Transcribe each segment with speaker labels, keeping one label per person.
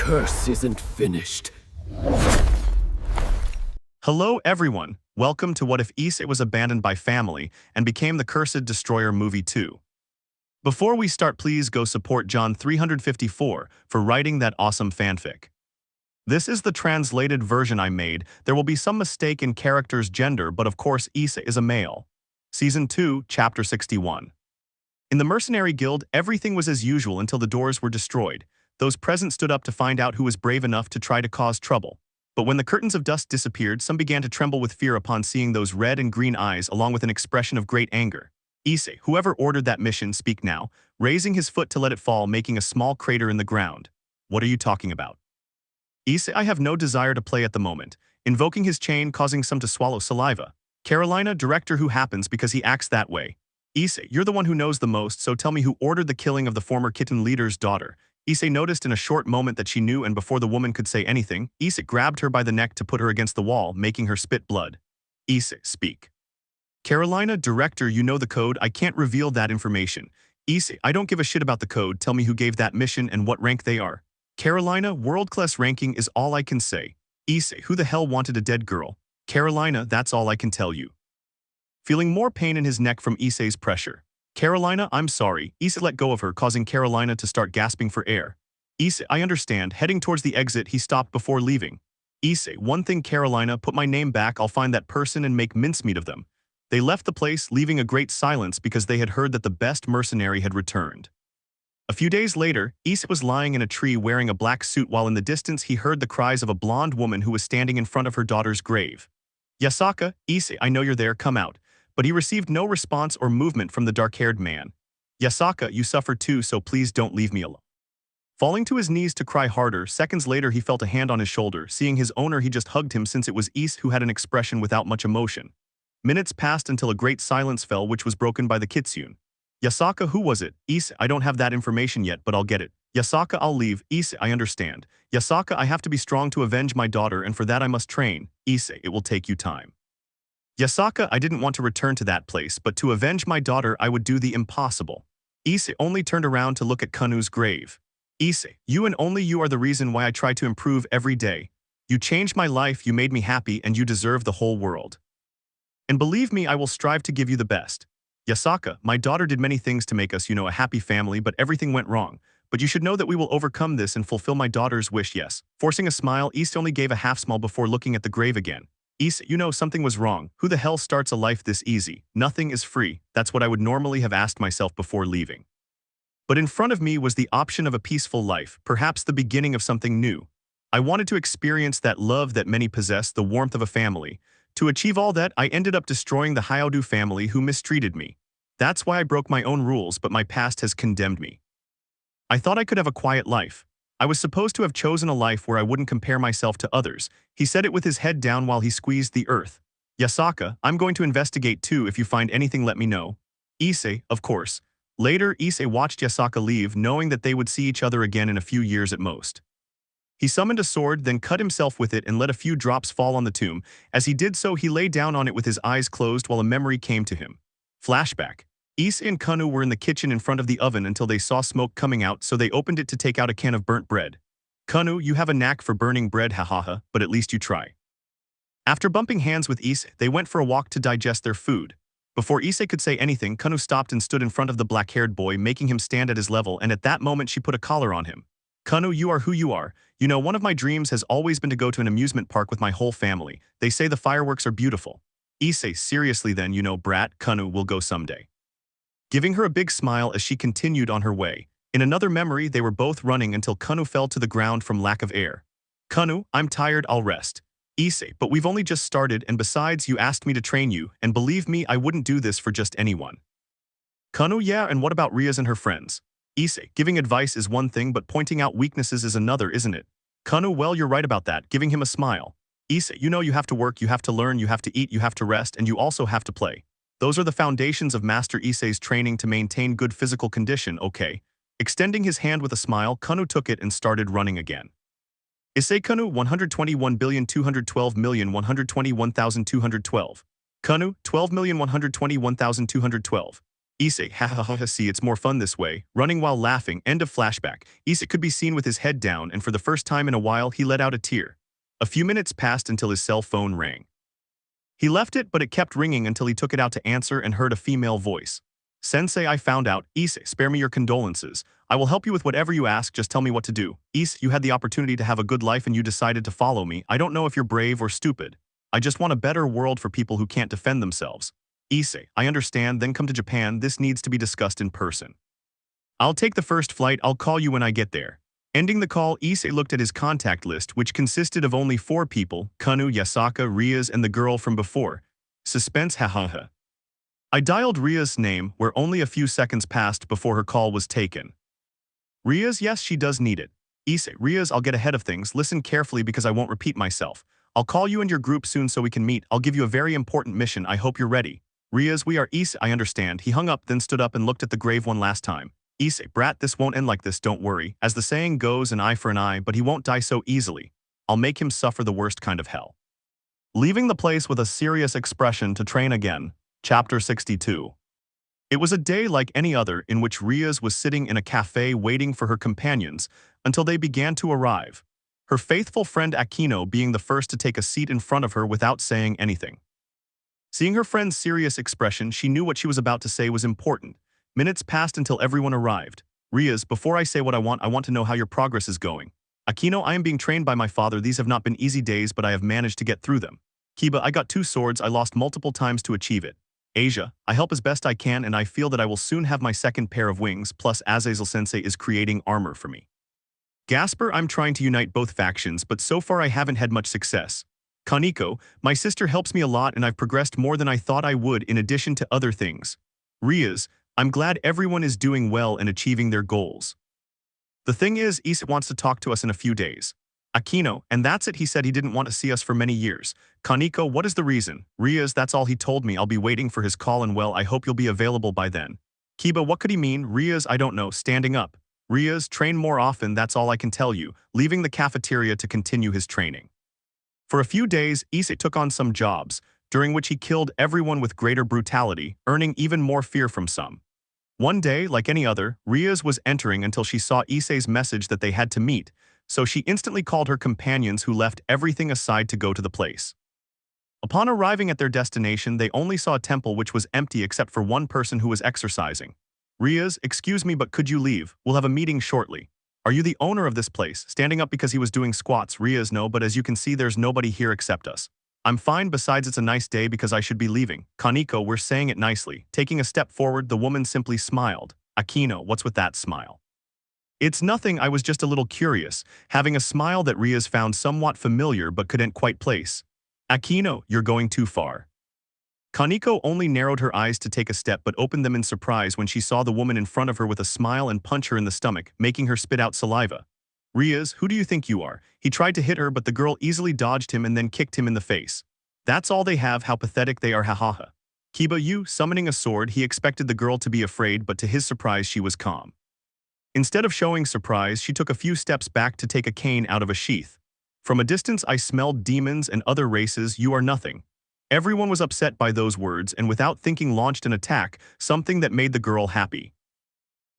Speaker 1: curse isn't finished.
Speaker 2: Hello everyone, welcome to What If Issei Was Abandoned by Family and Became the Cursed Destroyer Movie 2. Before we start, please go support John 354 for writing that awesome fanfic. This is the translated version I made. There will be some mistake in character's gender, but of course Issei is a male. Season 2, Chapter 61. In the Mercenary Guild, everything was as usual until the doors were destroyed. Those present stood up to find out who was brave enough to try to cause trouble. But when the curtains of dust disappeared, some began to tremble with fear upon seeing those red and green eyes along with an expression of great anger. Issei, whoever ordered that mission, speak now, raising his foot to let it fall, making a small crater in the ground. What are you talking about? Issei, I have no desire to play at the moment, invoking his chain, causing some to swallow saliva. Carolina, director, who happens because he acts that way. Issei, you're the one who knows the most, so tell me who ordered the killing of the former kitten leader's daughter. Issei noticed in a short moment that she knew, and before the woman could say anything, Issei grabbed her by the neck to put her against the wall, making her spit blood. Issei, speak. Carolina, director, you know the code, I can't reveal that information. Issei, I don't give a shit about the code, tell me who gave that mission and what rank they are. Carolina, world-class ranking is all I can say. Issei, who the hell wanted a dead girl? Carolina, that's all I can tell you. Feeling more pain in his neck from Issei's pressure. Carolina, I'm sorry. Issei let go of her, causing Carolina to start gasping for air. Issei, I understand. Heading towards the exit, he stopped before leaving. Issei, one thing, Carolina, put my name back, I'll find that person and make mincemeat of them. They left the place, leaving a great silence because they had heard that the best mercenary had returned. A few days later, Issei was lying in a tree wearing a black suit while in the distance he heard the cries of a blonde woman who was standing in front of her daughter's grave. Yasaka, Issei, I know you're there, come out. But he received no response or movement from the dark-haired man. Yasaka, you suffer too, so please don't leave me alone. Falling to his knees to cry harder, seconds later he felt a hand on his shoulder. Seeing his owner, he just hugged him since it was Issei who had an expression without much emotion. Minutes passed until a great silence fell, which was broken by the kitsune. Yasaka, who was it? Issei, I don't have that information yet, but I'll get it. Yasaka, I'll leave. Issei, I understand. Yasaka, I have to be strong to avenge my daughter, and for that I must train. Issei, it will take you time. Yasaka, I didn't want to return to that place, but to avenge my daughter I would do the impossible. Issei only turned around to look at Kanu's grave. Issei, you and only you are the reason why I try to improve every day. You changed my life, you made me happy, and you deserve the whole world. And believe me, I will strive to give you the best. Yasaka, my daughter did many things to make us, a happy family, but everything went wrong. But you should know that we will overcome this and fulfill my daughter's wish, yes. Forcing a smile, Issei only gave a half smile before looking at the grave again. Issei, something was wrong. Who the hell starts a life this easy? Nothing is free. That's what I would normally have asked myself before leaving. But in front of me was the option of a peaceful life, perhaps the beginning of something new. I wanted to experience that love that many possess, the warmth of a family. To achieve all that, I ended up destroying the Hyoudou family who mistreated me. That's why I broke my own rules, but my past has condemned me. I thought I could have a quiet life. I was supposed to have chosen a life where I wouldn't compare myself to others. He said it with his head down while he squeezed the earth. Yasaka, I'm going to investigate too. If you find anything, let me know. Issei, of course. Later, Issei watched Yasaka leave, knowing that they would see each other again in a few years at most. He summoned a sword, then cut himself with it and let a few drops fall on the tomb. As he did so, he lay down on it with his eyes closed while a memory came to him. Flashback. Issei and Kanu were in the kitchen in front of the oven until they saw smoke coming out, so they opened it to take out a can of burnt bread. Kanu, you have a knack for burning bread, hahaha, but at least you try. After bumping hands with Issei, they went for a walk to digest their food. Before Issei could say anything, Kanu stopped and stood in front of the black-haired boy, making him stand at his level, and at that moment she put a collar on him. Kanu, you are who you are. One of my dreams has always been to go to an amusement park with my whole family. They say the fireworks are beautiful. Issei, seriously then, brat, Kanu will go someday. Giving her a big smile as she continued on her way. In another memory, they were both running until Kanu fell to the ground from lack of air. Kanu, I'm tired, I'll rest. Issei, but we've only just started, and besides, you asked me to train you, and believe me, I wouldn't do this for just anyone. Kanu, yeah, and what about Rias and her friends? Issei, giving advice is one thing, but pointing out weaknesses is another, isn't it? Kanu, well, you're right about that, giving him a smile. Issei, you have to work, you have to learn, you have to eat, you have to rest, and you also have to play. Those are the foundations of Master Issei's training to maintain good physical condition, okay. Extending his hand with a smile, Kanu took it and started running again. Issei Kanu 121,212,121,212. Kanu 12,121,212. Issei, ha ha ha ha, see, it's more fun this way. Running while laughing, end of flashback. Issei could be seen with his head down, and for the first time in a while, he let out a tear. A few minutes passed until his cell phone rang. He left it, but it kept ringing until he took it out to answer and heard a female voice. Sensei, I found out. Issei, spare me your condolences. I will help you with whatever you ask, just tell me what to do. Issei, you had the opportunity to have a good life and you decided to follow me. I don't know if you're brave or stupid. I just want a better world for people who can't defend themselves. Issei, I understand, then come to Japan. This needs to be discussed in person. I'll take the first flight. I'll call you when I get there. Ending the call, Issei looked at his contact list, which consisted of only 4 people: Kunu, Yasaka, Rias, and the girl from before. Suspense, hahaha. I dialed Rias' name, where only a few seconds passed before her call was taken. Rias, yes, she does need it. Issei, Rias, I'll get ahead of things. Listen carefully because I won't repeat myself. I'll call you and your group soon so we can meet. I'll give you a very important mission. I hope you're ready. Rias, we are Issei, I understand. He hung up, then stood up and looked at the grave one last time. Issei, brat, this won't end like this, don't worry. As the saying goes, an eye for an eye, but he won't die so easily. I'll make him suffer the worst kind of hell. Leaving the place with a serious expression to train again. Chapter 62. It was a day like any other in which Rias was sitting in a cafe waiting for her companions until they began to arrive, her faithful friend Aquino being the first to take a seat in front of her without saying anything. Seeing her friend's serious expression, she knew what she was about to say was important. Minutes passed until everyone arrived. Rias, before I say what I want to know how your progress is going. Aquino, I am being trained by my father. These have not been easy days, but I have managed to get through them. Kiba, I got 2 swords. I lost multiple times to achieve it. Asia, I help as best I can and I feel that I will soon have my second pair of wings, plus Azazel-sensei is creating armor for me. Gasper, I'm trying to unite both factions, but so far I haven't had much success. Kaneko, my sister helps me a lot and I've progressed more than I thought I would in addition to other things. Rias, I'm glad everyone is doing well and achieving their goals. The thing is, Issei wants to talk to us in a few days. Aquino, and that's it, he said he didn't want to see us for many years. Kaneko, what is the reason? Rias, that's all he told me. I'll be waiting for his call and well, I hope you'll be available by then. Kiba, what could he mean? Rias, I don't know, standing up. Rias, train more often, that's all I can tell you, leaving the cafeteria to continue his training. For a few days, Issei took on some jobs, during which he killed everyone with greater brutality, earning even more fear from some. One day, like any other, Rias was entering until she saw Issei's message that they had to meet, so she instantly called her companions who left everything aside to go to the place. Upon arriving at their destination, they only saw a temple which was empty except for one person who was exercising. Rias, excuse me, but could you leave? We'll have a meeting shortly. Are you the owner of this place? Standing up because he was doing squats. Rias, no, but as you can see there's nobody here except us. I'm fine, besides it's a nice day because I should be leaving. Kaneko, we're saying it nicely. Taking a step forward, the woman simply smiled. Aquino, what's with that smile? It's nothing, I was just a little curious, having a smile that Rias found somewhat familiar but couldn't quite place. Aquino, you're going too far. Kaneko only narrowed her eyes to take a step but opened them in surprise when she saw the woman in front of her with a smile and punch her in the stomach, making her spit out saliva. Rias, who do you think you are? He tried to hit her but the girl easily dodged him and then kicked him in the face. That's all they have, how pathetic they are, hahaha. Kiba, you, summoning a sword, he expected the girl to be afraid but to his surprise she was calm. Instead of showing surprise, she took a few steps back to take a cane out of a sheath. From a distance I smelled demons and other races, you are nothing. Everyone was upset by those words and without thinking launched an attack, something that made the girl happy.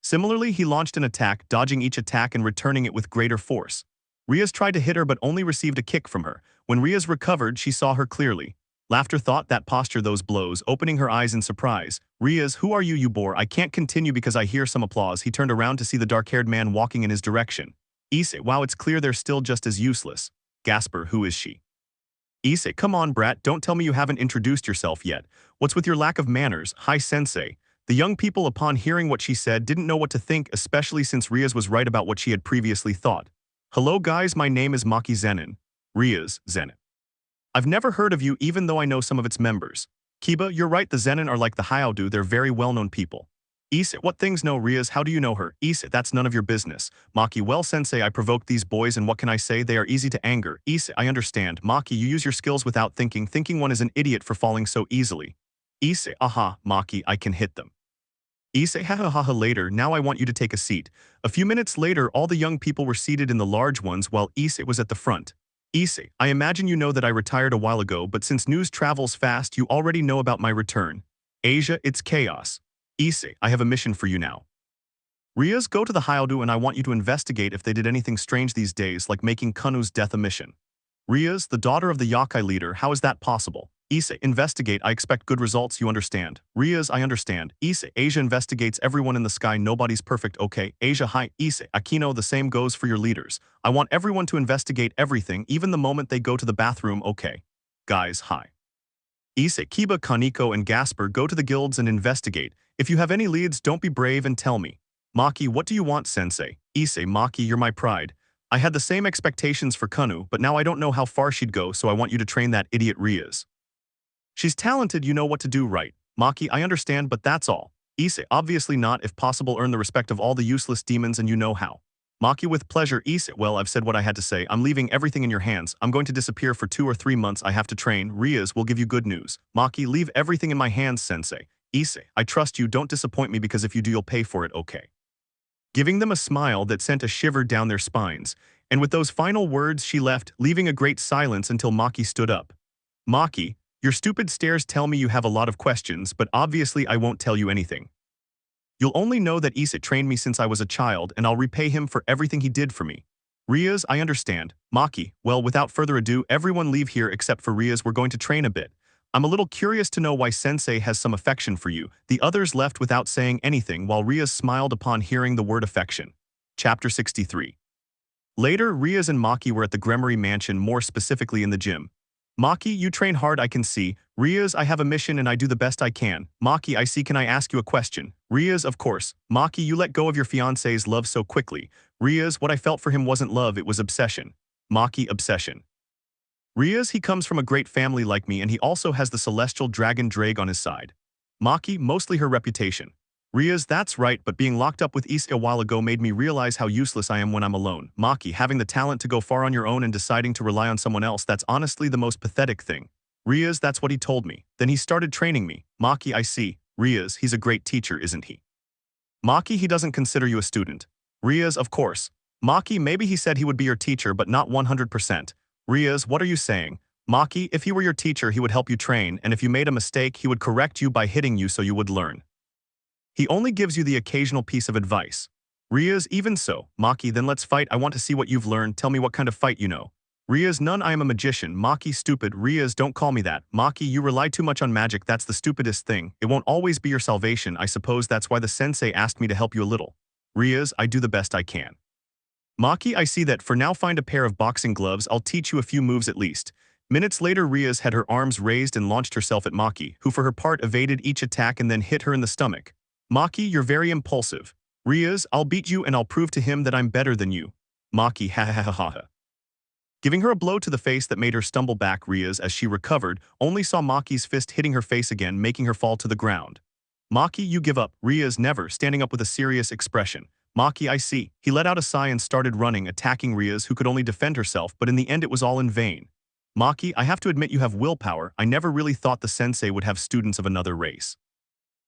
Speaker 2: Similarly, he launched an attack, dodging each attack and returning it with greater force. Rias tried to hit her but only received a kick from her. When Rias recovered, she saw her clearly. Laughter, thought, that posture, those blows, opening her eyes in surprise. Rias, who are you, you bore? I can't continue because I hear some applause. He turned around to see the dark-haired man walking in his direction. Issei, wow, it's clear they're still just as useless. Gasper, who is she? Issei, come on, brat, don't tell me you haven't introduced yourself yet. What's with your lack of manners? Hi, sensei. The young people, upon hearing what she said, didn't know what to think, especially since Rias was right about what she had previously thought. Hello guys, my name is Maki Zenin. Rias, Zenin. I've never heard of you even though I know some of its members. Kiba, you're right, the Zenin are like the Hyoudou, they're very well-known people. Issei, what things know Rias, how do you know her? Issei, that's none of your business. Maki, well sensei, I provoked these boys and what can I say, they are easy to anger. Issei, I understand. Maki, you use your skills without thinking one is an idiot for falling so easily. Issei, aha, Maki, I can hit them. Issei, ha later, now I want you to take a seat. A few minutes later, all the young people were seated in the large ones while Issei was at the front. Issei, I imagine you know that I retired a while ago, but since news travels fast, you already know about my return. Asia, it's chaos. Issei, I have a mission for you now. Rias, go to the Hyoudou and I want you to investigate if they did anything strange these days like making Kunu's death a mission. Rias, the daughter of the Yakai leader, how is that possible? Issei, investigate, I expect good results, you understand. Rias, I understand. Issei, Asia investigates everyone in the sky, nobody's perfect, okay. Asia, hi. Issei, Aquino, the same goes for your leaders. I want everyone to investigate everything, even the moment they go to the bathroom, okay. Guys, hi. Issei, Kiba, Kaneko, and Gasper go to the guilds and investigate. If you have any leads, don't be brave and tell me. Maki, what do you want, sensei? Issei, Maki, you're my pride. I had the same expectations for Kunu, but now I don't know how far she'd go, so I want you to train that idiot Rias. She's talented, you know what to do, right? Maki, I understand, but that's all. Issei, obviously not, if possible earn the respect of all the useless demons and you know how. Maki, with pleasure. Issei, well, I've said what I had to say, I'm leaving everything in your hands, I'm going to disappear for 2 or 3 months, I have to train, Rias will give you good news. Maki, leave everything in my hands, sensei. Issei, I trust you, don't disappoint me because if you do you'll pay for it, okay. Giving them a smile that sent a shiver down their spines, and with those final words she left, leaving a great silence until Maki stood up. Maki, your stupid stares tell me you have a lot of questions, but obviously I won't tell you anything. You'll only know that Issei trained me since I was a child and I'll repay him for everything he did for me. Rias, I understand. Maki, well, without further ado, everyone leave here except for Rias, we're going to train a bit. I'm a little curious to know why Sensei has some affection for you. The others left without saying anything while Rias smiled upon hearing the word affection. Chapter 63. Later, Rias and Maki were at the Gremory mansion, more specifically in the gym. Maki, you train hard, I can see. Rias, I have a mission and I do the best I can. Maki, I see, can I ask you a question? Rias, of course. Maki, you let go of your fiancé's love so quickly. Rias, what I felt for him wasn't love, it was obsession. Maki, obsession. Rias, he comes from a great family like me and he also has the celestial dragon Drake on his side. Maki, mostly her reputation. Rias, that's right, but being locked up with Issei a while ago made me realize how useless I am when I'm alone. Maki, having the talent to go far on your own and deciding to rely on someone else, that's honestly the most pathetic thing. Rias, that's what he told me. Then he started training me. Maki, I see. Rias, he's a great teacher, isn't he? Maki, he doesn't consider you a student. Rias, of course. Maki, maybe he said he would be your teacher, but not 100%. Rias, what are you saying? Maki, if he were your teacher, he would help you train, and if you made a mistake, he would correct you by hitting you so you would learn. He only gives you the occasional piece of advice. Rias, even so. Maki, then let's fight, I want to see what you've learned, tell me what kind of fight you know. Rias, none, I am a magician. Maki, stupid. Rias, don't call me that. Maki, you rely too much on magic, that's the stupidest thing. It won't always be your salvation, I suppose that's why the sensei asked me to help you a little. Rias, I do the best I can. Maki, I see that, for now find a pair of boxing gloves, I'll teach you a few moves at least. Minutes later, Rias had her arms raised and launched herself at Maki, who for her part evaded each attack and then hit her in the stomach. Maki, you're very impulsive. Rias, I'll beat you and I'll prove to him that I'm better than you. Maki, ha ha ha ha ha. Giving her a blow to the face that made her stumble back, Rias, as she recovered, only saw Maki's fist hitting her face again, making her fall to the ground. Maki, you give up. Rias, never, standing up with a serious expression. Maki, I see. He let out a sigh and started running, attacking Rias, who could only defend herself, but in the end it was all in vain. Maki, I have to admit you have willpower. I never really thought the sensei would have students of another race.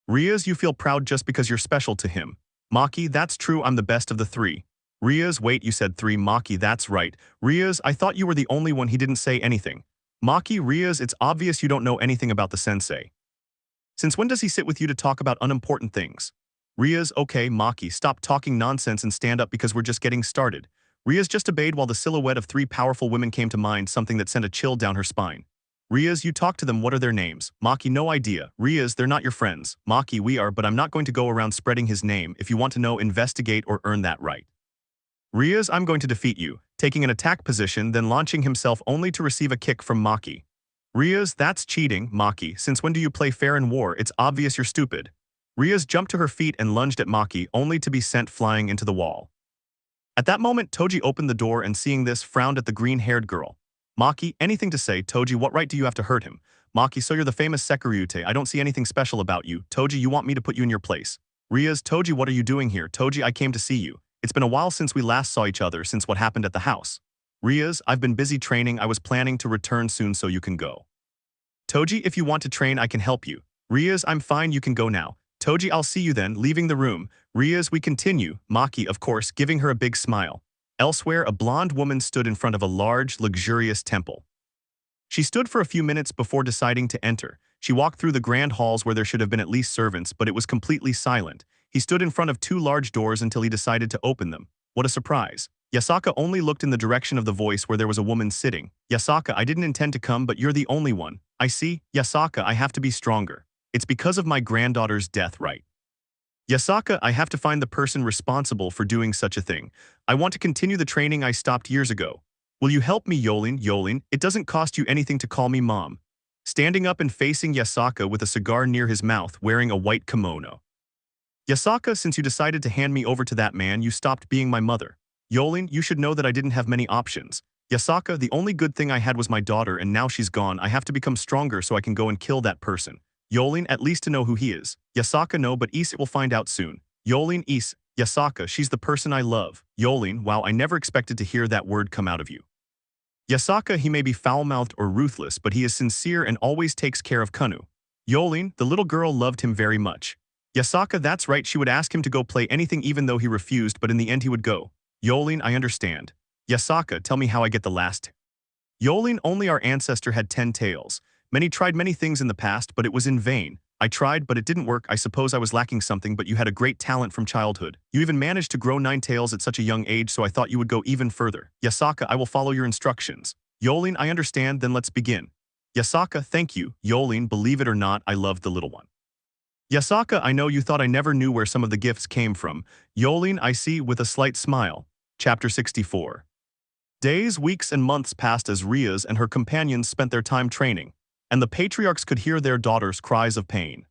Speaker 2: Rias, you feel proud just because you're special to him. Maki, that's true, I'm the best of the 3. Rias, wait, you said 3. Maki, that's right. Rias, I thought you were the only one. He didn't say anything. Maki, Rias, it's obvious you don't know anything about the sensei. Since when does he sit with you to talk about unimportant things? Rias, okay, Maki, stop talking nonsense and stand up because we're just getting started. Rias just obeyed while the silhouette of 3 powerful women came to mind, something that sent a chill down her spine. Rias, you talk to them, what are their names? Maki, no idea. Rias, they're not your friends. Maki, we are, but I'm not going to go around spreading his name. If you want to know, investigate or earn that right. Rias, I'm going to defeat you, taking an attack position, then launching himself only to receive a kick from Maki. Rias, that's cheating. Maki, since when do you play fair in war? It's obvious you're stupid. Rias jumped to her feet and lunged at Maki, only to be sent flying into the wall. At that moment, Toji opened the door and seeing this, frowned at the green-haired girl. Maki, anything to say? Toji, what right do you have to hurt him? Maki, so you're the famous Sekiryuutei. I don't see anything special about you. Toji, you want me to put you in your place. Rias, Toji, what are you doing here? Toji, I came to see you. It's been a while since we last saw each other, since what happened at the house. Rias, I've been busy training. I was planning to return soon so you can go. Toji, if you want to train, I can help you. Rias, I'm fine, you can go now. Toji, I'll see you then, leaving the room. Rias, we continue. Maki, of course, giving her a big smile. Elsewhere, a blonde woman stood in front of a large, luxurious temple. She stood for a few minutes before deciding to enter. She walked through the grand halls where there should have been at least servants, but it was completely silent. He stood in front of two large doors until he decided to open them. What a surprise. Yasaka only looked in the direction of the voice where there was a woman sitting. Yasaka, I didn't intend to come, but you're the only one. I see. Yasaka, I have to be stronger. It's because of my granddaughter's death, right? Yasaka, I have to find the person responsible for doing such a thing. I want to continue the training I stopped years ago. Will you help me, Yolin? Yolin, it doesn't cost you anything to call me mom. Standing up and facing Yasaka with a cigar near his mouth, wearing a white kimono. Yasaka, since you decided to hand me over to that man, you stopped being my mother. Yolin, you should know that I didn't have many options. Yasaka, the only good thing I had was my daughter, and now she's gone. I have to become stronger so I can go and kill that person. Yolin, at least to know who he is. Yasaka, no, but Issei will find out soon. Yolin, Issei. Yasaka, she's the person I love. Yolin, wow, I never expected to hear that word come out of you. Yasaka, he may be foul-mouthed or ruthless, but he is sincere and always takes care of Kanu. Yolin, the little girl loved him very much. Yasaka, that's right, she would ask him to go play anything even though he refused, but in the end he would go. Yolin, I understand. Yasaka, tell me how I get the last. Yolin, only our ancestor had 10 tails. Many tried many things in the past, but it was in vain. I tried, but it didn't work. I suppose I was lacking something, but you had a great talent from childhood. You even managed to grow 9 tails at such a young age, so I thought you would go even further. Yasaka, I will follow your instructions. Yolin, I understand, then let's begin. Yasaka, thank you. Yolin, believe it or not, I loved the little one. Yasaka, I know you thought I never knew where some of the gifts came from. Yolin, I see, with a slight smile. Chapter 64. Days, weeks, and months passed as Rias and her companions spent their time training, and the patriarchs could hear their daughter's cries of pain.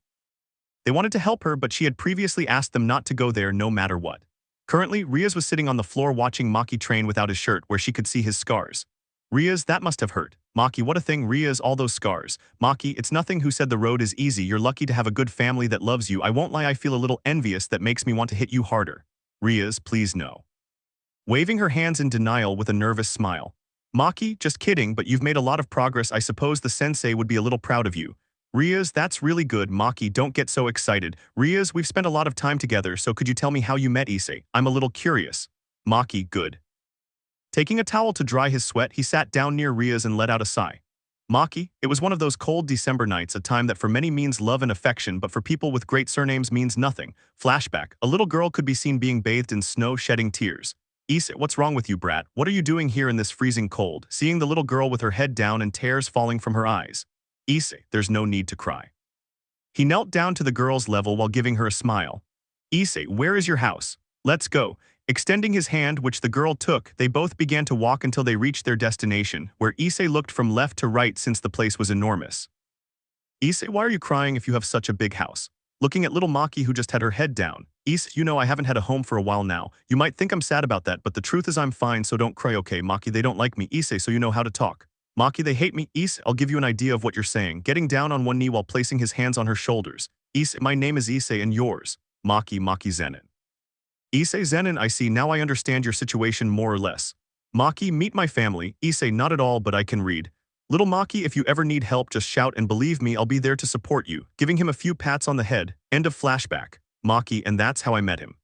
Speaker 2: They wanted to help her, but she had previously asked them not to go there no matter what. Currently, Rias was sitting on the floor watching Maki train without his shirt where she could see his scars. Rias, that must have hurt. Maki, what a thing. Rias, all those scars. Maki, it's nothing. Who said the road is easy? You're lucky to have a good family that loves you. I won't lie, I feel a little envious that makes me want to hit you harder. Rias, please no. Waving her hands in denial with a nervous smile. Maki, just kidding, but you've made a lot of progress. I suppose the sensei would be a little proud of you. Rias, that's really good. Maki, don't get so excited. Rias, we've spent a lot of time together, so could you tell me how you met Issei? I'm a little curious. Maki, good. Taking a towel to dry his sweat, he sat down near Rias and let out a sigh. Maki, it was one of those cold December nights, a time that for many means love and affection, but for people with great surnames means nothing. Flashback, a little girl could be seen being bathed in snow, shedding tears. Issei, what's wrong with you, brat? What are you doing here in this freezing cold? Seeing the little girl with her head down and tears falling from her eyes. Issei, there's no need to cry. He knelt down to the girl's level while giving her a smile. Issei, where is your house? Let's go. Extending his hand, which the girl took, they both began to walk until they reached their destination, where Issei looked from left to right since the place was enormous. Issei, why are you crying if you have such a big house? Looking at little Maki who just had her head down. Issei, you know I haven't had a home for a while now. You might think I'm sad about that, but the truth is I'm fine, so don't cry, okay? Maki, they don't like me. Issei, so you know how to talk. Maki, they hate me. Issei, I'll give you an idea of what you're saying. Getting down on one knee while placing his hands on her shoulders. Issei, my name is Issei and yours. Maki, Maki Zenin. Issei, Zenin, I see, now I understand your situation more or less. Maki, meet my family. Issei, not at all, but I can read. Little Maki, if you ever need help, just shout and believe me, I'll be there to support you. Giving him a few pats on the head. End of flashback. Maki, and that's how I met him.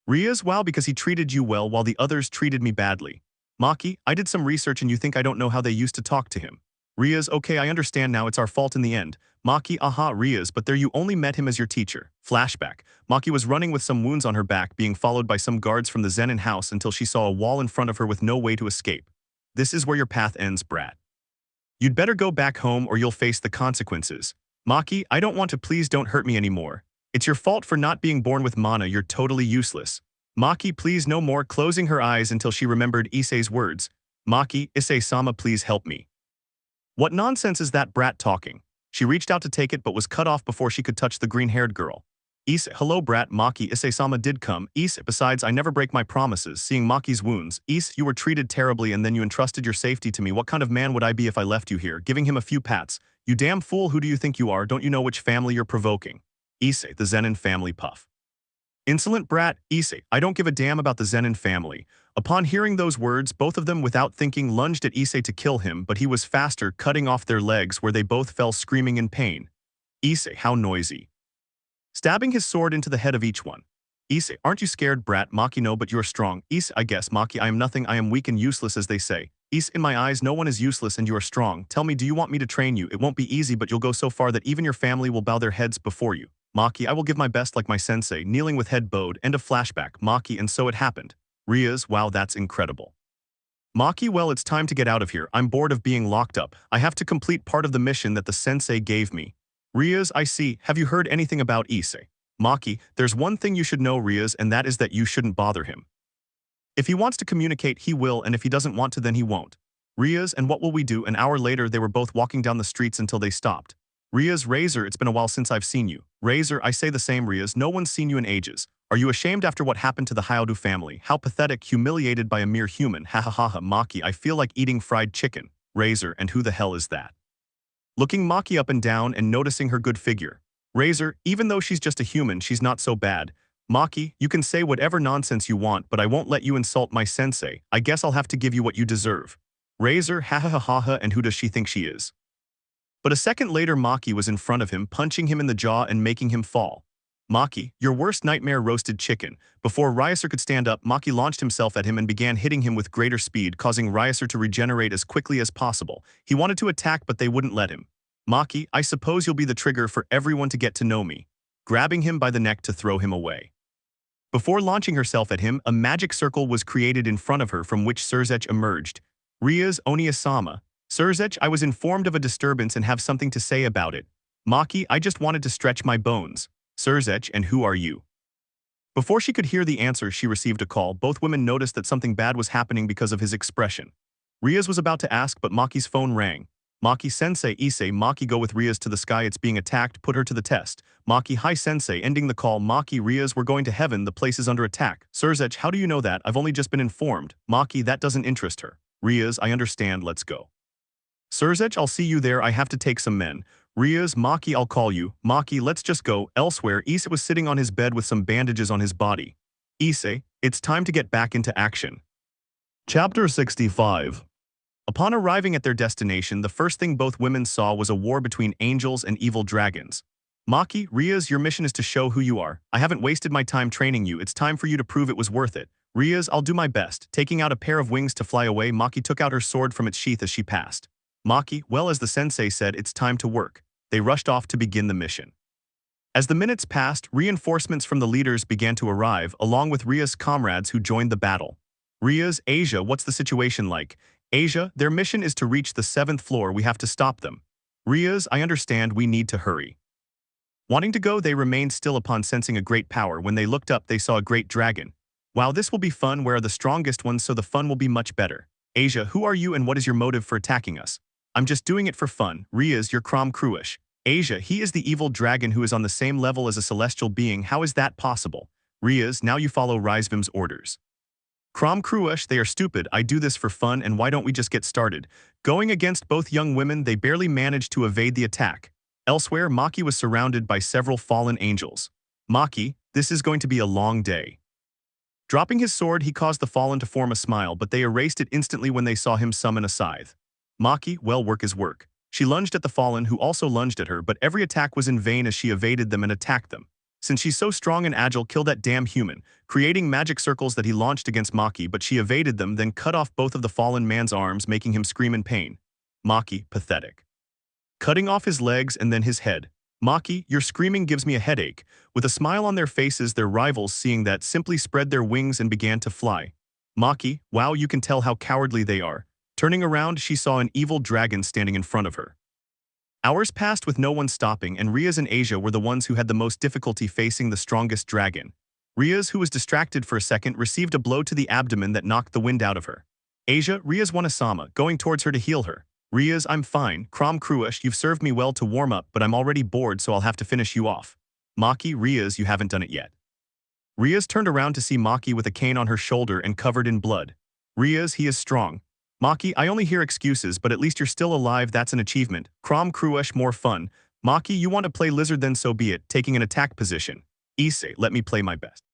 Speaker 2: Rias, wow, because he treated you well while the others treated me badly. Maki, I did some research and you think I don't know how they used to talk to him. Rias, okay, I understand now, it's our fault in the end. Maki, aha, Rias, but there you only met him as your teacher. Flashback. Maki was running with some wounds on her back, being followed by some guards from the Zenin house until she saw a wall in front of her with no way to escape. This is where your path ends, brat. You'd better go back home or you'll face the consequences. Maki, I don't want to, please don't hurt me anymore. It's your fault for not being born with mana, you're totally useless. Maki, please no more, closing her eyes until she remembered Issei's words. Maki, Issei-sama, please help me. What nonsense is that brat talking? She reached out to take it but was cut off before she could touch the green-haired girl. Issei, hello brat. Maki, Issei-sama did come. Issei, besides I never break my promises. Seeing Maki's wounds. Issei, you were treated terribly and then you entrusted your safety to me. What kind of man would I be if I left you here? Giving him a few pats. You damn fool, who do you think you are? Don't you know which family you're provoking? Issei, the Zenin family puff. Insolent brat. Issei, I don't give a damn about the Zenin family. Upon hearing those words, both of them without thinking lunged at Issei to kill him, but he was faster, cutting off their legs where they both fell screaming in pain. Issei, how noisy. Stabbing his sword into the head of each one. Issei, aren't you scared, brat? Maki, no, but you're strong. Issei, I guess. Maki, I am nothing, I am weak and useless as they say. Issei, in my eyes, no one is useless and you are strong. Tell me, do you want me to train you? It won't be easy, but you'll go so far that even your family will bow their heads before you. Maki, I will give my best like my sensei, kneeling with head bowed. End of flashback. Maki, and so it happened. Rias, wow, that's incredible. Maki, well, it's time to get out of here. I'm bored of being locked up. I have to complete part of the mission that the sensei gave me. Rias, I see. Have you heard anything about Issei? Maki, there's one thing you should know, Rias, and that is that you shouldn't bother him. If he wants to communicate, he will, and if he doesn't want to, then he won't. Rias, and what will we do? An hour later, they were both walking down the streets until they stopped. Rias, Razor, it's been a while since I've seen you. Razor, I say the same, Rias, no one's seen you in ages. Are you ashamed after what happened to the Hyoudou family? How pathetic, humiliated by a mere human. Ha ha ha ha. Maki, I feel like eating fried chicken. Razor, and who the hell is that? Looking Maki up and down and noticing her good figure. Razor, even though she's just a human, she's not so bad. Maki, you can say whatever nonsense you want, but I won't let you insult my sensei. I guess I'll have to give you what you deserve. Razor, ha ha ha ha ha, and who does she think she is? But a second later, Maki was in front of him, punching him in the jaw and making him fall. Maki, your worst nightmare, roasted chicken. Before Ryaser could stand up, Maki launched himself at him and began hitting him with greater speed, causing Ryaser to regenerate as quickly as possible. He wanted to attack, but they wouldn't let him. Maki, I suppose you'll be the trigger for everyone to get to know me. Grabbing him by the neck to throw him away. Before launching herself at him, a magic circle was created in front of her from which Surzech emerged. Rias, Oniasama. Surzech, I was informed of a disturbance and have something to say about it. Maki, I just wanted to stretch my bones. Surzech, and who are you? Before she could hear the answer, she received a call. Both women noticed that something bad was happening because of his expression. Rias was about to ask, but Maki's phone rang. Maki, Sensei, Issei. Maki, go with Rias to the sky, it's being attacked, put her to the test. Maki, hi Sensei, ending the call. Maki, Rias, we're going to heaven, the place is under attack. Surzech, how do you know that? I've only just been informed. Maki, that doesn't interest her. Rias, I understand, let's go. Surzech, I'll see you there, I have to take some men. Rias, Maki, I'll call you. Maki, let's just go. Elsewhere, Issei was sitting on his bed with some bandages on his body. Issei, it's time to get back into action. Chapter 65. Upon arriving at their destination, the first thing both women saw was a war between angels and evil dragons. Maki, Rias, your mission is to show who you are. I haven't wasted my time training you, it's time for you to prove it was worth it. Rias, I'll do my best. Taking out a pair of wings to fly away, Maki took out her sword from its sheath as she passed. Maki, well, as the sensei said, it's time to work. They rushed off to begin the mission. As the minutes passed, reinforcements from the leaders began to arrive, along with Rias' comrades who joined the battle. Rias, Asia, what's the situation like? Asia, their mission is to reach the 7th floor, we have to stop them. Rias, I understand, we need to hurry. Wanting to go, they remained still upon sensing a great power. When they looked up, they saw a great dragon. Wow, this will be fun, where are the strongest ones, so the fun will be much better. Asia, who are you and what is your motive for attacking us? I'm just doing it for fun. Rias, you're Krom Kruish. Asia, he is the evil dragon who is on the same level as a celestial being, how is that possible? Rias, now you follow Rizvim's orders. Krom Kruish, they are stupid, I do this for fun and why don't we just get started? Going against both young women, they barely managed to evade the attack. Elsewhere, Maki was surrounded by several fallen angels. Maki, this is going to be a long day. Dropping his sword, he caused the fallen to form a smile, but they erased it instantly when they saw him summon a scythe. Maki, well, work is work. She lunged at the fallen, who also lunged at her, but every attack was in vain as she evaded them and attacked them. Since she's so strong and agile, kill that damn human, creating magic circles that he launched against Maki, but she evaded them, then cut off both of the fallen man's arms, making him scream in pain. Maki, pathetic. Cutting off his legs and then his head. Maki, your screaming gives me a headache. With a smile on their faces, their rivals, seeing that, simply spread their wings and began to fly. Maki, wow, you can tell how cowardly they are. Turning around, she saw an evil dragon standing in front of her. Hours passed with no one stopping, and Rias and Asia were the ones who had the most difficulty facing the strongest dragon. Rias, who was distracted for a second, received a blow to the abdomen that knocked the wind out of her. Asia, Rias Wanasama, going towards her to heal her. Rias, I'm fine. Krom Kruish, you've served me well to warm up, but I'm already bored, so I'll have to finish you off. Maki, Rias, you haven't done it yet. Rias turned around to see Maki with a cane on her shoulder and covered in blood. Rias, he is strong. Maki, I only hear excuses, but at least you're still alive, that's an achievement. Krom Kruish, more fun. Maki, you want to play lizard, then so be it, taking an attack position. Issei, let me play my best.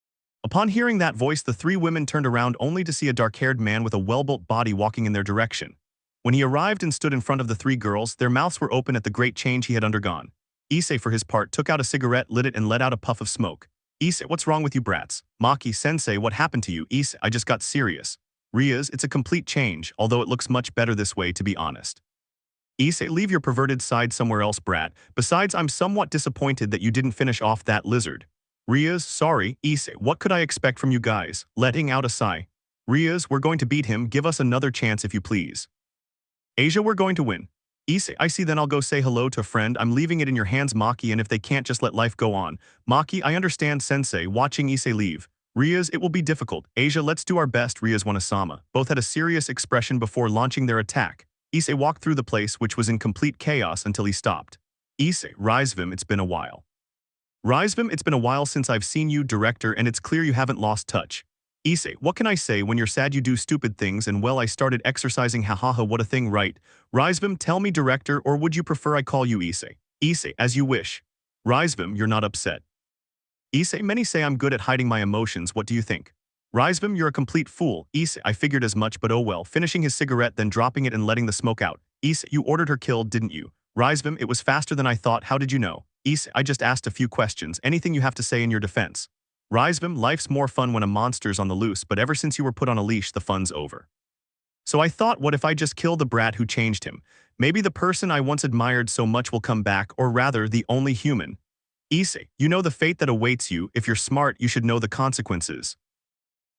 Speaker 2: Upon hearing that voice, the three women turned around only to see a dark-haired man with a well-built body walking in their direction. When he arrived and stood in front of the three girls, their mouths were open at the great change he had undergone. Issei, for his part, took out a cigarette, lit it, and let out a puff of smoke. Issei, what's wrong with you brats? Maki, Sensei, what happened to you? Issei, I just got serious. Rias, it's a complete change, although it looks much better this way, to be honest. Issei, leave your perverted side somewhere else, brat. Besides, I'm somewhat disappointed that you didn't finish off that lizard. Rias, sorry, Issei, what could I expect from you guys? Letting out a sigh. Rias, we're going to beat him, give us another chance if you please. Asia, we're going to win. Issei, I see, then I'll go say hello to a friend. I'm leaving it in your hands, Maki, and if they can't, just let life go on. Maki, I understand, sensei, watching Issei leave. Rias, it will be difficult. Asia, let's do our best. Rias Wanasama. Both had a serious expression before launching their attack. Issei walked through the place, which was in complete chaos, until he stopped. Issei, Risvim, it's been a while. Risvim, it's been a while since I've seen you, director, and it's clear you haven't lost touch. Issei, what can I say? When you're sad you do stupid things, and well, I started exercising, hahaha, what a thing, right? Risvim, tell me, director, or would you prefer I call you Issei? Issei, as you wish. Risvim, you're not upset. Issei, many say I'm good at hiding my emotions, what do you think? Risvim, you're a complete fool. Issei, I figured as much, but oh well, finishing his cigarette, then dropping it and letting the smoke out. Issei, you ordered her killed, didn't you? Risvim, it was faster than I thought, how did you know? Issei, I just asked a few questions, anything you have to say in your defense? Risvim, life's more fun when a monster's on the loose, but ever since you were put on a leash, the fun's over. So I thought, what if I just kill the brat who changed him? Maybe the person I once admired so much will come back, or rather, the only human. Issei, you know the fate that awaits you. If you're smart, you should know the consequences.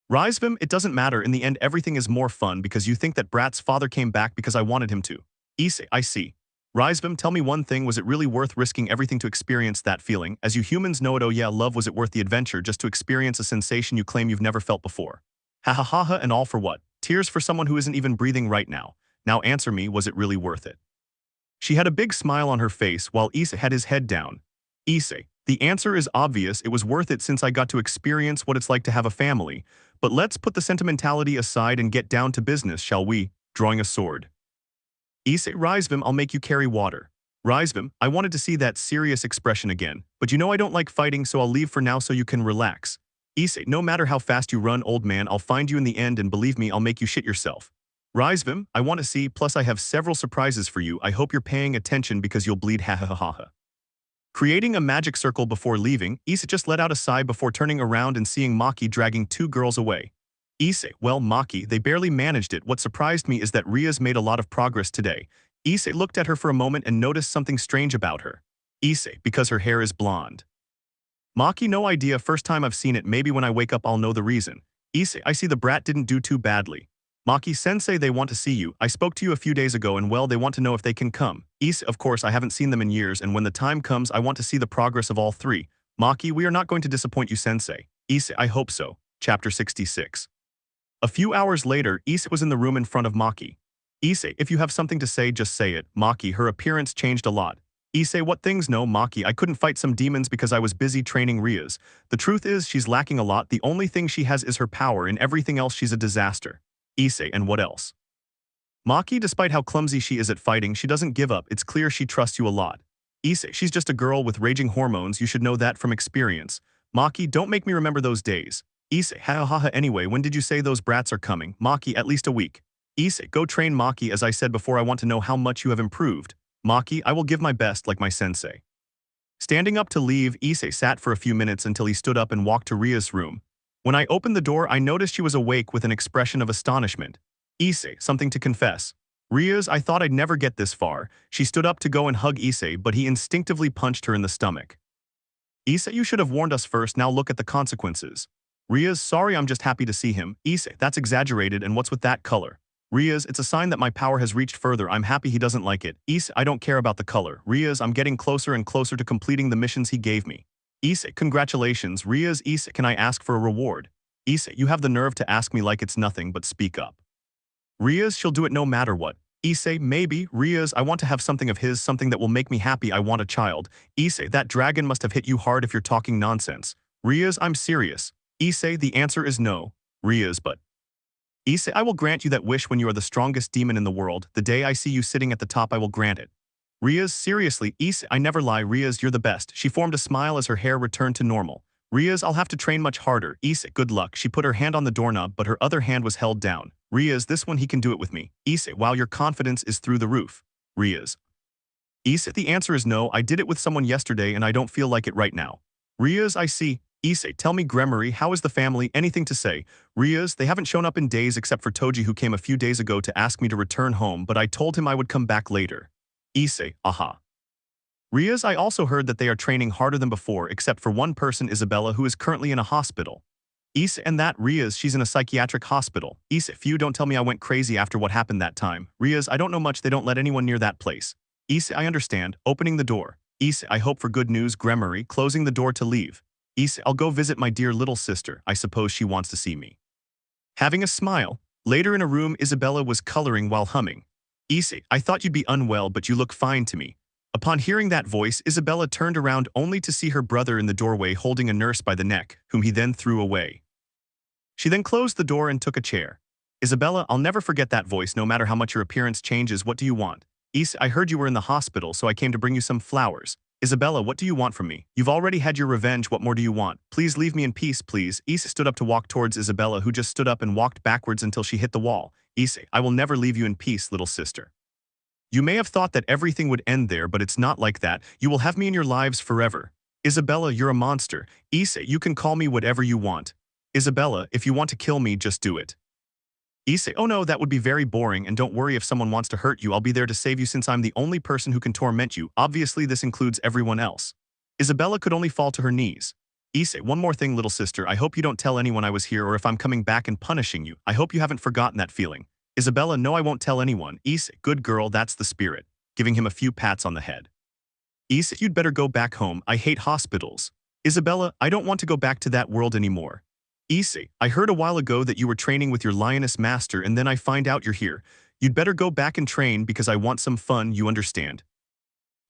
Speaker 2: Risvim, it doesn't matter, in the end everything is more fun because you think that brat's father came back because I wanted him to. Issei, I see. Risvim, tell me one thing, was it really worth risking everything to experience that feeling? As you humans know it, oh yeah, love, was it worth the adventure just to experience a sensation you claim you've never felt before? Ha ha ha ha, and all for what? Tears for someone who isn't even breathing right now. Now answer me, was it really worth it? She had a big smile on her face while Issei had his head down. Issei, the answer is obvious, it was worth it since I got to experience what it's like to have a family. But let's put the sentimentality aside and get down to business, shall we? Drawing a sword. Issei, Risvim, I'll make you carry water. Risvim, I wanted to see that serious expression again, but you know I don't like fighting, so I'll leave for now so you can relax. Issei, no matter how fast you run, old man, I'll find you in the end, and believe me, I'll make you shit yourself. Risvim, I want to see, plus I have several surprises for you. I hope you're paying attention because you'll bleed, ha ha ha ha. Creating a magic circle before leaving, Issei just let out a sigh before turning around and seeing Maki dragging two girls away. Issei, well, Maki, they barely managed it. What surprised me is that Rias made a lot of progress today. Issei looked at her for a moment and noticed something strange about her. Issei, because her hair is blonde. Maki, no idea, first time I've seen it, maybe when I wake up I'll know the reason. Issei, I see the brat didn't do too badly. Maki-sensei, they want to see you. I spoke to you a few days ago and well, they want to know if they can come. Issei, of course, I haven't seen them in years, and when the time comes I want to see the progress of all three. Maki, we are not going to disappoint you, sensei. Issei, I hope so. Chapter 66. A few hours later, Issei was in the room in front of Maki. Issei, if you have something to say, just say it. Maki, her appearance changed a lot. Issei, what things? No, Maki, I couldn't fight some demons because I was busy training Rias. The truth is, she's lacking a lot. The only thing she has is her power, and everything else she's a disaster. Issei, and what else? Maki, despite how clumsy she is at fighting, she doesn't give up. It's clear she trusts you a lot. Issei, she's just a girl with raging hormones. You should know that from experience. Maki, don't make me remember those days. Issei, ha ha ha, anyway, when did you say those brats are coming? Maki, at least a week. Issei, go train Maki. As I said before, I want to know how much you have improved. Maki, I will give my best like my sensei. Standing up to leave, Issei sat for a few minutes until he stood up and walked to Rias' room. When I opened the door, I noticed she was awake with an expression of astonishment. Issei, something to confess. Rias, I thought I'd never get this far. She stood up to go and hug Issei, but he instinctively punched her in the stomach. Issei, you should have warned us first, now look at the consequences. Rias, sorry, I'm just happy to see him. Issei, that's exaggerated, and what's with that color? Rias, it's a sign that my power has reached further. I'm happy he doesn't like it. Issei, I don't care about the color. Rias, I'm getting closer and closer to completing the missions he gave me. Issei, congratulations. Rias, Issei, can I ask for a reward? Issei, you have the nerve to ask me like it's nothing, but speak up. Rias, she'll do it no matter what. Issei, maybe. Rias, I want to have something of his, something that will make me happy. I want a child. Issei, that dragon must have hit you hard if you're talking nonsense. Rias, I'm serious. Issei, the answer is no. Rias, but... Issei, I will grant you that wish when you are the strongest demon in the world. The day I see you sitting at the top, I will grant it. Rias, seriously. Issei, I never lie. Rias, you're the best. She formed a smile as her hair returned to normal. Rias, I'll have to train much harder. Issei, good luck. She put her hand on the doorknob, but her other hand was held down. Rias, this one he can do it with me. Issei, wow, your confidence is through the roof. Rias. Issei, the answer is no. I did it with someone yesterday and I don't feel like it right now. Rias, I see. Issei, tell me Gremory, how is the family, anything to say? Rias, they haven't shown up in days except for Toji who came a few days ago to ask me to return home but I told him I would come back later. Issei, aha. Rias, I also heard that they are training harder than before except for one person, Isabella, who is currently in a hospital. Issei, and that Rias, she's in a psychiatric hospital. Issei, phew, don't tell me I went crazy after what happened that time. Rias, I don't know much, they don't let anyone near that place. Issei, I understand, opening the door. Issei, I hope for good news, Gremory, closing the door to leave. Issei, I'll go visit my dear little sister, I suppose she wants to see me. Having a smile. Later in a room, Isabella was coloring while humming. Issei, I thought you'd be unwell but you look fine to me. Upon hearing that voice, Isabella turned around only to see her brother in the doorway holding a nurse by the neck, whom he then threw away. She then closed the door and took a chair. Isabella, I'll never forget that voice no matter how much your appearance changes. What do you want? Issei, I heard you were in the hospital so I came to bring you some flowers. Isabella, what do you want from me? You've already had your revenge, what more do you want? Please leave me in peace, please. Issei stood up to walk towards Isabella who just stood up and walked backwards until she hit the wall. Issei, I will never leave you in peace, little sister. You may have thought that everything would end there but it's not like that. You will have me in your lives forever. Isabella, you're a monster. Issei, you can call me whatever you want. Isabella, if you want to kill me, just do it. Issei, oh no, that would be very boring and don't worry if someone wants to hurt you, I'll be there to save you since I'm the only person who can torment you. Obviously this includes everyone else. Isabella could only fall to her knees. Issei, one more thing, little sister, I hope you don't tell anyone I was here or if I'm coming back and punishing you. I hope you haven't forgotten that feeling. Isabella, no, I won't tell anyone. Issei, good girl, that's the spirit. Giving him a few pats on the head. Issei, you'd better go back home, I hate hospitals. Isabella, I don't want to go back to that world anymore. Issei, I heard a while ago that you were training with your lioness master and then I find out you're here. You'd better go back and train because I want some fun, you understand.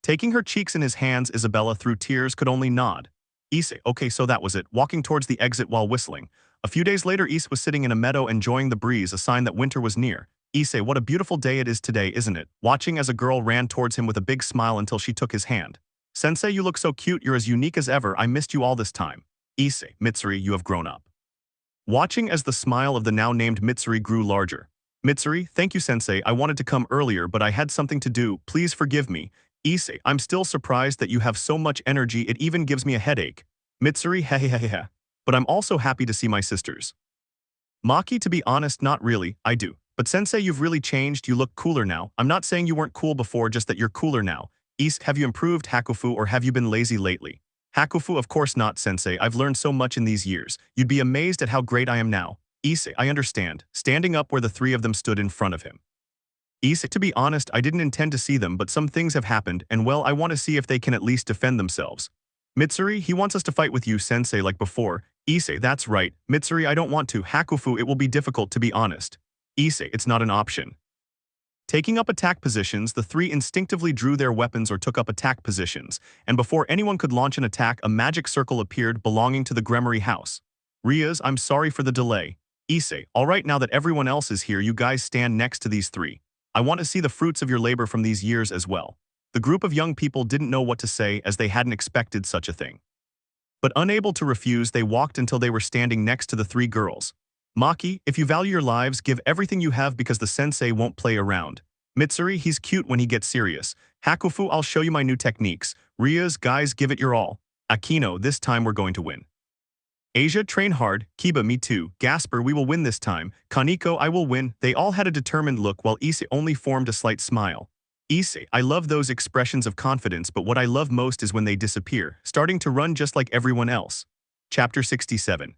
Speaker 2: Taking her cheeks in his hands, Isabella through tears could only nod. Issei, okay, so that was it, walking towards the exit while whistling. A few days later, Issei was sitting in a meadow enjoying the breeze, a sign that winter was near. Issei, what a beautiful day it is today, isn't it? Watching as a girl ran towards him with a big smile until she took his hand. Sensei, you look so cute, you're as unique as ever, I missed you all this time. Issei, Mitsuri, you have grown up. Watching as the smile of the now-named Mitsuri grew larger. Mitsuri, thank you sensei, I wanted to come earlier but I had something to do, please forgive me. Issei, I'm still surprised that you have so much energy, it even gives me a headache. Mitsuri, hehehehe. But I'm also happy to see my sisters. Maki, to be honest, not really, I do. But sensei, you've really changed, you look cooler now. I'm not saying you weren't cool before, just that you're cooler now. Issei, have you improved, Hakufu, or have you been lazy lately? Hakufu, of course not, sensei, I've learned so much in these years. You'd be amazed at how great I am now. Issei, I understand, standing up where the three of them stood in front of him. Issei, to be honest, I didn't intend to see them but some things have happened and well, I want to see if they can at least defend themselves. Mitsuri, he wants us to fight with you, sensei, like before. Issei, that's right. Mitsuri, I don't want to. Hakufu, it will be difficult to be honest. Issei, it's not an option. Taking up attack positions, the three instinctively drew their weapons or took up attack positions, and before anyone could launch an attack, a magic circle appeared belonging to the Gremory house. Rias, I'm sorry for the delay. Issei, alright, now that everyone else is here, you guys stand next to these three. I want to see the fruits of your labor from these years as well. The group of young people didn't know what to say as they hadn't expected such a thing. But unable to refuse, they walked until they were standing next to the three girls. Maki, if you value your lives, give everything you have because the sensei won't play around. Mitsuri, he's cute when he gets serious. Hakufu, I'll show you my new techniques. Rias, guys, give it your all. Aquino, this time we're going to win. Asia, train hard. Kiba, me too. Gasper, we will win this time. Kaneko, I will win. They all had a determined look while Issei only formed a slight smile. Issei, I love those expressions of confidence, but what I love most is when they disappear, starting to run just like everyone else. Chapter 67.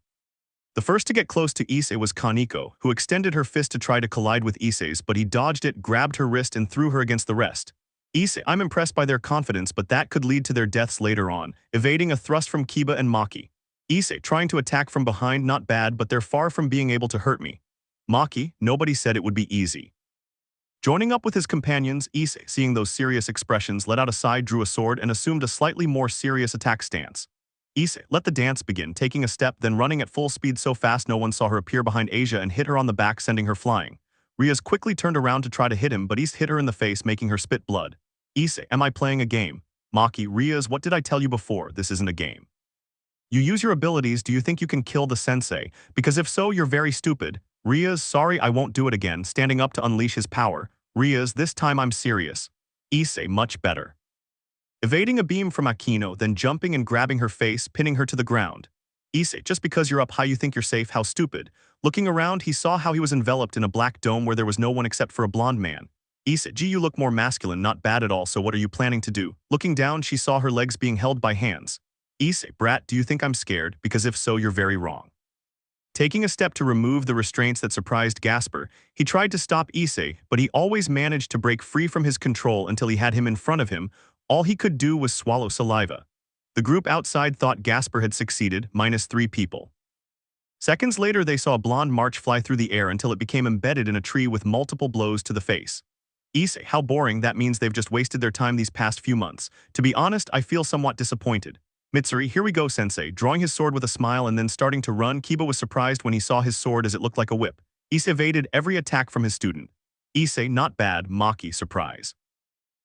Speaker 2: The first to get close to Issei was Kaneko, who extended her fist to try to collide with Issei's, but he dodged it, grabbed her wrist, and threw her against the rest. Issei, I'm impressed by their confidence, but that could lead to their deaths later on, evading a thrust from Kiba and Maki. Issei, trying to attack from behind, not bad, but they're far from being able to hurt me. Maki, nobody said it would be easy. Joining up with his companions, Issei, seeing those serious expressions, let out a sigh, drew a sword, and assumed a slightly more serious attack stance. Issei, let the dance begin, taking a step, then running at full speed so fast no one saw her appear behind Asia and hit her on the back, sending her flying. Rias quickly turned around to try to hit him, but Issei hit her in the face, making her spit blood. Issei, am I playing a game? Maki, Rias, what did I tell you before? This isn't a game. You use your abilities, do you think you can kill the sensei? Because if so, you're very stupid. Rias, sorry, I won't do it again, standing up to unleash his power. Rias, this time I'm serious. Issei, much better. Evading a beam from Aquino, then jumping and grabbing her face, pinning her to the ground. Issei, just because you're up high you think you're safe, how stupid. Looking around, he saw how he was enveloped in a black dome where there was no one except for a blonde man. Issei, gee, you look more masculine, not bad at all, so what are you planning to do? Looking down, she saw her legs being held by hands. Issei, brat, do you think I'm scared? Because if so, you're very wrong. Taking a step to remove the restraints that surprised Gasper, he tried to stop Issei, but he always managed to break free from his control until he had him in front of him. All he could do was swallow saliva. The group outside thought Gasper had succeeded, -3 people. Seconds later, they saw a blonde march fly through the air until it became embedded in a tree with multiple blows to the face. Issei, how boring, that means they've just wasted their time these past few months. To be honest, I feel somewhat disappointed. Mitsuri, here we go, sensei, drawing his sword with a smile and then starting to run. Kiba was surprised when he saw his sword as it looked like a whip. Issei evaded every attack from his student. Issei, not bad, Maki, surprise.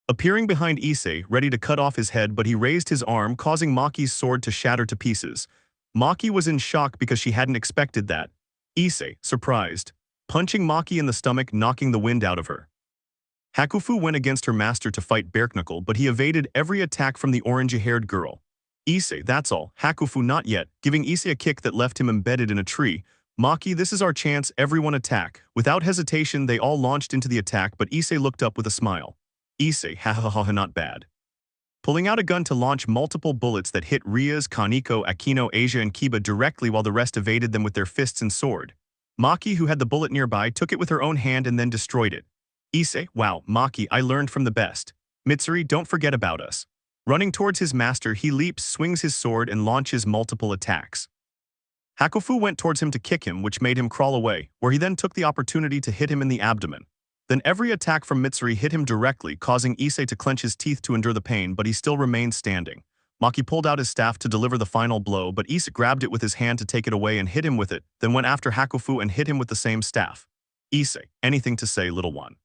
Speaker 2: Appearing behind Issei, ready to cut off his head, but he raised his arm, causing Maki's sword to shatter to pieces. Maki was in shock because she hadn't expected that. Issei, surprised, punching Maki in the stomach, knocking the wind out of her. Hakufu went against her master to fight Bearknuckle, but he evaded every attack from the orange-haired girl. Issei, that's all. Hakufu, not yet, giving Issei a kick that left him embedded in a tree. Maki, this is our chance, everyone attack. Without hesitation, they all launched into the attack, but Issei looked up with a smile. Issei, ha ha ha, not bad. Pulling out a gun to launch multiple bullets that hit Rias, Kaneko, Aquino, Asia, and Kiba directly while the rest evaded them with their fists and sword. Maki, who had the bullet nearby, took it with her own hand and then destroyed it. Issei, wow, Maki, I learned from the best. Mitsuri, don't forget about us. Running towards his master, he leaps, swings his sword, and launches multiple attacks. Hakufu went towards him to kick him, which made him crawl away, where he then took the opportunity to hit him in the abdomen. Then every attack from Mitsuri hit him directly, causing Issei to clench his teeth to endure the pain, but he still remained standing. Maki pulled out his staff to deliver the final blow, but Issei grabbed it with his hand to take it away and hit him with it, then went after Hakufu and hit him with the same staff. Issei, anything to say, little one?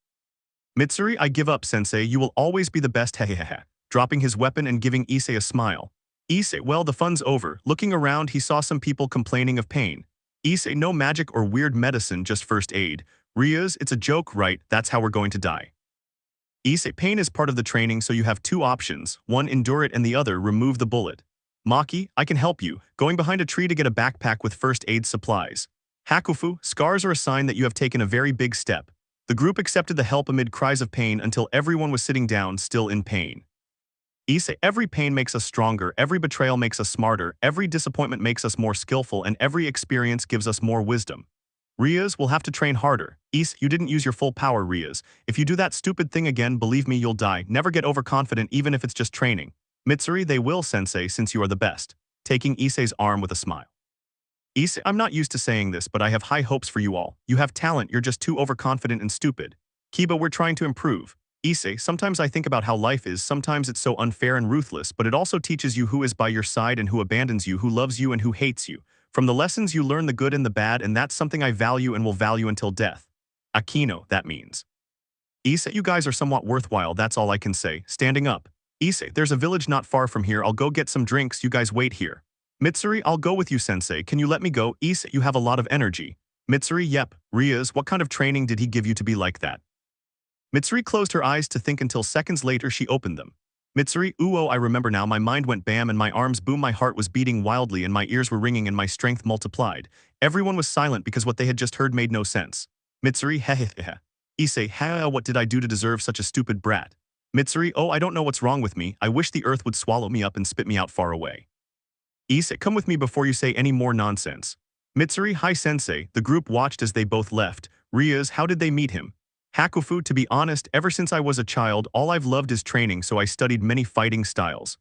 Speaker 2: Mitsuri, I give up, sensei, you will always be the best, hehehe. Dropping his weapon and giving Issei a smile. Issei, well, the fun's over. Looking around, he saw some people complaining of pain. Issei, no magic or weird medicine, just first aid. Rias, it's a joke, right? That's how we're going to die. Issei, pain is part of the training, so you have two options. One, endure it, and the other, remove the bullet. Maki, I can help you. Going behind a tree to get a backpack with first aid supplies. Hakufu, scars are a sign that you have taken a very big step. The group accepted the help amid cries of pain until everyone was sitting down, still in pain. Issei, every pain makes us stronger, every betrayal makes us smarter, every disappointment makes us more skillful, and every experience gives us more wisdom. Rias will have to train harder. Issei, you didn't use your full power, Rias. If you do that stupid thing again, believe me, you'll die. Never get overconfident even if it's just training. Mitsuri, they will, sensei, since you are the best. Taking Issei's arm with a smile. Issei, I'm not used to saying this, but I have high hopes for you all. You have talent, you're just too overconfident and stupid. Kiba, we're trying to improve. Issei, sometimes I think about how life is, sometimes it's so unfair and ruthless, but it also teaches you who is by your side and who abandons you, who loves you and who hates you. From the lessons you learn the good and the bad, and that's something I value and will value until death. Aquino, that means. Issei, you guys are somewhat worthwhile, that's all I can say. Standing up. Issei, there's a village not far from here, I'll go get some drinks, you guys wait here. Mitsuri, I'll go with you, sensei, can you let me go? Issei, you have a lot of energy. Mitsuri, yep. Rias, what kind of training did he give you to be like that? Mitsuri closed her eyes to think until seconds later she opened them. Mitsuri, ooh, I remember now, my mind went bam and my arms boom, my heart was beating wildly and my ears were ringing and my strength multiplied. Everyone was silent because what they had just heard made no sense. Mitsuri, hehehe. Issei, ha, what did I do to deserve such a stupid brat? Mitsuri, oh, I don't know what's wrong with me, I wish the earth would swallow me up and spit me out far away. Issei, come with me before you say any more nonsense. Mitsuri, hi sensei, the group watched as they both left. Rias, how did they meet him? Hakufu, to be honest, ever since I was a child, all I've loved is training, so I studied many fighting styles.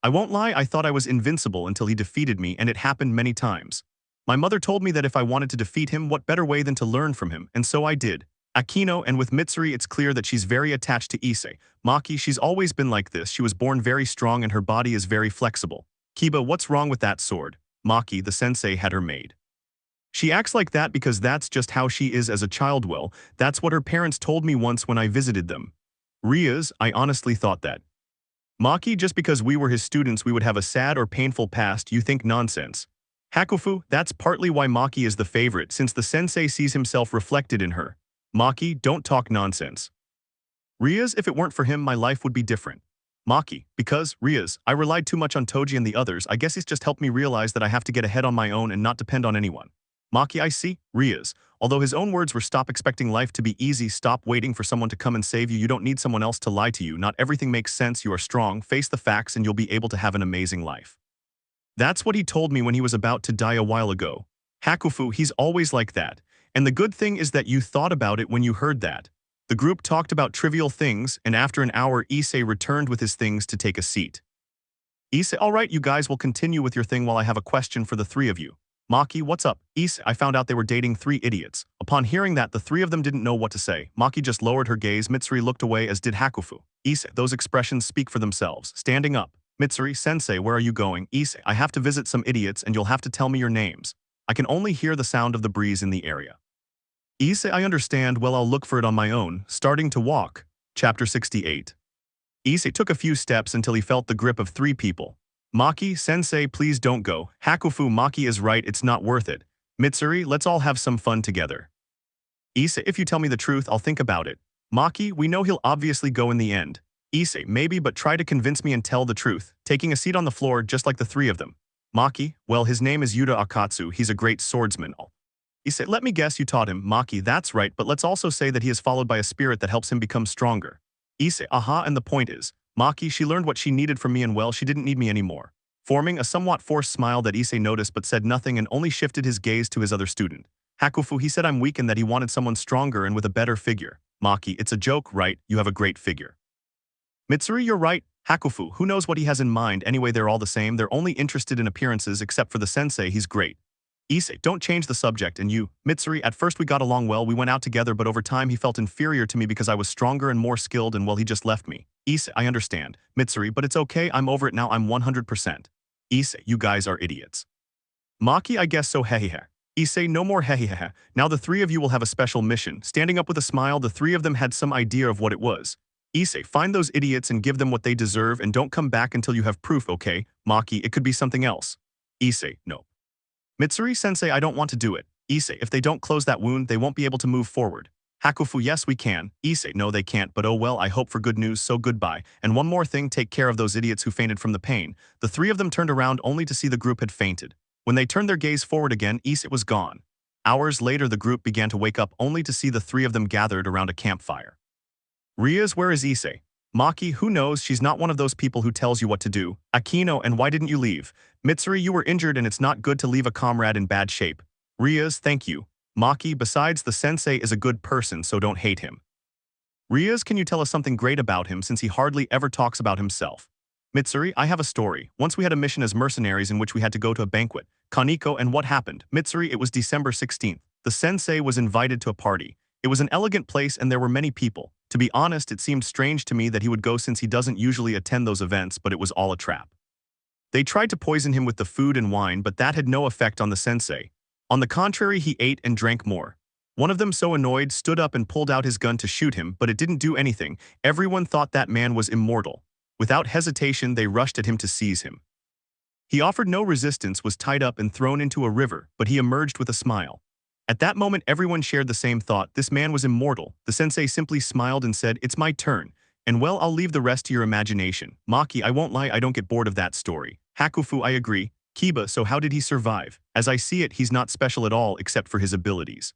Speaker 2: I won't lie, I thought I was invincible until he defeated me, and it happened many times. My mother told me that if I wanted to defeat him, what better way than to learn from him, and so I did. Aquino, and with Mitsuri it's clear that she's very attached to Issei. Maki, she's always been like this, she was born very strong and her body is very flexible. Kiba, what's wrong with that sword? Maki, the sensei had her made. She acts like that because that's just how she is as a child, well, that's what her parents told me once when I visited them. Rias, I honestly thought that. Maki, just because we were his students we would have a sad or painful past, you think nonsense. Hakufu, that's partly why Maki is the favorite since the sensei sees himself reflected in her. Maki, don't talk nonsense. Rias, if it weren't for him my life would be different. Maki, because, Rias, I relied too much on Toji and the others, I guess he's just helped me realize that I have to get ahead on my own and not depend on anyone. Maki, I see, Rias. Although his own words were stop expecting life to be easy, stop waiting for someone to come and save you, you don't need someone else to lie to you, not everything makes sense, you are strong, face the facts and you'll be able to have an amazing life. That's what he told me when he was about to die a while ago. Hakufu, he's always like that. And the good thing is that you thought about it when you heard that. The group talked about trivial things, and after an hour Issei returned with his things to take a seat. Issei, alright, you guys will continue with your thing while I have a question for the three of you. Maki, what's up? Issei, I found out they were dating 3 idiots. Upon hearing that, the 3 of them didn't know what to say. Maki just lowered her gaze, Mitsuri looked away as did Hakufu. Issei, those expressions speak for themselves. Standing up. Mitsuri, sensei, where are you going? Issei, I have to visit some idiots and you'll have to tell me your names. I can only hear the sound of the breeze in the area. Issei, I understand, well I'll look for it on my own. Starting to walk. Chapter 68. Issei took a few steps until he felt the grip of 3 people. Maki, sensei, please don't go. Hakufu, Maki is right, it's not worth it. Mitsuri, let's all have some fun together. Issei, if you tell me the truth, I'll think about it. Maki, we know he'll obviously go in the end. Issei, maybe, but try to convince me and tell the truth. Taking a seat on the floor just like the 3 of them. Maki, well his name is Yuta Akatsu, he's a great swordsman. Issei, let me guess you taught him. Maki, that's right, but let's also say that he is followed by a spirit that helps him become stronger. Issei, aha, and the point is, Maki, she learned what she needed from me and well, she didn't need me anymore. Forming a somewhat forced smile that Issei noticed but said nothing and only shifted his gaze to his other student. Hakufu, he said I'm weak and that he wanted someone stronger and with a better figure. Maki, it's a joke, right? You have a great figure. Mitsuri, you're right. Hakufu, who knows what he has in mind, anyway they're all the same, they're only interested in appearances except for the sensei, he's great. Issei, don't change the subject, and you, Mitsuri, at first we got along well, we went out together but over time he felt inferior to me because I was stronger and more skilled and well he just left me. Issei, I understand. Mitsuri, but it's okay, I'm over it now, I'm 100%. Issei, you guys are idiots. Maki, I guess so, hehehe. Issei, no more hehehe. Now the 3 of you will have a special mission. Standing up with a smile, the 3 of them had some idea of what it was. Issei, find those idiots and give them what they deserve and don't come back until you have proof, okay? Maki, it could be something else. Issei, no. Mitsuri, sensei, I don't want to do it. Issei, if they don't close that wound, they won't be able to move forward. Hakufu, yes we can. Issei, no they can't, but oh well, I hope for good news, so goodbye. And one more thing, take care of those idiots who fainted from the pain. The 3 of them turned around only to see the group had fainted. When they turned their gaze forward again, Issei was gone. Hours later the group began to wake up only to see the 3 of them gathered around a campfire. Rias, where is Issei? Maki, who knows, she's not one of those people who tells you what to do. Aquino, and why didn't you leave? Mitsuri, you were injured and it's not good to leave a comrade in bad shape. Rias, thank you. Maki, besides the sensei is a good person so don't hate him. Rias, can you tell us something great about him since he hardly ever talks about himself? Mitsuri, I have a story. Once we had a mission as mercenaries in which we had to go to a banquet. Kaneko, and what happened? Mitsuri, it was December 16th. The sensei was invited to a party. It was an elegant place and there were many people. To be honest, it seemed strange to me that he would go since he doesn't usually attend those events, but it was all a trap. They tried to poison him with the food and wine, but that had no effect on the sensei. On the contrary, he ate and drank more. One of them, so annoyed, stood up and pulled out his gun to shoot him, but it didn't do anything. Everyone thought that man was immortal. Without hesitation, they rushed at him to seize him. He offered no resistance, was tied up and thrown into a river, but he emerged with a smile. At that moment, everyone shared the same thought. This man was immortal. The sensei simply smiled and said, it's my turn. And well, I'll leave the rest to your imagination. Maki, I won't lie, I don't get bored of that story. Hakufu, I agree. Kiba, so how did he survive? As I see it, he's not special at all except for his abilities.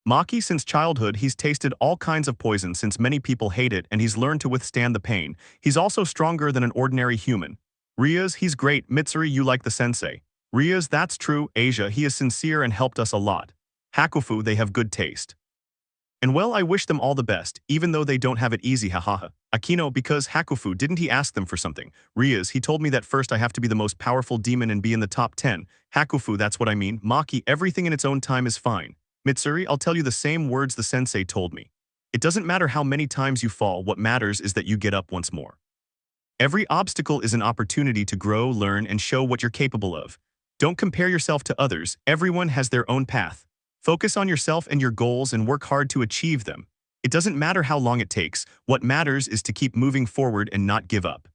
Speaker 2: Maki, since childhood, he's tasted all kinds of poison since many people hate it and he's learned to withstand the pain. He's also stronger than an ordinary human. Rias, he's great. Mitsuri, you like the sensei. Rias, that's true. Asia, he is sincere and helped us a lot. Hakufu, they have good taste. And well, I wish them all the best, even though they don't have it easy, hahaha. Aquino, because Hakufu, didn't he ask them for something? Rias, he told me that first I have to be the most powerful demon and be in the top 10. Hakufu, that's what I mean. Maki, everything in its own time is fine. Mitsuri, I'll tell you the same words the sensei told me. It doesn't matter how many times you fall, what matters is that you get up once more. Every obstacle is an opportunity to grow, learn, and show what you're capable of. Don't compare yourself to others, everyone has their own path. Focus on yourself and your goals and work hard to achieve them. It doesn't matter how long it takes, what matters is to keep moving forward and not give up.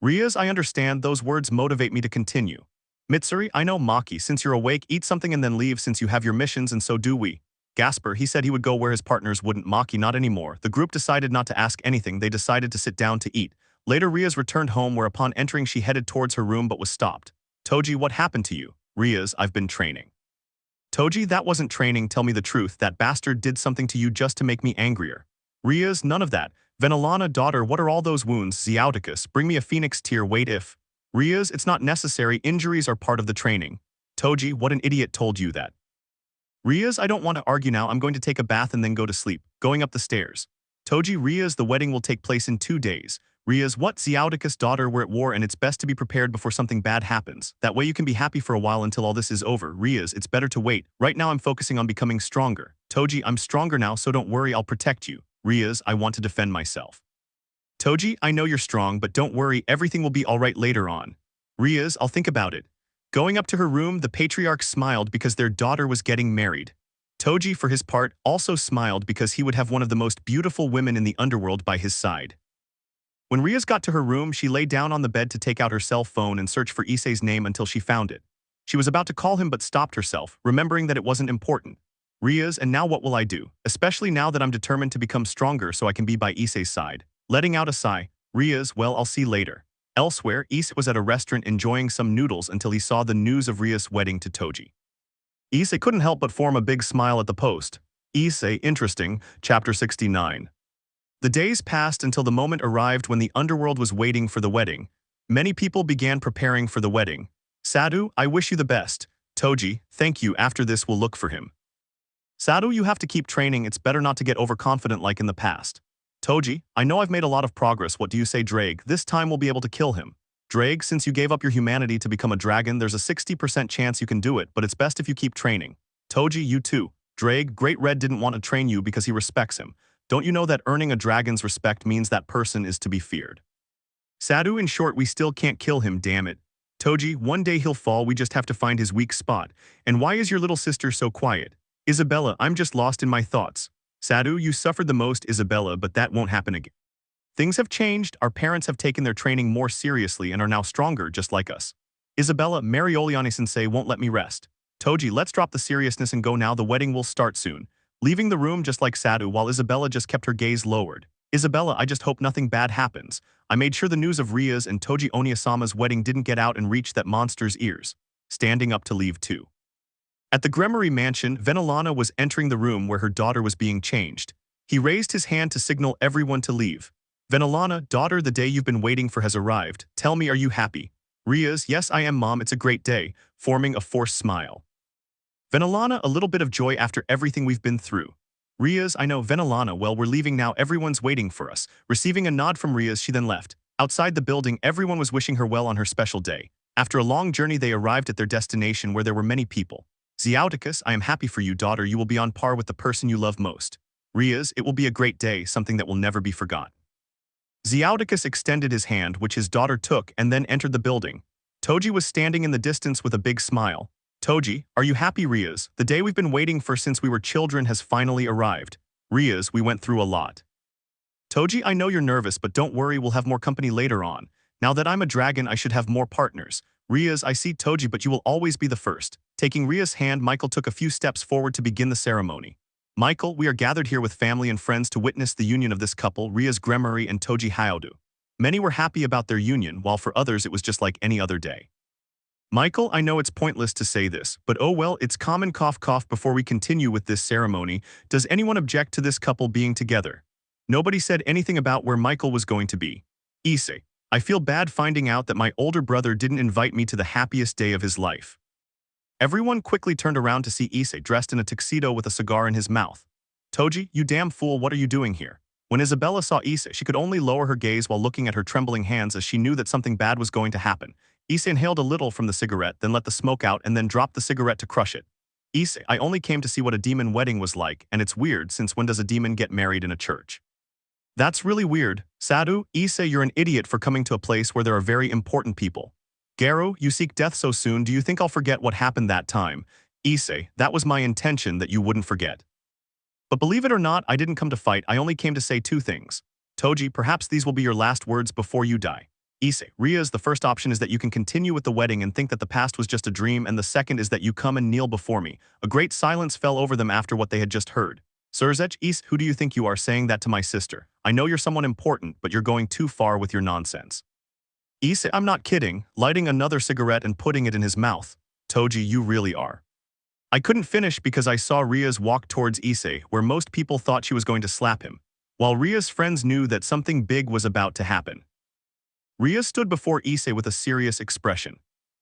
Speaker 2: Rias, I understand, those words motivate me to continue. Mitsuri, I know. Maki, since you're awake, eat something and then leave since you have your missions and so do we. Gasper, he said he would go where his partners wouldn't. Maki, not anymore. The group decided not to ask anything, they decided to sit down to eat. Later Rias returned home where upon entering she headed towards her room but was stopped. Toji, what happened to you? Rias, I've been training. Toji, that wasn't training, tell me the truth, that bastard did something to you just to make me angrier. Rias, none of that. Venelana, daughter, what are all those wounds? Hyoudou, bring me a phoenix tear, wait if. Rias, it's not necessary, injuries are part of the training. Toji, what an idiot told you that. Rias, I don't want to argue now, I'm going to take a bath and then go to sleep, going up the stairs. Toji, Rias, the wedding will take place in 2 days. Rias, what? Hyoudou, daughter, we're at war and it's best to be prepared before something bad happens. That way you can be happy for a while until all this is over. Rias, it's better to wait. Right now I'm focusing on becoming stronger. Toji, I'm stronger now, so don't worry, I'll protect you. Rias, I want to defend myself. Toji, I know you're strong, but don't worry, everything will be alright later on. Rias, I'll think about it. Going up to her room, the patriarch smiled because their daughter was getting married. Toji, for his part, also smiled because he would have one of the most beautiful women in the underworld by his side. When Rias got to her room, she lay down on the bed to take out her cell phone and search for Issei's name until she found it. She was about to call him but stopped herself, remembering that it wasn't important. Rias, and now what will I do? Especially now that I'm determined to become stronger so I can be by Issei's side. Letting out a sigh. Rias, well, I'll see later. Elsewhere, Issei was at a restaurant enjoying some noodles until he saw the news of Rias' wedding to Toji. Issei couldn't help but form a big smile at the post. Issei, interesting, chapter 69. The days passed until the moment arrived when the underworld was waiting for the wedding. Many people began preparing for the wedding. Sadu, I wish you the best. Toji, thank you, after this we'll look for him. Sadu, you have to keep training, it's better not to get overconfident like in the past. Toji, I know I've made a lot of progress, what do you say Drake? This time we'll be able to kill him. Drake, since you gave up your humanity to become a dragon, there's a 60% chance you can do it, but it's best if you keep training. Toji, you too. Drake, Great Red didn't want to train you because he respects him. Don't you know that earning a dragon's respect means that person is to be feared? Sadu, in short, we still can't kill him, damn it. Toji, one day he'll fall, we just have to find his weak spot. And why is your little sister so quiet? Isabella, I'm just lost in my thoughts. Sadu, you suffered the most, Isabella, but that won't happen again. Things have changed, our parents have taken their training more seriously and are now stronger just like us. Isabella, Marioliani-sensei won't let me rest. Toji, let's drop the seriousness and go now, the wedding will start soon. Leaving the room just like Sadu while Isabella just kept her gaze lowered. Isabella, I just hope nothing bad happens. I made sure the news of Rias and Toji Oniasama's wedding didn't get out and reach that monster's ears. Standing up to leave too. At the Gremory mansion, Venelana was entering the room where her daughter was being changed. He raised his hand to signal everyone to leave. Venelana, daughter, the day you've been waiting for has arrived. Tell me, are you happy? Rias, yes I am mom, it's a great day, forming a forced smile. Venelana, a little bit of joy after everything we've been through. Rias, I know. Venelana, well, we're leaving now, everyone's waiting for us. Receiving a nod from Rias, she then left. Outside the building, everyone was wishing her well on her special day. After a long journey, they arrived at their destination where there were many people. Hyoudou, I am happy for you, daughter, you will be on par with the person you love most. Rias, it will be a great day, something that will never be forgotten. Hyoudou extended his hand, which his daughter took, and then entered the building. Toji was standing in the distance with a big smile. Toji, are you happy, Rias? The day we've been waiting for since we were children has finally arrived. Rias, we went through a lot. Toji, I know you're nervous, but don't worry, we'll have more company later on. Now that I'm a dragon, I should have more partners. Rias, I see Toji, but you will always be the first. Taking Rias' hand, Michael took a few steps forward to begin the ceremony. Michael, we are gathered here with family and friends to witness the union of this couple, Rias Gremory and Toji Hyoudou. Many were happy about their union, while for others it was just like any other day. Michael, I know it's pointless to say this, but oh well, it's common cough cough. Before we continue with this ceremony, does anyone object to this couple being together? Nobody said anything about where Michael was going to be. Issei, I feel bad finding out that my older brother didn't invite me to the happiest day of his life. Everyone quickly turned around to see Issei dressed in a tuxedo with a cigar in his mouth. Toji, you damn fool, what are you doing here? When Isabella saw Issei, she could only lower her gaze while looking at her trembling hands as she knew that something bad was going to happen. Issei inhaled a little from the cigarette, then let the smoke out and then dropped the cigarette to crush it. Issei, I only came to see what a demon wedding was like, and it's weird since when does a demon get married in a church? That's really weird. Sadu, Issei, you're an idiot for coming to a place where there are very important people. Garo, you seek death so soon, do you think I'll forget what happened that time? Issei, that was my intention that you wouldn't forget. But believe it or not, I didn't come to fight, I only came to say two things. Toji, perhaps these will be your last words before you die. Issei, Rias, the first option is that you can continue with the wedding and think that the past was just a dream, and the second is that you come and kneel before me. A great silence fell over them after what they had just heard. Surzech, who do you think you are saying that to my sister? I know you're someone important, but you're going too far with your nonsense. Issei, I'm not kidding, lighting another cigarette and putting it in his mouth. Toji, you really are. I couldn't finish because I saw Rias walk towards Issei, where most people thought she was going to slap him, while Rias' friends knew that something big was about to happen. Rias stood before Issei with a serious expression.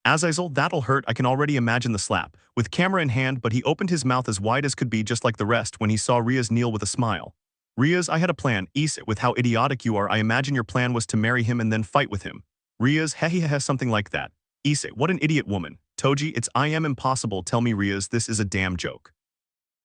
Speaker 2: Azazel, that'll hurt, I can already imagine the slap, with camera in hand, but he opened his mouth as wide as could be just like the rest when he saw Rias kneel with a smile. Rias, I had a plan. Issei, with how idiotic you are, I imagine your plan was to marry him and then fight with him. Rias, hehehe, something like that. Issei, what an idiot woman. Toji, it's I am impossible, tell me Rias, this is a damn joke.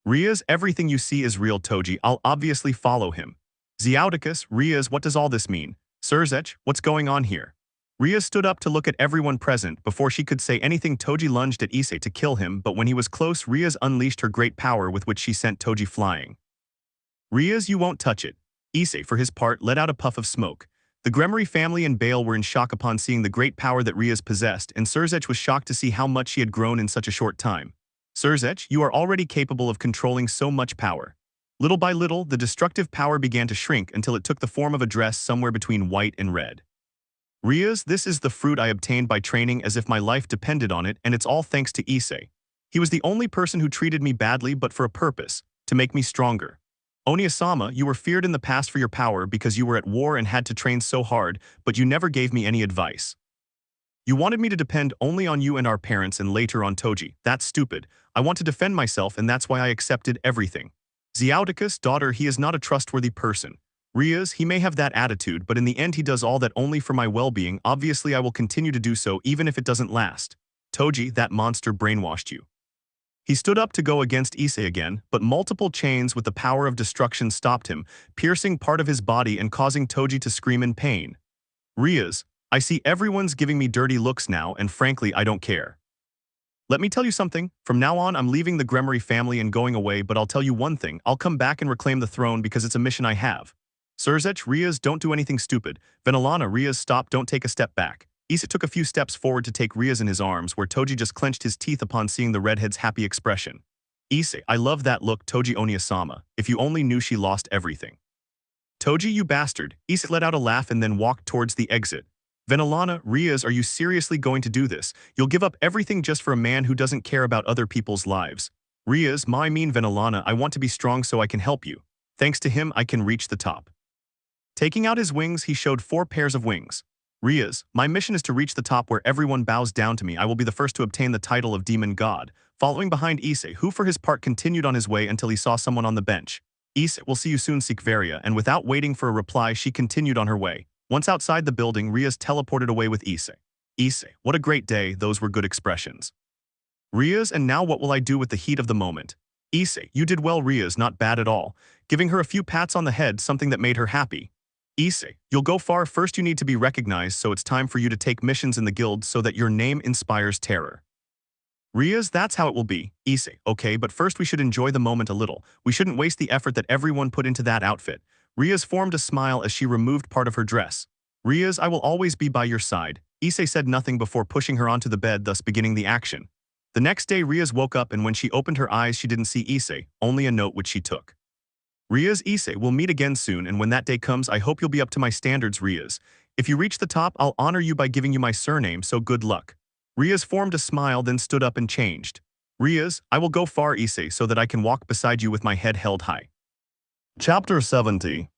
Speaker 2: Rias, everything you see is real Toji, I'll obviously follow him. Xiaoticus, Rias, what does all this mean? Surzech, what's going on here? Rias stood up to look at everyone present. Before she could say anything, Toji lunged at Issei to kill him, but when he was close, Rias unleashed her great power with which she sent Toji flying. Rias, you won't touch it. Issei, for his part, let out a puff of smoke. The Gremory family and Bale were in shock upon seeing the great power that Rias possessed, and Surzech was shocked to see how much she had grown in such a short time. Surzech, you are already capable of controlling so much power. Little by little, the destructive power began to shrink until it took the form of a dress somewhere between white and red. Rias, this is the fruit I obtained by training as if my life depended on it, and it's all thanks to Issei. He was the only person who treated me badly but for a purpose, to make me stronger. Oniasama, you were feared in the past for your power because you were at war and had to train so hard, but you never gave me any advice. You wanted me to depend only on you and our parents and later on Toji. That's stupid. I want to defend myself and that's why I accepted everything. Xiaoticus, daughter, he is not a trustworthy person. Rias, he may have that attitude, but in the end he does all that only for my well-being. Obviously I will continue to do so even if it doesn't last. Toji, that monster brainwashed you. He stood up to go against Issei again, but multiple chains with the power of destruction stopped him, piercing part of his body and causing Toji to scream in pain. Rias, I see everyone's giving me dirty looks now, and frankly I don't care. Let me tell you something, from now on I'm leaving the Gremory family and going away, but I'll tell you one thing, I'll come back and reclaim the throne because it's a mission I have. Surzech, Rias, don't do anything stupid. Venelana, Rias, stop, don't take a step back. Issei took a few steps forward to take Rias in his arms, where Toji just clenched his teeth upon seeing the redhead's happy expression. Issei, I love that look, Toji Oniasama. If you only knew she lost everything. Toji, you bastard. Issei let out a laugh and then walked towards the exit. Venelana, Rias, are you seriously going to do this? You'll give up everything just for a man who doesn't care about other people's lives. Rias, I mean Venelana, I want to be strong so I can help you. Thanks to him, I can reach the top. Taking out his wings, he showed 4 pairs of wings. Rias, my mission is to reach the top where everyone bows down to me. I will be the first to obtain the title of Demon God, following behind Issei, who for his part continued on his way until he saw someone on the bench. Issei, we'll see you soon, Sekiryuutei, and without waiting for a reply, she continued on her way. Once outside the building, Rias teleported away with Issei. Issei, what a great day, those were good expressions. Rias, and now what will I do with the heat of the moment? Issei, you did well, Rias, not bad at all, giving her a few pats on the head, something that made her happy. Issei, you'll go far. First you need to be recognized, so it's time for you to take missions in the guild so that your name inspires terror. Rias, that's how it will be. Issei, okay, but first we should enjoy the moment a little. We shouldn't waste the effort that everyone put into that outfit. Rias formed a smile as she removed part of her dress. Rias, I will always be by your side. Issei said nothing before pushing her onto the bed, thus beginning the action. The next day Rias woke up and when she opened her eyes she didn't see Issei, only a note which she took. Rias, Issei, we'll meet again soon, and when that day comes I hope you'll be up to my standards, Rias. If you reach the top, I'll honor you by giving you my surname, so good luck. Rias formed a smile, then stood up and changed. Rias, I will go far, Issei, so that I can walk beside you with my head held high. Chapter 70.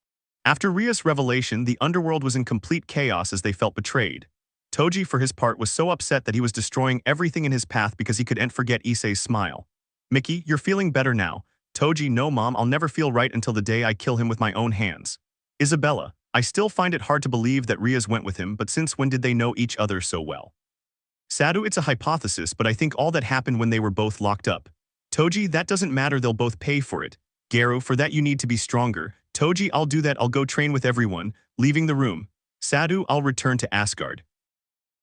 Speaker 2: After Rias' revelation, the underworld was in complete chaos as they felt betrayed. Toji, for his part, was so upset that he was destroying everything in his path because he couldn't forget Issei's smile. Mickey, you're feeling better now. Toji, no mom, I'll never feel right until the day I kill him with my own hands. Isabella, I still find it hard to believe that Rias went with him, but since when did they know each other so well? Sadu, it's a hypothesis, but I think all that happened when they were both locked up. Toji, that doesn't matter, they'll both pay for it. Garu, for that you need to be stronger. Toji, I'll do that, I'll go train with everyone, leaving the room. Sadu, I'll return to Asgard.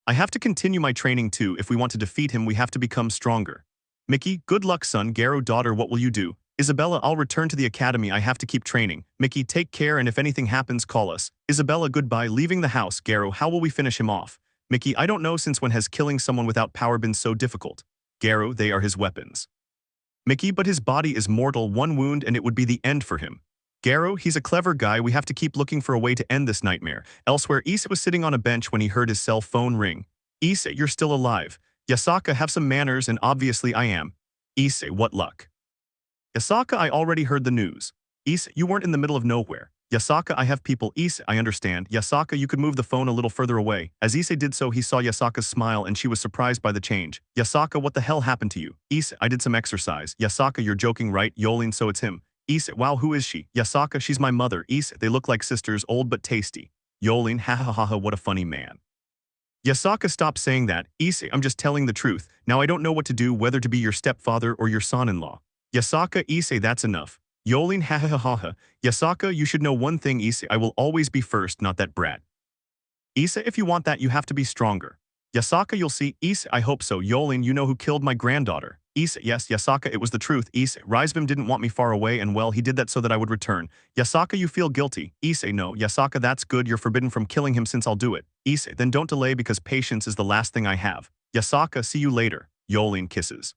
Speaker 2: I have to continue my training too, if we want to defeat him we have to become stronger. Mickey, good luck son. Garu, daughter, what will you do? Isabella, I'll return to the academy, I have to keep training. Mickey, take care and if anything happens call us. Isabella, goodbye, leaving the house. Garu, how will we finish him off? Mickey, I don't know, since when has killing someone without power been so difficult? Garu, they are his weapons. Mickey, but his body is mortal, one wound and it would be the end for him. Garo, he's a clever guy, we have to keep looking for a way to end this nightmare. Elsewhere, Issei was sitting on a bench when he heard his cell phone ring. Issei, you're still alive. Yasaka, have some manners, and obviously I am. Issei, what luck. Yasaka, I already heard the news. Issei, you weren't in the middle of nowhere. Yasaka, I have people. Issei, I understand. Yasaka, you could move the phone a little further away. As Issei did so, he saw Yasaka's smile and she was surprised by the change. Yasaka, what the hell happened to you? Issei, I did some exercise. Yasaka, you're joking, right? Yolin, so it's him. Issei, wow, who is she? Yasaka, she's my mother. Issei, they look like sisters, old but tasty. Yolin, ha ha ha ha, what a funny man. Yasaka, stop saying that. Issei, I'm just telling the truth. Now I don't know what to do, whether to be your stepfather or your son-in-law. Yasaka, Issei, that's enough. Yolin, ha ha ha ha ha. Yasaka, you should know one thing, Issei, I will always be first, not that brat. Issei, if you want that, you have to be stronger. Yasaka, you'll see. Issei, I hope so. Yolin, you know who killed my granddaughter. Issei, yes, Yasaka, it was the truth. Issei, Rizebim didn't want me far away and well, he did that so that I would return. Yasaka, you feel guilty. Issei, no. Yasaka, that's good, you're forbidden from killing him since I'll do it. Issei, then don't delay because patience is the last thing I have. Yasaka, see you later. Yolin kisses.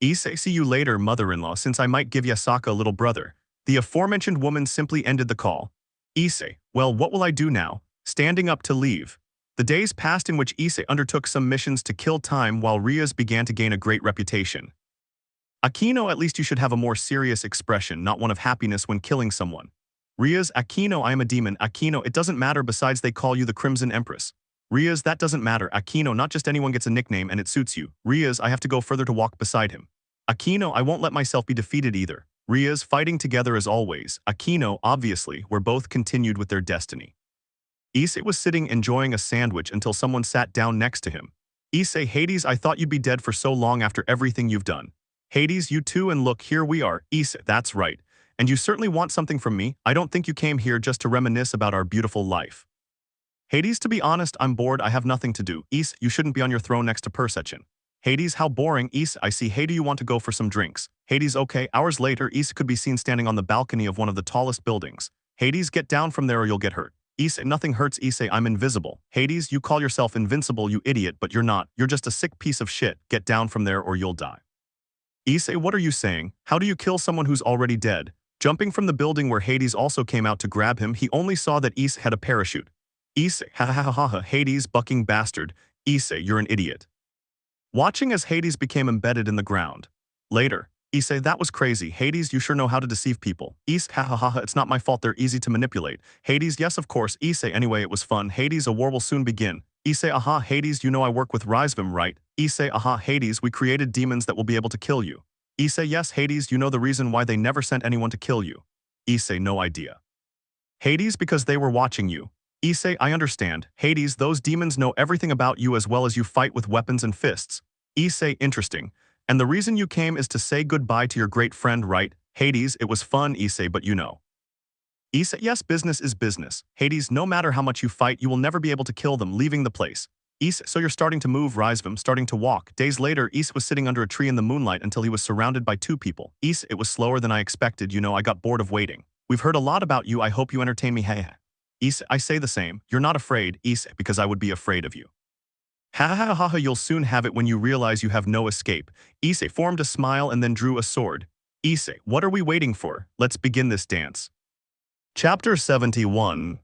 Speaker 2: Issei, see you later, mother-in-law, since I might give Yasaka a little brother. The aforementioned woman simply ended the call. Issei, well, what will I do now? Standing up to leave. The days passed in which Issei undertook some missions to kill time while Rias began to gain a great reputation. Aquino, at least you should have a more serious expression, not one of happiness when killing someone. Rias, Aquino, I am a demon. Aquino, it doesn't matter, besides they call you the Crimson Empress. Rias, that doesn't matter. Aquino, not just anyone gets a nickname and it suits you. Rias, I have to go further to walk beside him. Aquino, I won't let myself be defeated either. Rias, fighting together as always. Aquino, obviously, where both continued with their destiny. Issei was sitting enjoying a sandwich until someone sat down next to him. Issei, Hades, I thought you'd be dead for so long after everything you've done. Hades, you too, and look, here we are. Issei, that's right. And you certainly want something from me. I don't think you came here just to reminisce about our beautiful life. Hades, to be honest, I'm bored, I have nothing to do. Issei, you shouldn't be on your throne next to Persechin. Hades, how boring. Issei, I see. Hey, do you want to go for some drinks? Hades, okay. Hours later, Issei could be seen standing on the balcony of one of the tallest buildings. Hades, get down from there or you'll get hurt. Issei, nothing hurts. Issei, I'm invisible. Hades, you call yourself invincible, you idiot, but you're not. You're just a sick piece of shit. Get down from there or you'll die. Issei, what are you saying? How do you kill someone who's already dead? Jumping from the building where Hades also came out to grab him, he only saw that Issei had a parachute. Issei, ha ha ha ha ha, Hades, bucking bastard. Issei, you're an idiot. Watching as Hades became embedded in the ground. Later, Issei, that was crazy. Hades, you sure know how to deceive people. Issei, ha ha ha ha, it's not my fault, they're easy to manipulate. Hades, yes of course. Issei, anyway it was fun. Hades, a war will soon begin. Issei, aha, Hades, you know I work with Rizebim, right? Issei, aha, Hades, we created demons that will be able to kill you. Issei, yes, Hades, you know the reason why they never sent anyone to kill you. Issei, no idea. Hades, because they were watching you. Issei, I understand. Hades, those demons know everything about you as well as you fight with weapons and fists. Issei, interesting. And the reason you came is to say goodbye to your great friend, right? Hades, it was fun, Issei, but you know. Issei, yes, business is business. Hades, no matter how much you fight, you will never be able to kill them, leaving the place. Issei, so you're starting to move, Rizebim, starting to walk. Days later, Issei was sitting under a tree in the moonlight until he was surrounded by two people. Issei, it was slower than I expected, you know, I got bored of waiting. We've heard a lot about you, I hope you entertain me, hey. Issei, I say the same. You're not afraid, Issei, because I would be afraid of you. Ha ha ha ha, you'll soon have it when you realize you have no escape. Issei formed a smile and then drew a sword. Issei, what are we waiting for? Let's begin this dance. Chapter 71.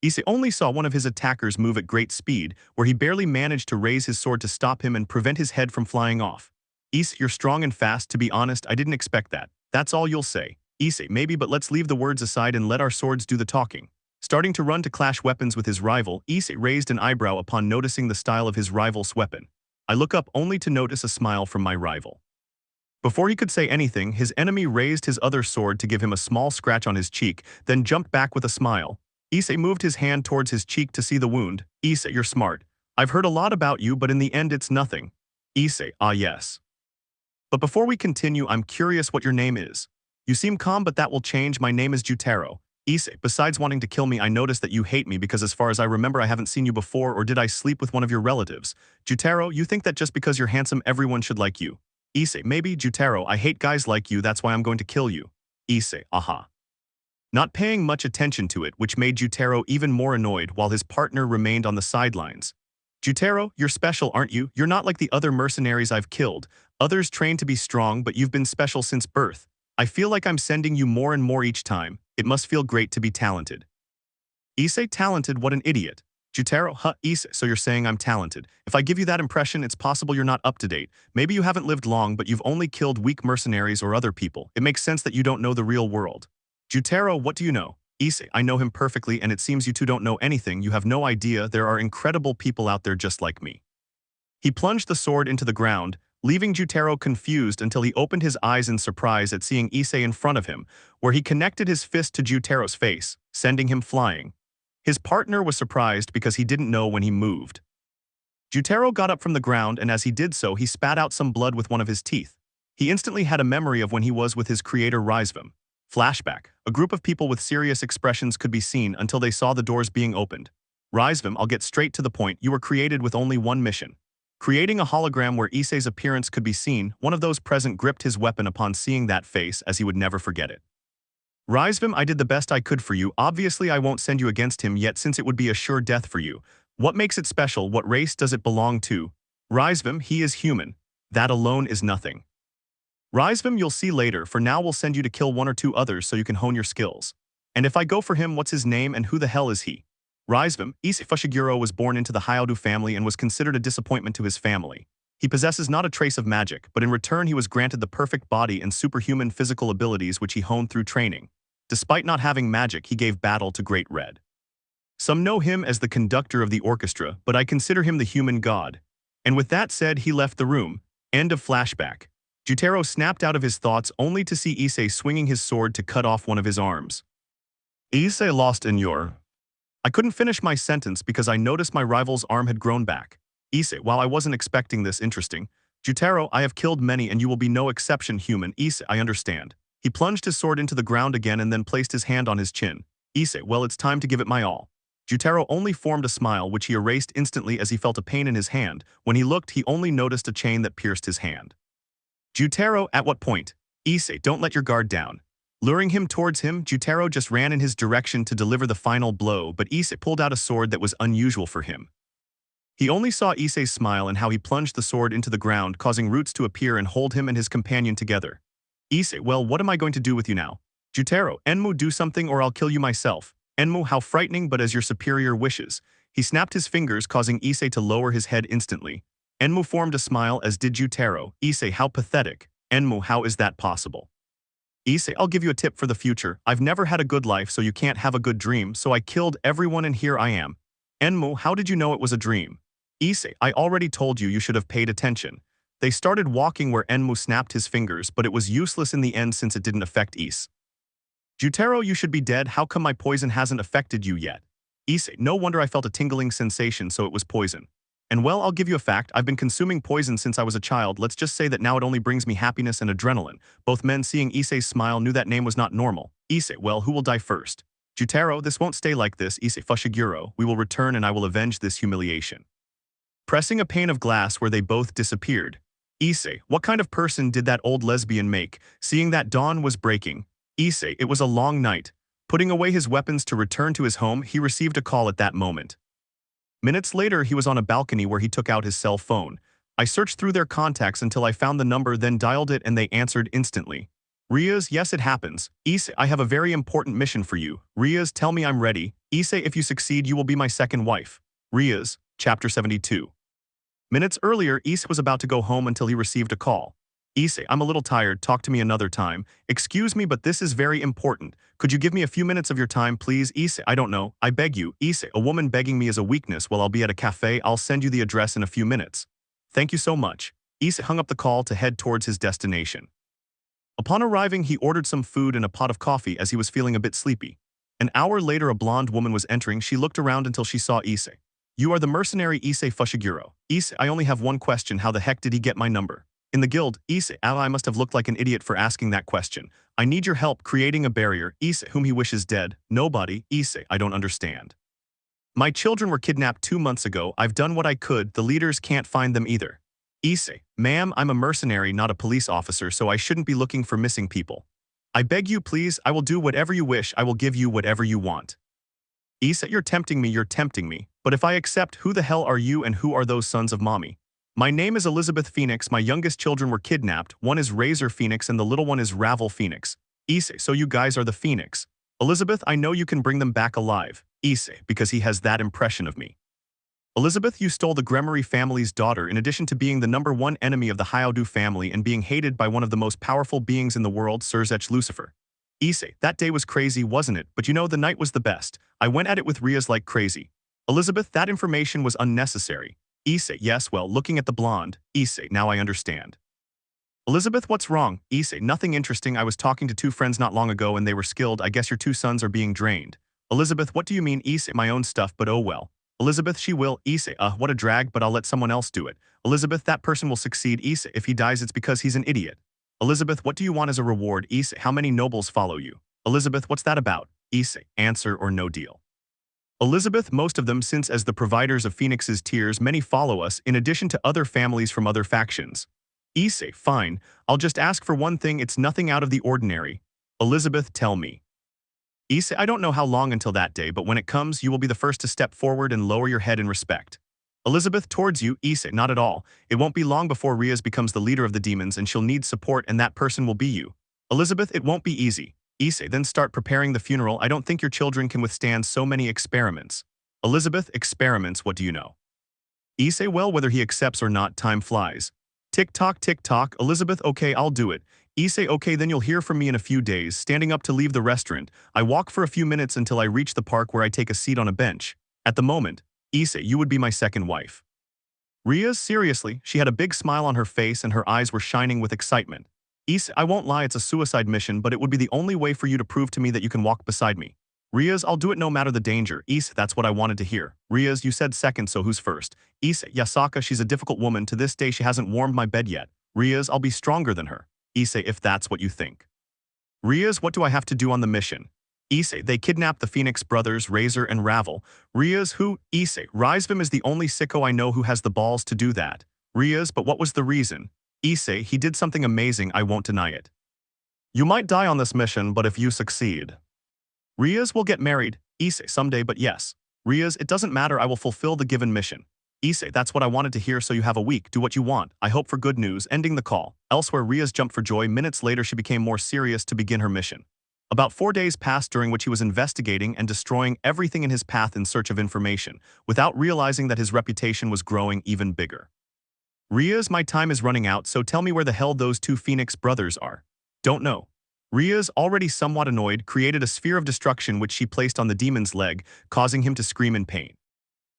Speaker 2: Issei only saw one of his attackers move at great speed, where he barely managed to raise his sword to stop him and prevent his head from flying off. Issei, you're strong and fast, to be honest, I didn't expect that. That's all you'll say. Issei, maybe, but let's leave the words aside and let our swords do the talking. Starting to run to clash weapons with his rival, Issei raised an eyebrow upon noticing the style of his rival's weapon. I look up only to notice a smile from my rival. Before he could say anything, his enemy raised his other sword to give him a small scratch on his cheek, then jumped back with a smile. Issei moved his hand towards his cheek to see the wound. Issei, you're smart. I've heard a lot about you, but in the end it's nothing. Issei, ah yes. But before we continue, I'm curious what your name is. You seem calm, but that will change. My name is Jutaro. Issei, besides wanting to kill me, I noticed that you hate me because as far as I remember I haven't seen you before, or did I sleep with one of your relatives? Jutaro, you think that just because you're handsome everyone should like you. Issei, maybe, Jutaro, I hate guys like you, that's why I'm going to kill you. Issei, aha. Not paying much attention to it, which made Jutaro even more annoyed while his partner remained on the sidelines. Jutaro, you're special, aren't you? You're not like the other mercenaries I've killed. Others train to be strong, but you've been special since birth. I feel like I'm sending you more and more each time. It must feel great to be talented. Issei, talented? What an idiot. Jutaro, Issei, so you're saying I'm talented. If I give you that impression, it's possible you're not up to date. Maybe you haven't lived long, but you've only killed weak mercenaries or other people. It makes sense that you don't know the real world. Jutaro, what do you know? Issei, I know him perfectly, and it seems you two don't know anything. You have no idea there are incredible people out there just like me. He plunged the sword into the ground, leaving Jutaro confused until he opened his eyes in surprise at seeing Issei in front of him, where he connected his fist to Jutaro's face, sending him flying. His partner was surprised because he didn't know when he moved. Jutaro got up from the ground, and as he did so, he spat out some blood with one of his teeth. He instantly had a memory of when he was with his creator Riasvim. Flashback. A group of people with serious expressions could be seen until they saw the doors being opened. Riasvim, I'll get straight to the point. You were created with only one mission. Creating a hologram where Issei's appearance could be seen. One of those present gripped his weapon upon seeing that face, as he would never forget it. Riasvim, I did the best I could for you. Obviously I won't send you against him yet, since it would be a sure death for you. What makes it special? What race does it belong to? Riasvim, he is human. That alone is nothing. Riasvim, you'll see later. For now we'll send you to kill one or two others so you can hone your skills. And if I go for him, what's his name and who the hell is he? Riasvim, Issei Fushiguro was born into the Hyoudou family and was considered a disappointment to his family. He possesses not a trace of magic, but in return he was granted the perfect body and superhuman physical abilities which he honed through training. Despite not having magic, he gave battle to Great Red. Some know him as the conductor of the orchestra, but I consider him the human god. And with that said, he left the room. End of flashback. Jutaro snapped out of his thoughts only to see Issei swinging his sword to cut off one of his arms. Issei lost in your... I couldn't finish my sentence because I noticed my rival's arm had grown back. Issei, while I wasn't expecting this, interesting. Jutaro, I have killed many and you will be no exception, human. Issei, I understand. He plunged his sword into the ground again and then placed his hand on his chin. Issei, well, it's time to give it my all. Jutaro only formed a smile which he erased instantly as he felt a pain in his hand. When he looked, he only noticed a chain that pierced his hand. Jutaro, at what point? Issei, don't let your guard down. Luring him towards him, Jutaro just ran in his direction to deliver the final blow, but Issei pulled out a sword that was unusual for him. He only saw Issei's smile and how he plunged the sword into the ground, causing roots to appear and hold him and his companion together. Issei, well, what am I going to do with you now? Jutaro, Enmu, do something or I'll kill you myself. Enmu, how frightening, but as your superior wishes. He snapped his fingers, causing Issei to lower his head instantly. Enmu formed a smile, as did Jutaro. Issei, how pathetic. Enmu, how is that possible? Issei, I'll give you a tip for the future. I've never had a good life, so you can't have a good dream, so I killed everyone and here I am. Enmu, how did you know it was a dream? Issei, I already told you, you should have paid attention. They started walking where Enmu snapped his fingers, but it was useless in the end since it didn't affect Issei. Jutaro, you should be dead. How come my poison hasn't affected you yet? Issei, no wonder I felt a tingling sensation, so it was poison. And well, I'll give you a fact. I've been consuming poison since I was a child. Let's just say that now it only brings me happiness and adrenaline. Both men, seeing Issei's smile, knew that name was not normal. Issei, well, who will die first? Jutaro, this won't stay like this. Issei Fushiguro, we will return and I will avenge this humiliation. Pressing a pane of glass where they both disappeared. Issei, what kind of person did that old lesbian make? Seeing that dawn was breaking. Issei, it was a long night. Putting away his weapons to return to his home, he received a call at that moment. Minutes later, he was on a balcony where he took out his cell phone. I searched through their contacts until I found the number, then dialed it and they answered instantly. Rias, yes, it happens. Issei, I have a very important mission for you. Rias, tell me I'm ready. Issei, if you succeed, you will be my second wife. Rias, Chapter 72. Minutes earlier, Issei was about to go home until he received a call. Issei, I'm a little tired, talk to me another time. Excuse me, but this is very important. Could you give me a few minutes of your time, please? Issei, I don't know. I beg you. Issei, a woman begging me is a weakness. While I'll be at a cafe, I'll send you the address in a few minutes. Thank you so much. Issei hung up the call to head towards his destination. Upon arriving, he ordered some food and a pot of coffee as he was feeling a bit sleepy. An hour later, a blonde woman was entering. She looked around until she saw Issei. You are the mercenary Issei Fushiguro. Issei, I only have one question. How the heck did he get my number? In the guild, Issei, I must have looked like an idiot for asking that question. I need your help creating a barrier. Issei, whom he wishes dead. Nobody. Issei, I don't understand. My children were kidnapped 2 months ago. I've done what I could. The leaders can't find them either. Issei, ma'am, I'm a mercenary, not a police officer, so I shouldn't be looking for missing people. I beg you, please, I will do whatever you wish. I will give you whatever you want. Issei, you're tempting me. But if I accept, who the hell are you and who are those sons of mommy? My name is Elizabeth Phoenix. My youngest children were kidnapped. One is Razor Phoenix and the little one is Ravel Phoenix. Issei, so you guys are the Phoenix. Elizabeth, I know you can bring them back alive. Issei, because he has that impression of me. Elizabeth, you stole the Gremory family's daughter in addition to being the #1 enemy of the Hyoudou family and being hated by one of the most powerful beings in the world, Sekiryuutei Lucifer. Issei, that day was crazy, wasn't it? But you know, the night was the best. I went at it with Rias like crazy. Elizabeth, that information was unnecessary. Issei, yes, well, looking at the blonde. Issei, now I understand. Elizabeth, what's wrong? Issei, nothing interesting. I was talking to 2 friends not long ago and they were skilled. I guess your 2 sons are being drained. Elizabeth, what do you mean? Issei, my own stuff, but oh well. Elizabeth, she will. Issei, what a drag, but I'll let someone else do it. Elizabeth, that person will succeed. Issei, if he dies, it's because he's an idiot. Elizabeth, what do you want as a reward? Issei, how many nobles follow you? Elizabeth, what's that about? Issei, answer or no deal. Elizabeth, most of them, since as the providers of Phoenix's tears, many follow us, in addition to other families from other factions. Issei, fine. I'll just ask for one thing, it's nothing out of the ordinary. Elizabeth, tell me. Issei, I don't know how long until that day, but when it comes, you will be the first to step forward and lower your head in respect. Elizabeth, towards you. Issei, not at all. It won't be long before Rias becomes the leader of the demons and she'll need support and that person will be you. Elizabeth, it won't be easy. Issei, then start preparing the funeral. I don't think your children can withstand so many experiments. Elizabeth, experiments, what do you know? Issei, well, whether he accepts or not, time flies. Tick-tock, tick-tock. Elizabeth, okay, I'll do it. Issei, okay, then you'll hear from me in a few days. Standing up to leave the restaurant, I walk for a few minutes until I reach the park where I take a seat on a bench. At the moment, Issei, you would be my second wife. Rias, seriously, she had a big smile on her face and her eyes were shining with excitement. Issei, I won't lie, it's a suicide mission, but it would be the only way for you to prove to me that you can walk beside me. Rias, I'll do it no matter the danger. Issei, that's what I wanted to hear. Rias, you said second, so who's first? Issei, Yasaka, she's a difficult woman. To this day, she hasn't warmed my bed yet. Rias, I'll be stronger than her. Issei, if that's what you think. Rias, what do I have to do on the mission? Issei, they kidnapped the Phoenix brothers, Razor and Ravel. Rias, who? Issei, Rizvim is the only sicko I know who has the balls to do that. Rias, but what was the reason? Issei, he did something amazing, I won't deny it. You might die on this mission, but if you succeed. Rias will get married. Issei, someday, but yes. Rias, it doesn't matter, I will fulfill the given mission. Issei, that's what I wanted to hear, so you have a week, do what you want. I hope for good news. Ending the call. Elsewhere, Rias jumped for joy. Minutes later, she became more serious to begin her mission. About 4 days passed during which he was investigating and destroying everything in his path in search of information, without realizing that his reputation was growing even bigger. Rias, my time is running out, so tell me where the hell those 2 Phoenix brothers are. Don't know. Rias, already somewhat annoyed, created a sphere of destruction which she placed on the demon's leg, causing him to scream in pain.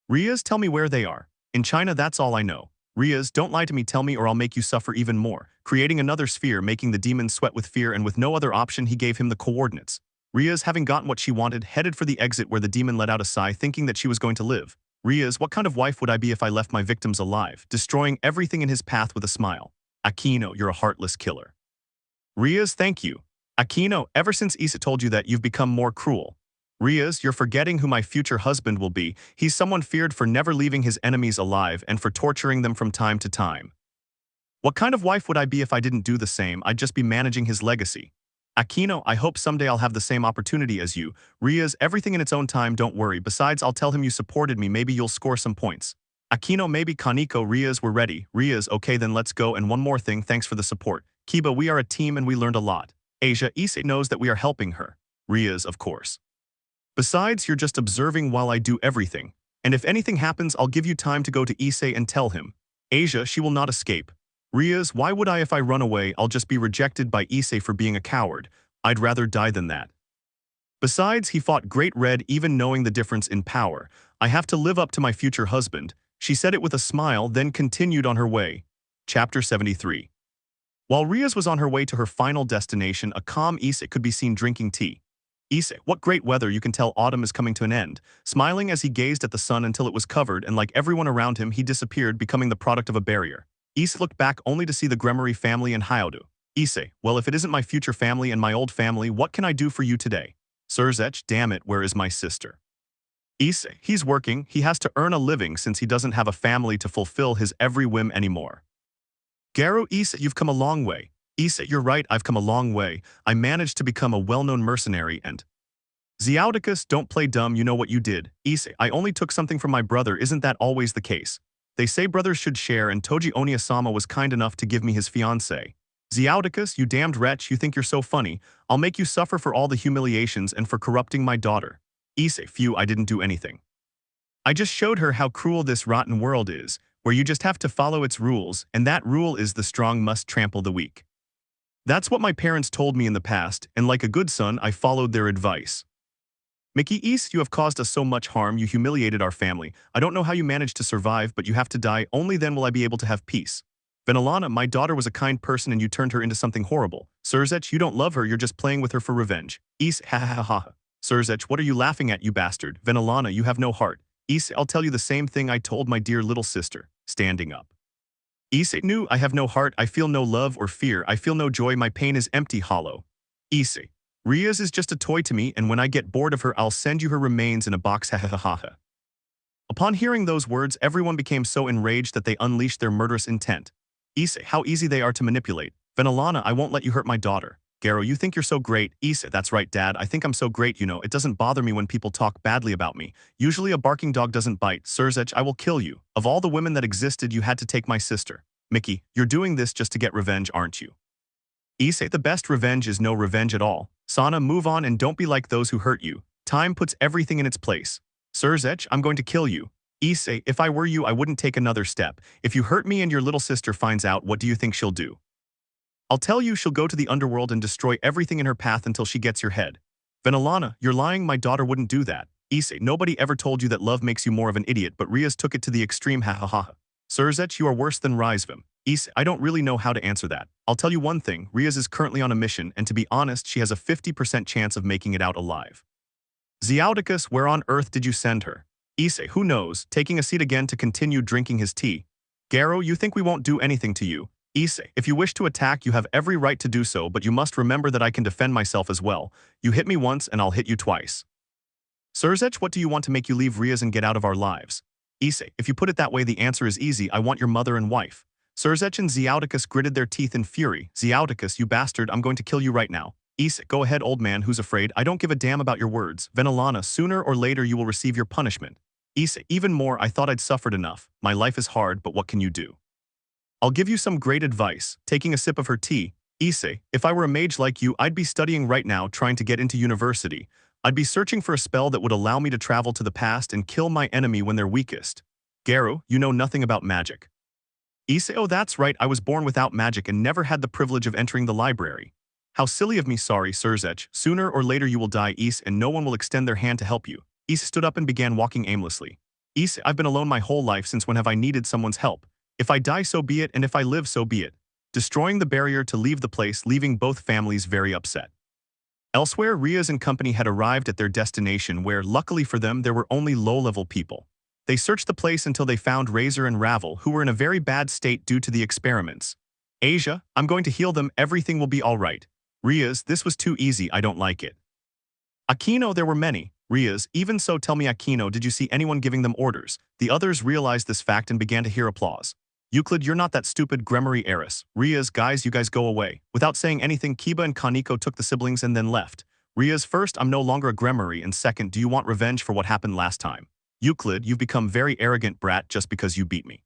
Speaker 2: Rias, tell me where they are. In China, that's all I know. Rias, don't lie to me, tell me or I'll make you suffer even more. Creating another sphere, making the demon sweat with fear, and with no other option, he gave him the coordinates. Rias, having gotten what she wanted, headed for the exit where the demon let out a sigh, thinking that she was going to live. Rias, what kind of wife would I be if I left my victims alive, destroying everything in his path with a smile? Aquino, you're a heartless killer. Rias, thank you. Aquino, ever since Issei told you that, you've become more cruel. Rias, you're forgetting who my future husband will be. He's someone feared for never leaving his enemies alive and for torturing them from time to time. What kind of wife would I be if I didn't do the same? I'd just be managing his legacy. Aquino, I hope someday I'll have the same opportunity as you. Rias, everything in its own time, don't worry. Besides, I'll tell him you supported me, maybe you'll score some points. Aquino, maybe Kaneko. Rias, we're ready. Rias, okay then let's go, and one more thing, thanks for the support. Kiba, we are a team and we learned a lot. Asia, Issei knows that we are helping her. Rias, of course. Besides, you're just observing while I do everything. And if anything happens, I'll give you time to go to Issei and tell him. Asia, she will not escape. Rias, why would I? If I run away, I'll just be rejected by Issei for being a coward. I'd rather die than that. Besides, he fought Great Red even knowing the difference in power. I have to live up to my future husband. She said it with a smile, then continued on her way. Chapter 73. While Rias was on her way to her final destination, a calm Issei could be seen drinking tea. Issei, what great weather, you can tell autumn is coming to an end. Smiling as he gazed at the sun until it was covered, and like everyone around him, he disappeared, becoming the product of a barrier. Issei looked back only to see the Gremory family and Hyoudou. Issei, well, if it isn't my future family and my old family, what can I do for you today? Sekiryuutei, damn it, where is my sister? Issei, he's working, he has to earn a living since he doesn't have a family to fulfill his every whim anymore. Garu, Issei, you've come a long way. Issei, you're right, I've come a long way. I managed to become a well-known mercenary and… Xiaodicus, don't play dumb, you know what you did. Issei, I only took something from my brother, isn't that always the case? They say brothers should share and Toji Oniasama was kind enough to give me his fiancé. Zeaudicus, you damned wretch, you think you're so funny. I'll make you suffer for all the humiliations and for corrupting my daughter. Issei, phew, I didn't do anything. I just showed her how cruel this rotten world is, where you just have to follow its rules, and that rule is the strong must trample the weak. That's what my parents told me in the past, and like a good son, I followed their advice. Mickey East, you have caused us so much harm, you humiliated our family. I don't know how you managed to survive, but you have to die, only then will I be able to have peace. Venelana, my daughter was a kind person and you turned her into something horrible. Surzech, you don't love her, you're just playing with her for revenge. Issei, ha ha ha ha. Surzech, what are you laughing at, you bastard? Venelana, you have no heart. Issei, I'll tell you the same thing I told my dear little sister, standing up. Issei, no, I have no heart, I feel no love or fear, I feel no joy, my pain is empty, hollow. Issei, Rias is just a toy to me, and when I get bored of her, I'll send you her remains in a box, ha ha ha ha. Upon hearing those words, everyone became so enraged that they unleashed their murderous intent. Issei, how easy they are to manipulate. Venelana, I won't let you hurt my daughter. Garo, you think you're so great. Issei, that's right, Dad, I think I'm so great, you know, it doesn't bother me when people talk badly about me. Usually a barking dog doesn't bite. Surzech, I will kill you. Of all the women that existed, you had to take my sister. Mickey, you're doing this just to get revenge, aren't you? Issei, the best revenge is no revenge at all. Sana, move on and don't be like those who hurt you. Time puts everything in its place. Surzech, I'm going to kill you. Issei, if I were you, I wouldn't take another step. If you hurt me and your little sister finds out, what do you think she'll do? I'll tell you she'll go to the underworld and destroy everything in her path until she gets your head. Venelana, you're lying, my daughter wouldn't do that. Issei, nobody ever told you that love makes you more of an idiot, but Rias took it to the extreme, ha ha ha. Surzech, you are worse than Rizvim. Issei, I don't really know how to answer that. I'll tell you one thing, Rias is currently on a mission, and to be honest, she has a 50% chance of making it out alive. Zeaudicus, where on earth did you send her? Issei, who knows, taking a seat again to continue drinking his tea. Garo, you think we won't do anything to you? Issei, if you wish to attack, you have every right to do so, but you must remember that I can defend myself as well. You hit me once and I'll hit you twice. Surzech, what do you want to make you leave Rias and get out of our lives? Issei, if you put it that way, the answer is easy, I want your mother and wife. Surzech and Zeaudicus gritted their teeth in fury. Zeaudicus, you bastard, I'm going to kill you right now. Issei, go ahead, old man, who's afraid? I don't give a damn about your words. Venelana, sooner or later you will receive your punishment. Issei, even more, I thought I'd suffered enough. My life is hard, but what can you do? I'll give you some great advice. Taking a sip of her tea. Issei, if I were a mage like you, I'd be studying right now, trying to get into university. I'd be searching for a spell that would allow me to travel to the past and kill my enemy when they're weakest. Garo, you know nothing about magic. Issei, oh that's right, I was born without magic and never had the privilege of entering the library. How silly of me, sorry, Surzech. Sooner or later you will die, Issei, and no one will extend their hand to help you. Issei stood up and began walking aimlessly. Issei, I've been alone my whole life, since when have I needed someone's help? If I die, so be it, and if I live, so be it. Destroying the barrier to leave the place, leaving both families very upset. Elsewhere, Rias and company had arrived at their destination where, luckily for them, there were only low-level people. They searched the place until they found Razor and Ravel, who were in a very bad state due to the experiments. Asia, I'm going to heal them, everything will be all right. Rias, this was too easy, I don't like it. Aquino, there were many. Rias, even so, tell me, Aquino, did you see anyone giving them orders? The others realized this fact and began to hear applause. Euclid, you're not that stupid Gremory heiress. Rias, guys, you guys go away. Without saying anything, Kiba and Kaneko took the siblings and then left. Rias, first, I'm no longer a Gremory, and second, do you want revenge for what happened last time? Euclid, you've become very arrogant, brat, just because you beat me.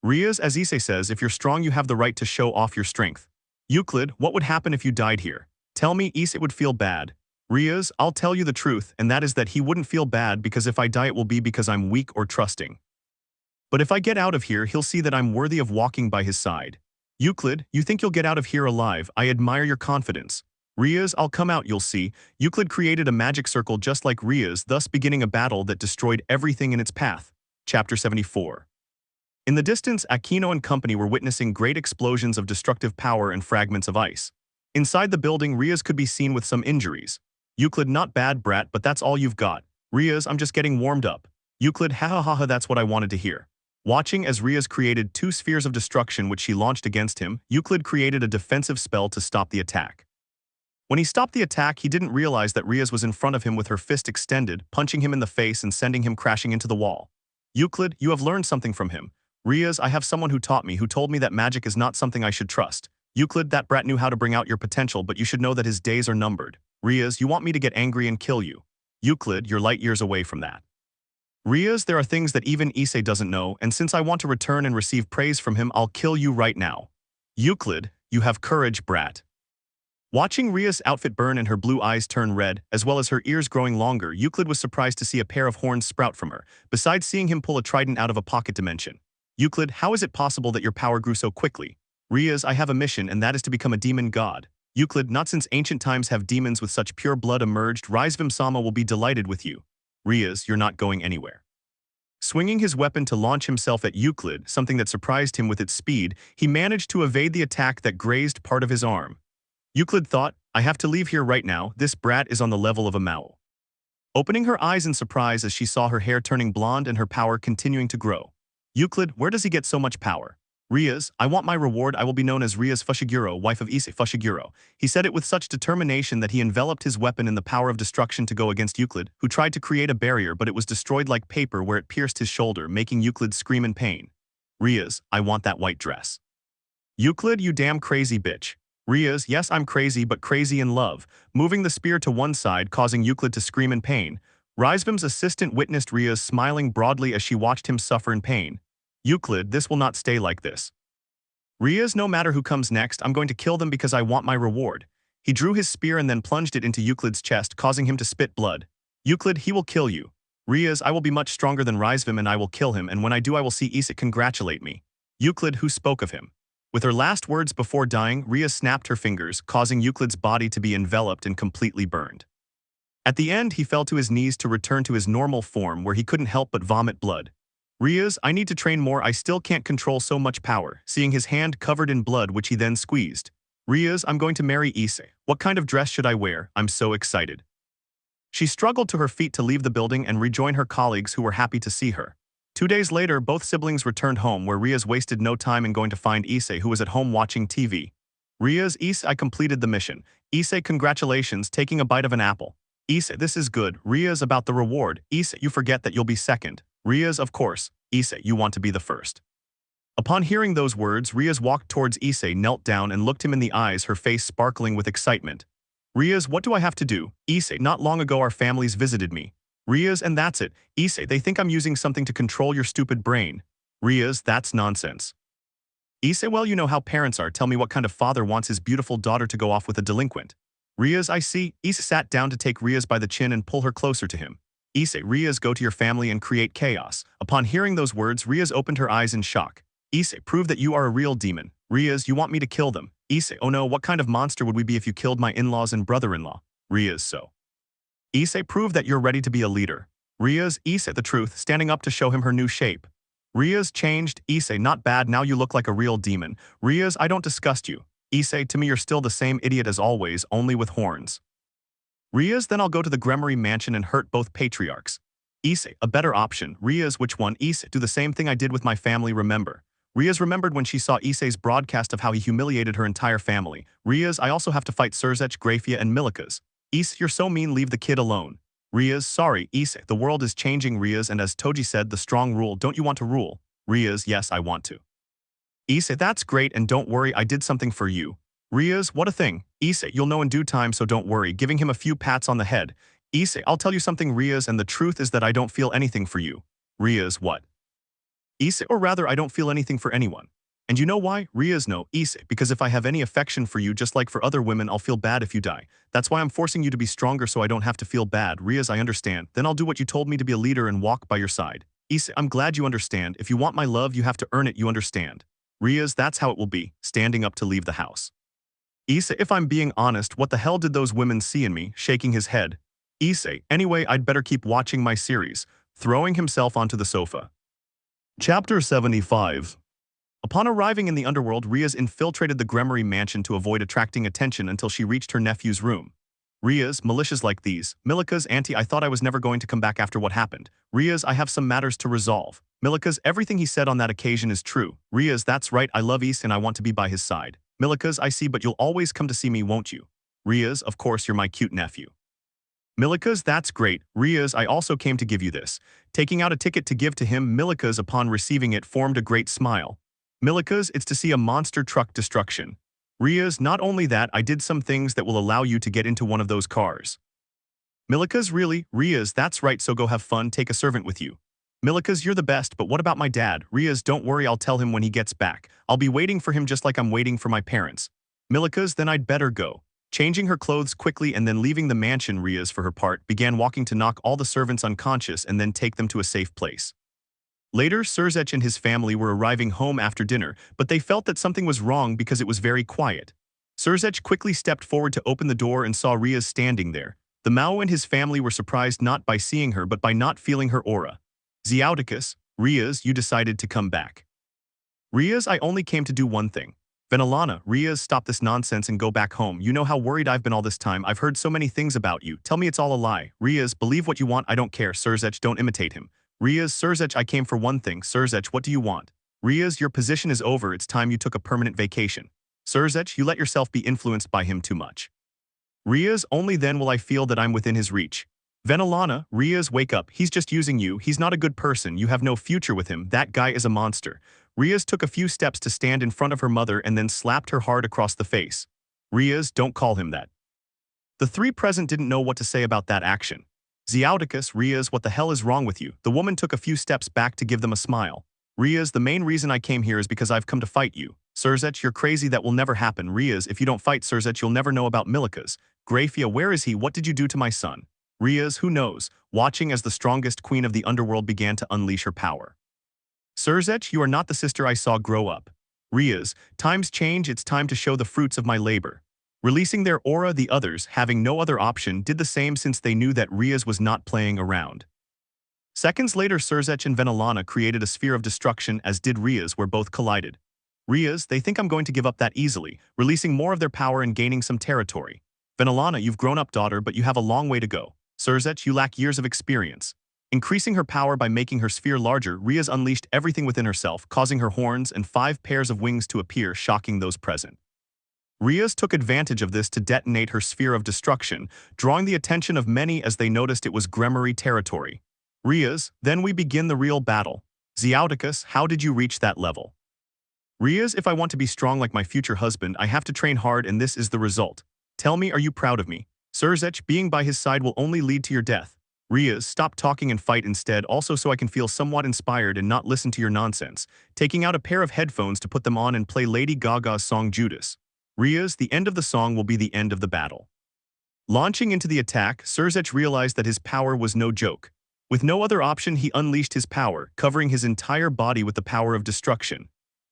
Speaker 2: Rias, as Issei says, if you're strong, you have the right to show off your strength. Euclid, what would happen if you died here? Tell me, Issei would feel bad. Rias, I'll tell you the truth, and that is that he wouldn't feel bad because if I die it will be because I'm weak or trusting. But if I get out of here, he'll see that I'm worthy of walking by his side. Euclid, you think you'll get out of here alive? I admire your confidence. Rias, I'll come out, you'll see. Euclid created a magic circle just like Rias, thus beginning a battle that destroyed everything in its path. Chapter 74. In the distance, Aquino and company were witnessing great explosions of destructive power and fragments of ice. Inside the building, Rias could be seen with some injuries. Euclid, not bad, brat, but that's all you've got. Rias, I'm just getting warmed up. Euclid, ha ha ha ha, that's what I wanted to hear. Watching as Rias created 2 spheres of destruction which she launched against him, Euclid created a defensive spell to stop the attack. When he stopped the attack, he didn't realize that Rias was in front of him with her fist extended, punching him in the face and sending him crashing into the wall. Euclid, you have learned something from him. Rias, I have someone who taught me, who told me that magic is not something I should trust. Euclid, that brat knew how to bring out your potential, but you should know that his days are numbered. Rias, you want me to get angry and kill you. Euclid, you're light years away from that. Rias, there are things that even Issei doesn't know, and since I want to return and receive praise from him, I'll kill you right now. Euclid, you have courage, brat. Watching Rias' outfit burn and her blue eyes turn red, as well as her ears growing longer, Euclid was surprised to see a pair of horns sprout from her, besides seeing him pull a trident out of a pocket dimension. Euclid, how is it possible that your power grew so quickly? Rias, I have a mission, and that is to become a demon god. Euclid, not since ancient times have demons with such pure blood emerged. Raisvim-sama will be delighted with you. Rias, you're not going anywhere. Swinging his weapon to launch himself at Euclid, something that surprised him with its speed, he managed to evade the attack that grazed part of his arm. Euclid thought, I have to leave here right now, this brat is on the level of a Mao. Opening her eyes in surprise as she saw her hair turning blonde and her power continuing to grow. Euclid, where does he get so much power? Rias, I want my reward. I will be known as Rias Fushiguro, wife of Issei Fushiguro. He said it with such determination that he enveloped his weapon in the power of destruction to go against Euclid, who tried to create a barrier but it was destroyed like paper where it pierced his shoulder, making Euclid scream in pain. Rias, I want that white dress. Euclid, you damn crazy bitch. Rias, yes, I'm crazy, but crazy in love, moving the spear to one side, causing Euclid to scream in pain. Raisvim's assistant witnessed Rias smiling broadly as she watched him suffer in pain. Euclid, this will not stay like this. Rias, no matter who comes next, I'm going to kill them because I want my reward. He drew his spear and then plunged it into Euclid's chest, causing him to spit blood. Euclid, he will kill you. Rias, I will be much stronger than Raisvim and I will kill him, and when I do I will see Issei congratulate me. Euclid, who spoke of him. With her last words before dying, Rias snapped her fingers, causing Euclid's body to be enveloped and completely burned. At the end, he fell to his knees to return to his normal form where he couldn't help but vomit blood. Rias, I need to train more, I still can't control so much power, seeing his hand covered in blood which he then squeezed. Rias, I'm going to marry Issei. What kind of dress should I wear? I'm so excited. She struggled to her feet to leave the building and rejoin her colleagues who were happy to see her. 2 days later, both siblings returned home where Rias wasted no time in going to find Issei, who was at home watching TV. Rias, Issei, I completed the mission. Issei, congratulations, taking a bite of an apple. Issei, this is good. Rias, about the reward. Issei, you forget that you'll be second. Rias, of course. Issei, you want to be the first. Upon hearing those words, Rias walked towards Issei, knelt down and looked him in the eyes, her face sparkling with excitement. Rias, what do I have to do? Issei, not long ago our families visited me. Rias, and that's it. Issei, they think I'm using something to control your stupid brain. Rias, that's nonsense. Issei, well, you know how parents are. Tell me what kind of father wants his beautiful daughter to go off with a delinquent. Rias, I see. Issei sat down to take Rias by the chin and pull her closer to him. Issei, Rias, go to your family and create chaos. Upon hearing those words, Rias opened her eyes in shock. Issei, prove that you are a real demon. Rias, you want me to kill them. Issei, oh no, what kind of monster would we be if you killed my in-laws and brother-in-law? Rias, so. Issei, prove that you're ready to be a leader. Rias, Issei, the truth, standing up to show him her new shape. Rias, changed. Issei, not bad, now you look like a real demon. Rias, I don't disgust you. Issei, to me you're still the same idiot as always, only with horns. Rias, then I'll go to the Gremory mansion and hurt both patriarchs. Issei, a better option. Rias, which one? Issei, do the same thing I did with my family, remember. Rias remembered when she saw Issei's broadcast of how he humiliated her entire family. Rias, I also have to fight Surzech, Grafia, and Milikas. Issei, you're so mean, leave the kid alone. Rias, sorry, Issei, the world is changing, Rias, and as Toji said, the strong rule. Don't you want to rule? Rias, yes, I want to. Issei, that's great, and don't worry, I did something for you. Rias, what a thing. Issei, you'll know in due time, so don't worry, giving him a few pats on the head. Issei, I'll tell you something, Rias, and the truth is that I don't feel anything for you. Rias, what? Issei, or rather, I don't feel anything for anyone. And you know why? Rias, no, Issei, because if I have any affection for you, just like for other women, I'll feel bad if you die. That's why I'm forcing you to be stronger so I don't have to feel bad. Rias, I understand. Then I'll do what you told me to be a leader and walk by your side. Issei, I'm glad you understand. If you want my love, you have to earn it, you understand. Rias, that's how it will be, standing up to leave the house. Issei, if I'm being honest, what the hell did those women see in me? Shaking his head. Issei, anyway, I'd better keep watching my series. Throwing himself onto the sofa. Chapter 75. Upon arriving in the underworld, Rias infiltrated the Gremory mansion to avoid attracting attention until she reached her nephew's room. Rias, militias like these. Milikas, auntie, I thought I was never going to come back after what happened. Rias, I have some matters to resolve. Milikas, everything he said on that occasion is true. Rias, that's right, I love Issei and I want to be by his side. Milikas, I see, but you'll always come to see me, won't you? Rias, of course, you're my cute nephew. Milikas, that's great. Rias, I also came to give you this. Taking out a ticket to give to him, Milikas, upon receiving it, formed a great smile. Milikas, it's to see a monster truck destruction. Rias, not only that, I did some things that will allow you to get into one of those cars. Milikas, really? Rias, that's right, so go have fun, take a servant with you. Milikas, you're the best, but what about my dad? Rias, don't worry, I'll tell him when he gets back. I'll be waiting for him just like I'm waiting for my parents. Milikas, then I'd better go. Changing her clothes quickly and then leaving the mansion, Rias, for her part, began walking to knock all the servants unconscious and then take them to a safe place. Later, Serzech and his family were arriving home after dinner, but they felt that something was wrong because it was very quiet. Serzech quickly stepped forward to open the door and saw Rias standing there. The Mao and his family were surprised not by seeing her but by not feeling her aura. Hyoudou, Rias, you decided to come back. Rias, I only came to do one thing. Venalana, Rias, stop this nonsense and go back home. You know how worried I've been all this time. I've heard so many things about you. Tell me it's all a lie. Rias, believe what you want, I don't care. Serzech, don't imitate him. Rias, Serzech, I came for one thing. Serzech, what do you want? Rias, your position is over. It's time you took a permanent vacation. Serzech, you let yourself be influenced by him too much. Rias, only then will I feel that I'm within his reach. Venalana, Rias, wake up. He's just using you. He's not a good person. You have no future with him. That guy is a monster. Rias took a few steps to stand in front of her mother and then slapped her hard across the face. Rias, don't call him that. The three present didn't know what to say about that action. Hyoudou, Rias, what the hell is wrong with you? The woman took a few steps back to give them a smile. Rias, the main reason I came here is because I've come to fight you. Serzech, you're crazy, that will never happen. Rias, if you don't fight Serzech, you'll never know about Milikas. Grafia, where is he? What did you do to my son? Rias, who knows? Watching as the strongest queen of the underworld began to unleash her power. Serzech, you are not the sister I saw grow up. Rias, times change, it's time to show the fruits of my labor. Releasing their aura, the others, having no other option, did the same since they knew that Rias was not playing around. Seconds later, Serzech and Venalana created a sphere of destruction, as did Rias, where both collided. Rias, they think I'm going to give up that easily, releasing more of their power and gaining some territory. Venalana, you've grown up, daughter, but you have a long way to go. Serzech, you lack years of experience. Increasing her power by making her sphere larger, Rias unleashed everything within herself, causing her horns and 5 pairs of wings to appear, shocking those present. Rias took advantage of this to detonate her sphere of destruction, drawing the attention of many as they noticed it was Gremory territory. Rias, then we begin the real battle. Hyoudou, how did you reach that level? Rias, if I want to be strong like my future husband, I have to train hard, and this is the result. Tell me, are you proud of me? Serzech, being by his side will only lead to your death. Rias, stop talking and fight instead, also so I can feel somewhat inspired and not listen to your nonsense. Taking out a pair of headphones to put them on and play Lady Gaga's song Judas. Rias, the end of the song will be the end of the battle. Launching into the attack, Serzech realized that his power was no joke. With no other option, he unleashed his power, covering his entire body with the power of destruction.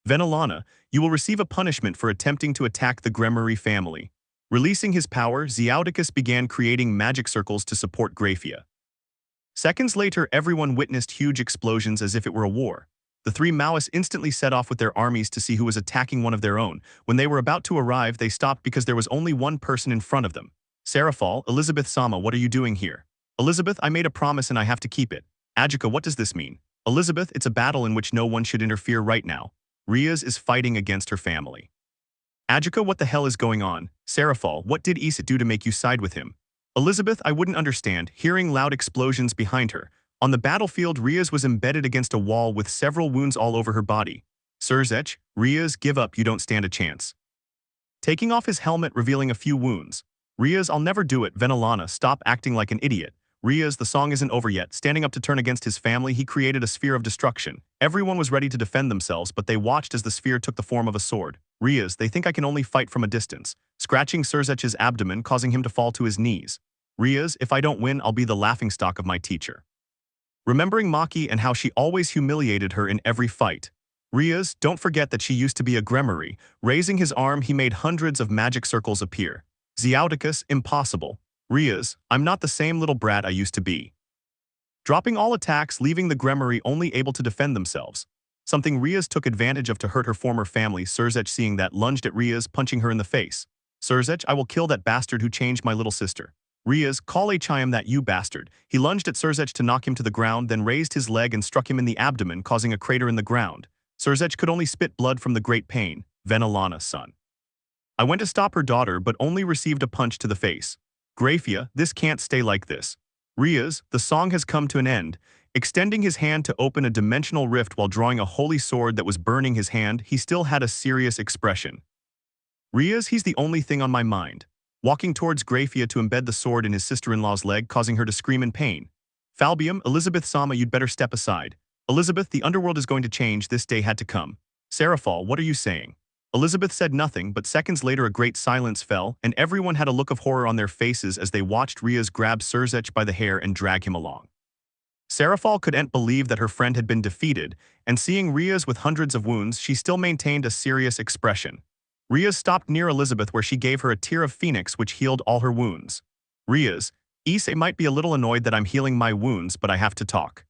Speaker 2: Venalana, you will receive a punishment for attempting to attack the Gremory family. Releasing his power, Hyoudou began creating magic circles to support Grafia. Seconds later, everyone witnessed huge explosions as if it were a war. The 3 Maoists instantly set off with their armies to see who was attacking one of their own. When they were about to arrive, they stopped because there was only one person in front of them. Serafal, Elizabeth Sama, what are you doing here? Elizabeth, I made a promise and I have to keep it. Ajika, what does this mean? Elizabeth, it's a battle in which no one should interfere right now. Rias is fighting against her family. Ajika, what the hell is going on? Serafal, what did Issei do to make you side with him? Elizabeth, I wouldn't understand, hearing loud explosions behind her. On the battlefield, Rias was embedded against a wall with several wounds all over her body. Serzech, Rias, give up, you don't stand a chance. Taking off his helmet, revealing a few wounds. Rias, I'll never do it. Venalana, stop acting like an idiot. Rias, the song isn't over yet. Standing up to turn against his family, he created a sphere of destruction. Everyone was ready to defend themselves, but they watched as the sphere took the form of a sword. Rias, they think I can only fight from a distance. Scratching Serzech's abdomen, causing him to fall to his knees. Rias, if I don't win, I'll be the laughingstock of my teacher. Remembering Maki and how she always humiliated her in every fight. Rias, don't forget that she used to be a Gremory. Raising his arm, he made hundreds of magic circles appear. Hyoudou, impossible. Rias, I'm not the same little brat I used to be. Dropping all attacks, leaving the Gremory only able to defend themselves. Something Rias took advantage of to hurt her former family. Serzech, seeing that, lunged at Rias, punching her in the face. Serzech, I will kill that bastard who changed my little sister. Rias, call a Chiam that you bastard. He lunged at Serzech to knock him to the ground, then raised his leg and struck him in the abdomen, causing a crater in the ground. Serzech could only spit blood from the great pain. Venalana, son. I went to stop her daughter, but only received a punch to the face. Grafia, this can't stay like this. Rias, the song has come to an end. Extending his hand to open a dimensional rift while drawing a holy sword that was burning his hand, he still had a serious expression. Rias, he's the only thing on my mind. Walking towards Grafia to embed the sword in his sister-in-law's leg, causing her to scream in pain. Falbium, Elizabeth-sama, you'd better step aside. Elizabeth, the underworld is going to change, this day had to come. Seraphal, what are you saying? Elizabeth said nothing, but seconds later a great silence fell, and everyone had a look of horror on their faces as they watched Rias grab Serzech by the hair and drag him along. Seraphal couldn't believe that her friend had been defeated, and seeing Rias with hundreds of wounds, she still maintained a serious expression. Rias stopped near Elizabeth where she gave her a tear of phoenix which healed all her wounds. Rias, Issei might be a little annoyed that I'm healing my wounds, but I have to talk.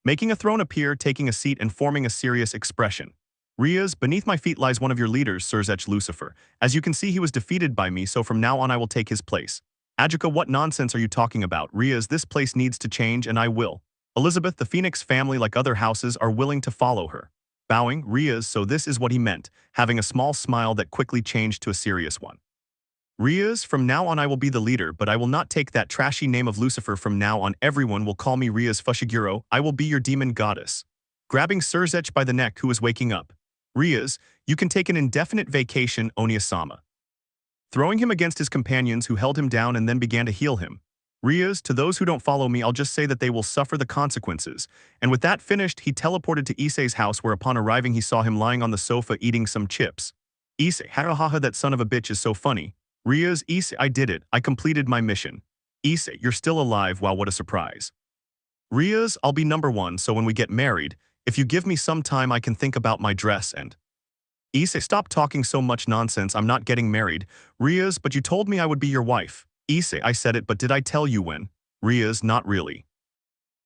Speaker 2: Making a throne appear, taking a seat and forming a serious expression. Rias, beneath my feet lies one of your leaders, Serzech Lucifer. As you can see, he was defeated by me, so from now on I will take his place. Ajika, what nonsense are you talking about? Rias, this place needs to change and I will. Elizabeth, the Phoenix family, like other houses, are willing to follow her. Bowing, Rias, so this is what he meant, having a small smile that quickly changed to a serious one. Rias, from now on I will be the leader, but I will not take that trashy name of Lucifer from now on. Everyone will call me Rias Fushiguro. I will be your demon goddess. Grabbing Serzech by the neck, who was waking up. Rias, you can take an indefinite vacation, Onia-sama. Throwing him against his companions who held him down and then began to heal him. Rias, to those who don't follow me, I'll just say that they will suffer the consequences. And with that finished, he teleported to Issei's house where upon arriving he saw him lying on the sofa eating some chips. Issei, hahaha, that son of a bitch is so funny. Rias, Issei, I did it, I completed my mission. Issei, you're still alive, wow, what a surprise. Rias, I'll be number one, so when we get married, if you give me some time I can think about my dress and… Issei, stop talking so much nonsense, I'm not getting married. Rias, but you told me I would be your wife. Issei, I said it, but did I tell you when? Rias, not really.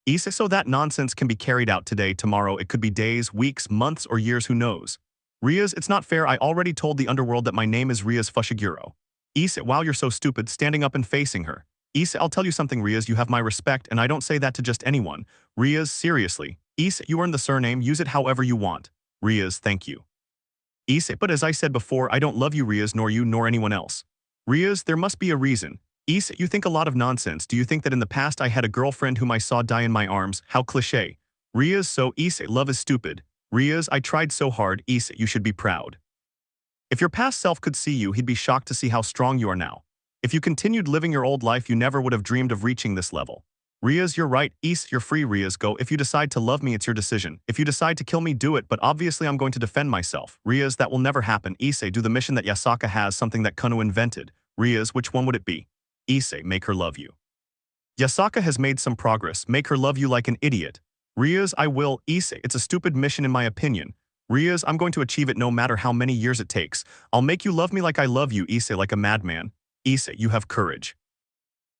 Speaker 2: Issei, so that nonsense can be carried out today, tomorrow, it could be days, weeks, months, or years, who knows? Rias, it's not fair, I already told the underworld that my name is Rias Fushiguro. Issei, wow, you're so stupid, standing up and facing her. Issei, I'll tell you something, Rias, you have my respect, and I don't say that to just anyone. Rias, seriously. Issei, you earned the surname, use it however you want. Rias, thank you. Issei, but as I said before, I don't love you, Rias, nor you, nor anyone else. Rias, there must be a reason. Issei, you think a lot of nonsense. Do you think that in the past I had a girlfriend whom I saw die in my arms? How cliché. Rias, so Issei, love is stupid. Rias, I tried so hard. Issei, you should be proud. If your past self could see you, he'd be shocked to see how strong you are now. If you continued living your old life, you never would have dreamed of reaching this level. Rias, you're right. Issei, you're free. Rias, go. If you decide to love me, it's your decision. If you decide to kill me, do it, but obviously I'm going to defend myself. Rias, that will never happen. Issei, do the mission that Yasaka has, something that Kano invented. Rias, which one would it be? Issei, make her love you. Yasaka has made some progress. Make her love you like an idiot. Rias, I will. Issei, it's a stupid mission in my opinion. Rias, I'm going to achieve it no matter how many years it takes. I'll make you love me like I love you. Issei, like a madman. Issei, you have courage.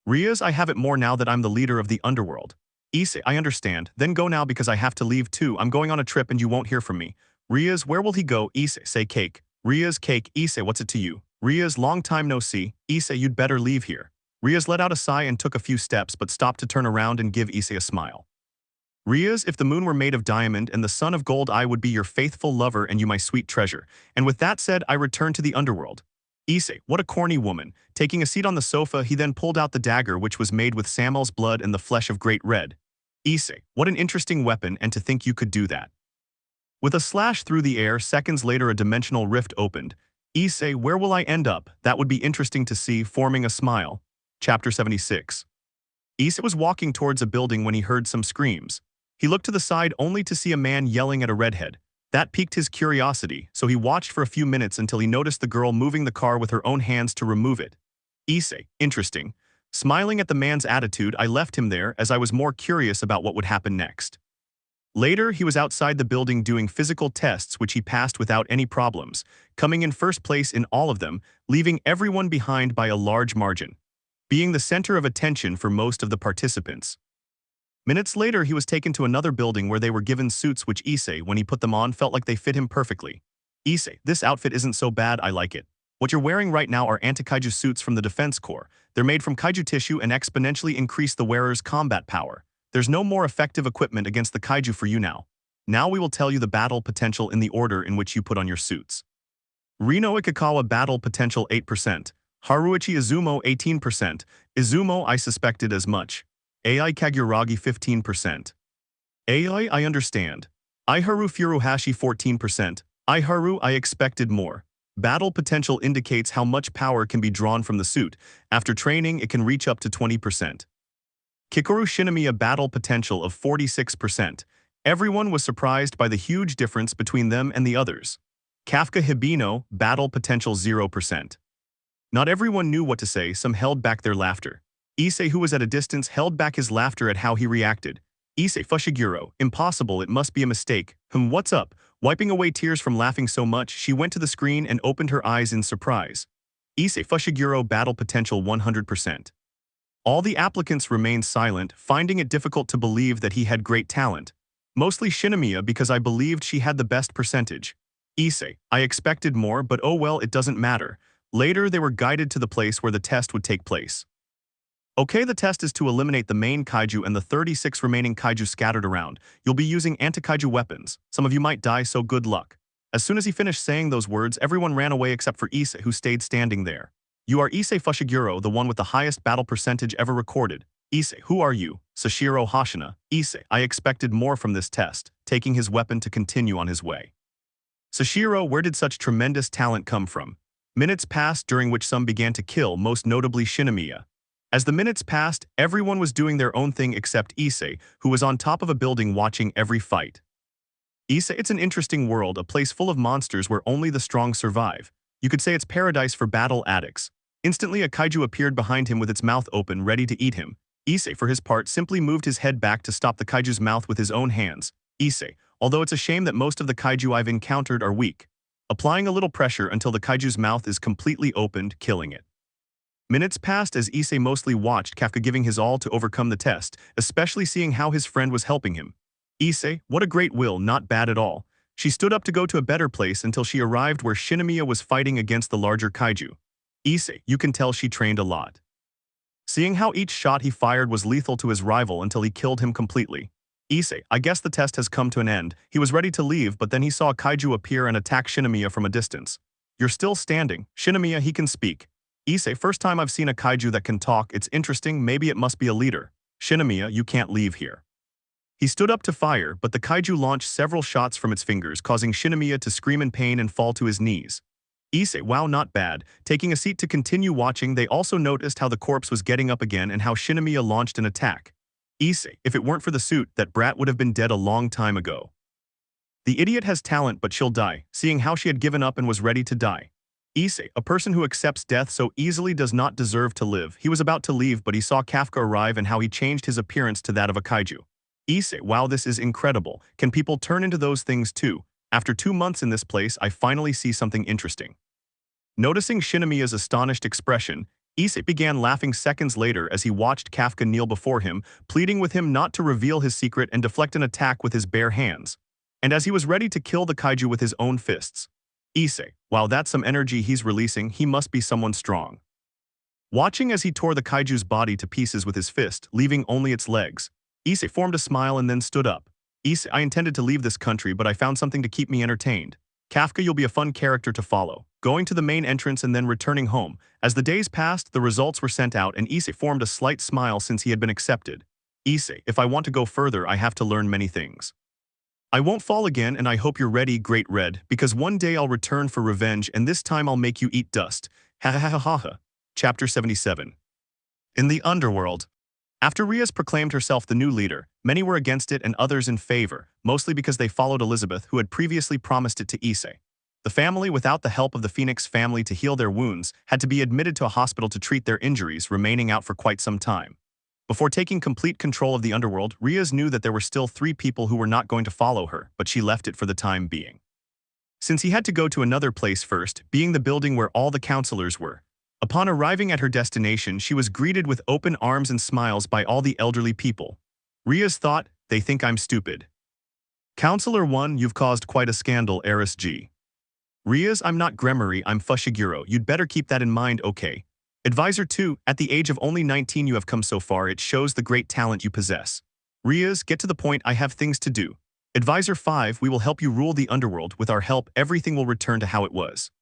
Speaker 2: Rias, I have it more now that I'm the leader of the underworld. Issei, I understand. Then go now because I have to leave too. I'm going on a trip and you won't hear from me. Rias, where will he go? Issei, say cake. Rias, cake. Issei, what's it to you? Rias, long time no see. Issei, you'd better leave here. Rias let out a sigh and took a few steps but stopped to turn around and give Issei a smile. Rias, if the moon were made of diamond and the sun of gold, I would be your faithful lover and you my sweet treasure. And with that said, I return to the underworld. Issei, what a corny woman. Taking a seat on the sofa, he then pulled out the dagger which was made with Samuel's blood and the flesh of great red. Issei, what an interesting weapon, and to think you could do that. With a slash through the air, seconds later a dimensional rift opened. Issei, where will I end up? That would be interesting to see, forming a smile. Chapter 76. Issei was walking towards a building when he heard some screams. He looked to the side only to see a man yelling at a redhead. That piqued his curiosity, so he watched for a few minutes until he noticed the girl moving the car with her own hands to remove it. Issei, interesting. Smiling at the man's attitude, I left him there as I was more curious about what would happen next. Later, he was outside the building doing physical tests which he passed without any problems, coming in first place in all of them, leaving everyone behind by a large margin, being the center of attention for most of the participants. Minutes later, he was taken to another building where they were given suits which Issei, when he put them on, felt like they fit him perfectly. Issei, this outfit isn't so bad, I like it. What you're wearing right now are anti-kaiju suits from the Defense Corps. They're made from kaiju tissue and exponentially increase the wearer's combat power. There's no more effective equipment against the kaiju for you now. Now we will tell you the battle potential in the order in which you put on your suits. Rino Ikikawa battle potential 8%. Haruichi Izumo 18%. Izumo, I suspected as much. AI Kaguragi 15%. AI, I understand. Iharu Furuhashi 14%. Iharu, I expected more. Battle potential indicates how much power can be drawn from the suit. After training, it can reach up to 20%. Kikoru Shinomiya battle potential of 46%. Everyone was surprised by the huge difference between them and the others. Kafka Hibino battle potential 0%. Not everyone knew what to say, some held back their laughter. Issei, who was at a distance, held back his laughter at how he reacted. Issei Fushiguro, impossible, it must be a mistake. What's up? Wiping away tears from laughing so much, she went to the screen and opened her eyes in surprise. Issei Fushiguro battle potential 100%. All the applicants remained silent, finding it difficult to believe that he had great talent. Mostly Shinomiya, because I believed she had the best percentage. Issei, I expected more, but oh well, it doesn't matter. Later they were guided to the place where the test would take place. Okay, the test is to eliminate the main kaiju and the 36 remaining kaiju scattered around. You'll be using anti-kaiju weapons. Some of you might die, so good luck. As soon as he finished saying those words, everyone ran away except for Issei, who stayed standing there. You are Issei Fushiguro, the one with the highest battle percentage ever recorded. Issei, who are you? Sashiro Hoshina. Issei, I expected more from this test, taking his weapon to continue on his way. Sashiro, where did such tremendous talent come from? Minutes passed, during which some began to kill, most notably Shinomiya. As the minutes passed, everyone was doing their own thing except Issei, who was on top of a building watching every fight. Issei, it's an interesting world, a place full of monsters where only the strong survive. You could say it's paradise for battle addicts. Instantly a kaiju appeared behind him with its mouth open, ready to eat him. Issei, for his part, simply moved his head back to stop the kaiju's mouth with his own hands. Issei, although it's a shame that most of the kaiju I've encountered are weak. Applying a little pressure until the kaiju's mouth is completely opened, killing it. Minutes passed as Issei mostly watched Kafka giving his all to overcome the test, especially seeing how his friend was helping him. Issei, what a great will, not bad at all. She stood up to go to a better place until she arrived where Shinomiya was fighting against the larger kaiju. Issei, you can tell she trained a lot. Seeing how each shot he fired was lethal to his rival until he killed him completely. Issei, I guess the test has come to an end. He was ready to leave, but then he saw a kaiju appear and attack Shinomiya from a distance. You're still standing. Shinomiya, he can speak. Issei, first time I've seen a kaiju that can talk, it's interesting, maybe it must be a leader. Shinomiya, you can't leave here. He stood up to fire, but the kaiju launched several shots from its fingers, causing Shinomiya to scream in pain and fall to his knees. Issei, wow, not bad. Taking a seat to continue watching, they also noticed how the corpse was getting up again and how Shinomiya launched an attack. Issei, if it weren't for the suit, that brat would have been dead a long time ago. The idiot has talent, but she'll die, seeing how she had given up and was ready to die. Issei, a person who accepts death so easily does not deserve to live. He was about to leave, but he saw Kafka arrive and how he changed his appearance to that of a kaiju. Issei, wow, this is incredible. Can people turn into those things too? After 2 months in this place, I finally see something interesting. Noticing Shinomiya's astonished expression, Issei began laughing seconds later as he watched Kafka kneel before him, pleading with him not to reveal his secret and deflect an attack with his bare hands. And as he was ready to kill the kaiju with his own fists. Issei, wow, that's some energy he's releasing, he must be someone strong. Watching as he tore the kaiju's body to pieces with his fist, leaving only its legs, Issei formed a smile and then stood up. Issei, I intended to leave this country, but I found something to keep me entertained. Kafka, you'll be a fun character to follow. Going to the main entrance and then returning home. As the days passed, the results were sent out and Issei formed a slight smile since he had been accepted. Issei, if I want to go further, I have to learn many things. I won't fall again, and I hope you're ready, Great Red, because one day I'll return for revenge and this time I'll make you eat dust. Ha ha ha ha ha. Chapter 77. In the underworld. After Rias proclaimed herself the new leader, many were against it and others in favor, mostly because they followed Elizabeth, who had previously promised it to Issei. The family, without the help of the Phoenix family to heal their wounds, had to be admitted to a hospital to treat their injuries, remaining out for quite some time. Before taking complete control of the underworld, Rias knew that there were still 3 people who were not going to follow her, but she left it for the time being. Since he had to go to another place first, being the building where all the counselors were. Upon arriving at her destination, she was greeted with open arms and smiles by all the elderly people. Rias thought, they think I'm stupid. Counselor 1, you've caused quite a scandal, Heiress G. Rias, I'm not Gremory, I'm Fushiguro, you'd better keep that in mind, okay? Advisor 2, at the age of only 19 you have come so far, it shows the great talent you possess. Rias, get to the point, I have things to do. Advisor 5, we will help you rule the underworld, with our help everything will return to how it was.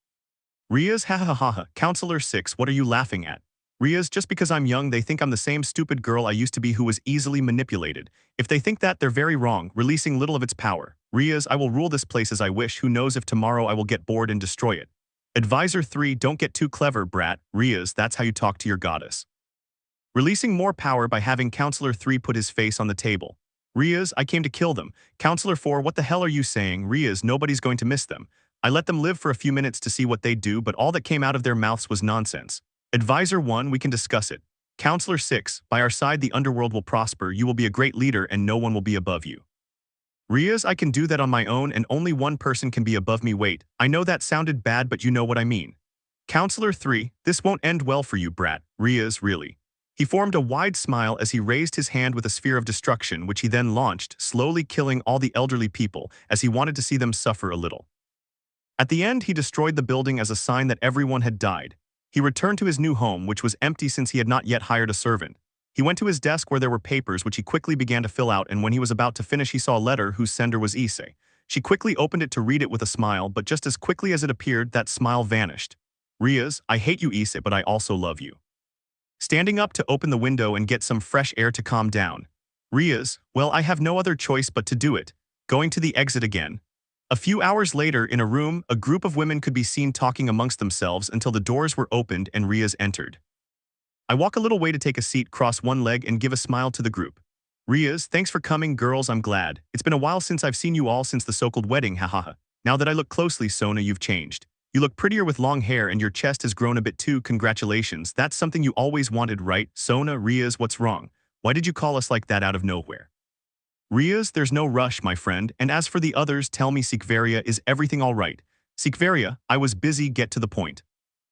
Speaker 2: Rias, ha ha ha ha, Counselor 6, what are you laughing at? Rias, just because I'm young they think I'm the same stupid girl I used to be who was easily manipulated. If they think that, they're very wrong, releasing little of its power. Rias, I will rule this place as I wish, who knows if tomorrow I will get bored and destroy it. Advisor 3, don't get too clever, brat. Rias, that's how you talk to your goddess. releasing more power by having Counselor 3 put his face on the table. Rias, I came to kill them. Counselor 4, what the hell are you saying? Rias, nobody's going to miss them. I let them live for a few minutes to see what they do, but all that came out of their mouths was nonsense. Advisor 1, we can discuss it. Counselor 6, by our side the underworld will prosper, you will be a great leader and no one will be above you. Rias, I can do that on my own and only one person can be above me. Wait, I know that sounded bad but you know what I mean. Counselor 3, this won't end well for you, brat. Rias, really. He formed a wide smile as he raised his hand with a sphere of destruction which he then launched, slowly killing all the elderly people as he wanted to see them suffer a little. At the end, he destroyed the building as a sign that everyone had died. He returned to his new home, which was empty since he had not yet hired a servant. He went to his desk where there were papers which he quickly began to fill out, and when he was about to finish he saw a letter whose sender was Issei. She quickly opened it to read it with a smile, but just as quickly as it appeared, that smile vanished. Rias, I hate you, Issei, but I also love you. Standing up to open the window and get some fresh air to calm down. Rias, well, I have no other choice but to do it. Going to the exit again. A few hours later, in a room, a group of women could be seen talking amongst themselves until the doors were opened and Rias entered. I walk a little way to take a seat, cross one leg and give a smile to the group. Rias, thanks for coming, girls, I'm glad. It's been a while since I've seen you all since the so-called wedding, hahaha. Now that I look closely, Sona, you've changed. You look prettier with long hair and your chest has grown a bit too, congratulations. That's something you always wanted, right? Sona, Rias, what's wrong? Why did you call us like that out of nowhere? Rias, there's no rush, my friend, and as for the others, tell me, Sekiryuutei, is everything all right? Sekiryuutei, I was busy, get to the point.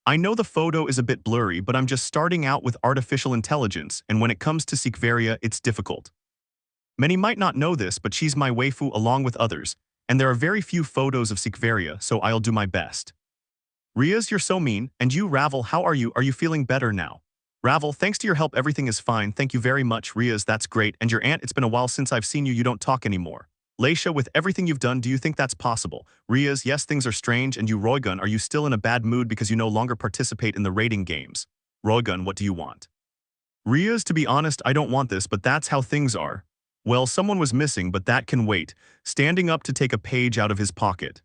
Speaker 2: I know the photo is a bit blurry, but I'm just starting out with artificial intelligence, and when it comes to Sekiryuutei, it's difficult. Many might not know this, but she's my waifu along with others, and there are very few photos of Sekiryuutei, so I'll do my best. Rias, you're so mean, and you, Ravel, how are you? Are you feeling better now? Ravel, thanks to your help everything is fine, thank you very much. Rias, that's great, and your aunt, it's been a while since I've seen you, you don't talk anymore. Leisha, with everything you've done, do you think that's possible? Rias, yes, things are strange, and you, Roygun, are you still in a bad mood because you no longer participate in the raiding games? Roygun, what do you want? Rias, to be honest, I don't want this, but that's how things are. Well, someone was missing, but that can wait, standing up to take a page out of his pocket.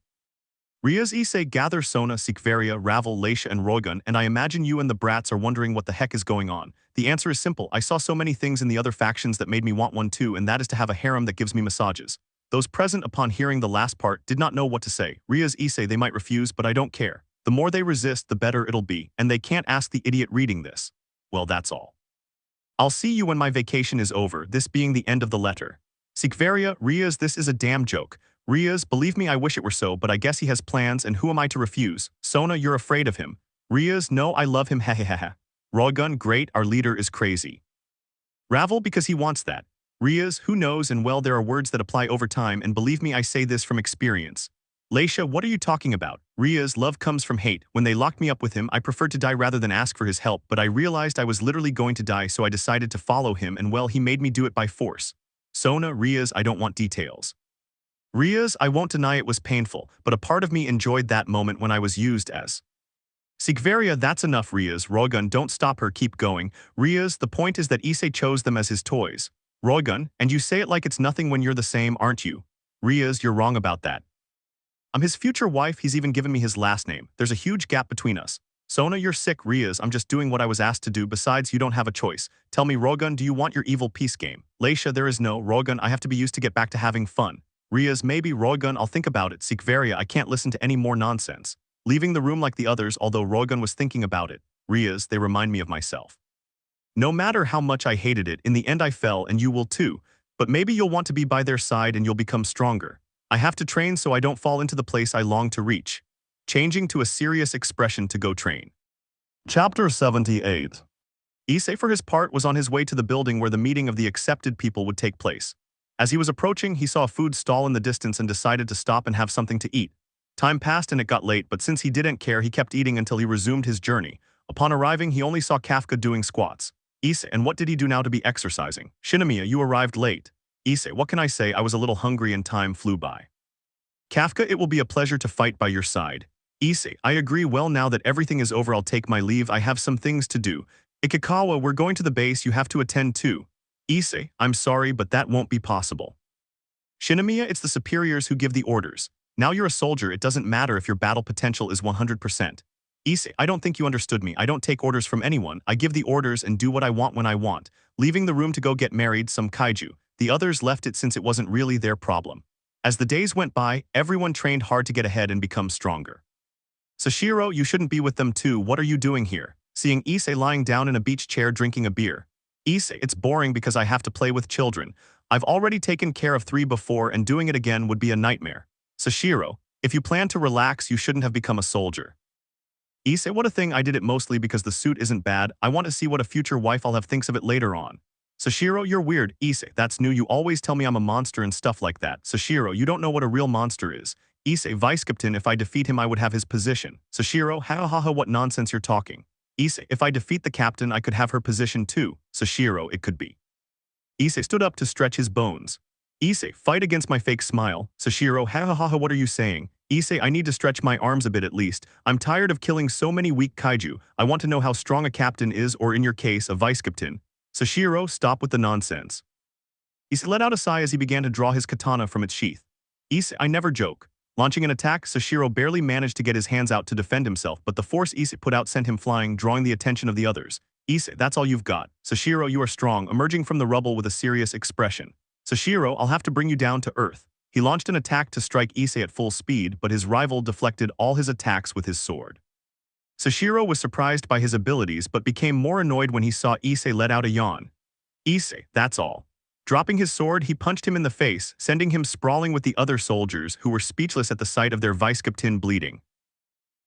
Speaker 2: Rias, Issei, gather Sona, Sekiryuutei, Ravel, Leisha, and Roygun, and I imagine you and the brats are wondering what the heck is going on. The answer is simple. I saw so many things in the other factions that made me want one too, and that is to have a harem that gives me massages. Those present upon hearing the last part did not know what to say. Rias, Issei, they might refuse, but I don't care. The more they resist, the better it'll be, and they can't ask the idiot reading this. Well, that's all. I'll see you when my vacation is over, this being the end of the letter. Sekiryuutei, Rias, this is a damn joke. Rias, believe me, I wish it were so, but I guess he has plans, and who am I to refuse? Sona, you're afraid of him. Rias, no, I love him, hehehehe. Roygun, great, our leader is crazy. Ravel, because he wants that. Rias, who knows, and well, there are words that apply over time, and believe me, I say this from experience. Leisha, what are you talking about? Rias, love comes from hate. When they locked me up with him, I preferred to die rather than ask for his help, but I realized I was literally going to die, so I decided to follow him, and well, he made me do it by force. Sona, Rias, I don't want details. Rias, I won't deny it was painful, but a part of me enjoyed that moment when I was used as. Sekiryuutei, that's enough, Rias. Roygun, don't stop her, keep going. Rias, the point is that Issei chose them as his toys. Roygun, and you say it like it's nothing when you're the same, aren't you? Rias, you're wrong about that. I'm his future wife, he's even given me his last name. There's a huge gap between us. Sona, you're sick. Rias, I'm just doing what I was asked to do, besides you don't have a choice. Tell me, Roygun, do you want your evil peace game? Leisha, there is no. Roygun, I have to be used to get back to having fun. Rias, maybe. Roygun, I'll think about it. Sekiryuutei, I can't listen to any more nonsense. Leaving the room like the others, although Roygun was thinking about it. Rias, they remind me of myself. No matter how much I hated it, in the end I fell, and you will too. But maybe you'll want to be by their side and you'll become stronger. I have to train so I don't fall into the place I long to reach. Changing to a serious expression to go train. Chapter 78. Issei, for his part, was on his way to the building where the meeting of the accepted people would take place. As he was approaching, he saw a food stall in the distance and decided to stop and have something to eat. Time passed and it got late, but since he didn't care, he kept eating until he resumed his journey. Upon arriving, he only saw Kafka doing squats. Issei, and what did he do now to be exercising? Nemea, you arrived late. Issei, what can I say, I was a little hungry and time flew by. Kafka, it will be a pleasure to fight by your side. Issei, I agree, well now that everything is over I'll take my leave, I have some things to do. Ikikawa, we're going to the base, you have to attend too. Issei, I'm sorry, but that won't be possible. Nemea, it's the superiors who give the orders. Now you're a soldier, it doesn't matter if your battle potential is 100%. Issei, I don't think you understood me. I don't take orders from anyone. I give the orders and do what I want when I want. Leaving the room to go get married, some kaiju. The others left it since it wasn't really their problem. As the days went by, everyone trained hard to get ahead and become stronger. Sashiro, you shouldn't be with them too. What are you doing here? Seeing Issei lying down in a beach chair drinking a beer. Issei, it's boring because I have to play with children. I've already taken care of 3 before and doing it again would be a nightmare. Sashiro, if you plan to relax, you shouldn't have become a soldier. Issei, what a thing, I did it mostly because the suit isn't bad. I want to see what a future wife I'll have thinks of it later on. Sashiro, you're weird. Issei, that's new. You always tell me I'm a monster and stuff like that. Sashiro, you don't know what a real monster is. Issei, vice captain, if I defeat him I would have his position. Sashiro, ha ha ha, what nonsense you're talking. Issei, if I defeat the captain I could have her position too. Sashiro, it could be. Issei stood up to stretch his bones. Issei, fight against my fake smile. Sashiro, ha ha ha ha, what are you saying? Issei, I need to stretch my arms a bit at least. I'm tired of killing so many weak kaiju. I want to know how strong a captain is, or in your case, a vice captain. Sashiro, stop with the nonsense. Issei let out a sigh as he began to draw his katana from its sheath. Issei, I never joke. Launching an attack, Sashiro barely managed to get his hands out to defend himself, but the force Issei put out sent him flying, drawing the attention of the others. Issei, that's all you've got. Sashiro, you are strong, emerging from the rubble with a serious expression. Sashiro, I'll have to bring you down to earth. He launched an attack to strike Issei at full speed, but his rival deflected all his attacks with his sword. Sashiro was surprised by his abilities but became more annoyed when he saw Issei let out a yawn. Issei, that's all. Dropping his sword, he punched him in the face, sending him sprawling with the other soldiers who were speechless at the sight of their vice-captain bleeding.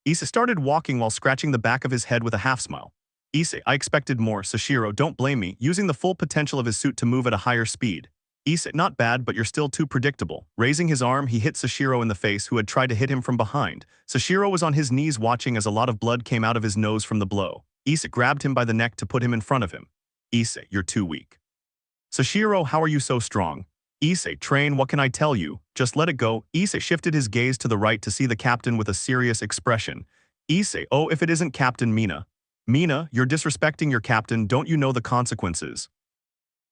Speaker 2: Issei started walking while scratching the back of his head with a half-smile. Issei, I expected more. Sashiro, don't blame me, using the full potential of his suit to move at a higher speed. Issei, not bad, but you're still too predictable. Raising his arm, he hit Sashiro in the face, who had tried to hit him from behind. Sashiro was on his knees watching as a lot of blood came out of his nose from the blow. Issei grabbed him by the neck to put him in front of him. Issei, you're too weak. Sashiro, how are you so strong? Issei, train, what can I tell you? Just let it go. Issei shifted his gaze to the right to see the captain with a serious expression. Issei, oh, if it isn't Captain Mina. Mina, you're disrespecting your captain, don't you know the consequences?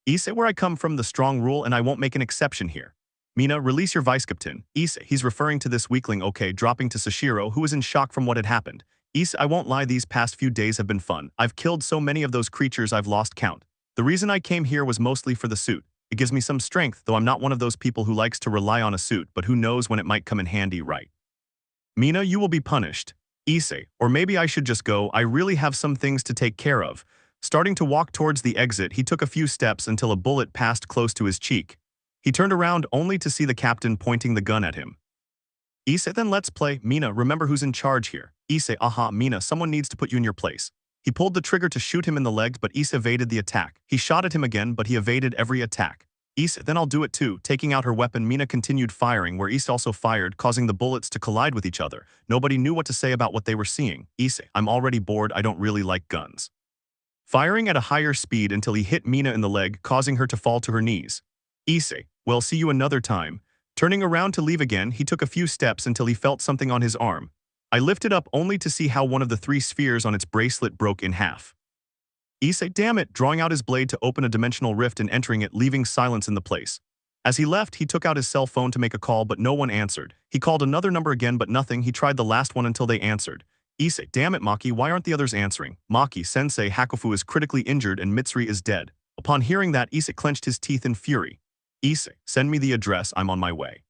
Speaker 2: Issei, where I come from, the strong rule and I won't make an exception here. Mina, release your vice-captain. Issei, he's referring to this weakling, okay, dropping to Sashiro, who was in shock from what had happened. Issei, I won't lie, these past few days have been fun. I've killed so many of those creatures I've lost count. The reason I came here was mostly for the suit. It gives me some strength, though I'm not one of those people who likes to rely on a suit, but who knows when it might come in handy, right? Mina, you will be punished. Issei, or maybe I should just go, I really have some things to take care of. Starting to walk towards the exit, he took a few steps until a bullet passed close to his cheek. He turned around only to see the captain pointing the gun at him. Issei, then let's play. Mina, remember who's in charge here. Issei, aha, Mina, someone needs to put you in your place. He pulled the trigger to shoot him in the legs, but Issei evaded the attack. He shot at him again, but he evaded every attack. Issei, then I'll do it too. Taking out her weapon, Mina continued firing, where Issei also fired, causing the bullets to collide with each other. Nobody knew what to say about what they were seeing. Issei, I'm already bored, I don't really like guns. Firing at a higher speed until he hit Mina in the leg, causing her to fall to her knees. Issei, well, see you another time. Turning around to leave again, he took a few steps until he felt something on his arm. I lifted up only to see how one of the 3 spheres on its bracelet broke in half. Issei, damn it, drawing out his blade to open a dimensional rift and entering it, leaving silence in the place. As he left, he took out his cell phone to make a call, but no one answered. He called another number again, but nothing. He tried the last one until they answered. Issei, damn it, Maki, why aren't the others answering? Maki, sensei, Hakufu is critically injured and Mitsuri is dead. Upon hearing that, Issei clenched his teeth in fury. Issei, send me the address, I'm on my way.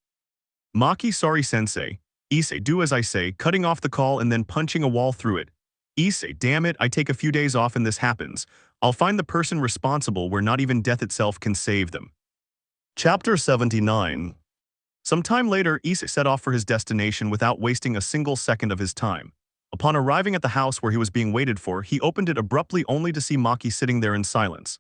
Speaker 2: Maki, sorry, sensei. Issei, do as I say, cutting off the call and then punching a wall through it. Issei, damn it, I take a few days off and this happens. I'll find the person responsible where not even death itself can save them. Chapter 79. Some time later, Issei set off for his destination without wasting a single second of his time. Upon arriving at the house where he was being waited for, he opened it abruptly only to see Maki sitting there in silence.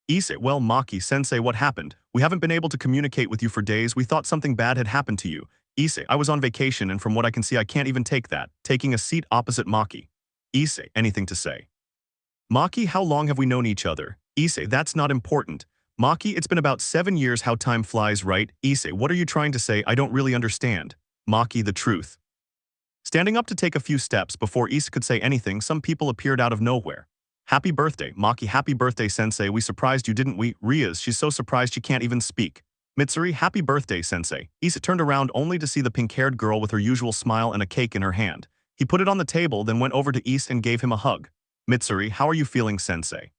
Speaker 2: Issei, well, Maki, sensei, what happened? We haven't been able to communicate with you for days. We thought something bad had happened to you. Issei, I was on vacation and from what I can see I can't even take that. Taking a seat opposite Maki. Issei, anything to say? Maki, how long have we known each other? Issei, that's not important. Maki, it's been about 7 years, how time flies, right? Issei, what are you trying to say? I don't really understand. Maki, the truth. Standing up to take a few steps before Issei could say anything, some people appeared out of nowhere. Happy birthday, Maki, happy birthday, sensei, we surprised you, didn't we? Rias, she's so surprised she can't even speak. Mitsuri, happy birthday, sensei. Issei turned around only to see the pink-haired girl with her usual smile and a cake in her hand. He put it on the table, then went over to Issei and gave him a hug. Mitsuri, how are you feeling, sensei?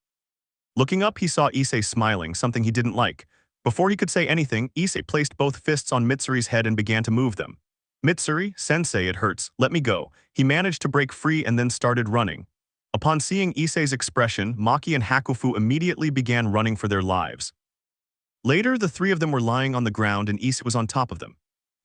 Speaker 2: Looking up, he saw Issei smiling, something he didn't like. Before he could say anything, Issei placed both fists on Mitsuri's head and began to move them. Mitsuri, sensei, it hurts, let me go. He managed to break free and then started running. Upon seeing Issei's expression, Maki and Hakufu immediately began running for their lives. Later, the three of them were lying on the ground and Issei was on top of them.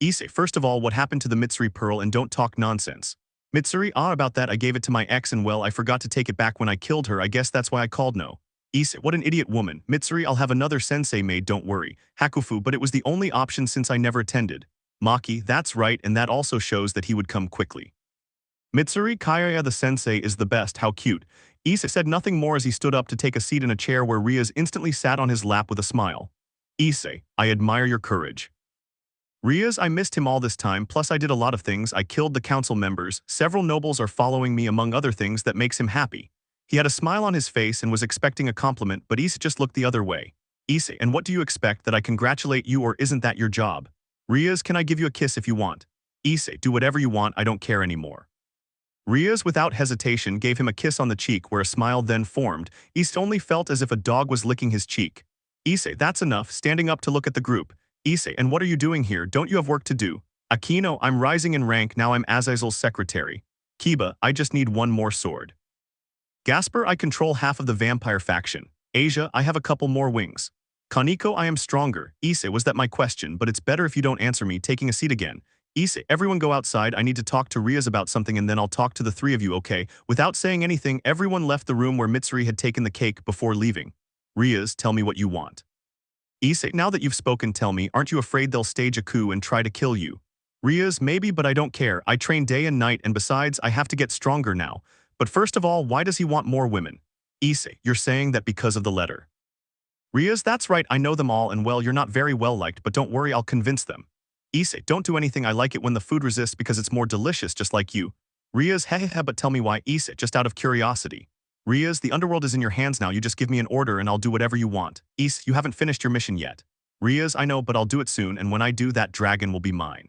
Speaker 2: Issei, first of all, what happened to the Mitsuri pearl and don't talk nonsense. Mitsuri, about that I gave it to my ex and well, I forgot to take it back when I killed her, I guess that's why I called no. Issei, what an idiot woman. Mitsuri, I'll have another sensei made, don't worry. Hakufu, but it was the only option since I never attended. Maki, that's right, and that also shows that he would come quickly. Mitsuri, Kayaya the sensei is the best, how cute. Issei said nothing more as he stood up to take a seat in a chair where Rias instantly sat on his lap with a smile. Issei, I admire your courage. Rias, I missed him all this time, plus I did a lot of things, I killed the council members, several nobles are following me among other things that makes him happy. He had a smile on his face and was expecting a compliment, but Issei just looked the other way. Issei, and what do you expect, that I congratulate you or isn't that your job? Rias, can I give you a kiss if you want? Issei, do whatever you want, I don't care anymore. Rias, without hesitation, gave him a kiss on the cheek where a smile then formed. Issei only felt as if a dog was licking his cheek. Issei, that's enough, standing up to look at the group. Issei, and what are you doing here, don't you have work to do? Akino, I'm rising in rank, now I'm Azazel's secretary. Kiba, I just need one more sword. Gasper, I control half of the vampire faction. Asia, I have a couple more wings. Kaneko, I am stronger. Issei, was that my question, but it's better if you don't answer me, taking a seat again. Issei, everyone go outside, I need to talk to Rias about something and then I'll talk to the three of you, okay? Without saying anything, everyone left the room where Mitsuri had taken the cake before leaving. Rias, tell me what you want. Issei, now that you've spoken, tell me, aren't you afraid they'll stage a coup and try to kill you? Rias, maybe, but I don't care, I train day and night and besides, I have to get stronger now. But first of all, why does he want more women? Issei, you're saying that because of the letter. Rias, that's right, I know them all and well, you're not very well liked, but don't worry, I'll convince them. Issei, don't do anything, I like it when the food resists because it's more delicious just like you. Rias, hehehe, but tell me why. Issei, just out of curiosity. Rias, the underworld is in your hands now, you just give me an order and I'll do whatever you want. Issei, you haven't finished your mission yet. Rias, I know, but I'll do it soon and when I do, that dragon will be mine.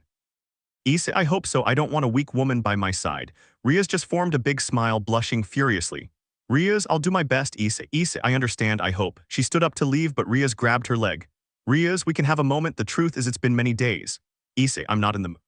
Speaker 2: Issei, I hope so, I don't want a weak woman by my side. Rias just formed a big smile, blushing furiously. Rias, I'll do my best, Issei. Issei, I understand, I hope. She stood up to leave, but Rias grabbed her leg. Rias, we can have a moment, the truth is it's been many days. Issei, I'm not in the mood.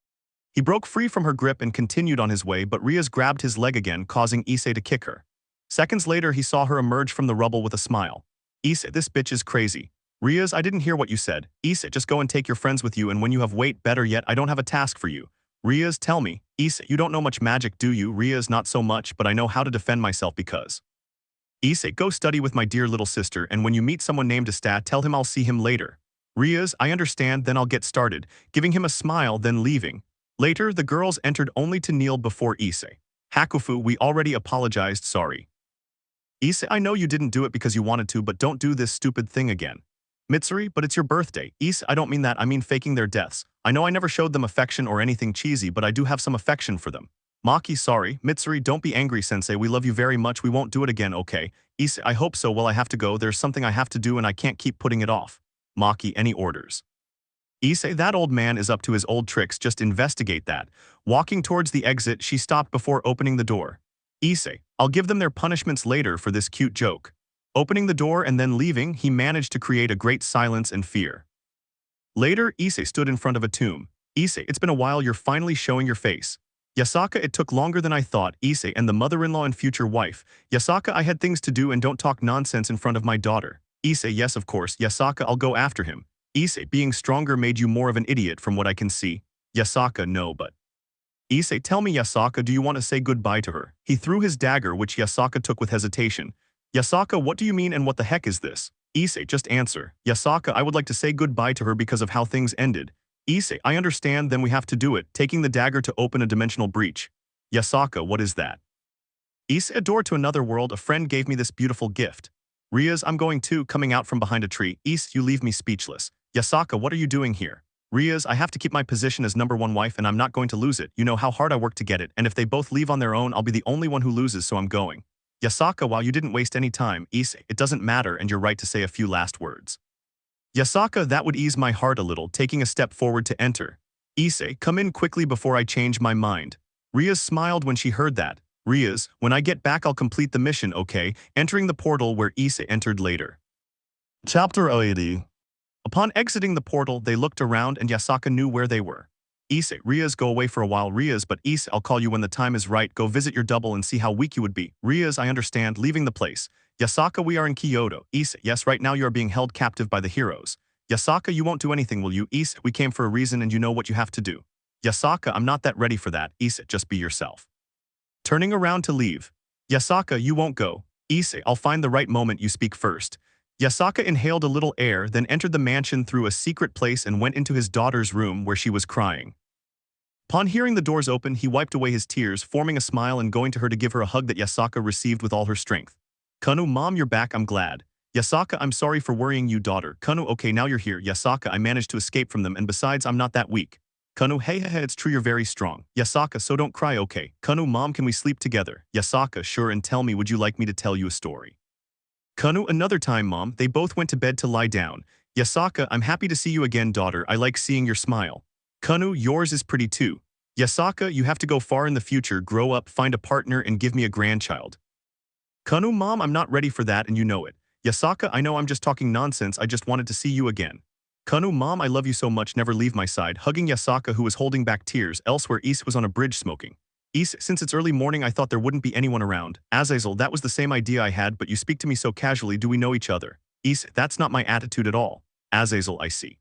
Speaker 2: He broke free from her grip and continued on his way, but Rias grabbed his leg again, causing Issei to kick her. Seconds later, he saw her emerge from the rubble with a smile. Issei, this bitch is crazy. Rias, I didn't hear what you said. Issei, just go and take your friends with you and when you have weight, better yet, I don't have a task for you. Rias, tell me. Issei, you don't know much magic, do you? Rias, not so much, but I know how to defend myself because. Issei, go study with my dear little sister and when you meet someone named Estat, tell him I'll see him later. Rias, I understand, then I'll get started, giving him a smile, then leaving. Later, the girls entered only to kneel before Issei. Hakufu, we already apologized, sorry. Issei, I know you didn't do it because you wanted to, but don't do this stupid thing again. Mitsuri, but it's your birthday. Issei, I don't mean that, I mean faking their deaths. I know I never showed them affection or anything cheesy, but I do have some affection for them. Maki, sorry. Mitsuri, don't be angry, sensei, we love you very much, we won't do it again, okay? Issei, I hope so, well I have to go, there's something I have to do and I can't keep putting it off. Maki, any orders? Issei, that old man is up to his old tricks, just investigate that. Walking towards the exit, she stopped before opening the door. Issei, I'll give them their punishments later for this cute joke. Opening the door and then leaving, he managed to create a great silence and fear. Later, Issei stood in front of a tomb. Issei, it's been a while, you're finally showing your face. Yasaka, it took longer than I thought. Issei, and the mother-in-law and future wife. Yasaka, I had things to do and don't talk nonsense in front of my daughter. Issei, yes of course. Yasaka, I'll go after him. Issei, being stronger made you more of an idiot from what I can see. Yasaka, no but. Issei, tell me Yasaka, do you want to say goodbye to her? He threw his dagger which Yasaka took with hesitation. Yasaka, what do you mean and what the heck is this? Issei, just answer. Yasaka, I would like to say goodbye to her because of how things ended. Issei, I understand, then we have to do it, taking the dagger to open a dimensional breach. Yasaka, what is that? Issei, a door to another world, a friend gave me this beautiful gift. Rias, I'm going too, coming out from behind a tree. Issei, you leave me speechless. Yasaka, what are you doing here? Rias, I have to keep my position as #1 wife and I'm not going to lose it. You know how hard I work to get it, and if they both leave on their own, I'll be the only one who loses, so I'm going. Yasaka, while you didn't waste any time, Issei, it doesn't matter and you're right to say a few last words. Yasaka, that would ease my heart a little, taking a step forward to enter. Issei, come in quickly before I change my mind. Rias smiled when she heard that. Rias, when I get back I'll complete the mission, okay? Entering the portal where Issei entered later. Chapter 80. Upon exiting the portal, they looked around and Yasaka knew where they were. Issei, Rias, go away for a while. Rias, but Issei, I'll call you when the time is right. Go visit your double and see how weak you would be. Rias, I understand, leaving the place. Yasaka, we are in Hyoudou. Issei, yes, right now you are being held captive by the heroes. Yasaka, you won't do anything, will you? Issei, we came for a reason and you know what you have to do. Yasaka, I'm not that ready for that. Issei, just be yourself. Turning around to leave. Yasaka, you won't go. Issei, I'll find the right moment, you speak first. Yasaka inhaled a little air, then entered the mansion through a secret place and went into his daughter's room where she was crying. Upon hearing the doors open, he wiped away his tears, forming a smile and going to her to give her a hug that Yasaka received with all her strength. Kanu, Mom, you're back, I'm glad. Yasaka, I'm sorry for worrying you, daughter. Kanu, okay, now you're here. Yasaka, I managed to escape from them and besides, I'm not that weak. Kanu, hey, it's true you're very strong. Yasaka, so don't cry, okay. Kanu, Mom, can we sleep together? Yasaka, sure, and tell me, would you like me to tell you a story? Kanu, another time, Mom. They both went to bed to lie down. Yasaka, I'm happy to see you again, daughter. I like seeing your smile. Kanu, yours is pretty too. Yasaka, you have to go far in the future, grow up, find a partner, and give me a grandchild. Kanu, Mom, I'm not ready for that and you know it. Yasaka, I know I'm just talking nonsense, I just wanted to see you again. Kanu, Mom, I love you so much, never leave my side, hugging Yasaka who was holding back tears. Elsewhere, Issei was on a bridge smoking. Issei, since it's early morning I thought there wouldn't be anyone around. Azazel, that was the same idea I had, but you speak to me so casually, do we know each other? Issei, that's not my attitude at all. Azazel, I see.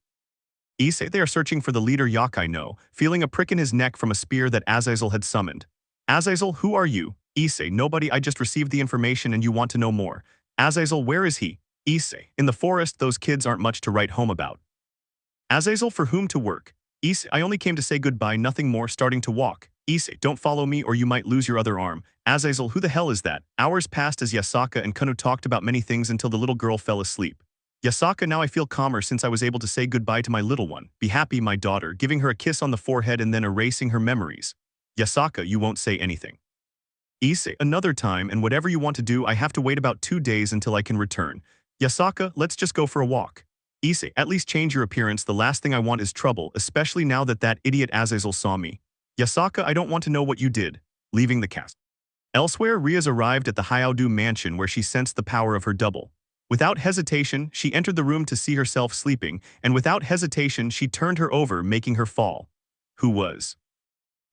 Speaker 2: Issei, they are searching for the leader Yakai, no, feeling a prick in his neck from a spear that Azazel had summoned. Azazel, who are you? Issei, nobody, I just received the information and you want to know more. Azazel, where is he? Issei, in the forest, those kids aren't much to write home about. Azazel, for whom to work? Issei, I only came to say goodbye, nothing more, starting to walk. Issei, don't follow me or you might lose your other arm. Azazel, who the hell is that? Hours passed as Yasaka and Kanu talked about many things until the little girl fell asleep. Yasaka, now I feel calmer since I was able to say goodbye to my little one. Be happy, my daughter, giving her a kiss on the forehead and then erasing her memories. Yasaka, you won't say anything. Issei, another time, and whatever you want to do, I have to wait about 2 days until I can return. Yasaka, let's just go for a walk. Issei, at least change your appearance, the last thing I want is trouble, especially now that that idiot Azazel saw me. Yasaka, I don't want to know what you did. Leaving the cast. Elsewhere, Rias arrived at the Hyoudou mansion where she sensed the power of her double. Without hesitation, she entered the room to see herself sleeping, and without hesitation, she turned her over, making her fall. Who was?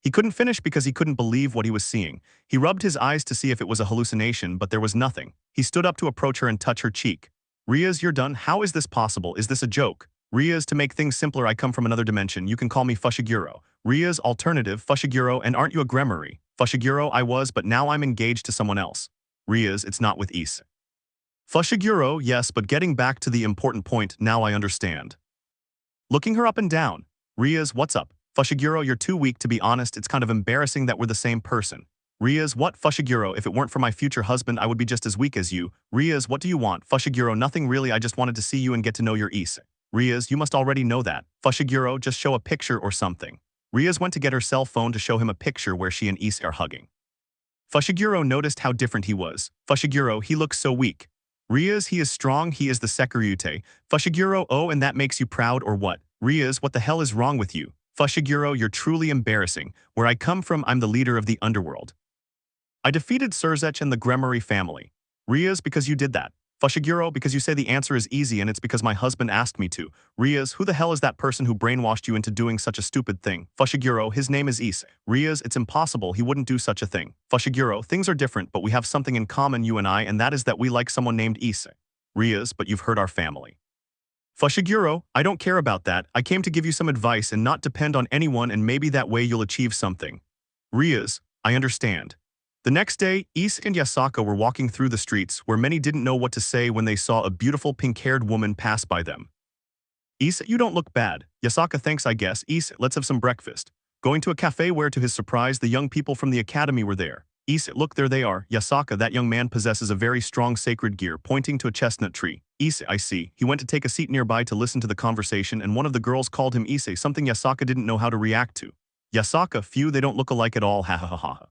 Speaker 2: He couldn't finish because he couldn't believe what he was seeing. He rubbed his eyes to see if it was a hallucination, but there was nothing. He stood up to approach her and touch her cheek. Rias, you're done? How is this possible? Is this a joke? Rias, to make things simpler, I come from another dimension. You can call me Fushiguro. Rias, alternative, Fushiguro, and aren't you a Gremory? Fushiguro, I was, but now I'm engaged to someone else. Rias, it's not with Issei. Fushiguro, yes, but getting back to the important point, now I understand. Looking her up and down. Rias, what's up? Fushiguro, you're too weak to be honest, it's kind of embarrassing that we're the same person. Rias, what? Fushiguro, if it weren't for my future husband, I would be just as weak as you. Rias, what do you want? Fushiguro, nothing really, I just wanted to see you and get to know your Issei. Rias, you must already know that. Fushiguro, just show a picture or something. Rias went to get her cell phone to show him a picture where she and Issei are hugging. Fushiguro noticed how different he was. Fushiguro, he looks so weak. Rias, he is strong, he is the Sekiryuutei. Fushiguro, oh, and that makes you proud or what? Rias, what the hell is wrong with you? Fushiguro, you're truly embarrassing. Where I come from, I'm the leader of the underworld. I defeated Surzech and the Gremory family. Rias, because you did that. Fushiguro, because you say the answer is easy and it's because my husband asked me to. Rias, who the hell is that person who brainwashed you into doing such a stupid thing? Fushiguro, his name is Issei. Rias, it's impossible, he wouldn't do such a thing. Fushiguro, things are different, but we have something in common, you and I, and that is that we like someone named Issei. Rias, but you've hurt our family. Fushiguro, I don't care about that, I came to give you some advice and not depend on anyone and maybe that way you'll achieve something. Rias, I understand. The next day, Issei and Yasaka were walking through the streets where many didn't know what to say when they saw a beautiful pink-haired woman pass by them. Issei, you don't look bad. Yasaka, thanks I guess. Issei, let's have some breakfast. Going to a cafe where to his surprise the young people from the academy were there. Issei, look there they are. Yasaka, that young man possesses a very strong sacred gear, pointing to a chestnut tree. Issei, I see. He went to take a seat nearby to listen to the conversation and one of the girls called him Issei, something Yasaka didn't know how to react to. Yasaka, phew, they don't look alike at all, ha ha ha ha.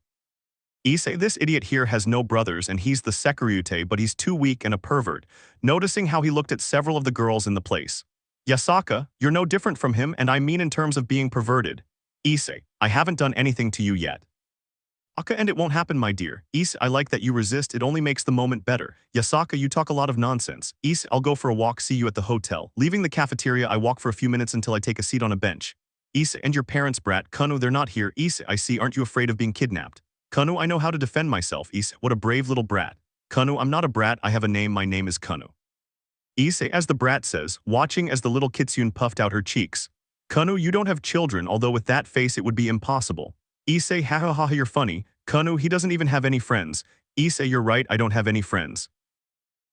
Speaker 2: Issei, this idiot here has no brothers and he's the Sekiryuutei, but he's too weak and a pervert, noticing how he looked at several of the girls in the place. Yasaka, you're no different from him and I mean in terms of being perverted. Issei, I haven't done anything to you yet. Aka, and it won't happen, my dear. Issei, I like that you resist, it only makes the moment better. Yasaka, you talk a lot of nonsense. Issei, I'll go for a walk, see you at the hotel. Leaving the cafeteria, I walk for a few minutes until I take a seat on a bench. Issei, and your parents, brat. Kanu, they're not here. Issei, I see, aren't you afraid of being kidnapped? Kanu, I know how to defend myself. Issei, what a brave little brat. Kanu, I'm not a brat, I have a name, my name is Kanu. Issei, as the brat says, watching as the little kitsune puffed out her cheeks. Kanu, you don't have children, although with that face it would be impossible. Issei, ha ha ha, you're funny. Kanu, he doesn't even have any friends. Issei, you're right, I don't have any friends.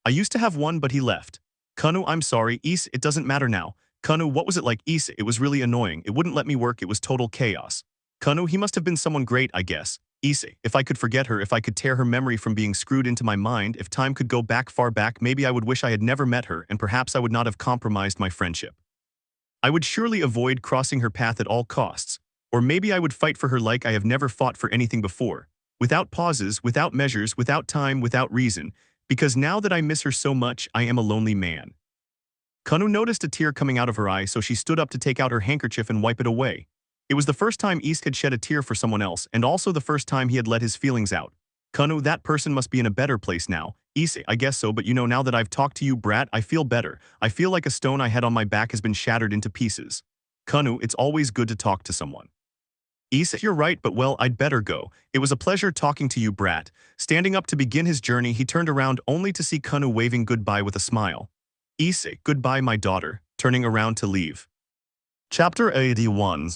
Speaker 2: I used to have one, but he left. Kanu, I'm sorry. Issei, it doesn't matter now. Kanu, what was it like? Issei, it was really annoying. It wouldn't let me work, it was total chaos. Kanu, he must have been someone great, I guess. Issei, if I could forget her, if I could tear her memory from being screwed into my mind, if time could go back far back, maybe I would wish I had never met her, and perhaps I would not have compromised my friendship. I would surely avoid crossing her path at all costs. Or maybe I would fight for her like I have never fought for anything before, without pauses, without measures, without time, without reason, because now that I miss her so much, I am a lonely man. Kanu noticed a tear coming out of her eye, so she stood up to take out her handkerchief and wipe it away. It was the first time Issei had shed a tear for someone else, and also the first time he had let his feelings out. Kanu, that person must be in a better place now. Issei, I guess so, but you know, now that I've talked to you, brat, I feel better. I feel like a stone I had on my back has been shattered into pieces. Kanu, it's always good to talk to someone. Issei, you're right, but well, I'd better go. It was a pleasure talking to you, brat. Standing up to begin his journey, he turned around only to see Kanu waving goodbye with a smile. Issei, goodbye, my daughter, turning around to leave. Chapter 81.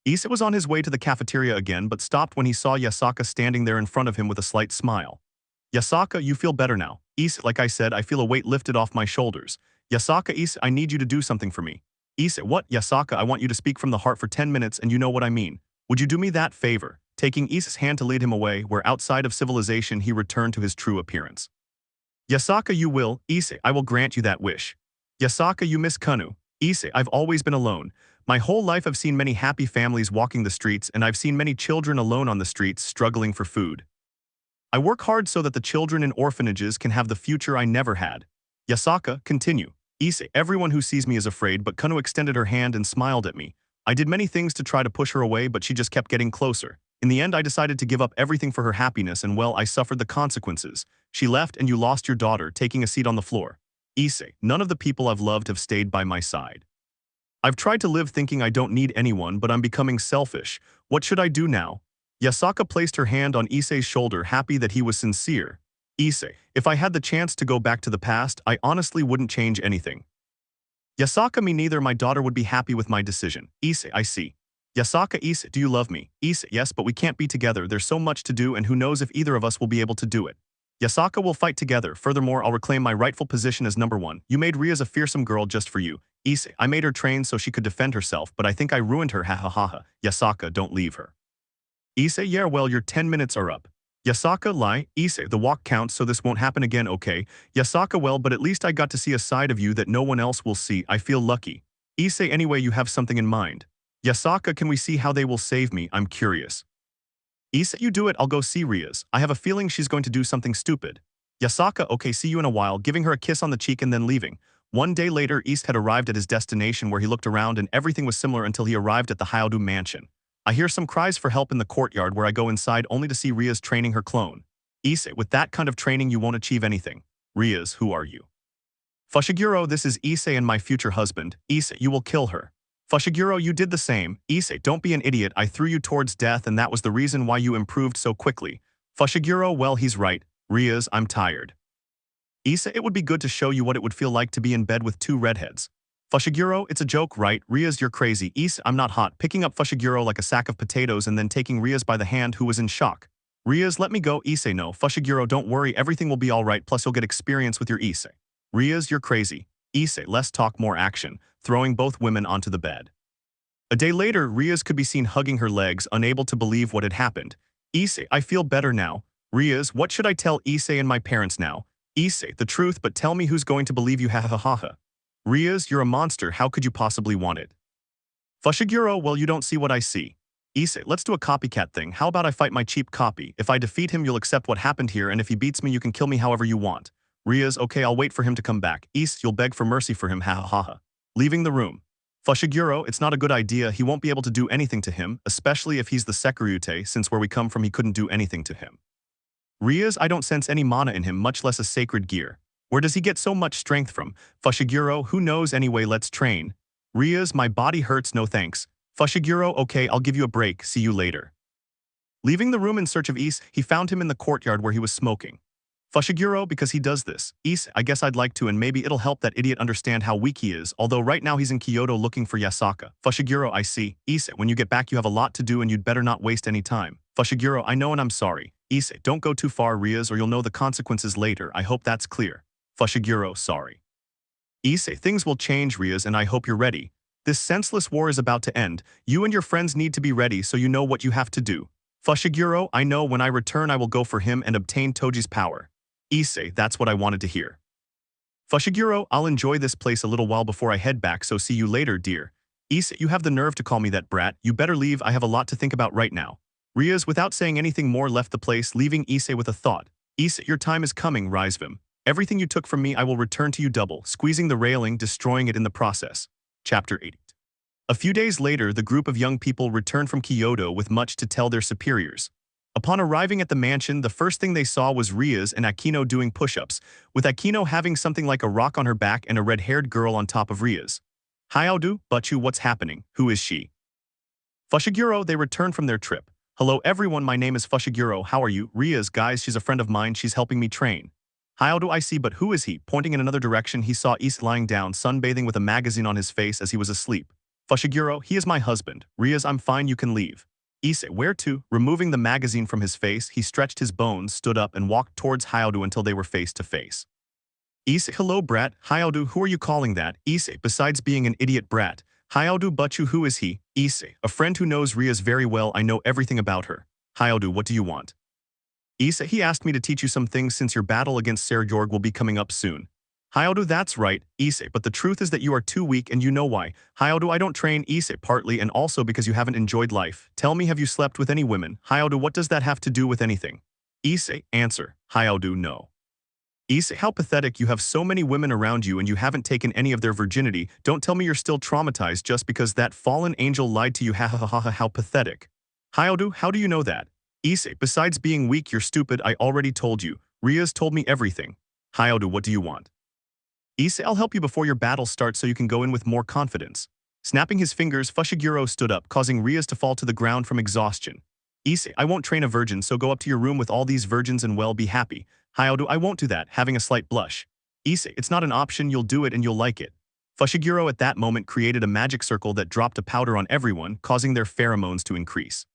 Speaker 2: Issei was on his way to the cafeteria again, but stopped when he saw Yasaka standing there in front of him with a slight smile. Yasaka, you feel better now. Issei, like I said, I feel a weight lifted off my shoulders. Yasaka, Issei, I need you to do something for me. Issei, what? Yasaka, I want you to speak from the heart for 10 minutes and you know what I mean. Would you do me that favor? Taking Issei's hand to lead him away, where outside of civilization he returned to his true appearance. Yasaka, you will. Issei, I will grant you that wish. Yasaka, you miss Kanu. Issei, I've always been alone. My whole life I've seen many happy families walking the streets, and I've seen many children alone on the streets struggling for food. I work hard so that the children in orphanages can have the future I never had. Yasaka, continue. Issei, everyone who sees me is afraid, but Kanu extended her hand and smiled at me. I did many things to try to push her away, but she just kept getting closer. In the end, I decided to give up everything for her happiness, and well, I suffered the consequences. She left and you lost your daughter, taking a seat on the floor. Issei, none of the people I've loved have stayed by my side. I've tried to live thinking I don't need anyone, but I'm becoming selfish. What should I do now? Yasaka placed her hand on Issei's shoulder, happy that he was sincere. Issei, if I had the chance to go back to the past, I honestly wouldn't change anything. Yasaka, me neither, my daughter would be happy with my decision. Issei, I see. Yasaka, Issei, do you love me? Issei, yes, but we can't be together, there's so much to do and who knows if either of us will be able to do it. Yasaka, will fight together, furthermore I'll reclaim my rightful position as number one. You made Rias a fearsome girl just for you. Issei, I made her train so she could defend herself, but I think I ruined her, ha ha ha ha. Yasaka, don't leave her. Issei, yeah, well, your 10 minutes are up. Yasaka, lie. Issei, the walk counts so this won't happen again, okay? Yasaka, well, but at least I got to see a side of you that no one else will see, I feel lucky. Issei, anyway, you have something in mind. Yasaka, can we see how they will save me? I'm curious. Issei, you do it, I'll go see Rias. I have a feeling she's going to do something stupid. Yasaka, okay, see you in a while, giving her a kiss on the cheek and then leaving. One day later, Issei had arrived at his destination where he looked around and everything was similar until he arrived at the Hyoudou mansion. I hear some cries for help in the courtyard where I go inside only to see Rias training her clone. Issei, with that kind of training you won't achieve anything. Rias, who are you? Fushiguro, this is Issei and my future husband. Issei, you will kill her. Fushiguro, you did the same. Issei, don't be an idiot, I threw you towards death and that was the reason why you improved so quickly. Fushiguro, well, he's right. Rias, I'm tired. Issei, it would be good to show you what it would feel like to be in bed with two redheads. Fushiguro, it's a joke, right? Rias, you're crazy. Issei, I'm not hot. Picking up Fushiguro like a sack of potatoes and then taking Rias by the hand, who was in shock. Rias, let me go. Issei, no. Fushiguro, don't worry, everything will be alright, plus you'll get experience with your Issei. Rias, you're crazy. Issei, less talk, more action, throwing both women onto the bed. A day later, Rias could be seen hugging her legs, unable to believe what had happened. Issei, I feel better now. Rias, what should I tell Issei and my parents now? Issei, the truth, but tell me who's going to believe you, ha ha ha ha. Rias, you're a monster, how could you possibly want it? Fushiguro, well, you don't see what I see. Issei, let's do a copycat thing, how about I fight my cheap copy? If I defeat him, you'll accept what happened here, and if he beats me, you can kill me however you want. Rias, okay, I'll wait for him to come back. Issei, you'll beg for mercy for him, ha ha ha ha. Leaving the room. Fushiguro, it's not a good idea, he won't be able to do anything to him, especially if he's the Sekiryuutei, since where we come from he couldn't do anything to him. Rias, I don't sense any mana in him, much less a sacred gear. Where does he get so much strength from? Fushiguro, who knows anyway, let's train. Rias, my body hurts, no thanks. Fushiguro, okay, I'll give you a break, see you later. Leaving the room in search of Issei, he found him in the courtyard where he was smoking. Fushiguro, because he does this. Issei, I guess I'd like to, and maybe it'll help that idiot understand how weak he is, although right now he's in Hyoudou looking for Yasaka. Fushiguro, I see. Issei, when you get back you have a lot to do and you'd better not waste any time. Fushiguro, I know and I'm sorry. Issei, don't go too far, Rias, or you'll know the consequences later, I hope that's clear. Fushiguro, sorry. Issei, things will change, Rias, and I hope you're ready. This senseless war is about to end. You and your friends need to be ready so you know what you have to do. Fushiguro, I know when I return I will go for him and obtain Toji's power. Issei, that's what I wanted to hear. Fushiguro, I'll enjoy this place a little while before I head back, so see you later, dear. Issei, you have the nerve to call me that brat, you better leave, I have a lot to think about right now. Rias, without saying anything more, left the place, leaving Issei with a thought. Issei, your time is coming, Risevim. Everything you took from me I will return to you double, squeezing the railing, destroying it in the process. Chapter 8. A few days later, the group of young people returned from Hyoudou with much to tell their superiors. Upon arriving at the mansion, the first thing they saw was Rias and Aquino doing push-ups, with Aquino having something like a rock on her back and a red-haired girl on top of Rias. Hyoudou, Butchu, what's happening? Who is she? Fushiguro, they returned from their trip. Hello everyone, my name is Fushiguro, how are you? Rias, guys, she's a friend of mine, she's helping me train. Hyoudou, I see, but who is he? Pointing in another direction, he saw Issei lying down, sunbathing with a magazine on his face as he was asleep. Fushiguro, he is my husband. Rias, I'm fine, you can leave. Issei, where to? Removing the magazine from his face, he stretched his bones, stood up, and walked towards Hyoudou until they were face to face. Issei, hello brat. Hyoudou, who are you calling that? Issei, besides being an idiot brat. Hyoudou, Butchu, who is he? Issei, a friend who knows Rias very well, I know everything about her. Hyoudou, what do you want? Issei, he asked me to teach you some things since your battle against Sekiryuutei will be coming up soon. Hyoudou, that's right, Issei, but the truth is that you are too weak and you know why. Hyoudou, I don't train Issei partly and also because you haven't enjoyed life. Tell me, have you slept with any women? Hyoudou, what does that have to do with anything? Issei, answer. Hyoudou, no. Issei, how pathetic, you have so many women around you and you haven't taken any of their virginity. Don't tell me you're still traumatized just because that fallen angel lied to you, ha ha ha ha, how pathetic. Hyoudou, how do you know that? Issei, besides being weak, you're stupid, I already told you. Rias told me everything. Hyoudou, what do you want? Issei, I'll help you before your battle starts so you can go in with more confidence. Snapping his fingers, Fushiguro stood up, causing Rias to fall to the ground from exhaustion. Issei, I won't train a virgin, so go up to your room with all these virgins and well, be happy. Hyoudou, I won't do that, having a slight blush. Issei, it's not an option, you'll do it and you'll like it. Fushiguro at that moment created a magic circle that dropped a powder on everyone, causing their pheromones to increase.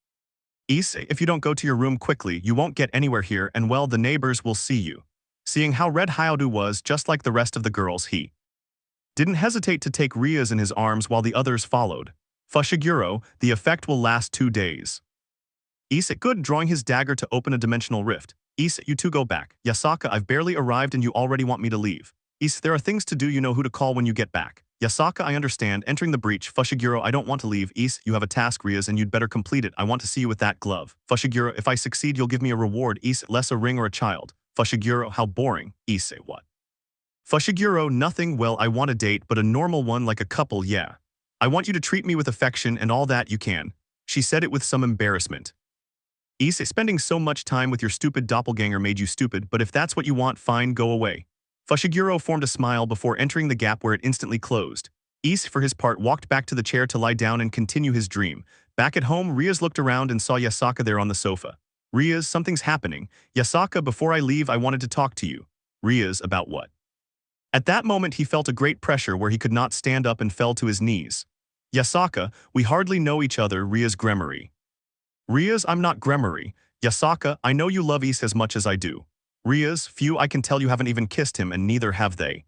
Speaker 2: Issei, if you don't go to your room quickly, you won't get anywhere here and well, the neighbors will see you. Seeing how red Hyoudou was, just like the rest of the girls, he didn't hesitate to take Rias in his arms while the others followed. Fushiguro, the effect will last 2 days. Issei, good, drawing his dagger to open a dimensional rift. Issei, you two go back. Yasaka, I've barely arrived and you already want me to leave. Issei, there are things to do, you know who to call when you get back. Yasaka, I understand, entering the breach. Fushiguro, I don't want to leave. Issei, you have a task, Rias, and you'd better complete it. I want to see you with that glove. Fushiguro, if I succeed you'll give me a reward. Issei, less a ring or a child. Fushiguro, how boring. Issei, what? Fushiguro, nothing, well, I want a date, but a normal one like a couple, yeah. I want you to treat me with affection and all that you can. She said it with some embarrassment. Issei, spending so much time with your stupid doppelganger made you stupid, but if that's what you want, fine, go away. Fushiguro formed a smile before entering the gap where it instantly closed. Issei, for his part, walked back to the chair to lie down and continue his dream. Back at home, Rias looked around and saw Yasaka there on the sofa. Rias, something's happening. Yasaka, before I leave, I wanted to talk to you. Rias, about what? At that moment, he felt a great pressure where he could not stand up and fell to his knees. Yasaka, we hardly know each other, Rias Gremory. Rias, I'm not Gremory. Yasaka, I know you love Issei as much as I do. Rias, few, I can tell you haven't even kissed him and neither have they.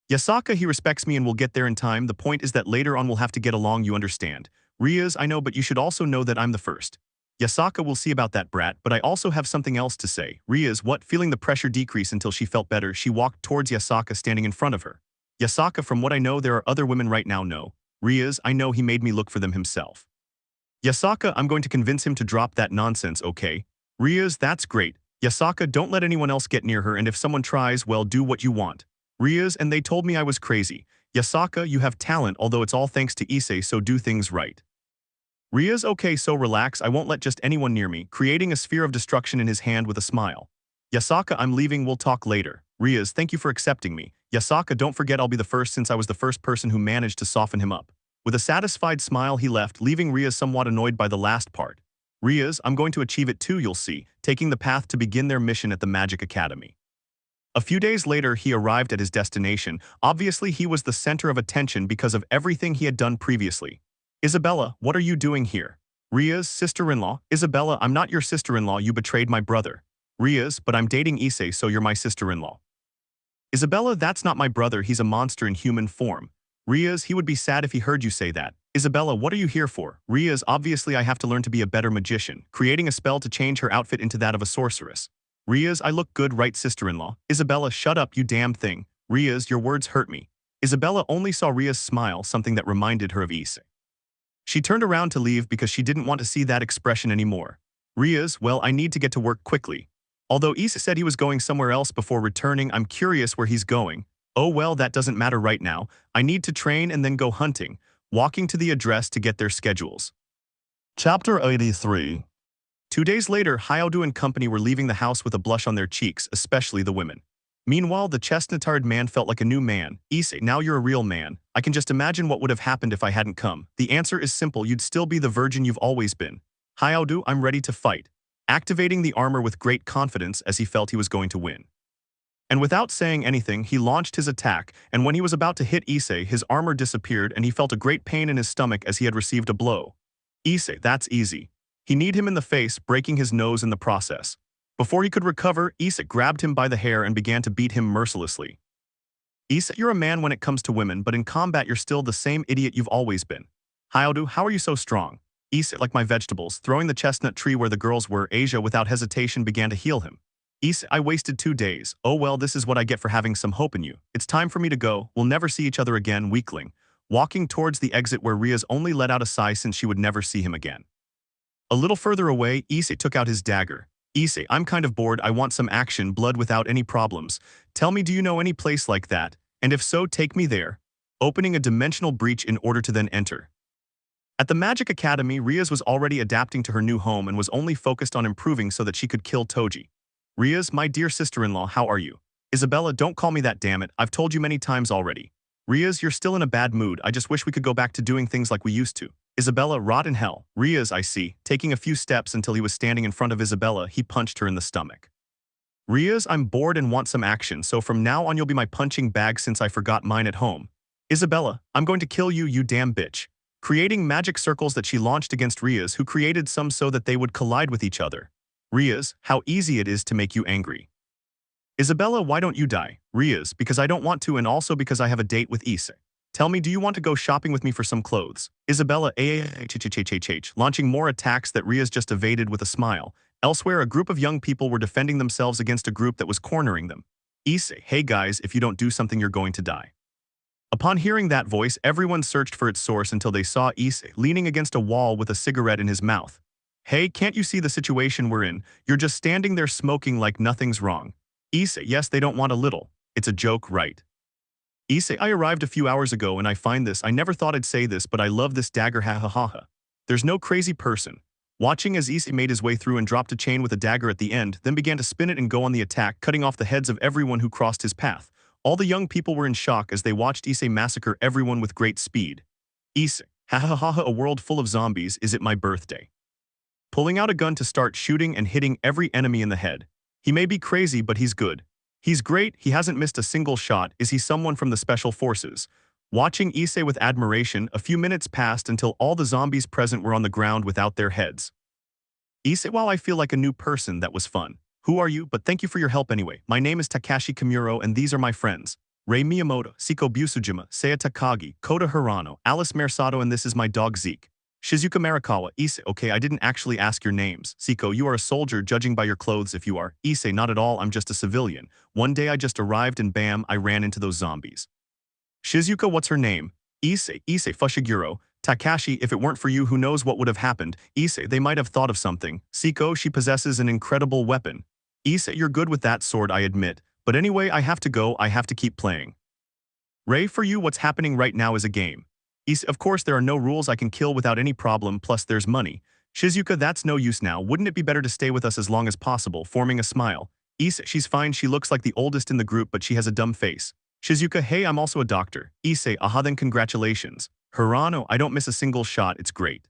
Speaker 2: Yasaka, he respects me and we'll get there in time. The point is that later on we'll have to get along, you understand. Rias, I know, but you should also know that I'm the first. Yasaka, will see about that brat, but I also have something else to say. Rias, what? Feeling the pressure decrease until she felt better, she walked towards Yasaka standing in front of her. Yasaka, from what I know there are other women right now, no. Rias, I know he made me look for them himself. Yasaka, I'm going to convince him to drop that nonsense, okay? Rias, that's great. Yasaka, don't let anyone else get near her and if someone tries, well, do what you want. Rias, and they told me I was crazy. Yasaka, you have talent, although it's all thanks to Issei, so do things right. Rias, okay, so relax, I won't let just anyone near me, creating a sphere of destruction in his hand with a smile. Yasaka, I'm leaving, we'll talk later. Rias, thank you for accepting me. Yasaka, don't forget I'll be the first since I was the first person who managed to soften him up. With a satisfied smile he left, leaving Rias somewhat annoyed by the last part. Rias, I'm going to achieve it too, you'll see, taking the path to begin their mission at the Magic Academy. A few days later he arrived at his destination. Obviously he was the center of attention because of everything he had done previously. Isabella, what are you doing here? Rias, sister-in-law. Isabella, I'm not your sister-in-law, you betrayed my brother. Rias, but I'm dating Issei, so you're my sister-in-law. Isabella, that's not my brother, he's a monster in human form. Rias, he would be sad if he heard you say that. Isabella, what are you here for? Rias, obviously I have to learn to be a better magician, creating a spell to change her outfit into that of a sorceress. Rias, I look good, right, sister-in-law? Isabella, shut up, you damn thing. Rias, your words hurt me. Isabella only saw Rias smile, something that reminded her of Issei. She turned around to leave because she didn't want to see that expression anymore. Rias, well, I need to get to work quickly. Although Issei said he was going somewhere else before returning, I'm curious where he's going. Oh well, that doesn't matter right now. I need to train and then go hunting, walking to the address to get their schedules. Chapter 83. 2 days later, Hyoudou and company were leaving the house with a blush on their cheeks, especially the women. Meanwhile, the chestnut-haired man felt like a new man. Issei, now you're a real man. I can just imagine what would have happened if I hadn't come. The answer is simple, you'd still be the virgin you've always been. Hyoudou, I'm ready to fight. Activating the armor with great confidence as he felt he was going to win. And without saying anything, he launched his attack, and when he was about to hit Issei, his armor disappeared and he felt a great pain in his stomach as he had received a blow. Issei, that's easy. He kneed him in the face, breaking his nose in the process. Before he could recover, Issei grabbed him by the hair and began to beat him mercilessly. Issei, you're a man when it comes to women, but in combat you're still the same idiot you've always been. Hyoudou, how are you so strong? Issei, like my vegetables, throwing the chestnut tree where the girls were, Asia without hesitation began to heal him. Issei, I wasted 2 days. Oh well, this is what I get for having some hope in you. It's time for me to go, we'll never see each other again, weakling. Walking towards the exit where Rias only let out a sigh since she would never see him again. A little further away, Issei took out his dagger. Issei, I'm kind of bored, I want some action, blood without any problems. Tell me, do you know any place like that? And if so, take me there. Opening a dimensional breach in order to then enter. At the Magic Academy, Rias was already adapting to her new home and was only focused on improving so that she could kill Toji. Rias, my dear sister-in-law, how are you? Isabella, don't call me that, damn it, I've told you many times already. Rias, you're still in a bad mood, I just wish we could go back to doing things like we used to. Isabella, rot in hell. Rias, I see. Taking a few steps until he was standing in front of Isabella, he punched her in the stomach. Rias, I'm bored and want some action, so from now on you'll be my punching bag since I forgot mine at home. Isabella, I'm going to kill you, you damn bitch. Creating magic circles that she launched against Rias, who created some so that they would collide with each other. Rias, how easy it is to make you angry. Isabella, why don't you die? Rias, because I don't want to and also because I have a date with Issei. Tell me, do you want to go shopping with me for some clothes? Isabella, launching more attacks that Rias just evaded with a smile. Elsewhere, a group of young people were defending themselves against a group that was cornering them. Issei, hey guys, if you don't do something you're going to die. Upon hearing that voice, everyone searched for its source until they saw Issei leaning against a wall with a cigarette in his mouth. Hey, can't you see the situation we're in? You're just standing there smoking like nothing's wrong. Issei, yes, they don't want a little. It's a joke, right? Issei, I arrived a few hours ago and I find this. I never thought I'd say this, but I love this dagger, ha ha ha ha. There's no crazy person. Watching as Issei made his way through and dropped a chain with a dagger at the end, then began to spin it and go on the attack, cutting off the heads of everyone who crossed his path. All the young people were in shock as they watched Issei massacre everyone with great speed. Issei, ha ha ha ha, a world full of zombies, is it my birthday? Pulling out a gun to start shooting and hitting every enemy in the head. He may be crazy, but he's good. He's great, he hasn't missed a single shot. Is he someone from the Special Forces? Watching Issei with admiration, a few minutes passed until all the zombies present were on the ground without their heads. Issei, wow, I feel like a new person, that was fun. Who are you? But thank you for your help anyway. My name is Takashi Kimuro and these are my friends. Rei Miyamoto, Siko Busujima, Seiya Takagi, Kota Hirano, Alice Mersato, and this is my dog Zeke. Shizuka Marikawa. Issei, okay, I didn't actually ask your names. Siko, you are a soldier, judging by your clothes if you are. Issei, not at all, I'm just a civilian. One day I just arrived and bam, I ran into those zombies. Shizuka, what's her name? Issei Fushiguro. Takashi, if it weren't for you, who knows what would have happened. Issei, they might have thought of something. Siko, she possesses an incredible weapon. Issei, you're good with that sword, I admit. But anyway, I have to go, I have to keep playing. Ray, for you what's happening right now is a game. Issei, of course there are no rules, I can kill without any problem, plus there's money. Shizuka, that's no use now, wouldn't it be better to stay with us as long as possible, forming a smile. Issei, she's fine, she looks like the oldest in the group but she has a dumb face. Shizuka, hey, I'm also a doctor. Issei, aha, then congratulations. Hirano, I don't miss a single shot, it's great.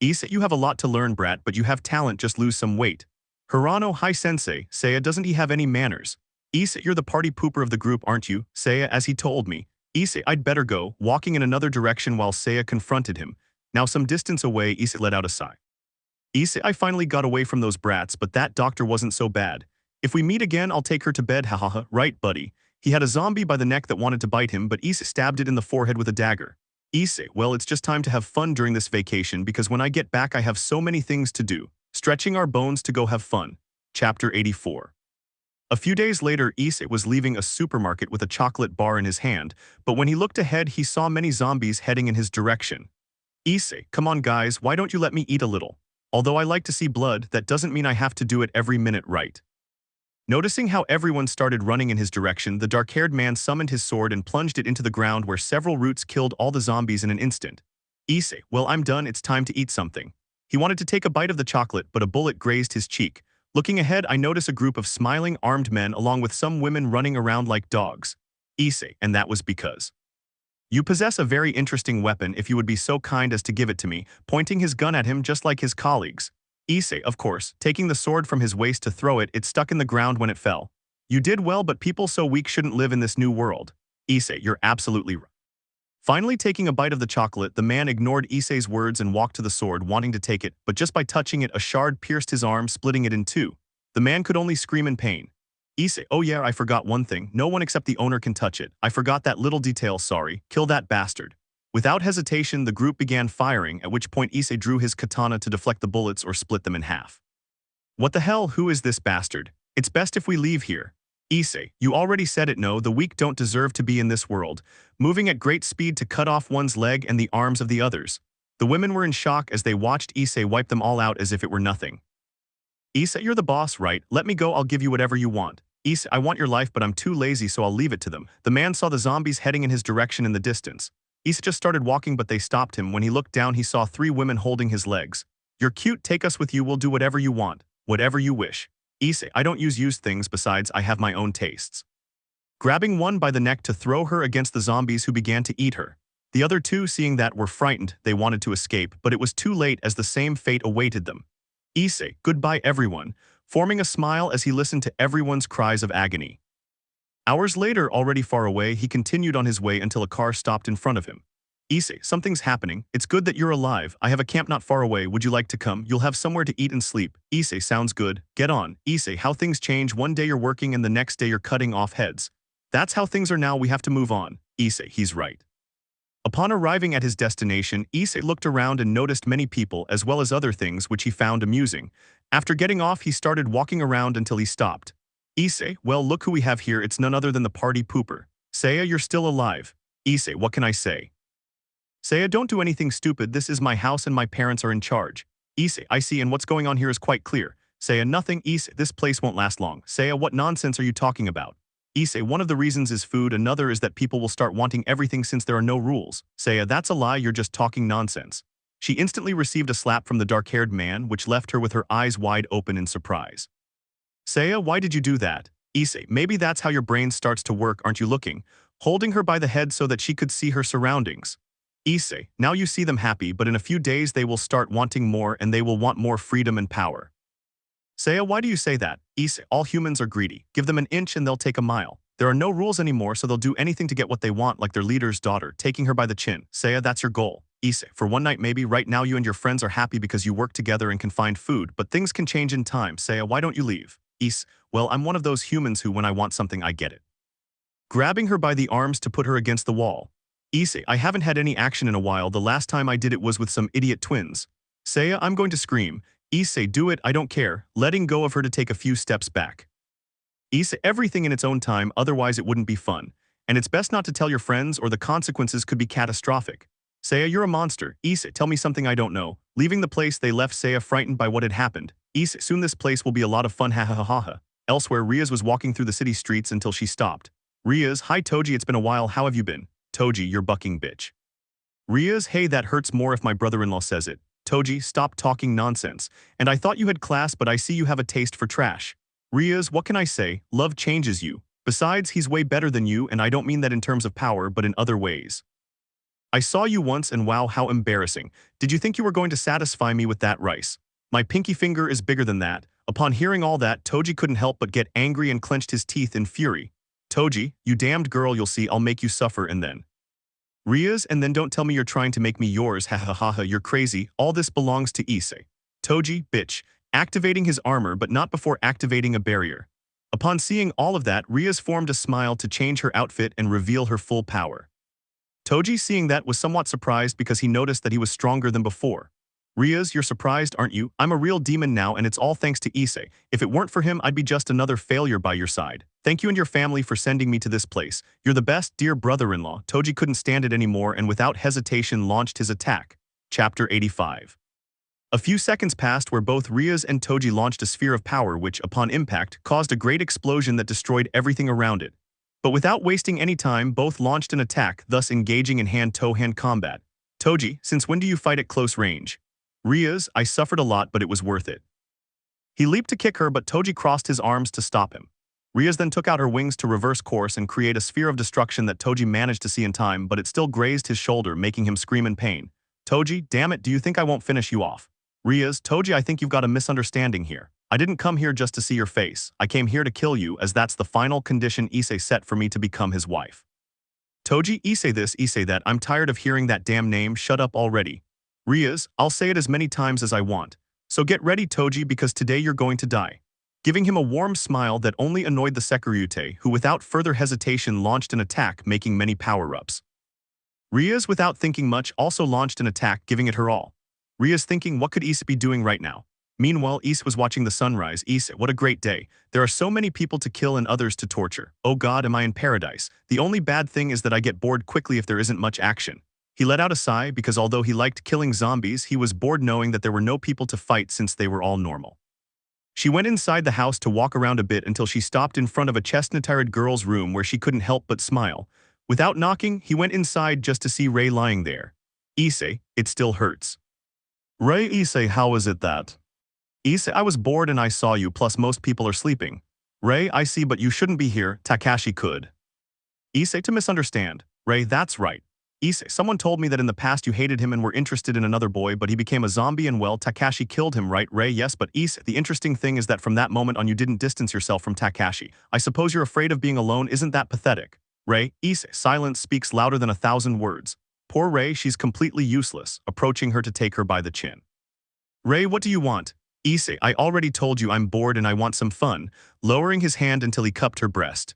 Speaker 2: Issei, you have a lot to learn, brat, but you have talent, just lose some weight. Hirano, hi sensei. Seiya, doesn't he have any manners? Issei, you're the party pooper of the group, aren't you? Seiya, as he told me. Issei, I'd better go, walking in another direction while Seiya confronted him. Now some distance away, Issei let out a sigh. Issei, I finally got away from those brats, but that doctor wasn't so bad. If we meet again, I'll take her to bed, hahaha, right, buddy? He had a zombie by the neck that wanted to bite him, but Issei stabbed it in the forehead with a dagger. Issei, well, it's just time to have fun during this vacation because when I get back I have so many things to do. Stretching our bones to go have fun. Chapter 84. A few days later, Issei was leaving a supermarket with a chocolate bar in his hand, but when he looked ahead he saw many zombies heading in his direction. Issei, come on guys, why don't you let me eat a little? Although I like to see blood, that doesn't mean I have to do it every minute, right? Noticing how everyone started running in his direction, the dark-haired man summoned his sword and plunged it into the ground where several roots killed all the zombies in an instant. Issei, well, I'm done, it's time to eat something. He wanted to take a bite of the chocolate, but a bullet grazed his cheek. Looking ahead, I notice a group of smiling, armed men along with some women running around like dogs. Issei, and that was because you possess a very interesting weapon, if you would be so kind as to give it to me, pointing his gun at him just like his colleagues. Issei, of course, taking the sword from his waist to throw it, it stuck in the ground when it fell. You did well, but people so weak shouldn't live in this new world. Issei, you're absolutely right. Finally taking a bite of the chocolate, the man ignored Issei's words and walked to the sword, wanting to take it, but just by touching it, a shard pierced his arm, splitting it in two. The man could only scream in pain. Issei, oh yeah, I forgot one thing, no one except the owner can touch it. I forgot that little detail, sorry, kill that bastard. Without hesitation, the group began firing, at which point Issei drew his katana to deflect the bullets or split them in half. What the hell, who is this bastard? It's best if we leave here. Issei, you already said it, no, the weak don't deserve to be in this world, moving at great speed to cut off one's leg and the arms of the others. The women were in shock as they watched Issei wipe them all out as if it were nothing. Issei, you're the boss, right? Let me go, I'll give you whatever you want. Issei, I want your life, but I'm too lazy, so I'll leave it to them. The man saw the zombies heading in his direction in the distance. Issei just started walking, but they stopped him. When he looked down, he saw 3 women holding his legs. You're cute, take us with you, we'll do whatever you want. Whatever you wish. Issei, I don't use used things, besides I have my own tastes. Grabbing one by the neck to throw her against the zombies who began to eat her. The other 2, seeing that, were frightened. They wanted to escape, but it was too late as the same fate awaited them. Issei, goodbye everyone, forming a smile as he listened to everyone's cries of agony. Hours later, already far away, he continued on his way until a car stopped in front of him. Issei, something's happening. It's good that you're alive. I have a camp not far away. Would you like to come? You'll have somewhere to eat and sleep. Issei, sounds good. Get on. Issei, how things change. One day you're working and the next day you're cutting off heads. That's how things are now. We have to move on. Issei, he's right. Upon arriving at his destination, Issei looked around and noticed many people as well as other things which he found amusing. After getting off, he started walking around until he stopped. Issei, well, look who we have here. It's none other than the party pooper. Seiya, you're still alive. Issei, what can I say? Seiya, don't do anything stupid. This is my house and my parents are in charge. Issei, I see, and what's going on here is quite clear. Seiya, nothing. Issei, this place won't last long. Seiya, what nonsense are you talking about? Issei, one of the reasons is food, another is that people will start wanting everything since there are no rules. Seiya, that's a lie, you're just talking nonsense. She instantly received a slap from the dark-haired man, which left her with her eyes wide open in surprise. Seiya, why did you do that? Issei, maybe that's how your brain starts to work, aren't you looking? Holding her by the head so that she could see her surroundings. Issei, now you see them happy, but in a few days they will start wanting more and they will want more freedom and power. Seiya, why do you say that? Issei, all humans are greedy. Give them an inch and they'll take a mile. There are no rules anymore, so they'll do anything to get what they want, like their leader's daughter, taking her by the chin. Seiya, that's your goal. Issei, for one night maybe. Right now you and your friends are happy because you work together and can find food, but things can change in time. Seiya, why don't you leave? Issei, well, I'm one of those humans who, when I want something, I get it. Grabbing her by the arms to put her against the wall. Issei, I haven't had any action in a while. The last time I did it was with some idiot twins. Seiya, I'm going to scream. Issei, do it, I don't care. Letting go of her to take a few steps back. Issei, everything in its own time, otherwise it wouldn't be fun. And it's best not to tell your friends or the consequences could be catastrophic. Seiya, you're a monster. Issei, tell me something I don't know. Leaving the place, they left Seiya frightened by what had happened. Issei, soon this place will be a lot of fun, ha ha ha ha ha. Elsewhere, Rias was walking through the city streets until she stopped. Rias, hi Toji, it's been a while, how have you been? Toji, you're bucking bitch. Rias, hey, that hurts more if my brother-in-law says it. Toji, stop talking nonsense. And I thought you had class, but I see you have a taste for trash. Rias, what can I say? Love changes you. Besides, he's way better than you, and I don't mean that in terms of power, but in other ways. I saw you once and wow, how embarrassing. Did you think you were going to satisfy me with that rice? My pinky finger is bigger than that. Upon hearing all that, Toji couldn't help but get angry and clenched his teeth in fury. Toji, you damned girl, you'll see, I'll make you suffer and then. Rias, and then don't tell me you're trying to make me yours, ha ha ha ha, you're crazy, all this belongs to Issei. Toji, bitch, activating his armor but not before activating a barrier. Upon seeing all of that, Rias formed a smile to change her outfit and reveal her full power. Toji, seeing that, was somewhat surprised because he noticed that he was stronger than before. Rias, you're surprised, aren't you? I'm a real demon now and it's all thanks to Issei. If it weren't for him, I'd be just another failure by your side. Thank you and your family for sending me to this place. You're the best, dear brother-in-law. Toji couldn't stand it anymore and without hesitation launched his attack. Chapter 85. A few seconds passed where both Rias and Toji launched a sphere of power which, upon impact, caused a great explosion that destroyed everything around it. But without wasting any time, both launched an attack, thus engaging in hand-to-hand combat. Toji, since when do you fight at close range? Rias, I suffered a lot, but it was worth it. He leaped to kick her, but Toji crossed his arms to stop him. Rias then took out her wings to reverse course and create a sphere of destruction that Toji managed to see in time, but it still grazed his shoulder, making him scream in pain. Toji, damn it, do you think I won't finish you off? Rias, Toji, I think you've got a misunderstanding here. I didn't come here just to see your face. I came here to kill you, as that's the final condition Issei set for me to become his wife. Toji, Issei this, Issei that, I'm tired of hearing that damn name, shut up already. Rias, I'll say it as many times as I want. So get ready, Toji, because today you're going to die. Giving him a warm smile that only annoyed the Sekiryuutei, who without further hesitation launched an attack, making many power-ups. Rias, without thinking much, also launched an attack, giving it her all. Rias thinking, what could Issei be doing right now? Meanwhile, Issei was watching the sunrise. Issei, what a great day. There are so many people to kill and others to torture. Oh God, am I in paradise? The only bad thing is that I get bored quickly if there isn't much action. He let out a sigh because although he liked killing zombies, he was bored knowing that there were no people to fight since they were all normal. She went inside the house to walk around a bit until she stopped in front of a chestnut-haired girl's room where she couldn't help but smile. Without knocking, he went inside just to see Rei lying there. Issei, it still hurts. Rei, Issei, how is it that? Issei, I was bored and I saw you, plus most people are sleeping. Rei, I see, but you shouldn't be here, Takashi could. Issei, to misunderstand. Rei, that's right. Issei, someone told me that in the past you hated him and were interested in another boy, but he became a zombie and well, Takashi killed him, right? Rei, yes, but Issei, the interesting thing is that from that moment on you didn't distance yourself from Takashi. I suppose you're afraid of being alone, isn't that pathetic? Rei, Issei, silence speaks louder than 1,000 words. Poor Rei, she's completely useless, approaching her to take her by the chin. Rei, what do you want? Issei, I already told you I'm bored and I want some fun, lowering his hand until he cupped her breast.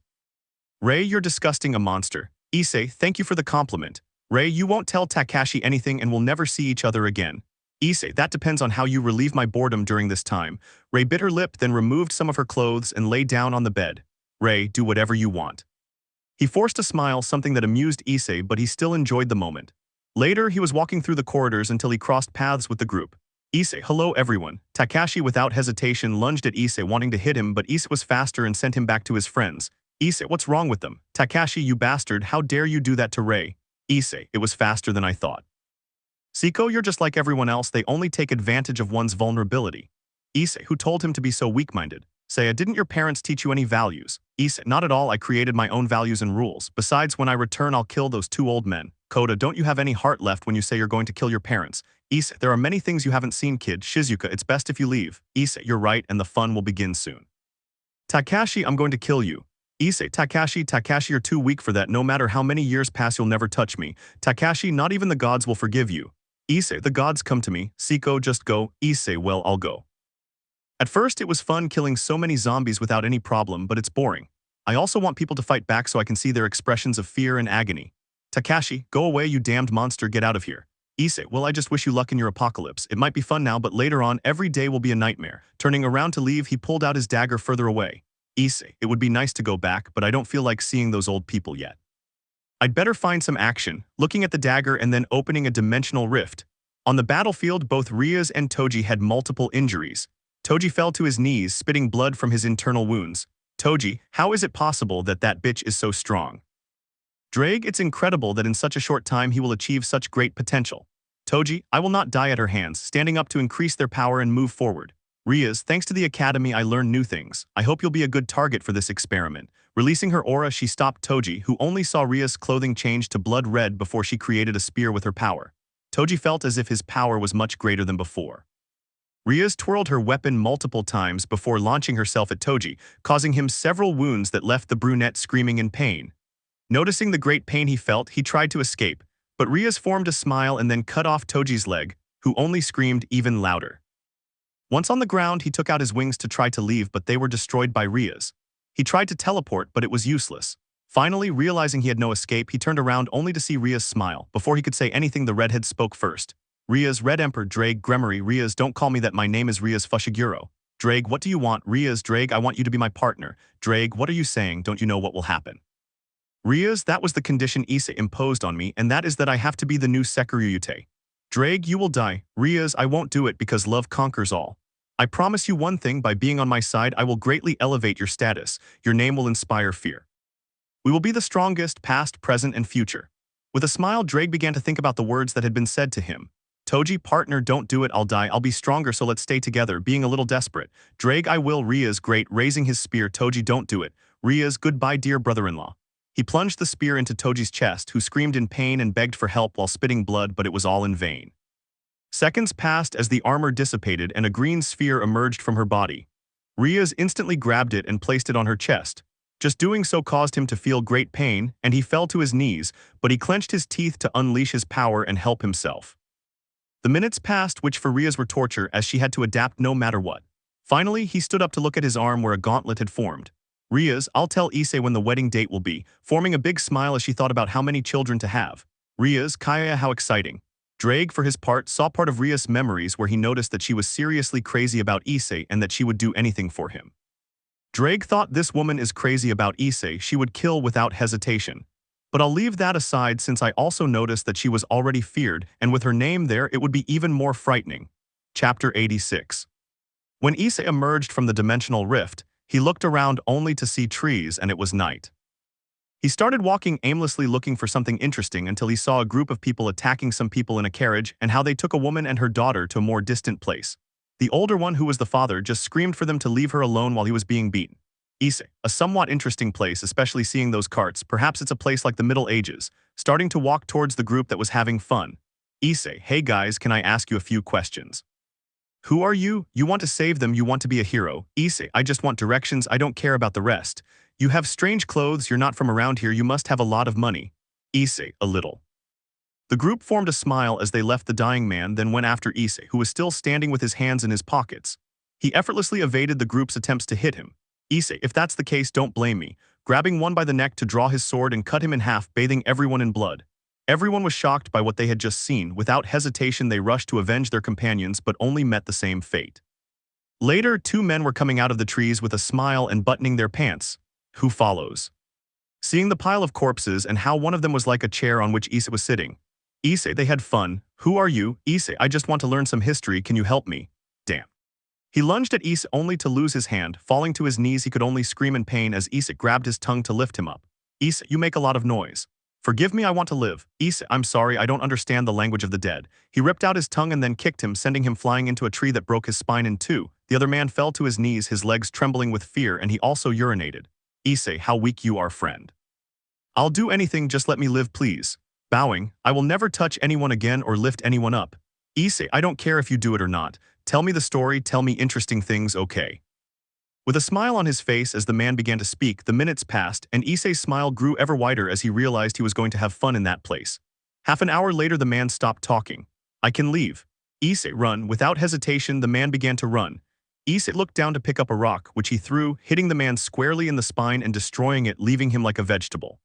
Speaker 2: Rei, you're disgusting, a monster. Issei, thank you for the compliment. Rei, you won't tell Takashi anything and we'll never see each other again. Issei, that depends on how you relieve my boredom during this time. Rei bit her lip, then removed some of her clothes and lay down on the bed. Rei, do whatever you want. He forced a smile, something that amused Issei, but he still enjoyed the moment. Later, he was walking through the corridors until he crossed paths with the group. Issei, hello everyone. Takashi without hesitation lunged at Issei, wanting to hit him, but Issei was faster and sent him back to his friends. Issei, what's wrong with them? Takashi, you bastard, how dare you do that to Rei? Issei, it was faster than I thought. Siko, you're just like everyone else, they only take advantage of one's vulnerability. Issei, who told him to be so weak-minded? Seiya, didn't your parents teach you any values? Issei, not at all, I created my own values and rules. Besides, when I return, I'll kill those two old men. Koda, don't you have any heart left when you say you're going to kill your parents? Issei, there are many things you haven't seen, kid. Shizuka, it's best if you leave. Issei, you're right, and the fun will begin soon. Takashi, I'm going to kill you. Issei, Takashi, you're too weak for that. No matter how many years pass, you'll never touch me. Takashi, not even the gods will forgive you. Issei, the gods come to me. Siko, just go. Issei, well, I'll go. At first, it was fun killing so many zombies without any problem, but it's boring. I also want people to fight back so I can see their expressions of fear and agony. Takashi, go away, you damned monster, get out of here. Issei, well, I just wish you luck in your apocalypse. It might be fun now, but later on, every day will be a nightmare. Turning around to leave, he pulled out his dagger further away. Issei, it would be nice to go back, but I don't feel like seeing those old people yet. I'd better find some action, looking at the dagger and then opening a dimensional rift. On the battlefield, both Rias and Toji had multiple injuries. Toji fell to his knees, spitting blood from his internal wounds. Toji, how is it possible that that bitch is so strong? Drake, it's incredible that in such a short time he will achieve such great potential. Toji, I will not die at her hands, standing up to increase their power and move forward. Rias, thanks to the academy I learned new things. I hope you'll be a good target for this experiment. Releasing her aura, she stopped Toji, who only saw Rias' clothing change to blood red before she created a spear with her power. Toji felt as if his power was much greater than before. Rias twirled her weapon multiple times before launching herself at Toji, causing him several wounds that left the brunette screaming in pain. Noticing the great pain he felt, he tried to escape, but Rias formed a smile and then cut off Toji's leg, who only screamed even louder. Once on the ground, he took out his wings to try to leave, but they were destroyed by Rias. He tried to teleport, but it was useless. Finally, realizing he had no escape, he turned around only to see Rias smile. Before he could say anything, the redhead spoke first. Rias, Red Emperor, Drake, Gremory, Rias, don't call me that, my name is Rias Fushiguro. Drake, what do you want? Rias, Drake, I want you to be my partner. Drake, what are you saying? Don't you know what will happen? Rias, that was the condition Issei imposed on me, and that is that I have to be the new Sekiryuutei. Drake, you will die. Rias, I won't do it because love conquers all. I promise you one thing, by being on my side, I will greatly elevate your status. Your name will inspire fear. We will be the strongest, past, present, and future. With a smile, Drake began to think about the words that had been said to him. Toji, partner, don't do it, I'll die, I'll be stronger, so let's stay together, being a little desperate. Drake, I will. Rias, great, raising his spear. Toji, don't do it. Rias, goodbye, dear brother-in-law. He plunged the spear into Toji's chest, who screamed in pain and begged for help while spitting blood, but it was all in vain. Seconds passed as the armor dissipated and a green sphere emerged from her body. Rias instantly grabbed it and placed it on her chest. Just doing so caused him to feel great pain, and he fell to his knees, but he clenched his teeth to unleash his power and help himself. The minutes passed, which for Rias were torture, as she had to adapt no matter what. Finally, he stood up to look at his arm where a gauntlet had formed. Rias, I'll tell Issei when the wedding date will be, forming a big smile as she thought about how many children to have. Rias, Kaya, how exciting. Drake, for his part, saw part of Rias' memories where he noticed that she was seriously crazy about Issei and that she would do anything for him. Drake thought this woman is crazy about Issei, she would kill without hesitation. But I'll leave that aside since I also noticed that she was already feared, and with her name there, it would be even more frightening. Chapter 86. When Issei emerged from the dimensional rift, he looked around only to see trees, and it was night. He started walking aimlessly looking for something interesting until he saw a group of people attacking some people in a carriage and how they took a woman and her daughter to a more distant place. The older one, who was the father, just screamed for them to leave her alone while he was being beaten. Issei, a somewhat interesting place, especially seeing those carts, perhaps it's a place like the Middle Ages, starting to walk towards the group that was having fun. Issei, hey guys, can I ask you a few questions? Who are you? You want to save them, you want to be a hero. Issei, I just want directions, I don't care about the rest. You have strange clothes, you're not from around here, you must have a lot of money. Issei, a little. The group formed a smile as they left the dying man, then went after Issei, who was still standing with his hands in his pockets. He effortlessly evaded the group's attempts to hit him. Issei, if that's the case, don't blame me. Grabbing one by the neck to draw his sword and cut him in half, bathing everyone in blood. Everyone was shocked by what they had just seen. Without hesitation, they rushed to avenge their companions, but only met the same fate. Later, two men were coming out of the trees with a smile and buttoning their pants. Who follows? Seeing the pile of corpses and how one of them was like a chair on which Issei was sitting. Issei, they had fun. Who are you? Issei, I just want to learn some history, can you help me? Damn. He lunged at Issei only to lose his hand. Falling to his knees, he could only scream in pain as Issei grabbed his tongue to lift him up. Issei, you make a lot of noise. Forgive me, I want to live. Issei, I'm sorry, I don't understand the language of the dead. He ripped out his tongue and then kicked him, sending him flying into a tree that broke his spine in two. The other man fell to his knees, his legs trembling with fear, and he also urinated. Issei, how weak you are, friend. I'll do anything, just let me live, please. Bowing, I will never touch anyone again or lift anyone up. Issei, I don't care if you do it or not. Tell me the story, tell me interesting things, okay? With a smile on his face as the man began to speak, the minutes passed, and Issei's smile grew ever wider as he realized he was going to have fun in that place. Half an hour later, the man stopped talking. I can leave. Issei, run. Without hesitation, the man began to run. Issei looked down to pick up a rock, which he threw, hitting the man squarely in the spine and destroying it, leaving him like a vegetable.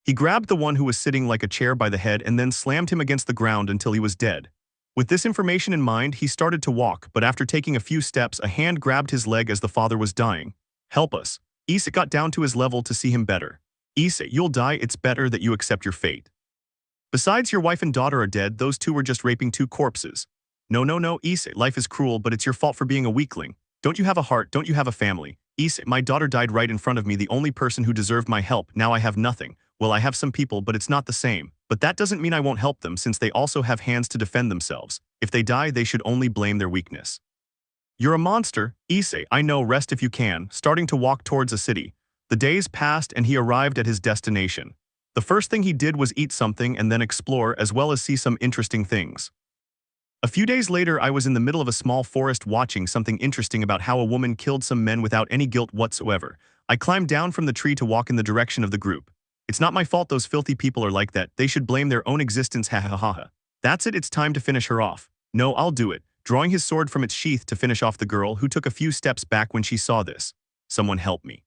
Speaker 2: He grabbed the one who was sitting like a chair by the head and then slammed him against the ground until he was dead. With this information in mind, he started to walk, but after taking a few steps, a hand grabbed his leg as the father was dying. Help us. Issei got down to his level to see him better. Issei, you'll die, it's better that you accept your fate. Besides, your wife and daughter are dead, those two were just raping two corpses. No, Issei, life is cruel, but it's your fault for being a weakling. Don't you have a heart, don't you have a family? Issei, my daughter died right in front of me, the only person who deserved my help. Now I have nothing. Well, I have some people, but it's not the same. But that doesn't mean I won't help them since they also have hands to defend themselves. If they die, they should only blame their weakness. You're a monster, Issei. I know, rest if you can, starting to walk towards a city. The days passed and he arrived at his destination. The first thing he did was eat something and then explore as well as see some interesting things. A few days later, I was in the middle of a small forest watching something interesting about how a woman killed some men without any guilt whatsoever. I climbed down from the tree to walk in the direction of the group. It's not my fault those filthy people are like that. They should blame their own existence, ha ha ha ha. That's it, it's time to finish her off. No, I'll do it. Drawing his sword from its sheath to finish off the girl who took a few steps back when she saw this. Someone help me.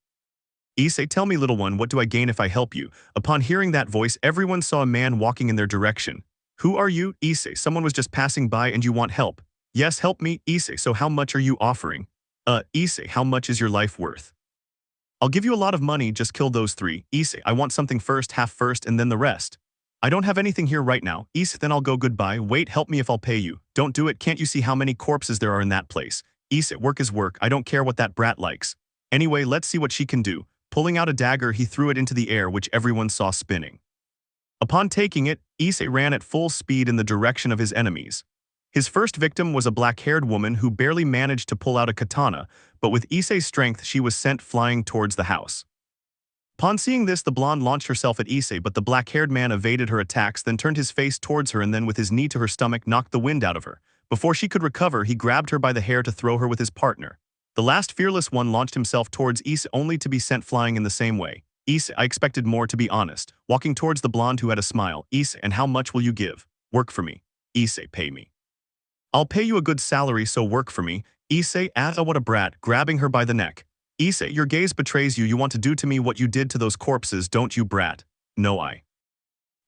Speaker 2: Issei, tell me, little one, what do I gain if I help you? Upon hearing that voice, everyone saw a man walking in their direction. Who are you, Issei? Someone was just passing by and you want help. Yes, help me, Issei. So how much are you offering? Issei, how much is your life worth? I'll give you a lot of money, just kill those three. Issei, I want something first, half first, and then the rest. I don't have anything here right now. Issei, then I'll go goodbye. Wait, help me if I'll pay you. Don't do it, can't you see how many corpses there are in that place? Issei, work is work, I don't care what that brat likes. Anyway, let's see what she can do. Pulling out a dagger, he threw it into the air, which everyone saw spinning. Upon taking it, Issei ran at full speed in the direction of his enemies. His first victim was a black-haired woman who barely managed to pull out a katana, but with Issei's strength she was sent flying towards the house. Upon seeing this, the blonde launched herself at Issei, but the black-haired man evaded her attacks, then turned his face towards her and then with his knee to her stomach knocked the wind out of her. Before she could recover, he grabbed her by the hair to throw her with his partner. The last fearless one launched himself towards Issei only to be sent flying in the same way. Issei, I expected more, to be honest. Walking towards the blonde who had a smile. Issei, and how much will you give? Work for me. Issei, pay me. I'll pay you a good salary, so work for me. Issei, what a brat, grabbing her by the neck. Issei, your gaze betrays you. You want to do to me what you did to those corpses, don't you, brat? No,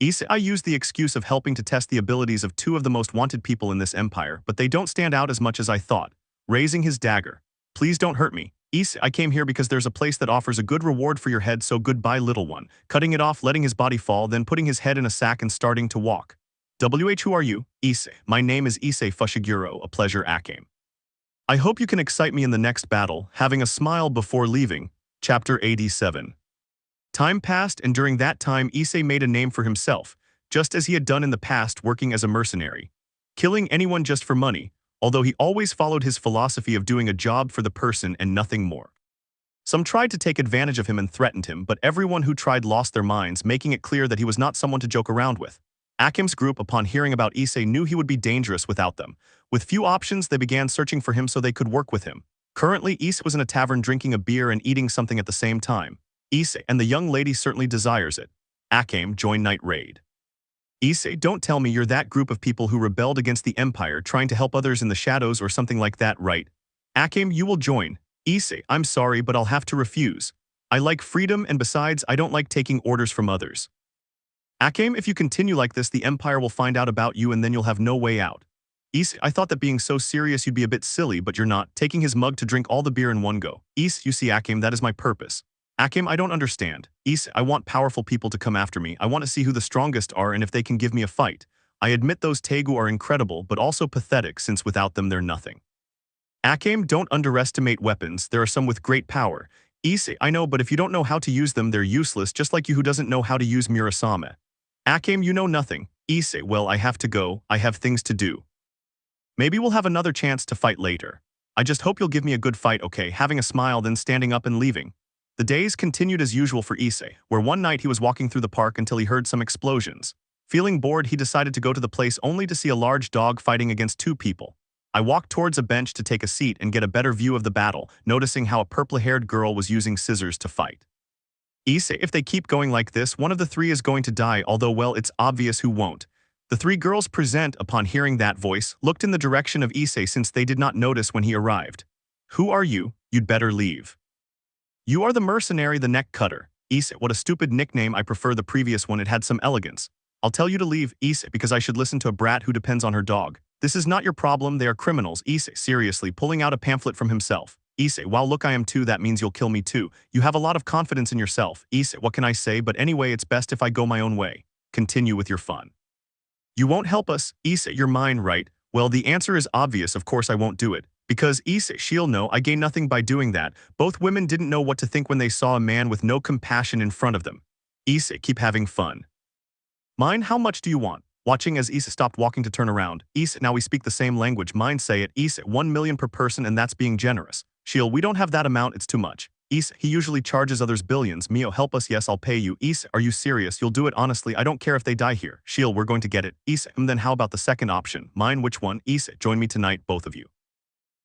Speaker 2: Issei, I used the excuse of helping to test the abilities of two of the most wanted people in this empire, but they don't stand out as much as I thought. Raising his dagger. Please don't hurt me. Issei, I came here because there's a place that offers a good reward for your head, so goodbye, little one. Cutting it off, letting his body fall, then putting his head in a sack and starting to walk. Who are you? Issei. My name is Issei Fushiguro, a pleasure, Akame. I hope you can excite me in the next battle, having a smile before leaving. Chapter 87. Time passed, and during that time Issei made a name for himself, just as he had done in the past working as a mercenary. Killing anyone just for money, although he always followed his philosophy of doing a job for the person and nothing more. Some tried to take advantage of him and threatened him, but everyone who tried lost their minds, making it clear that he was not someone to joke around with. Akame's group, upon hearing about Issei, knew he would be dangerous without them. With few options, they began searching for him so they could work with him. Currently, Issei was in a tavern drinking a beer and eating something at the same time. Issei, and the young lady certainly desires it. Akame, join night raid. Issei, don't tell me you're that group of people who rebelled against the Empire trying to help others in the shadows or something like that, right? Akame, you will join. Issei, I'm sorry, but I'll have to refuse. I like freedom, and besides, I don't like taking orders from others. Akame, if you continue like this, the Empire will find out about you and then you'll have no way out. Issei, I thought that being so serious you'd be a bit silly, but you're not, taking his mug to drink all the beer in one go. Issei, you see, Akame, that is my purpose. Akame, I don't understand. Issei, I want powerful people to come after me. I want to see who the strongest are and if they can give me a fight. I admit those Tegu are incredible, but also pathetic since without them they're nothing. Akame, don't underestimate weapons. There are some with great power. Issei, I know, but if you don't know how to use them, they're useless, just like you who doesn't know how to use Murasame. Akame, you know nothing. Issei, well, I have to go. I have things to do. Maybe we'll have another chance to fight later. I just hope you'll give me a good fight, okay? Having a smile, then standing up and leaving. The days continued as usual for Issei, where one night he was walking through the park until he heard some explosions. Feeling bored, he decided to go to the place only to see a large dog fighting against two people. I walked towards a bench to take a seat and get a better view of the battle, noticing how a purple-haired girl was using scissors to fight. Issei, if they keep going like this, one of the three is going to die, although, well, it's obvious who won't. The three girls present, upon hearing that voice, looked in the direction of Issei since they did not notice when he arrived. Who are you? You'd better leave. You are the mercenary, the neck cutter. Issei, what a stupid nickname. I prefer the previous one, it had some elegance. I'll tell you to leave, Issei, because I should listen to a brat who depends on her dog. This is not your problem, they are criminals. Issei, seriously, pulling out a pamphlet from himself. Issei, wow, look, I am too, that means you'll kill me too. You have a lot of confidence in yourself. Issei, what can I say, but anyway, it's best if I go my own way. Continue with your fun. You won't help us. Issei, you're mine, right? Well, the answer is obvious, of course I won't do it. Because Issei, she'll know I gain nothing by doing that. Both women didn't know what to think when they saw a man with no compassion in front of them. Issei, keep having fun. Mine, how much do you want? Watching as Issei stopped walking to turn around. Issei, now we speak the same language. Mine, say it. Issei, 1 million per person, and that's being generous. She'll, we don't have that amount, it's too much. Issei, he usually charges others billions. Mio, help us. Yes, I'll pay you. Issei, are you serious? You'll do it honestly. I don't care if they die here. She'll, we're going to get it. Issei, then how about the second option? Mine, which one? Issei, join me tonight, both of you.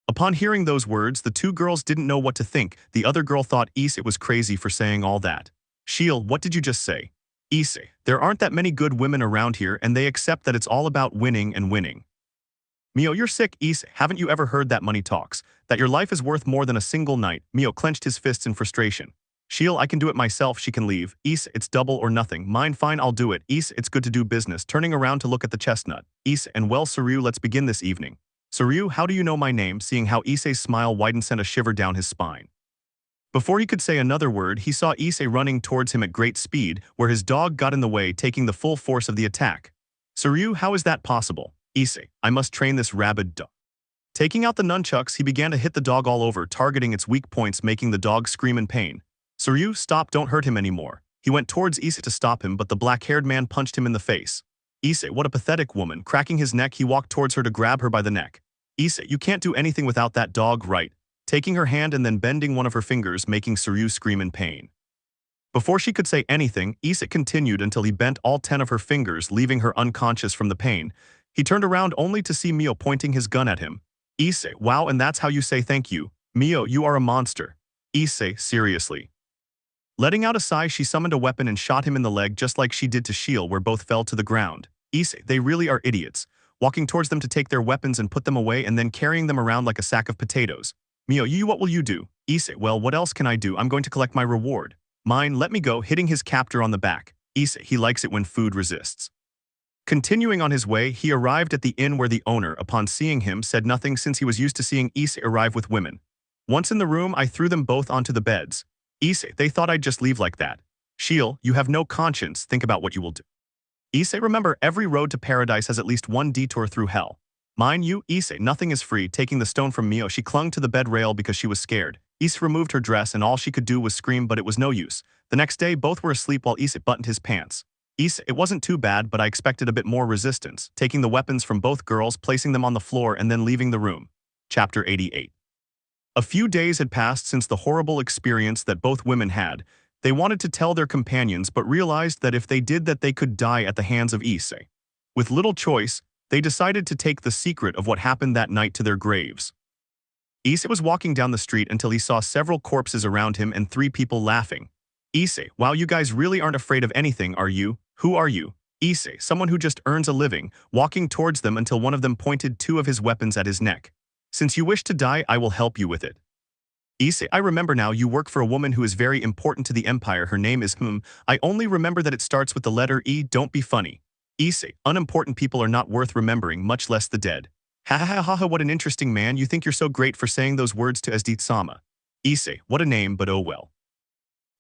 Speaker 2: Upon hearing those words, the two girls didn't know what to think. The other girl thought Issei was crazy for saying all that. She'll, what did you just say? Issei, there aren't that many good women around here, and they accept that it's all about winning and winning. Mio, you're sick. Issei, haven't you ever heard that money talks? That your life is worth more than a single night? Mio clenched his fists in frustration. She'll, I can do it myself. She can leave. Issei, it's double or nothing. Mine, fine, I'll do it. Issei, it's good to do business. Turning around to look at the chestnut. Issei, and well, Sekiryuutei, let's begin this evening. Sekiryuutei, how do you know my name? Seeing how Issei's smile widened sent a shiver down his spine. Before he could say another word, he saw Issei running towards him at great speed, where his dog got in the way, taking the full force of the attack. Sekiryuutei, how is that possible? Issei, I must train this rabid dog. Taking out the nunchucks, he began to hit the dog all over, targeting its weak points, making the dog scream in pain. Sekiryuutei, stop, don't hurt him anymore. He went towards Issei to stop him, but the black-haired man punched him in the face. Issei, what a pathetic woman. Cracking his neck, he walked towards her to grab her by the neck. Issei, you can't do anything without that dog, right? Taking her hand and then bending one of her fingers, making Sekiryuutei scream in pain. Before she could say anything, Issei continued until he bent all 10 of her fingers, leaving her unconscious from the pain. He turned around only to see Mio pointing his gun at him. Issei, wow, and that's how you say thank you. Mio, you are a monster. Issei, seriously. Letting out a sigh, she summoned a weapon and shot him in the leg just like she did to Shield, where both fell to the ground. Issei, they really are idiots. Walking towards them to take their weapons and put them away and then carrying them around like a sack of potatoes. Mio, you, what will you do? Issei, well, what else can I do? I'm going to collect my reward. Mine, let me go, hitting his captor on the back. Issei, he likes it when food resists. Continuing on his way, he arrived at the inn where the owner, upon seeing him, said nothing since he was used to seeing Issei arrive with women. Once in the room, I threw them both onto the beds. Issei, they thought I'd just leave like that. Shield, you have no conscience, think about what you will do. Issei, remember, every road to paradise has at least one detour through hell. Mine, you, Issei, nothing is free. Taking the stone from Mio, she clung to the bed rail because she was scared. Issei removed her dress and all she could do was scream, but it was no use. The next day, both were asleep while Issei buttoned his pants. Issei, it wasn't too bad, but I expected a bit more resistance, taking the weapons from both girls, placing them on the floor, and then leaving the room. Chapter 88. A few days had passed since the horrible experience that both women had. They wanted to tell their companions, but realized that if they did that, they could die at the hands of Issei. With little choice, they decided to take the secret of what happened that night to their graves. Issei was walking down the street until he saw several corpses around him and 3 people laughing. Issei, wow, you guys really aren't afraid of anything, are you? Who are you? Issei, someone who just earns a living, walking towards them until one of them pointed 2 of his weapons at his neck. Since you wish to die, I will help you with it. Issei, I remember now, you work for a woman who is very important to the Empire. Her name is I only remember that it starts with the letter E. Don't be funny. Issei, unimportant people are not worth remembering, much less the dead. Ha ha ha ha, what an interesting man. You think you're so great for saying those words to Esdit-sama. Issei, what a name, but oh well.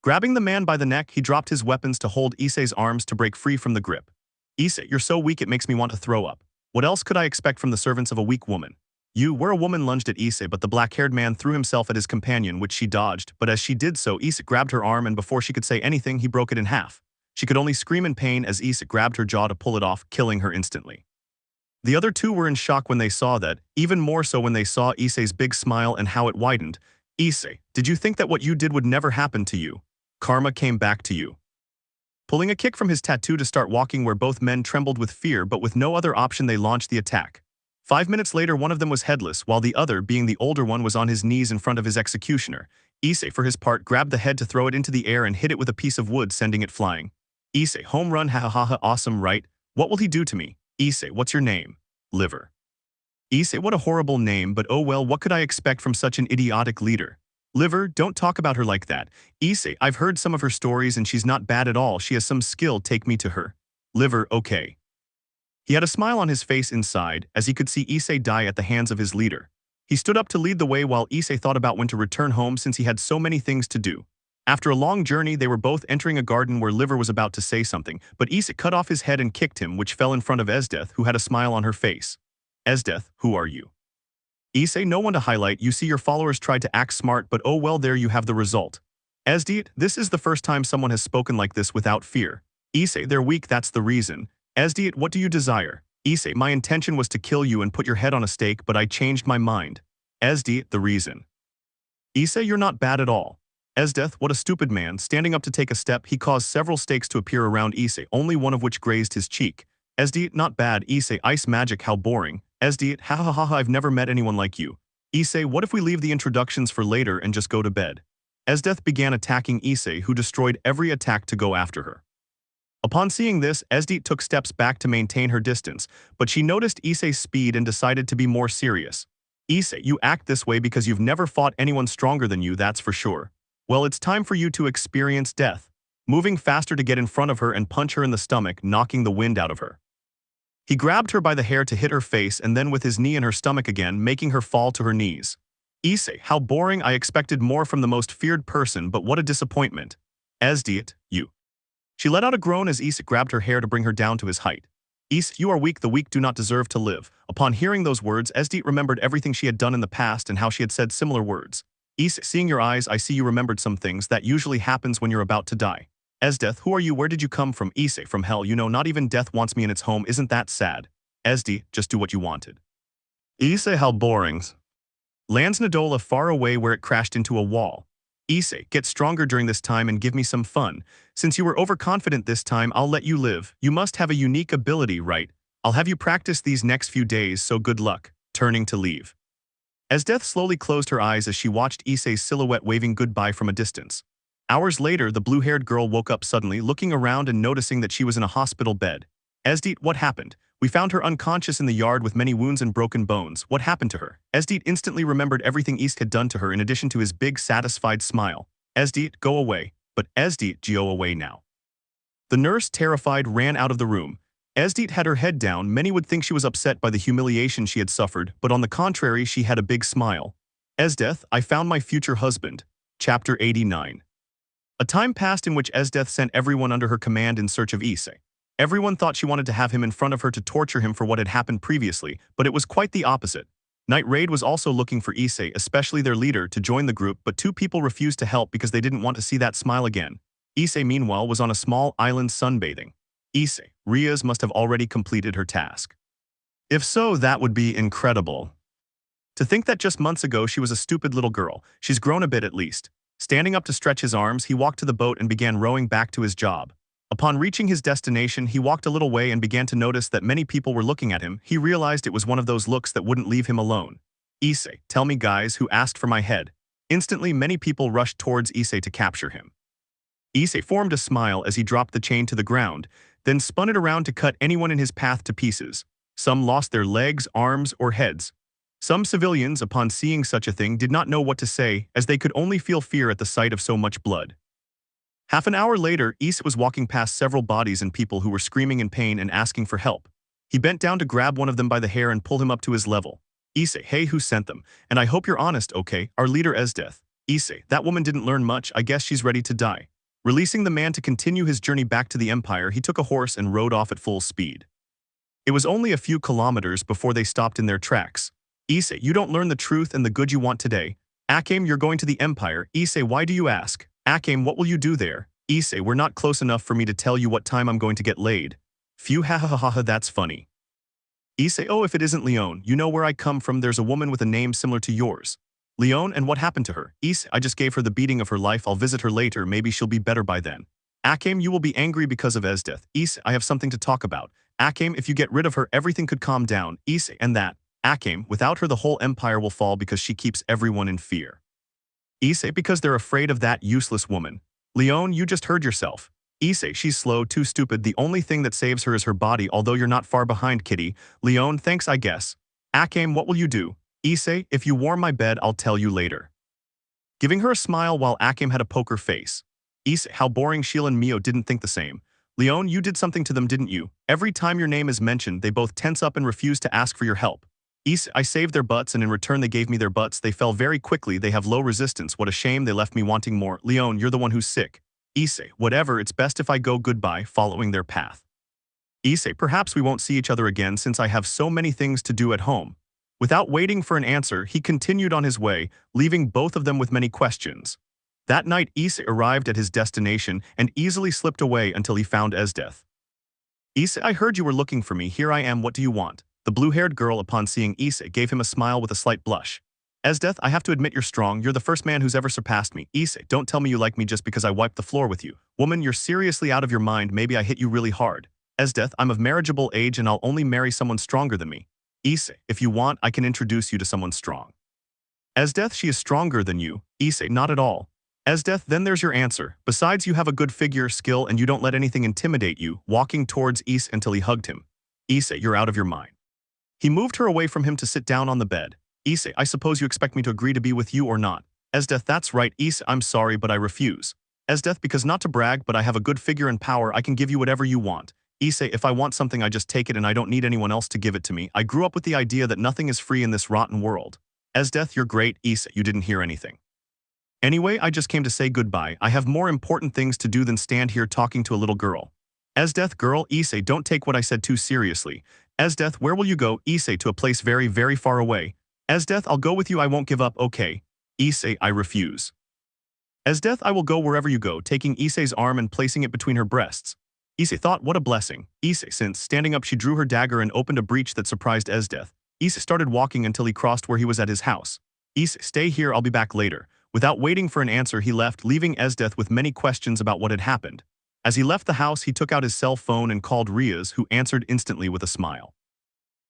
Speaker 2: Grabbing the man by the neck, he dropped his weapons to hold Issei's arms to break free from the grip. Issei, you're so weak it makes me want to throw up. What else could I expect from the servants of a weak woman? You, where a woman lunged at Issei, but the black-haired man threw himself at his companion, which she dodged, but as she did so, Issei grabbed her arm and before she could say anything, he broke it in half. She could only scream in pain as Issei grabbed her jaw to pull it off, killing her instantly. The other 2 were in shock when they saw that, even more so when they saw Issei's big smile and how it widened. Issei, did you think that what you did would never happen to you? Karma came back to you. Pulling a kick from his tattoo to start walking where both men trembled with fear, but with no other option they launched the attack. 5 minutes later, one of them was headless, while the other, being the older one, was on his knees in front of his executioner. Issei, for his part, grabbed the head to throw it into the air and hit it with a piece of wood, sending it flying. Issei, home run, ha ha ha ha, awesome, right? What will he do to me? Issei, what's your name? Liver. Issei, what a horrible name, but oh well, what could I expect from such an idiotic leader? Liver, don't talk about her like that. Issei, I've heard some of her stories and she's not bad at all. She has some skill, take me to her. Liver, okay. He had a smile on his face inside as he could see Issei die at the hands of his leader. He stood up to lead the way while Issei thought about when to return home since he had so many things to do. After a long journey, they were both entering a garden where Liver was about to say something, but Issei cut off his head and kicked him, which fell in front of Esdeth, who had a smile on her face. Esdeth, who are you? Issei, no one to highlight. You see your followers tried to act smart, but oh well, there you have the result. Esdeet, this is the first time someone has spoken like this without fear. Issei, they're weak, that's the reason. Esdeet, what do you desire? Issei, my intention was to kill you and put your head on a stake, but I changed my mind. Esdeet, the reason. Issei, you're not bad at all. Esdeath, what a stupid man. Standing up to take a step, he caused several stakes to appear around Issei, only one of which grazed his cheek. Esdeet, not bad. Issei, ice magic, how boring. Esdeet, ha ha ha ha, I've never met anyone like you. Issei, what if we leave the introductions for later and just go to bed? Esdeath began attacking Issei, who destroyed every attack to go after her. Upon seeing this, Esdeet took steps back to maintain her distance, but she noticed Issei's speed and decided to be more serious. Issei, you act this way because you've never fought anyone stronger than you, that's for sure. Well, it's time for you to experience death. Moving faster to get in front of her and punch her in the stomach, knocking the wind out of her. He grabbed her by the hair to hit her face and then with his knee in her stomach again, making her fall to her knees. Issei, how boring, I expected more from the most feared person, but what a disappointment. Esdeet, you. She let out a groan as Issei grabbed her hair to bring her down to his height. Issei, you are weak, the weak do not deserve to live. Upon hearing those words, Esdeet remembered everything she had done in the past and how she had said similar words. Issei, seeing your eyes, I see you remembered some things. That usually happens when you're about to die. Esdeath, who are you? Where did you come from? Issei, from hell, you know, not even death wants me in its home. Isn't that sad? Esdeet, just do what you wanted. Issei, how boring. Lands Nadola far away where it crashed into a wall. Issei, get stronger during this time and give me some fun. Since you were overconfident this time, I'll let you live. You must have a unique ability, right? I'll have you practice these next few days, so good luck. Turning to leave. Esdeath slowly closed her eyes as she watched Issei's silhouette waving goodbye from a distance. Hours later, the blue-haired girl woke up suddenly, looking around and noticing that she was in a hospital bed. Esdeet, what happened? We found her unconscious in the yard with many wounds and broken bones. What happened to her? Esdeet instantly remembered everything Issei had done to her in addition to his big, satisfied smile. Esdeet, go away. But Esdeet, go away now. The nurse, terrified, ran out of the room. Esdeet had her head down. Many would think she was upset by the humiliation she had suffered, but on the contrary, she had a big smile. Esdeath, I found my future husband. Chapter 89. A time passed in which Esdeath sent everyone under her command in search of Issei. Everyone thought she wanted to have him in front of her to torture him for what had happened previously, but it was quite the opposite. Night Raid was also looking for Issei, especially their leader, to join the group, but two people refused to help because they didn't want to see that smile again. Issei, meanwhile, was on a small island sunbathing. Issei, Rias must have already completed her task. If so, that would be incredible. To think that just months ago she was a stupid little girl. She's grown a bit at least. Standing up to stretch his arms, he walked to the boat and began rowing back to his job. Upon reaching his destination, he walked a little way and began to notice that many people were looking at him. He realized it was one of those looks that wouldn't leave him alone. Issei, tell me guys who asked for my head. Instantly, many people rushed towards Issei to capture him. Issei formed a smile as he dropped the chain to the ground, then spun it around to cut anyone in his path to pieces. Some lost their legs, arms, or heads. Some civilians, upon seeing such a thing, did not know what to say, as they could only feel fear at the sight of so much blood. Half an hour later, Issei was walking past several bodies and people who were screaming in pain and asking for help. He bent down to grab one of them by the hair and pulled him up to his level. Issei, hey, who sent them? And I hope you're honest, okay? Our leader Esdeath. Issei, that woman didn't learn much, I guess she's ready to die. Releasing the man to continue his journey back to the Empire, he took a horse and rode off at full speed. It was only a few kilometers before they stopped in their tracks. Issei, you don't learn the truth and the good you want today. Akame, you're going to the Empire. Issei, why do you ask? Akame, what will you do there? Issei, we're not close enough for me to tell you what time I'm going to get laid. Phew, ha ha ha ha, that's funny. Issei, oh, if it isn't Leon, you know where I come from, there's a woman with a name similar to yours. Leon, and what happened to her? Issei, I just gave her the beating of her life, I'll visit her later, maybe she'll be better by then. Akame, you will be angry because of Esdeath. Issei, I have something to talk about. Akame, if you get rid of her, everything could calm down. Issei, and that. Akame, without her the whole empire will fall because she keeps everyone in fear. Issei, because they're afraid of that useless woman. Leon, you just heard yourself. Issei, she's slow, too stupid, the only thing that saves her is her body, although you're not far behind, kitty. Leon, thanks I guess. Akame, what will you do? Issei, if you warm my bed, I'll tell you later. Giving her a smile while Akame had a poker face. Issei, how boring, Sheila and Mio didn't think the same. Leon, you did something to them, didn't you? Every time your name is mentioned, they both tense up and refuse to ask for your help. Issei, I saved their butts and in return they gave me their butts. They fell very quickly, they have low resistance. What a shame, they left me wanting more. Leon, you're the one who's sick. Issei, whatever, it's best if I go goodbye, following their path. Issei, perhaps we won't see each other again since I have so many things to do at home. Without waiting for an answer, he continued on his way, leaving both of them with many questions. That night, Issei arrived at his destination and easily slipped away until he found Esdeath. Issei, I heard you were looking for me. Here I am. What do you want? The blue-haired girl, upon seeing Issei, gave him a smile with a slight blush. Esdeath, I have to admit you're strong. You're the first man who's ever surpassed me. Issei, don't tell me you like me just because I wiped the floor with you. Woman, you're seriously out of your mind. Maybe I hit you really hard. Esdeath, I'm of marriageable age and I'll only marry someone stronger than me. Issei, if you want, I can introduce you to someone strong. Esdeath, she is stronger than you. Issei, not at all. Esdeath, then there's your answer. Besides, you have a good figure, skill, and you don't let anything intimidate you, walking towards Issei until he hugged him. Issei, you're out of your mind. He moved her away from him to sit down on the bed. Issei, I suppose you expect me to agree to be with you or not. Esdeath, that's right. Issei, I'm sorry, but I refuse. Esdeath, because not to brag, but I have a good figure and power, I can give you whatever you want. Issei, if I want something, I just take it and I don't need anyone else to give it to me. I grew up with the idea that nothing is free in this rotten world. Esdeath, you're great. Issei, you didn't hear anything. Anyway, I just came to say goodbye. I have more important things to do than stand here talking to a little girl. Esdeath, girl, Issei, don't take what I said too seriously. Esdeath, where will you go? Issei, to a place very, very far away. Esdeath, I'll go with you. I won't give up. Okay. Issei, I refuse. Esdeath, I will go wherever you go, taking Issei's arm and placing it between her breasts. Issei thought, what a blessing. Issei, since standing up, she drew her dagger and opened a breach that surprised Esdeath. Issei started walking until he crossed where he was at his house. Issei, stay here, I'll be back later. Without waiting for an answer, he left, leaving Esdeath with many questions about what had happened. As he left the house, he took out his cell phone and called Rias, who answered instantly with a smile.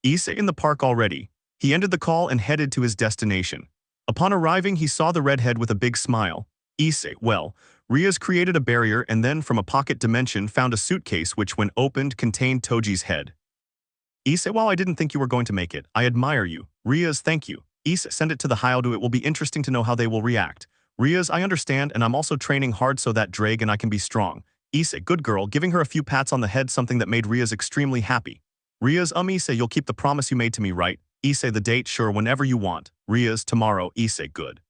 Speaker 2: Issei in the park already. He ended the call and headed to his destination. Upon arriving, he saw the redhead with a big smile. Issei, well, Rias created a barrier and then from a pocket dimension found a suitcase which, when opened, contained Toji's head. Issei, while I didn't think you were going to make it, I admire you. Rias, thank you. Issei, send it to the Hyoudou. It will be interesting to know how they will react. Rias, I understand, and I'm also training hard so that Drake and I can be strong. Issei, good girl, giving her a few pats on the head, something that made Rias extremely happy. Rias, Issei, you'll keep the promise you made to me, right? Issei, the date, sure, whenever you want. Rias, tomorrow. Issei, good.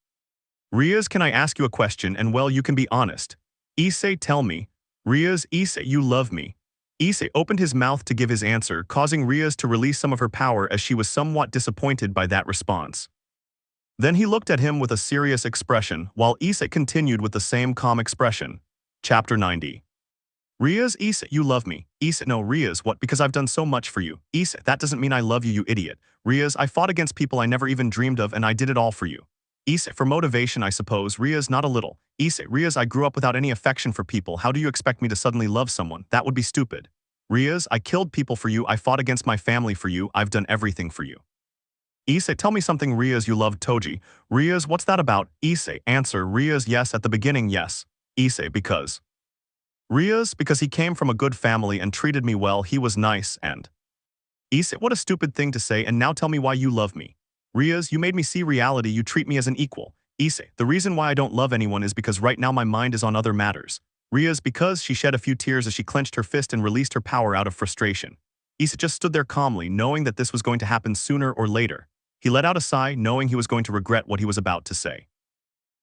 Speaker 2: Rias, can I ask you a question, and well, you can be honest. Issei, tell me. Rias, Issei, you love me. Issei opened his mouth to give his answer, causing Rias to release some of her power as she was somewhat disappointed by that response. Then he looked at him with a serious expression, while Issei continued with the same calm expression. Chapter 90. Rias, Issei, you love me. Issei, no, Rias, what? Because I've done so much for you. Issei, that doesn't mean I love you, you idiot. Rias, I fought against people I never even dreamed of and I did it all for you. Issei, for motivation, I suppose. Rias, not a little. Issei, Rias, I grew up without any affection for people. How do you expect me to suddenly love someone? That would be stupid. Rias, I killed people for you. I fought against my family for you. I've done everything for you. Issei, tell me something. Rias, you loved Toji. Rias, what's that about? Issei, answer. Rias, yes, at the beginning, yes. Issei, because. Rias, because he came from a good family and treated me well. He was nice and. Issei, what a stupid thing to say, and now tell me why you love me. Rias, you made me see reality. You treat me as an equal. Issei, the reason why I don't love anyone is because right now my mind is on other matters. Rias, because she shed a few tears as she clenched her fist and released her power out of frustration. Issei just stood there calmly, knowing that this was going to happen sooner or later. He let out a sigh, knowing he was going to regret what he was about to say.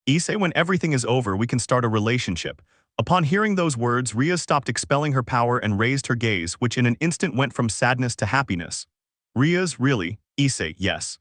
Speaker 2: Issei, when everything is over, we can start a relationship. Upon hearing those words, Rias stopped expelling her power and raised her gaze, which in an instant went from sadness to happiness. Rias, really? Issei, yes.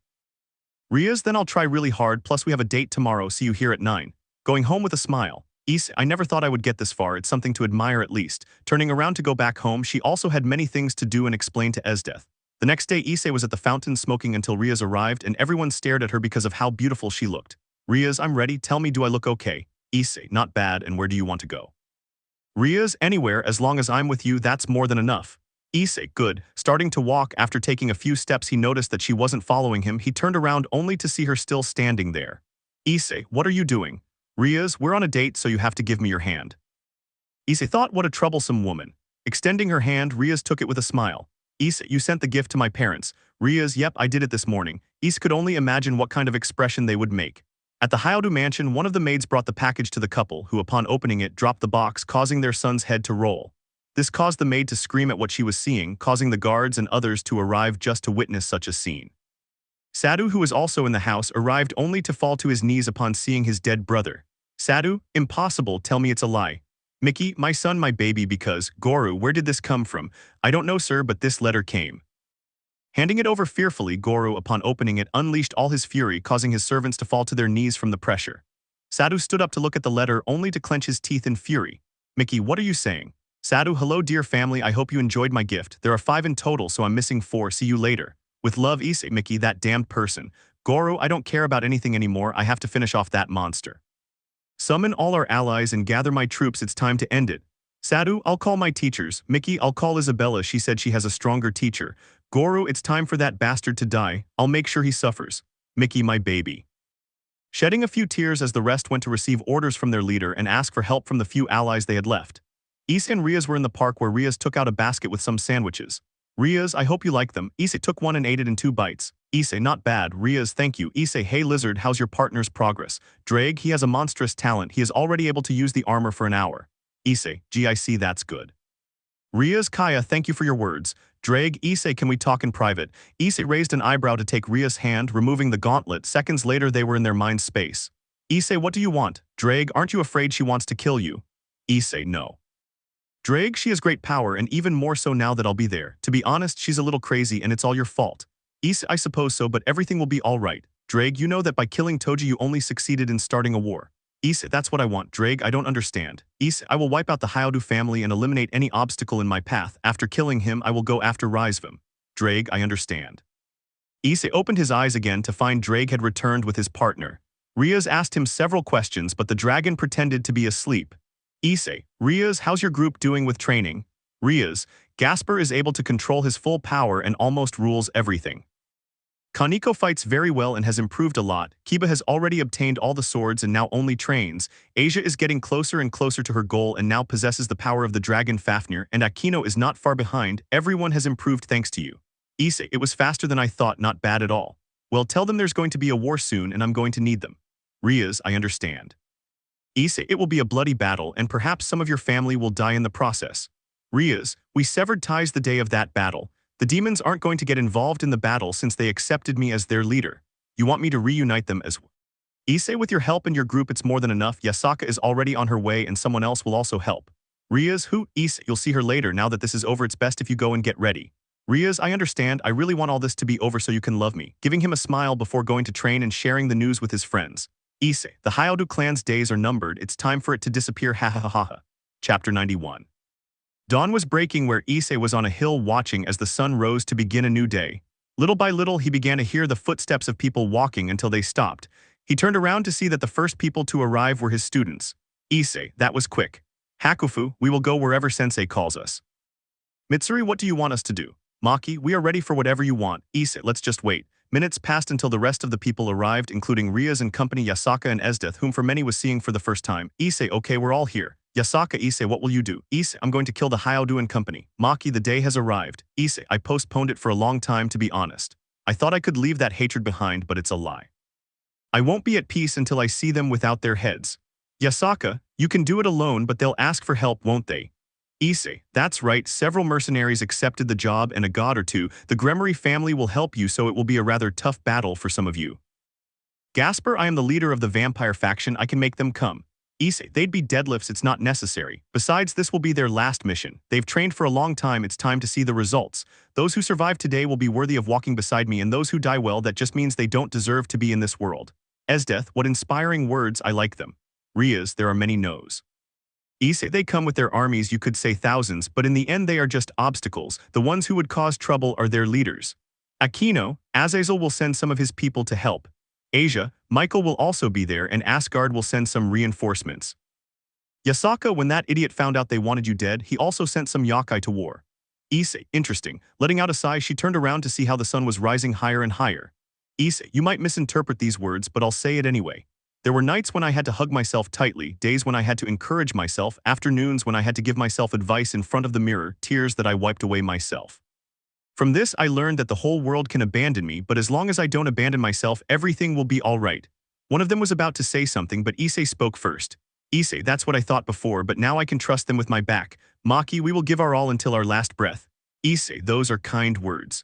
Speaker 2: Rias, then I'll try really hard, plus we have a date tomorrow, see you here at 9. Going home with a smile. Issei, I never thought I would get this far, it's something to admire at least. Turning around to go back home, she also had many things to do and explain to Esdeath. The next day, Issei was at the fountain smoking until Rias arrived and everyone stared at her because of how beautiful she looked. Rias, I'm ready, tell me, do I look okay? Issei, not bad, and where do you want to go? Rias, anywhere, as long as I'm with you, that's more than enough. Issei, good. Starting to walk, after taking a few steps he noticed that she wasn't following him. He turned around only to see her still standing there. Issei, what are you doing? Rias, we're on a date, so you have to give me your hand. Issei thought, what a troublesome woman. Extending her hand, Rias took it with a smile. Issei, you sent the gift to my parents. Rias, yep, I did it this morning. Issei could only imagine what kind of expression they would make. At the Hyoudou mansion, one of the maids brought the package to the couple, who upon opening it dropped the box, causing their son's head to roll. This caused the maid to scream at what she was seeing, causing the guards and others to arrive just to witness such a scene. Sadhu, who was also in the house, arrived only to fall to his knees upon seeing his dead brother. Sadhu, impossible, tell me it's a lie. Mickey, my son, my baby, because, Goro, where did this come from? I don't know, sir, but this letter came. Handing it over fearfully, Goro, upon opening it, unleashed all his fury, causing his servants to fall to their knees from the pressure. Sadhu stood up to look at the letter, only to clench his teeth in fury. Mickey, what are you saying? Sadhu, hello dear family, I hope you enjoyed my gift. There are 5 in total, so I'm missing 4. See you later. With love, Issei. Mickey, that damned person. Goro, I don't care about anything anymore, I have to finish off that monster. Summon all our allies and gather my troops, it's time to end it. Sadhu, I'll call my teachers. Mickey, I'll call Isabella, she said she has a stronger teacher. Goro, it's time for that bastard to die, I'll make sure he suffers. Mickey, my baby. Shedding a few tears as the rest went to receive orders from their leader and ask for help from the few allies they had left. Issei and Rias were in the park where Rias took out a basket with some sandwiches. Rias, I hope you like them. Issei took one and ate it in 2 bites. Issei, not bad. Rias, thank you. Issei, hey Lizard, how's your partner's progress? Drake, he has a monstrous talent, he is already able to use the armor for an hour. Issei, gee, I see, that's good. Rias, Kaya, thank you for your words. Drake, Issei, can we talk in private? Issei raised an eyebrow to take Rias' hand, removing the gauntlet. Seconds later they were in their mind space. Issei, what do you want? Drake, aren't you afraid she wants to kill you? Issei, no. Drake, she has great power, and even more so now that I'll be there. To be honest, she's a little crazy and it's all your fault. Issei, I suppose so, but everything will be alright. Drake, you know that by killing Toji you only succeeded in starting a war. Issei, that's what I want. Drake, I don't understand. Issei, I will wipe out the Hyoudou family and eliminate any obstacle in my path. After killing him, I will go after Rizvam. Drake, I understand. Issei opened his eyes again to find Drake had returned with his partner. Rias asked him several questions, but the dragon pretended to be asleep. Issei, Rias, how's your group doing with training? Rias, Gasper is able to control his full power and almost rules everything. Kaneko fights very well and has improved a lot. Kiba has already obtained all the swords and now only trains. Asia is getting closer and closer to her goal and now possesses the power of the dragon Fafnir, and Akino is not far behind. Everyone has improved thanks to you. Issei, it was faster than I thought, not bad at all. Well, tell them there's going to be a war soon and I'm going to need them. Rias, I understand. Issei, it will be a bloody battle and perhaps some of your family will die in the process. Rias, we severed ties the day of that battle. The demons aren't going to get involved in the battle since they accepted me as their leader. You want me to reunite them as well? Issei, with your help and your group it's more than enough. Yasaka is already on her way and someone else will also help. Rias, who? Issei, you'll see her later. Now that this is over, it's best if you go and get ready. Rias, I understand. I really want all this to be over so you can love me. Giving him a smile before going to train and sharing the news with his friends. Issei, the Hyoudou clan's days are numbered. It's time for it to disappear. Ha ha ha ha. Chapter 91. Dawn was breaking where Issei was on a hill watching as the sun rose to begin a new day. Little by little he began to hear the footsteps of people walking until they stopped. He turned around to see that the first people to arrive were his students. Issei, that was quick. Hakufu, we will go wherever sensei calls us. Mitsuri, what do you want us to do? Maki, we are ready for whatever you want. Issei, let's just wait. Minutes passed until the rest of the people arrived, including Rias and company, Yasaka and Esdeath, whom for many was seeing for the first time. Issei, okay, we're all here. Yasaka, Issei, what will you do? Issei, I'm going to kill the Hyoudou and company. Maki, the day has arrived. Issei, I postponed it for a long time, to be honest. I thought I could leave that hatred behind, but it's a lie. I won't be at peace until I see them without their heads. Yasaka, you can do it alone, but they'll ask for help, won't they? Issei, that's right, several mercenaries accepted the job and a god or two. The Gremory family will help you, so it will be a rather tough battle for some of you. Gasper, I am the leader of the vampire faction, I can make them come. Issei, they'd be deadlifts, it's not necessary. Besides, this will be their last mission. They've trained for a long time, it's time to see the results. Those who survive today will be worthy of walking beside me, and those who die, well, that just means they don't deserve to be in this world. Esdeath, what inspiring words, I like them. Rias, there are many no's. Issei, they come with their armies, you could say thousands, but in the end they are just obstacles. The ones who would cause trouble are their leaders. Akino, Azazel will send some of his people to help. Asia, Michael will also be there, and Asgard will send some reinforcements. Yasaka, when that idiot found out they wanted you dead, he also sent some yokai to war. Issei, interesting. Letting out a sigh, she turned around to see how the sun was rising higher and higher. Issei, you might misinterpret these words, but I'll say it anyway. There were nights when I had to hug myself tightly, days when I had to encourage myself, afternoons when I had to give myself advice in front of the mirror, tears that I wiped away myself. From this I learned that the whole world can abandon me, but as long as I don't abandon myself, everything will be all right. One of them was about to say something, but Issei spoke first. Issei, that's what I thought before, but now I can trust them with my back. Maki, we will give our all until our last breath. Issei, those are kind words.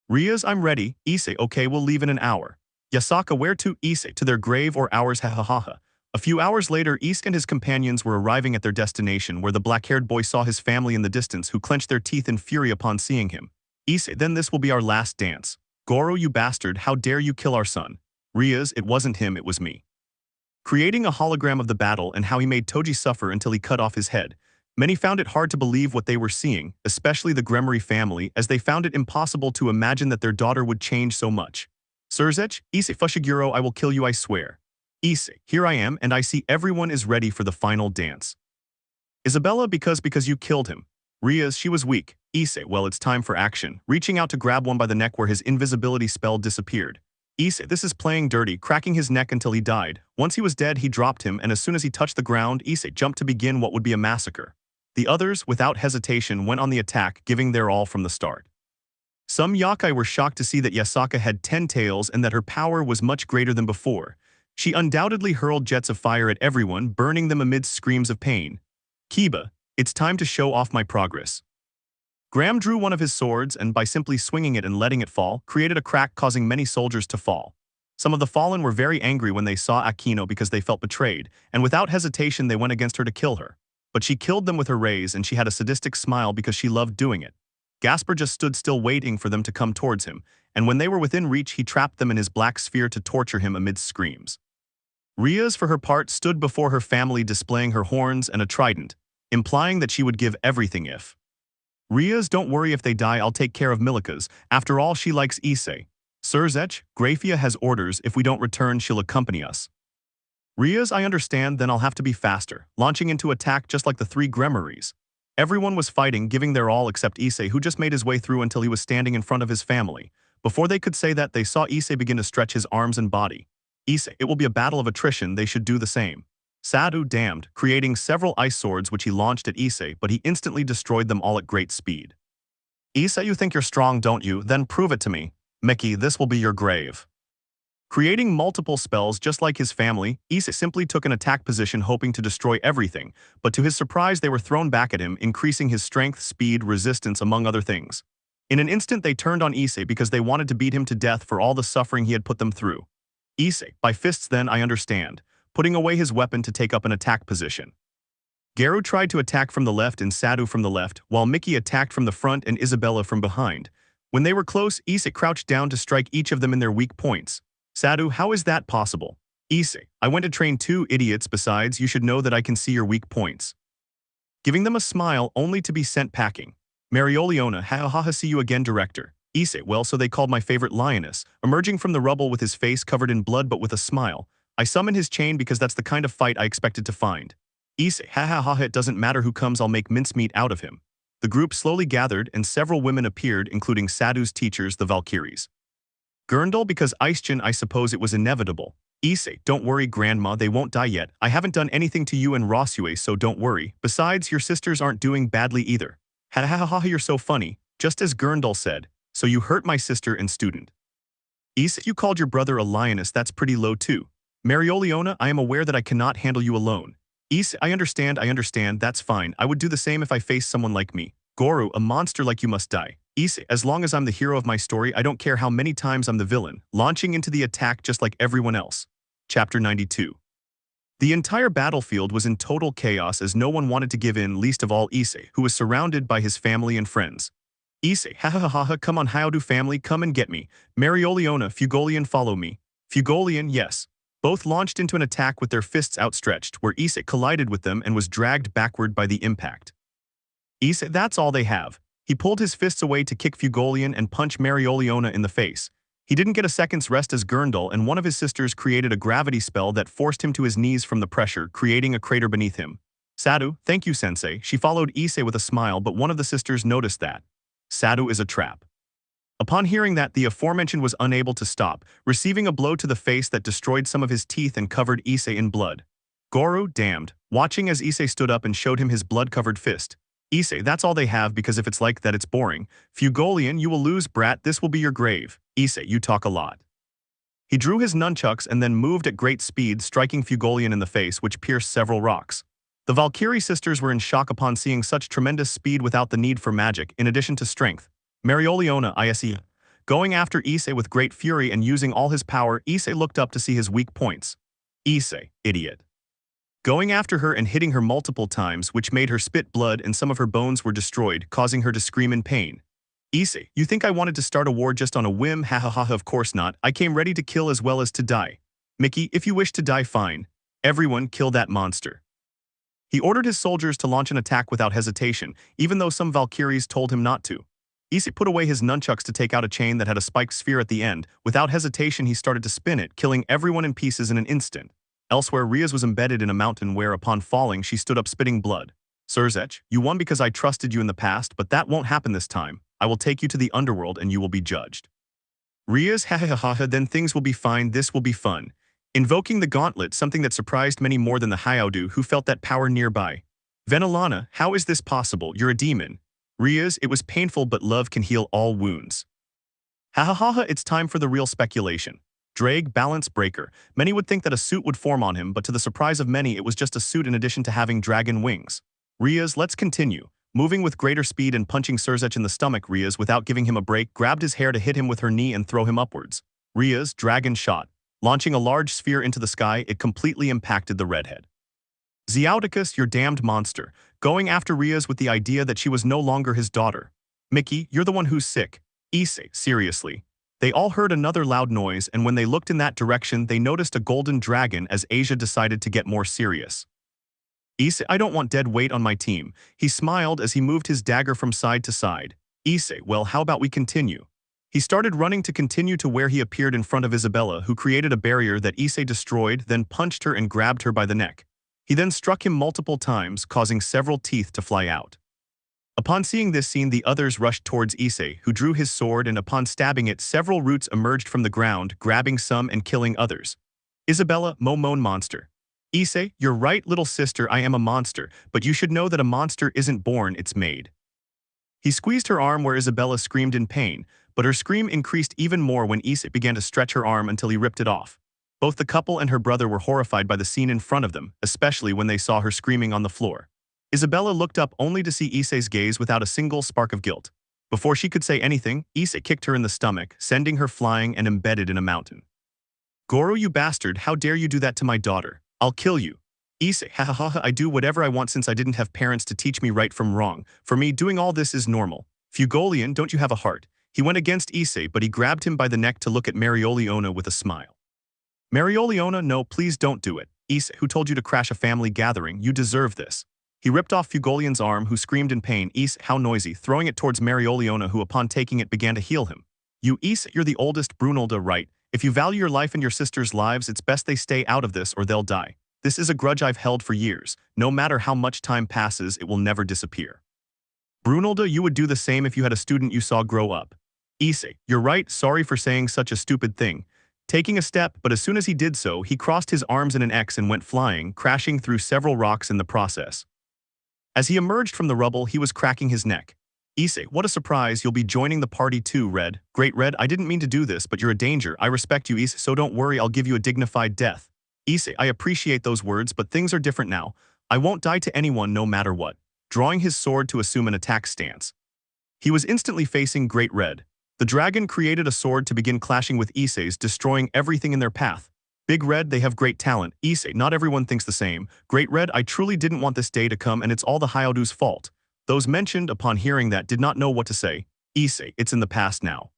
Speaker 2: Rias, I'm ready. Issei, okay, we'll leave in an hour. Yasaka, where to? Issei, to their grave or ours, ha ha ha ha. A few hours later, Issei and his companions were arriving at their destination, where the black-haired boy saw his family in the distance, who clenched their teeth in fury upon seeing him. Issei, then this will be our last dance. Goro, you bastard, how dare you kill our son? Rias, it wasn't him, it was me. Creating a hologram of the battle and how he made Toji suffer until he cut off his head. Many found it hard to believe what they were seeing, especially the Gremory family, as they found it impossible to imagine that their daughter would change so much. Surzech, Issei Fushiguro, I will kill you, I swear. Issei, here I am, and I see everyone is ready for the final dance. Isabella, because you killed him. Rias, she was weak. Issei, well, it's time for action, reaching out to grab one by the neck where his invisibility spell disappeared. Issei, this is playing dirty, cracking his neck until he died. Once he was dead, he dropped him, and as soon as he touched the ground, Issei jumped to begin what would be a massacre. The others, without hesitation, went on the attack, giving their all from the start. Some yokai were shocked to see that Yasaka had 10 tails and that her power was much greater than before. She undoubtedly hurled jets of fire at everyone, burning them amid screams of pain. Kiba, it's time to show off my progress. Graham drew one of his swords and, by simply swinging it and letting it fall, created a crack causing many soldiers to fall. Some of the fallen were very angry when they saw Akino because they felt betrayed, and without hesitation they went against her to kill her. But she killed them with her rays, and she had a sadistic smile because she loved doing it. Gasper just stood still waiting for them to come towards him, and when they were within reach he trapped them in his black sphere to torture him amidst screams. Rias, for her part, stood before her family displaying her horns and a trident, implying that she would give everything if. Rias, don't worry if they die, I'll take care of Milica's. After all, she likes Issei. Surzech, Grafia has orders, if we don't return she'll accompany us. Rias, I understand, then I'll have to be faster, launching into attack just like the 3 Gremories. Everyone was fighting, giving their all except Issei, who just made his way through until he was standing in front of his family. Before they could say that, they saw Issei begin to stretch his arms and body. Issei, it will be a battle of attrition, they should do the same. Sadhu damned, creating several ice swords which he launched at Issei, but he instantly destroyed them all at great speed. Issei, you think you're strong, don't you? Then prove it to me. Mickey, this will be your grave. Creating multiple spells just like his family, Issei simply took an attack position hoping to destroy everything, but to his surprise they were thrown back at him, increasing his strength, speed, resistance, among other things. In an instant they turned on Issei because they wanted to beat him to death for all the suffering he had put them through. Issei, by fists then, I understand, putting away his weapon to take up an attack position. Garu tried to attack from the left and Sadhu from the left, while Mickey attacked from the front and Isabella from behind. When they were close, Issei crouched down to strike each of them in their weak points. Sadhu, how is that possible? Issei, I went to train 2 idiots, besides you should know that I can see your weak points. Giving them a smile only to be sent packing. Marioliona, ha ha ha, see you again, director. Issei, well, so they called my favorite lioness, emerging from the rubble with his face covered in blood but with a smile. I summoned his chain because that's the kind of fight I expected to find. Issei, ha ha ha, it doesn't matter who comes, I'll make mincemeat out of him. The group slowly gathered and several women appeared, including Sadhu's teachers, the Valkyries. Gurndal, because Aishin, I suppose it was inevitable. Issei, don't worry grandma, they won't die yet. I haven't done anything to you and Rossweisse, so don't worry. Besides, your sisters aren't doing badly either. Ha ha ha ha, you're so funny. Just as Gurndal said, so you hurt my sister and student. Issei, you called your brother a lioness, that's pretty low too. Marioliona, I am aware that I cannot handle you alone. Issei, I understand, that's fine. I would do the same if I faced someone like me. Goro, a monster like you must die. Issei, as long as I'm the hero of my story, I don't care how many times I'm the villain, launching into the attack just like everyone else. Chapter 92. The entire battlefield was in total chaos as no one wanted to give in, least of all Issei, who was surrounded by his family and friends. Issei, ha ha ha ha, come on Hyoudou family, come and get me. Marioliona, Fugolian, follow me. Fugolian, yes. Both launched into an attack with their fists outstretched, where Issei collided with them and was dragged backward by the impact. Issei, that's all they have. He pulled his fists away to kick Fugolian and punch Marioliona in the face. He didn't get a second's rest as Gurndal and one of his sisters created a gravity spell that forced him to his knees from the pressure, creating a crater beneath him. Sadhu, thank you sensei. She followed Issei with a smile, but one of the sisters noticed that. Sadhu is a trap. Upon hearing that, the aforementioned was unable to stop, receiving a blow to the face that destroyed some of his teeth and covered Issei in blood. Goro, damned, watching as Issei stood up and showed him his blood-covered fist. Issei, that's all they have because if it's like that it's boring. Fugolian, you will lose, brat, this will be your grave. Issei, you talk a lot. He drew his nunchucks and then moved at great speed, striking Fugolian in the face, which pierced several rocks. The Valkyrie sisters were in shock upon seeing such tremendous speed without the need for magic, in addition to strength. Marioliona, Issei. Going after Issei with great fury and using all his power, Issei looked up to see his weak points. Issei, idiot. Going after her and hitting her multiple times, which made her spit blood and some of her bones were destroyed, causing her to scream in pain. Issei, you think I wanted to start a war just on a whim? Ha ha ha, of course not. I came ready to kill as well as to die. Mickey, if you wish to die, fine. Everyone kill that monster. He ordered his soldiers to launch an attack without hesitation, even though some Valkyries told him not to. Issei put away his nunchucks to take out a chain that had a spiked sphere at the end. Without hesitation, he started to spin it, killing everyone in pieces in an instant. Elsewhere, Rias was embedded in a mountain where, upon falling, she stood up spitting blood. Surzech, you won because I trusted you in the past, but that won't happen this time. I will take you to the underworld and you will be judged. Rias, ha ha ha ha, then things will be fine, this will be fun. Invoking the gauntlet, something that surprised many more than the Hyoudou who felt that power nearby. Venelana, how is this possible? You're a demon. Rias, it was painful but love can heal all wounds. Ha ha ha ha, it's time for the real speculation. Drake, balance breaker. Many would think that a suit would form on him, but to the surprise of many it was just a suit in addition to having dragon wings. Rias, let's continue. Moving with greater speed and punching Surzech in the stomach, Rias, without giving him a break, grabbed his hair to hit him with her knee and throw him upwards. Rias, dragon shot. Launching a large sphere into the sky, it completely impacted the redhead. Xiaoticus, your damned monster, going after Rias with the idea that she was no longer his daughter. Mickey, you're the one who's sick. Issei, seriously. They all heard another loud noise, and when they looked in that direction, they noticed a golden dragon as Asia decided to get more serious. Issei, I don't want dead weight on my team. He smiled as he moved his dagger from side to side. Issei, well, how about we continue? He started running to continue to where he appeared in front of Isabella, who created a barrier that Issei destroyed, then punched her and grabbed her by the neck. He then struck him multiple times, causing several teeth to fly out. Upon seeing this scene, the others rushed towards Issei, who drew his sword, and upon stabbing it, several roots emerged from the ground, grabbing some and killing others. Isabella, Momon monster. Issei, you're right, little sister, I am a monster, but you should know that a monster isn't born, it's made. He squeezed her arm where Isabella screamed in pain, but her scream increased even more when Issei began to stretch her arm until he ripped it off. Both the couple and her brother were horrified by the scene in front of them, especially when they saw her screaming on the floor. Isabella looked up only to see Issei's gaze without a single spark of guilt. Before she could say anything, Issei kicked her in the stomach, sending her flying and embedded in a mountain. Goro, you bastard, how dare you do that to my daughter? I'll kill you. Issei, ha ha ha ha, I do whatever I want since I didn't have parents to teach me right from wrong. For me, doing all this is normal. Fugolian, don't you have a heart? He went against Issei, but he grabbed him by the neck to look at Marioliona with a smile. Marioliona, no, please don't do it. Issei, who told you to crash a family gathering? You deserve this. He ripped off Fugolian's arm, who screamed in pain. Issei, how noisy, throwing it towards Marioliona, who upon taking it began to heal him. You Issei, you're the oldest Brunilda, right? If you value your life and your sister's lives, it's best they stay out of this or they'll die. This is a grudge I've held for years. No matter how much time passes, it will never disappear. Brunilda, you would do the same if you had a student you saw grow up. Issei, you're right, sorry for saying such a stupid thing. Taking a step, but as soon as he did so, he crossed his arms in an X and went flying, crashing through several rocks in the process. As he emerged from the rubble, he was cracking his neck. Issei, what a surprise, you'll be joining the party too, Red. Great Red, I didn't mean to do this, but you're a danger. I respect you, Issei, so don't worry, I'll give you a dignified death. Issei, I appreciate those words, but things are different now. I won't die to anyone no matter what. Drawing his sword to assume an attack stance. He was instantly facing Great Red. The dragon created a sword to begin clashing with Issei's, destroying everything in their path. Big Red, they have great talent. Issei, not everyone thinks the same. Great Red, I truly didn't want this day to come and it's all the Hyoudu's fault. Those mentioned upon hearing that did not know what to say. Issei, it's in the past now.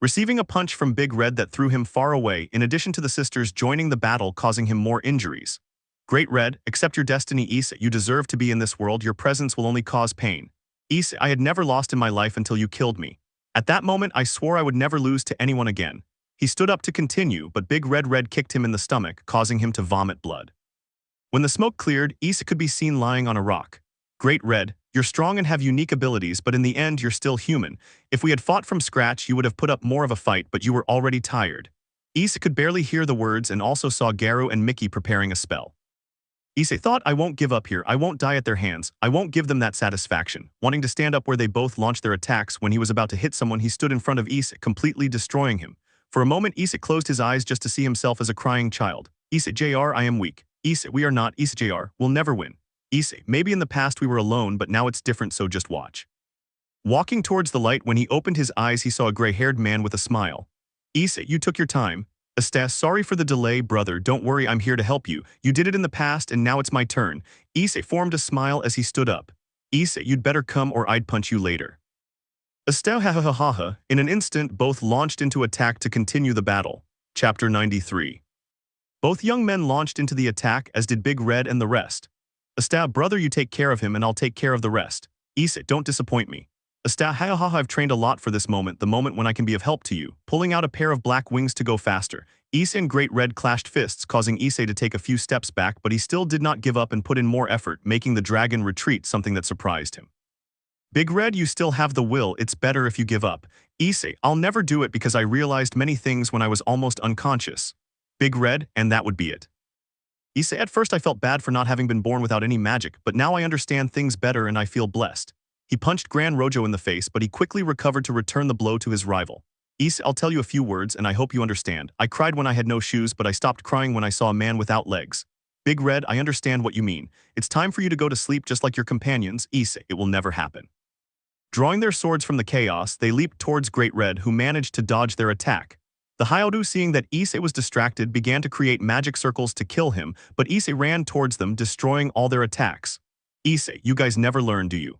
Speaker 2: Receiving a punch from Big Red that threw him far away, in addition to the sisters joining the battle causing him more injuries. Great Red, accept your destiny, Issei, you deserve to be in this world, your presence will only cause pain. Issei, I had never lost in my life until you killed me. At that moment I swore I would never lose to anyone again. He stood up to continue, but Big Red kicked him in the stomach, causing him to vomit blood. When the smoke cleared, Issei could be seen lying on a rock. Great Red, you're strong and have unique abilities, but in the end you're still human. If we had fought from scratch, you would have put up more of a fight, but you were already tired. Issei could barely hear the words and also saw Garu and Mickey preparing a spell. Issei thought, I won't give up here, I won't die at their hands, I won't give them that satisfaction. Wanting to stand up where they both launched their attacks, when he was about to hit someone, he stood in front of Issei, completely destroying him. For a moment, Issei closed his eyes just to see himself as a crying child. Issei, Jr., I am weak. Issei, we are not. Issei, Jr., we'll never win. Issei, maybe in the past we were alone, but now it's different, so just watch. Walking towards the light, when he opened his eyes, he saw a gray-haired man with a smile. Issei, you took your time. Estes, sorry for the delay, brother, don't worry, I'm here to help you. You did it in the past, and now it's my turn. Issei formed a smile as he stood up. Issei, you'd better come or I'd punch you later. Estelle ha ha ha ha ha. In an instant, both launched into attack to continue the battle. Chapter 93. Both young men launched into the attack, as did Big Red and the rest. Estelle, brother, you take care of him and I'll take care of the rest. Issei, don't disappoint me. Estelle, ha ha ha, I've trained a lot for this moment, the moment when I can be of help to you. Pulling out a pair of black wings to go faster. Issei and Great Red clashed fists, causing Issei to take a few steps back, but he still did not give up and put in more effort, making the dragon retreat, something that surprised him. Big Red, you still have the will, it's better if you give up. Issei, I'll never do it because I realized many things when I was almost unconscious. Big Red, and that would be it. Issei, at first I felt bad for not having been born without any magic, but now I understand things better and I feel blessed. He punched Gran Rojo in the face, but he quickly recovered to return the blow to his rival. Issei, I'll tell you a few words and I hope you understand. I cried when I had no shoes, but I stopped crying when I saw a man without legs. Big Red, I understand what you mean. It's time for you to go to sleep just like your companions. Issei, it will never happen. Drawing their swords from the chaos, they leaped towards Great Red, who managed to dodge their attack. The Hyoudou, seeing that Issei was distracted, began to create magic circles to kill him, but Issei ran towards them, destroying all their attacks. Issei, you guys never learn, do you?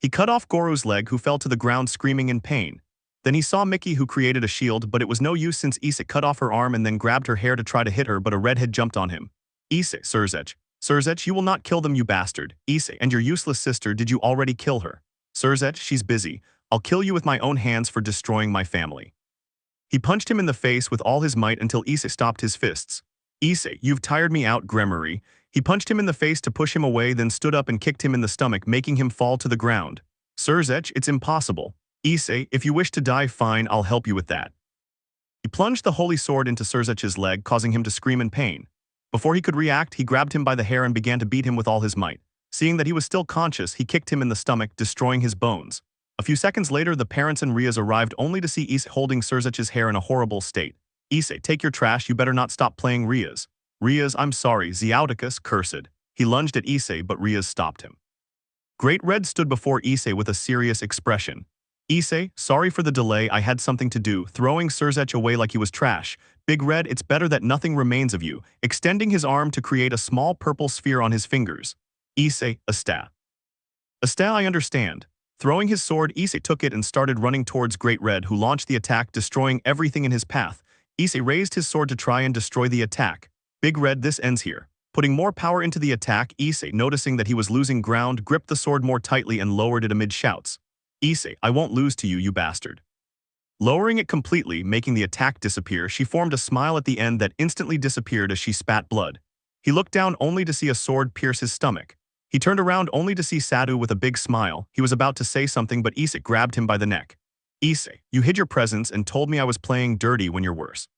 Speaker 2: He cut off Goro's leg, who fell to the ground screaming in pain. Then he saw Mickey, who created a shield, but it was no use since Issei cut off her arm and then grabbed her hair to try to hit her, but a redhead jumped on him. Issei, Surzech, you will not kill them, you bastard. Issei, and your useless sister, did you already kill her? Surzech, she's busy. I'll kill you with my own hands for destroying my family. He punched him in the face with all his might until Issei stopped his fists. Issei, you've tired me out, Gremory. He punched him in the face to push him away, then stood up and kicked him in the stomach, making him fall to the ground. Surzech, it's impossible. Issei, if you wish to die, fine, I'll help you with that. He plunged the holy sword into Surzech's leg, causing him to scream in pain. Before he could react, he grabbed him by the hair and began to beat him with all his might. Seeing that he was still conscious, he kicked him in the stomach, destroying his bones. A few seconds later, the parents and Rias arrived, only to see Issei holding Surzech's hair in a horrible state. Issei, take your trash, you better not stop playing Rias. Rias, I'm sorry, Xiaoticus, cursed. He lunged at Issei, but Rias stopped him. Great Red stood before Issei with a serious expression. Issei, sorry for the delay, I had something to do, throwing Surzech away like he was trash. Big Red, it's better that nothing remains of you, extending his arm to create a small purple sphere on his fingers. Issei, Estelle, I understand. Throwing his sword, Issei took it and started running towards Great Red, who launched the attack, destroying everything in his path. Issei raised his sword to try and destroy the attack. Big Red, this ends here. Putting more power into the attack, Issei, noticing that he was losing ground, gripped the sword more tightly and lowered it amid shouts. Issei, I won't lose to you, you bastard. Lowering it completely, making the attack disappear, she formed a smile at the end that instantly disappeared as she spat blood. He looked down only to see a sword pierce his stomach. He turned around only to see Sadu with a big smile. He was about to say something, but Issei grabbed him by the neck. Issei, you hid your presence and told me I was playing dirty when you're worse.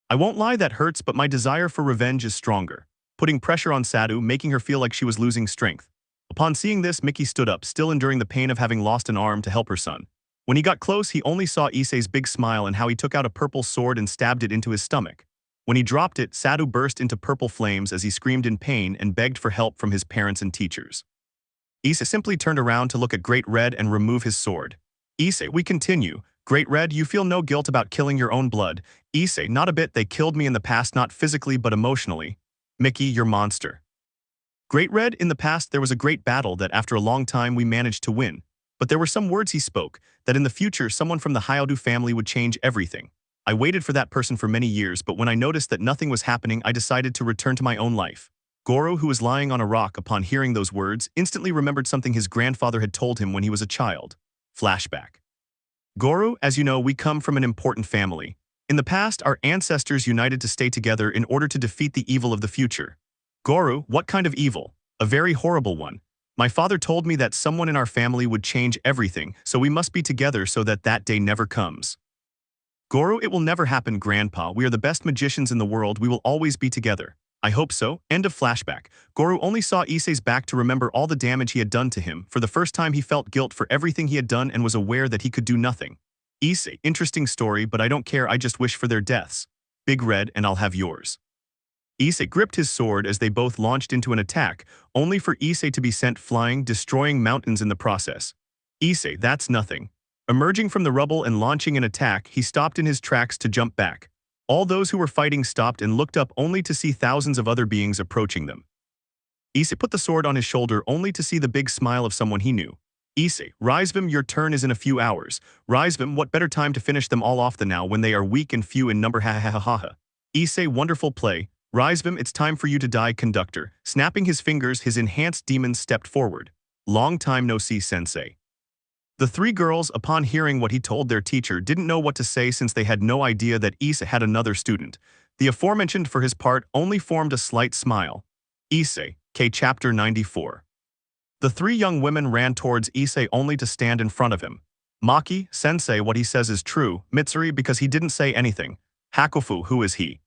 Speaker 2: I won't lie, that hurts, but my desire for revenge is stronger. Putting pressure on Sadu, making her feel like she was losing strength. Upon seeing this, Mickey stood up, still enduring the pain of having lost an arm, to help her son. When he got close, he only saw Issei's big smile and how he took out a purple sword and stabbed it into his stomach. When he dropped it, Sadu burst into purple flames as he screamed in pain and begged for help from his parents and teachers. Issei simply turned around to look at Great Red and remove his sword. Issei, we continue. Great Red, you feel no guilt about killing your own blood. Issei, not a bit, they killed me in the past, not physically but emotionally. Mickey, you're monster. Great Red, in the past there was a great battle that after a long time we managed to win. But there were some words he spoke, that in the future someone from the Hyoudou family would change everything. I waited for that person for many years, but when I noticed that nothing was happening, I decided to return to my own life. Goro, who was lying on a rock upon hearing those words, instantly remembered something his grandfather had told him when he was a child. Flashback. Goro, as you know, we come from an important family. In the past, our ancestors united to stay together in order to defeat the evil of the future. Goro, what kind of evil? A very horrible one. My father told me that someone in our family would change everything, so we must be together so that that day never comes. Goro, it will never happen, Grandpa. We are the best magicians in the world. We will always be together. I hope so. End of flashback. Goro only saw Issei's back to remember all the damage he had done to him. For the first time, he felt guilt for everything he had done and was aware that he could do nothing. Issei, interesting story, but I don't care. I just wish for their deaths. Big Red, and I'll have yours. Issei gripped his sword as they both launched into an attack, only for Issei to be sent flying, destroying mountains in the process. Issei, that's nothing. Emerging from the rubble and launching an attack, he stopped in his tracks to jump back. All those who were fighting stopped and looked up only to see thousands of other beings approaching them. Issei put the sword on his shoulder only to see the big smile of someone he knew. Issei, Risevim, your turn is in a few hours. Risevim, what better time to finish them all off than now when they are weak and few in number, ha ha ha ha ha. Issei, wonderful play. Risevim, it's time for you to die, conductor. Snapping his fingers, his enhanced demons stepped forward. Long time no see, sensei. The three girls, upon hearing what he told their teacher, didn't know what to say since they had no idea that Issei had another student. The aforementioned, for his part, only formed a slight smile. Issei, K. Chapter 94. The three young women ran towards Issei only to stand in front of him. Maki, sensei, what he says is true. Mitsuri, because he didn't say anything. Hakufu, who is he?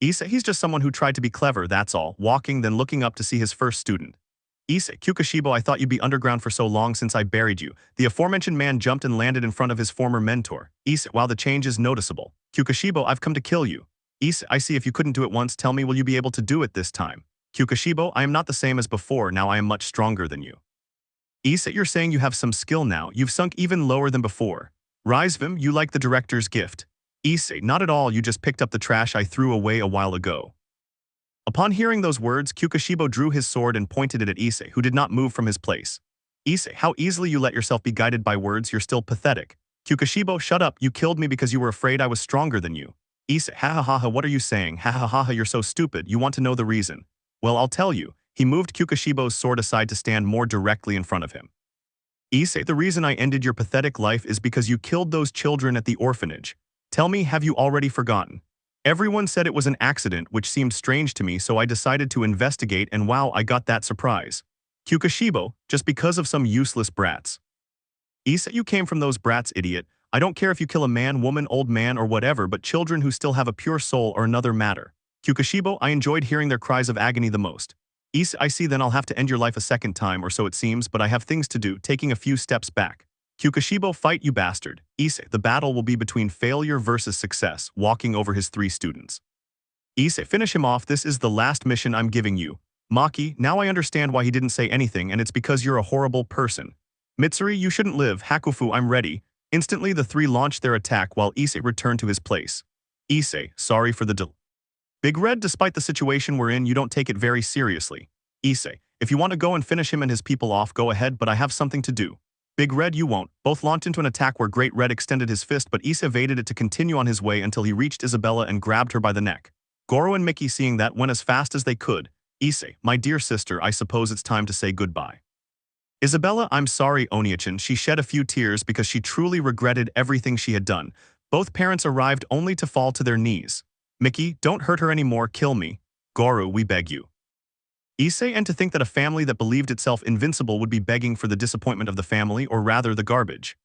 Speaker 2: Issei, he's just someone who tried to be clever, that's all, walking then looking up to see his first student. Issei, Kukashibo, I thought you'd be underground for so long since I buried you. The aforementioned man jumped and landed in front of his former mentor. Issei, while the change is noticeable. Kukashibo, I've come to kill you. Issei, I see if you couldn't do it once, tell me will you be able to do it this time? Kukashibo, I am not the same as before, now I am much stronger than you. Issei, you're saying you have some skill now, you've sunk even lower than before. Risevim, you like the director's gift. Issei, not at all, you just picked up the trash I threw away a while ago. Upon hearing those words, Kukashibo drew his sword and pointed it at Issei, who did not move from his place. Issei, how easily you let yourself be guided by words, you're still pathetic. Kukashibo, shut up, you killed me because you were afraid I was stronger than you. Issei, ha ha ha ha, what are you saying? Ha ha ha ha, you're so stupid, you want to know the reason. Well, I'll tell you. He moved Kukashibo's sword aside to stand more directly in front of him. Issei, the reason I ended your pathetic life is because you killed those children at the orphanage. Tell me, have you already forgotten? Everyone said it was an accident, which seemed strange to me, so I decided to investigate, and wow, I got that surprise. Kukashibo, just because of some useless brats. Issei, you came from those brats, idiot. I don't care if you kill a man, woman, old man, or whatever, but children who still have a pure soul are another matter. Kukashibo, I enjoyed hearing their cries of agony the most. Issei, I see, then I'll have to end your life a second time, or so it seems, but I have things to do, taking a few steps back. Kukashibo, fight, you bastard. Issei, the battle will be between failure versus success, walking over his three students. Issei, finish him off, this is the last mission I'm giving you. Maki, now I understand why he didn't say anything, and it's because you're a horrible person. Mitsuri, you shouldn't live. Hakufu, I'm ready. Instantly the three launched their attack while Issei returned to his place. Issei, sorry for the delay. Big Red, despite the situation we're in, you don't take it very seriously. Issei, if you want to go and finish him and his people off, go ahead, but I have something to do. Big Red, you won't. Both launched into an attack where Great Red extended his fist, but Issei evaded it to continue on his way until he reached Isabella and grabbed her by the neck. Goro and Mickey, seeing that, went as fast as they could. Issei, my dear sister, I suppose it's time to say goodbye. Isabella, I'm sorry, Oniachan. She shed a few tears because she truly regretted everything she had done. Both parents arrived only to fall to their knees. Mickey, don't hurt her anymore, kill me. Goro, we beg you. Issei, and to think that a family that believed itself invincible would be begging for the disappointment of the family, or rather the garbage.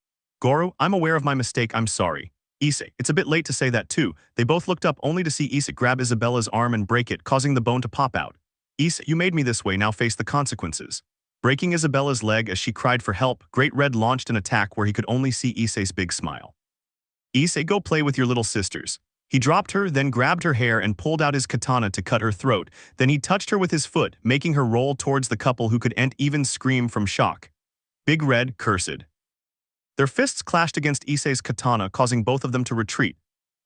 Speaker 2: Goro, I'm aware of my mistake, I'm sorry. Issei, it's a bit late to say that too. They both looked up only to see Issei grab Isabella's arm and break it, causing the bone to pop out. Issei, you made me this way, now face the consequences. Breaking Isabella's leg as she cried for help, Great Red launched an attack where he could only see Issei's big smile. Issei, go play with your little sisters. He dropped her, then grabbed her hair and pulled out his katana to cut her throat. Then he touched her with his foot, making her roll towards the couple who couldn't even scream from shock. Big Red, cursed. Their fists clashed against Issei's katana, causing both of them to retreat.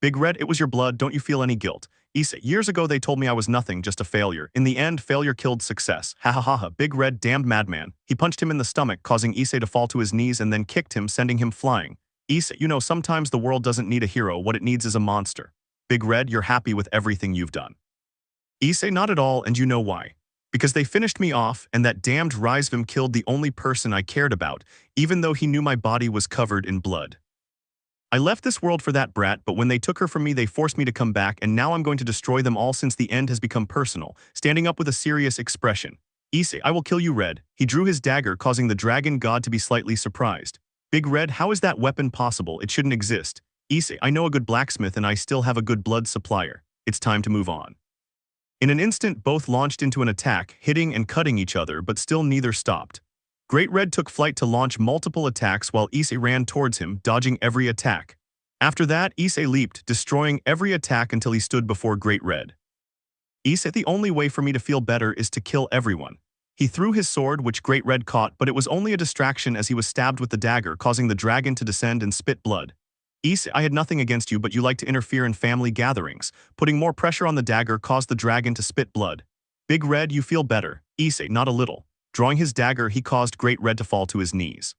Speaker 2: Big Red, it was your blood, don't you feel any guilt? Issei, years ago they told me I was nothing, just a failure. In the end, failure killed success. Ha ha ha ha, Big Red, damned madman. He punched him in the stomach, causing Issei to fall to his knees and then kicked him, sending him flying. Issei, you know, sometimes the world doesn't need a hero, what it needs is a monster. Big Red, you're happy with everything you've done. Issei, not at all, and you know why. Because they finished me off, and that damned Risevim killed the only person I cared about, even though he knew my body was covered in blood. I left this world for that brat, but when they took her from me they forced me to come back, and now I'm going to destroy them all since the end has become personal, standing up with a serious expression. Issei, I will kill you, Red. He drew his dagger, causing the dragon god to be slightly surprised. Big Red, how is that weapon possible? It shouldn't exist. Issei, I know a good blacksmith and I still have a good blood supplier. It's time to move on. In an instant, both launched into an attack, hitting and cutting each other, but still neither stopped. Great Red took flight to launch multiple attacks while Issei ran towards him, dodging every attack. After that, Issei leaped, destroying every attack until he stood before Great Red. Issei, the only way for me to feel better is to kill everyone. He threw his sword, which Great Red caught, but it was only a distraction as he was stabbed with the dagger, causing the dragon to descend and spit blood. Issei, I had nothing against you, but you like to interfere in family gatherings. Putting more pressure on the dagger caused the dragon to spit blood. Big Red, you feel better. Issei, not a little. Drawing his dagger, he caused Great Red to fall to his knees.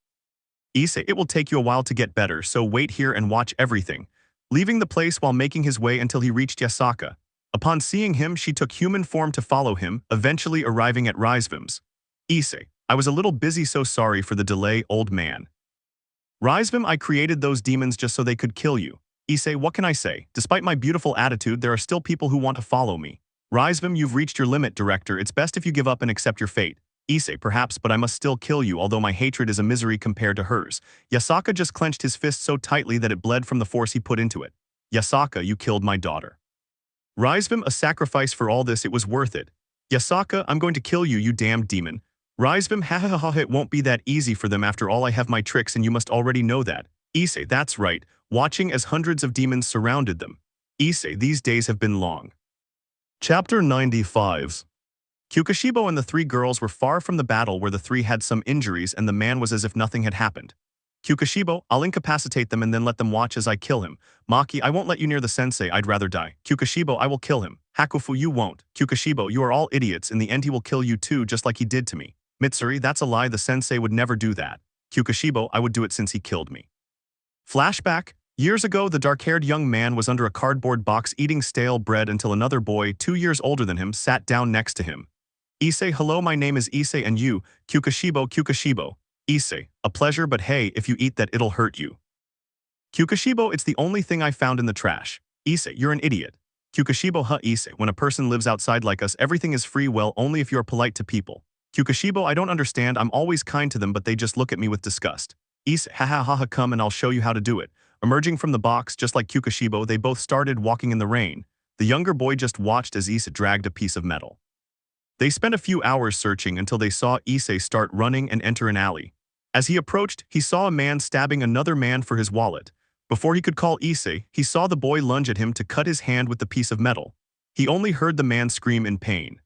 Speaker 2: Issei, it will take you a while to get better, so wait here and watch everything. Leaving the place while making his way until he reached Yasaka. Upon seeing him, she took human form to follow him, eventually arriving at Riesvim's. Issei, I was a little busy, so sorry for the delay, old man. Riesvim, I created those demons just so they could kill you. Issei, what can I say? Despite my beautiful attitude, there are still people who want to follow me. Riesvim, you've reached your limit, director. It's best if you give up and accept your fate. Issei, perhaps, but I must still kill you, although my hatred is a misery compared to hers. Yasaka just clenched his fist so tightly that it bled from the force he put into it. Yasaka, you killed my daughter. Riesvim, a sacrifice for all this, it was worth it. Yasaka, I'm going to kill you, you damned demon. Riesvim, ha ha ha, it won't be that easy for them. After all, I have my tricks and you must already know that. Issei, that's right, watching as hundreds of demons surrounded them. Issei, these days have been long. Chapter 95. Kyokushibo and the three girls were far from the battle where the three had some injuries and the man was as if nothing had happened. Kyokushibo, I'll incapacitate them and then let them watch as I kill him. Maki, I won't let you near the sensei, I'd rather die. Kyokushibo, I will kill him. Hakufu, you won't. Kyokushibo, you are all idiots, in the end he will kill you too, just like he did to me. Mitsuri, that's a lie, the sensei would never do that. Kyokushibo, I would do it since he killed me. Flashback. Years ago, the dark-haired young man was under a cardboard box eating stale bread until another boy, 2 years older than him, sat down next to him. Issei, hello, my name is Issei and you, Kyokushibo, Kyokushibo. Issei, a pleasure, but hey, if you eat that it'll hurt you. Kyokushibo, it's the only thing I found in the trash. Issei, you're an idiot. Kyokushibo, huh, Issei, when a person lives outside like us, everything is free, well, only if you're polite to people. Kyokushibo, I don't understand, I'm always kind to them but they just look at me with disgust. Issei, ha ha ha ha, come and I'll show you how to do it. Emerging from the box, just like Kyokushibo, they both started walking in the rain. The younger boy just watched as Issei dragged a piece of metal. They spent a few hours searching until they saw Issei start running and enter an alley. As he approached, he saw a man stabbing another man for his wallet. Before he could call Issei, he saw the boy lunge at him to cut his hand with the piece of metal. He only heard the man scream in pain.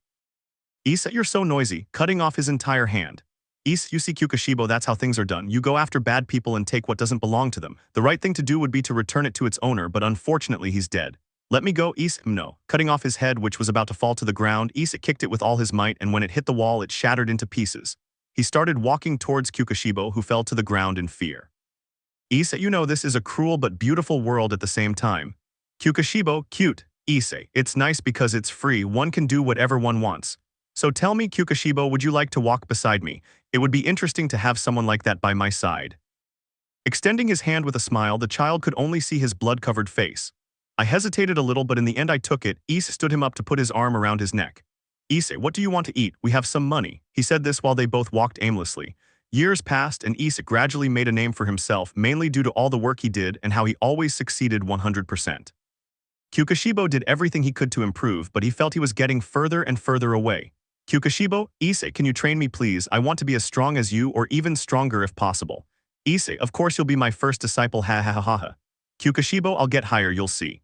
Speaker 2: Issei, you're so noisy, cutting off his entire hand. Issei, you see Kyokushibo, that's how things are done. You go after bad people and take what doesn't belong to them. The right thing to do would be to return it to its owner, but unfortunately he's dead. Let me go, Issei. No. Cutting off his head, which was about to fall to the ground, Issei kicked it with all his might, and when it hit the wall, it shattered into pieces. He started walking towards Kyokushibo, who fell to the ground in fear. Issei, you know this is a cruel but beautiful world at the same time. Kyokushibo, cute. Issei, it's nice because it's free, one can do whatever one wants. So tell me, Kyokushibo, would you like to walk beside me? It would be interesting to have someone like that by my side. Extending his hand with a smile, the child could only see his blood-covered face. I hesitated a little, but in the end I took it. Issei stood him up to put his arm around his neck. Issei, what do you want to eat? We have some money. He said this while they both walked aimlessly. Years passed and Issei gradually made a name for himself, mainly due to all the work he did and how he always succeeded 100%. Kyokushibo did everything he could to improve, but he felt he was getting further and further away. Kyokushibo, Issei, can you train me please? I want to be as strong as you or even stronger if possible. Issei, of course you'll be my first disciple, ha ha ha ha ha. Kyokushibo, I'll get higher, you'll see.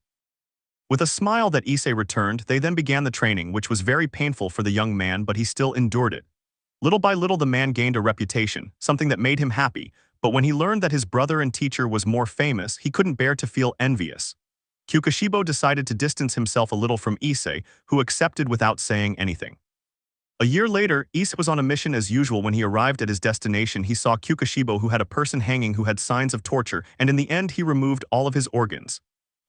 Speaker 2: With a smile that Issei returned, they then began the training, which was very painful for the young man, but he still endured it. Little by little the man gained a reputation, something that made him happy, but when he learned that his brother and teacher was more famous, he couldn't bear to feel envious. Kyokushibo decided to distance himself a little from Issei, who accepted without saying anything. A year later, Issei was on a mission as usual. When he arrived at his destination, he saw Kyokushibo, who had a person hanging who had signs of torture, and in the end he removed all of his organs.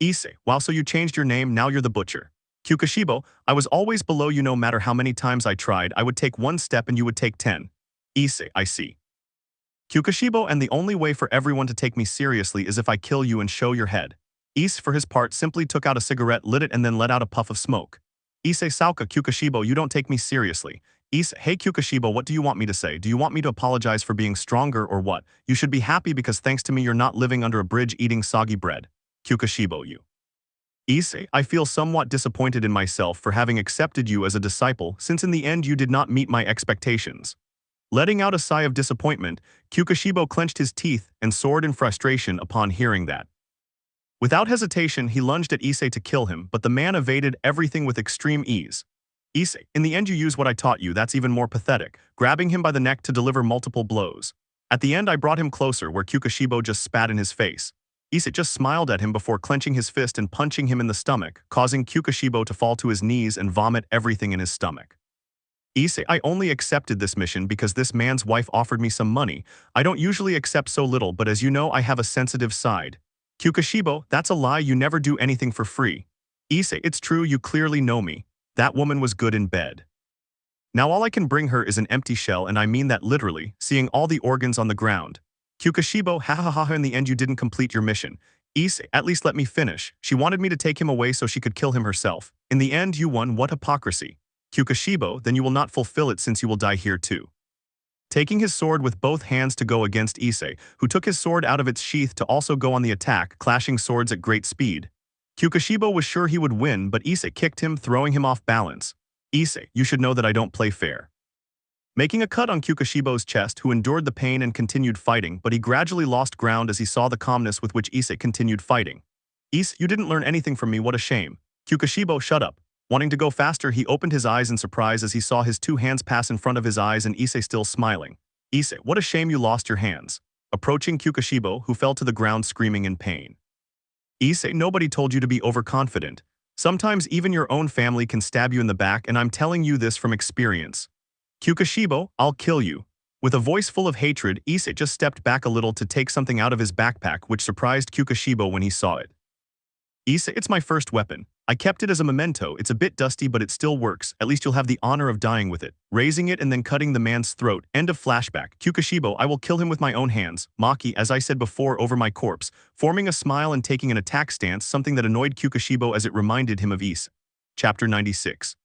Speaker 2: Issei, wow, so you changed your name, now you're the butcher. Kyokushibo, I was always below you no matter how many times I tried, I would take 1 step and you would take 10. Issei, I see. Kyokushibo, and the only way for everyone to take me seriously is if I kill you and show your head. Issei, for his part, simply took out a cigarette, lit it, and then let out a puff of smoke. Issei, Sauka, Kyokushibo, you don't take me seriously. Issei, hey Kyokushibo, what do you want me to say? Do you want me to apologize for being stronger or what? You should be happy because thanks to me you're not living under a bridge eating soggy bread. Kyokushibo, you. Issei, I feel somewhat disappointed in myself for having accepted you as a disciple, since in the end you did not meet my expectations. Letting out a sigh of disappointment, Kyokushibo clenched his teeth and soared in frustration upon hearing that. Without hesitation, he lunged at Issei to kill him, but the man evaded everything with extreme ease. Issei, in the end you use what I taught you, that's even more pathetic, grabbing him by the neck to deliver multiple blows. At the end I brought him closer where Kyokushibo just spat in his face. Issei just smiled at him before clenching his fist and punching him in the stomach, causing Kyokushibo to fall to his knees and vomit everything in his stomach. Issei, I only accepted this mission because this man's wife offered me some money. I don't usually accept so little, but as you know, I have a sensitive side. Kyukashibo, that's a lie, you never do anything for free. Issei, it's true, you clearly know me. That woman was good in bed. Now all I can bring her is an empty shell, and I mean that literally, seeing all the organs on the ground. Kyukashibo, ha ha ha ha, in the end you didn't complete your mission. Issei, at least let me finish. She wanted me to take him away so she could kill him herself. In the end you won, what hypocrisy. Kyukashibo, then you will not fulfill it since you will die here too. Taking his sword with both hands to go against Issei, who took his sword out of its sheath to also go on the attack, clashing swords at great speed. Kyukashibo was sure he would win, but Issei kicked him, throwing him off balance. Issei, you should know that I don't play fair. Making a cut on Kyukashibo's chest, who endured the pain and continued fighting, but he gradually lost ground as he saw the calmness with which Issei continued fighting. Issei, you didn't learn anything from me, what a shame. Kyukashibo, shut up. Wanting to go faster, he opened his eyes in surprise as he saw his two hands pass in front of his eyes and Issei still smiling. Issei, what a shame you lost your hands. Approaching Kyukashibo, who fell to the ground screaming in pain. Issei, nobody told you to be overconfident. Sometimes even your own family can stab you in the back, and I'm telling you this from experience. Kyukashibo, I'll kill you. With a voice full of hatred, Issei just stepped back a little to take something out of his backpack, which surprised Kyukashibo when he saw it. Issei, it's my first weapon. I kept it as a memento, it's a bit dusty but it still works, at least you'll have the honor of dying with it. Raising it and then cutting the man's throat, end of flashback. Kyukashibo, I will kill him with my own hands. Maki, as I said before, over my corpse, forming a smile and taking an attack stance, something that annoyed Kyukashibo as it reminded him of Issei. Chapter 96.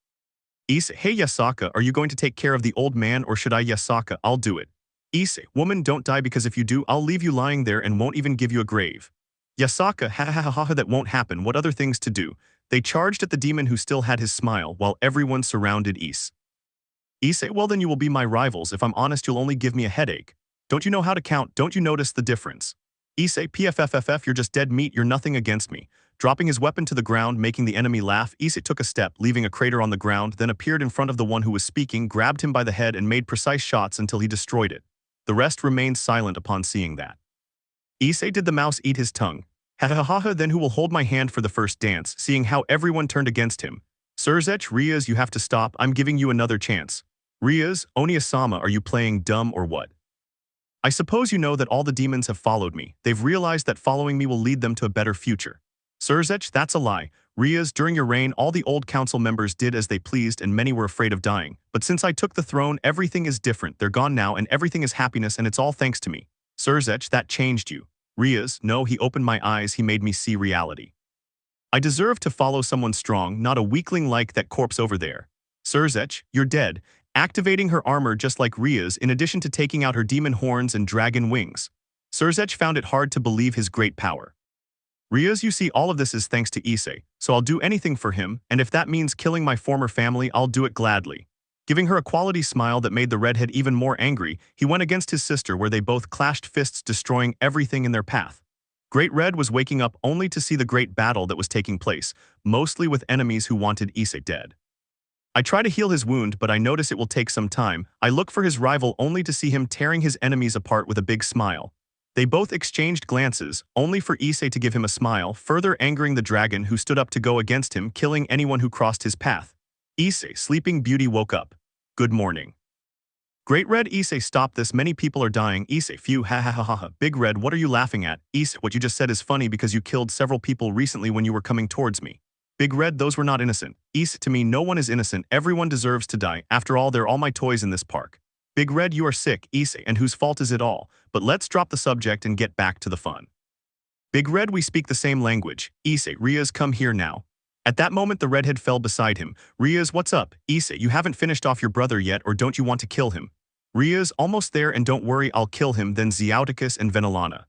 Speaker 2: Issei, hey Yasaka, are you going to take care of the old man or should I? Yasaka, I'll do it. Issei, woman, don't die because if you do, I'll leave you lying there and won't even give you a grave. Yasaka, ha ha ha ha, that won't happen, what other things to do? They charged at the demon who still had his smile while everyone surrounded Issei. Issei, well then you will be my rivals, if I'm honest you'll only give me a headache. Don't you know how to count, don't you notice the difference? Issei, pfff, you're just dead meat, you're nothing against me. Dropping his weapon to the ground, making the enemy laugh, Issei took a step, leaving a crater on the ground, then appeared in front of the one who was speaking, grabbed him by the head and made precise shots until he destroyed it. The rest remained silent upon seeing that. Issei, did the mouse eat his tongue? Ha ha ha ha, then who will hold my hand for the first dance, seeing how everyone turned against him? Surzech, Rias, you have to stop, I'm giving you another chance. Rias, Oniasama, are you playing dumb or what? I suppose you know that all the demons have followed me, they've realized that following me will lead them to a better future. Surzech, that's a lie. Rias, during your reign, all the old council members did as they pleased and many were afraid of dying. But since I took the throne, everything is different, they're gone now and everything is happiness and it's all thanks to me. Surzech, that changed you. Rias, no, he opened my eyes, he made me see reality. I deserve to follow someone strong, not a weakling like that corpse over there. Surzech, you're dead, activating her armor just like Rias in addition to taking out her demon horns and dragon wings. Surzech found it hard to believe his great power. Rias, you see all of this is thanks to Issei, so I'll do anything for him, and if that means killing my former family, I'll do it gladly. Giving her a quality smile that made the redhead even more angry, he went against his sister where they both clashed fists, destroying everything in their path. Great Red was waking up only to see the great battle that was taking place, mostly with enemies who wanted Issei dead. I try to heal his wound, but I notice it will take some time. I look for his rival only to see him tearing his enemies apart with a big smile. They both exchanged glances, only for Issei to give him a smile, further angering the dragon who stood up to go against him, killing anyone who crossed his path. Issei, Sleeping Beauty, woke up. Good morning. Great Red, Issei, stop this, many people are dying. Issei, phew, ha ha ha ha ha. Big Red, what are you laughing at? Issei, what you just said is funny because you killed several people recently when you were coming towards me. Big Red, those were not innocent. Issei, to me no one is innocent, everyone deserves to die, after all they're all my toys in this park. Big Red, you are sick, Issei, and whose fault is it all? But let's drop the subject and get back to the fun. Big Red, we speak the same language. Issei, Rias, come here now. At that moment the redhead fell beside him. Rias, what's up? Issei, you haven't finished off your brother yet, or don't you want to kill him? Rias, almost there, and don't worry, I'll kill him, then Xiaoticus and Venelana.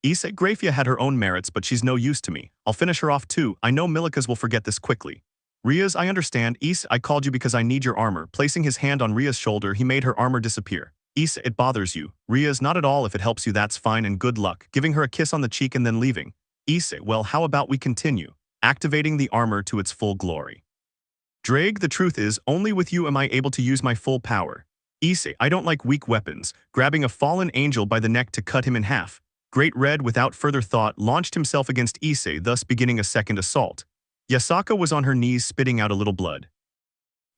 Speaker 2: Issei, Grafia had her own merits, but she's no use to me. I'll finish her off too, I know Milikas will forget this quickly. Rias, I understand. Issei, I called you because I need your armor. Placing his hand on Rias' shoulder, he made her armor disappear. Issei, it bothers you. Rias, not at all, if it helps you that's fine and good luck. Giving her a kiss on the cheek and then leaving. Issei, well how about we continue? Activating the armor to its full glory. Drake, the truth is, only with you am I able to use my full power. Issei, I don't like weak weapons, grabbing a fallen angel by the neck to cut him in half. Great Red, without further thought, launched himself against Issei, thus beginning a second assault. Yasaka was on her knees spitting out a little blood.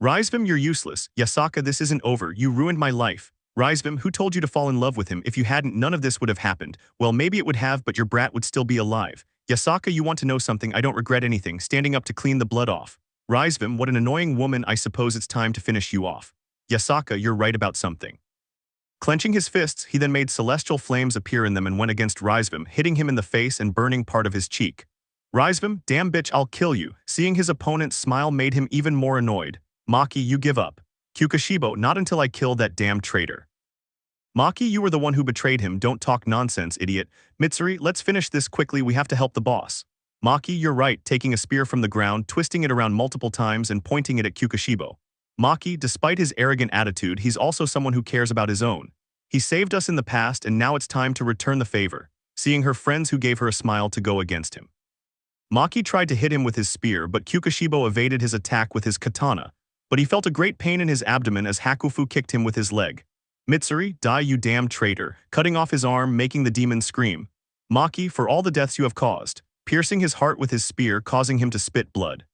Speaker 2: Rizvim, you're useless. Yasaka, this isn't over. You ruined my life. Rizvim, who told you to fall in love with him? If you hadn't, none of this would have happened. Well, maybe it would have, but your brat would still be alive. Yasaka, you want to know something? I don't regret anything. Standing up to clean the blood off. Rizvim, what an annoying woman. I suppose it's time to finish you off. Yasaka, you're right about something. Clenching his fists, he then made celestial flames appear in them and went against Rizvim, hitting him in the face and burning part of his cheek. Rizvim, damn bitch, I'll kill you. Seeing his opponent's smile made him even more annoyed. Maki, you give up. Kukashibo, not until I kill that damn traitor. Maki, you were the one who betrayed him. Don't talk nonsense, idiot. Mitsuri, let's finish this quickly. We have to help the boss. Maki, you're right, taking a spear from the ground, twisting it around multiple times and pointing it at Kukashibo. Maki, despite his arrogant attitude, he's also someone who cares about his own. He saved us in the past and now it's time to return the favor, seeing her friends who gave her a smile to go against him. Maki tried to hit him with his spear, but Kukashibo evaded his attack with his katana, but he felt a great pain in his abdomen as Hakufu kicked him with his leg. Mitsuri, die you damn traitor, cutting off his arm, making the demon scream. Maki, for all the deaths you have caused, piercing his heart with his spear, causing him to spit blood.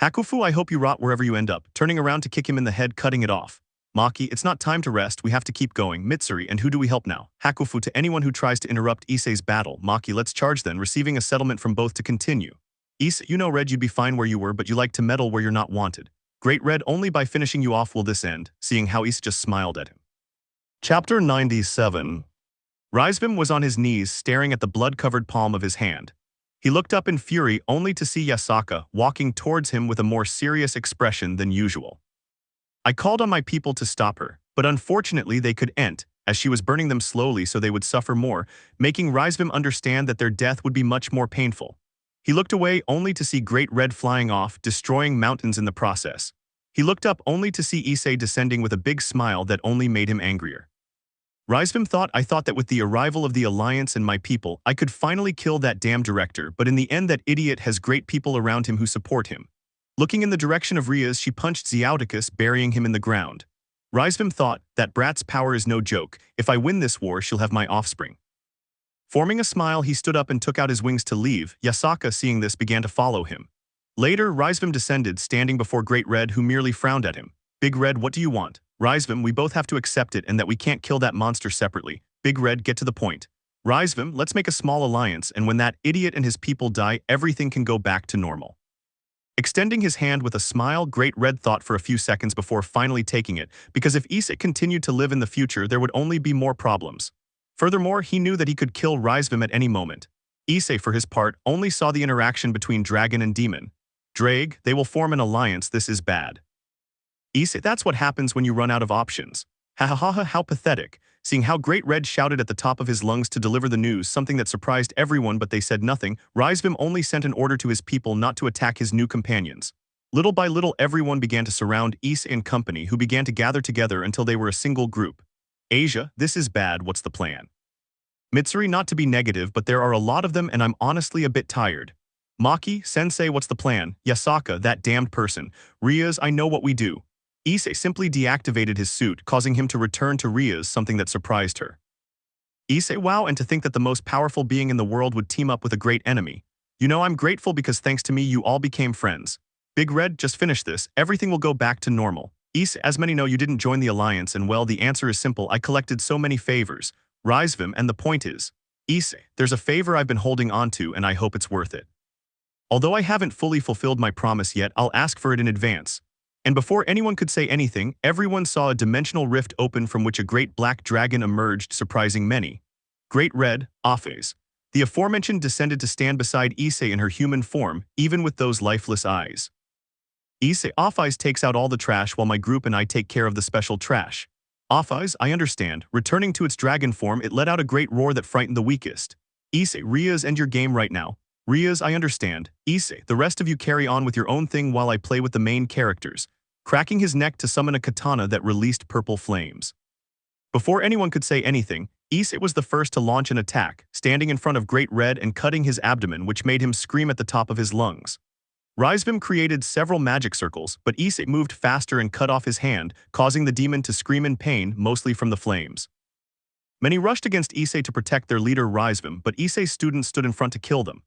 Speaker 2: Hakufu, I hope you rot wherever you end up, turning around to kick him in the head, cutting it off. Maki, it's not time to rest, we have to keep going. Mitsuri, and who do we help now? Hakufu, to anyone who tries to interrupt Issei's battle. Maki, let's charge then, receiving a settlement from both to continue. Issei, you know Red, you'd be fine where you were, but you like to meddle where you're not wanted. Great Red, only by finishing you off will this end, seeing how Issei just smiled at him. Chapter 97. Rizvim was on his knees staring at the blood-covered palm of his hand. He looked up in fury only to see Yasaka walking towards him with a more serious expression than usual. I called on my people to stop her, but unfortunately they couldn't, as she was burning them slowly so they would suffer more, making Rizvim understand that their death would be much more painful. He looked away only to see Great Red flying off, destroying mountains in the process. He looked up only to see Issei descending with a big smile that only made him angrier. Rizvim thought, I thought that with the arrival of the Alliance and my people, I could finally kill that damn director, but in the end that idiot has great people around him who support him. Looking in the direction of Rias, she punched Xiaoticus, burying him in the ground. Rizvim thought, that brat's power is no joke. If I win this war, she'll have my offspring. Forming a smile, he stood up and took out his wings to leave. Yasaka, seeing this, began to follow him. Later, Rizvim descended, standing before Great Red, who merely frowned at him. Big Red, what do you want? Rizvim, we both have to accept it and that we can't kill that monster separately. Big Red, get to the point. Rizvim, let's make a small alliance, and when that idiot and his people die, everything can go back to normal. Extending his hand with a smile, Great Red thought for a few seconds before finally taking it, because if Issei continued to live in the future, there would only be more problems. Furthermore, he knew that he could kill Rizvim at any moment. Issei, for his part, only saw the interaction between dragon and demon. Drag, they will form an alliance, this is bad. Issei, that's what happens when you run out of options. Ha ha ha ha, how pathetic. Seeing how Great Red shouted at the top of his lungs to deliver the news, something that surprised everyone but they said nothing, Rizvim only sent an order to his people not to attack his new companions. Little by little everyone began to surround Issei and company, who began to gather together until they were a single group. Asia, this is bad, what's the plan? Mitsuri, not to be negative, but there are a lot of them and I'm honestly a bit tired. Maki, Sensei, what's the plan? Yasaka, that damned person. Rias, I know what we do. Issei simply deactivated his suit, causing him to return to Rias, something that surprised her. Issei, wow, and to think that the most powerful being in the world would team up with a great enemy. You know, I'm grateful because thanks to me you all became friends. Big Red, just finish this, everything will go back to normal. Issei, as many know you didn't join the alliance and well, the answer is simple, I collected so many favors. Rizvim, and the point is, Issei, there's a favor I've been holding on to and I hope it's worth it. Although I haven't fully fulfilled my promise yet, I'll ask for it in advance. And before anyone could say anything, everyone saw a dimensional rift open from which a great black dragon emerged, surprising many. Great Red, Aphes. The aforementioned descended to stand beside Issei in her human form, even with those lifeless eyes. Issei, Aphes takes out all the trash while my group and I take care of the special trash. Aphes, I understand. Returning to its dragon form, it let out a great roar that frightened the weakest. Issei, Rias, end your game right now. Rias, I understand. Issei, the rest of you carry on with your own thing while I play with the main characters, cracking his neck to summon a katana that released purple flames. Before anyone could say anything, Issei was the first to launch an attack, standing in front of Great Red and cutting his abdomen, which made him scream at the top of his lungs. Rizvim created several magic circles, but Issei moved faster and cut off his hand, causing the demon to scream in pain, mostly from the flames. Many rushed against Issei to protect their leader Rizvim, but Issei's students stood in front to kill them.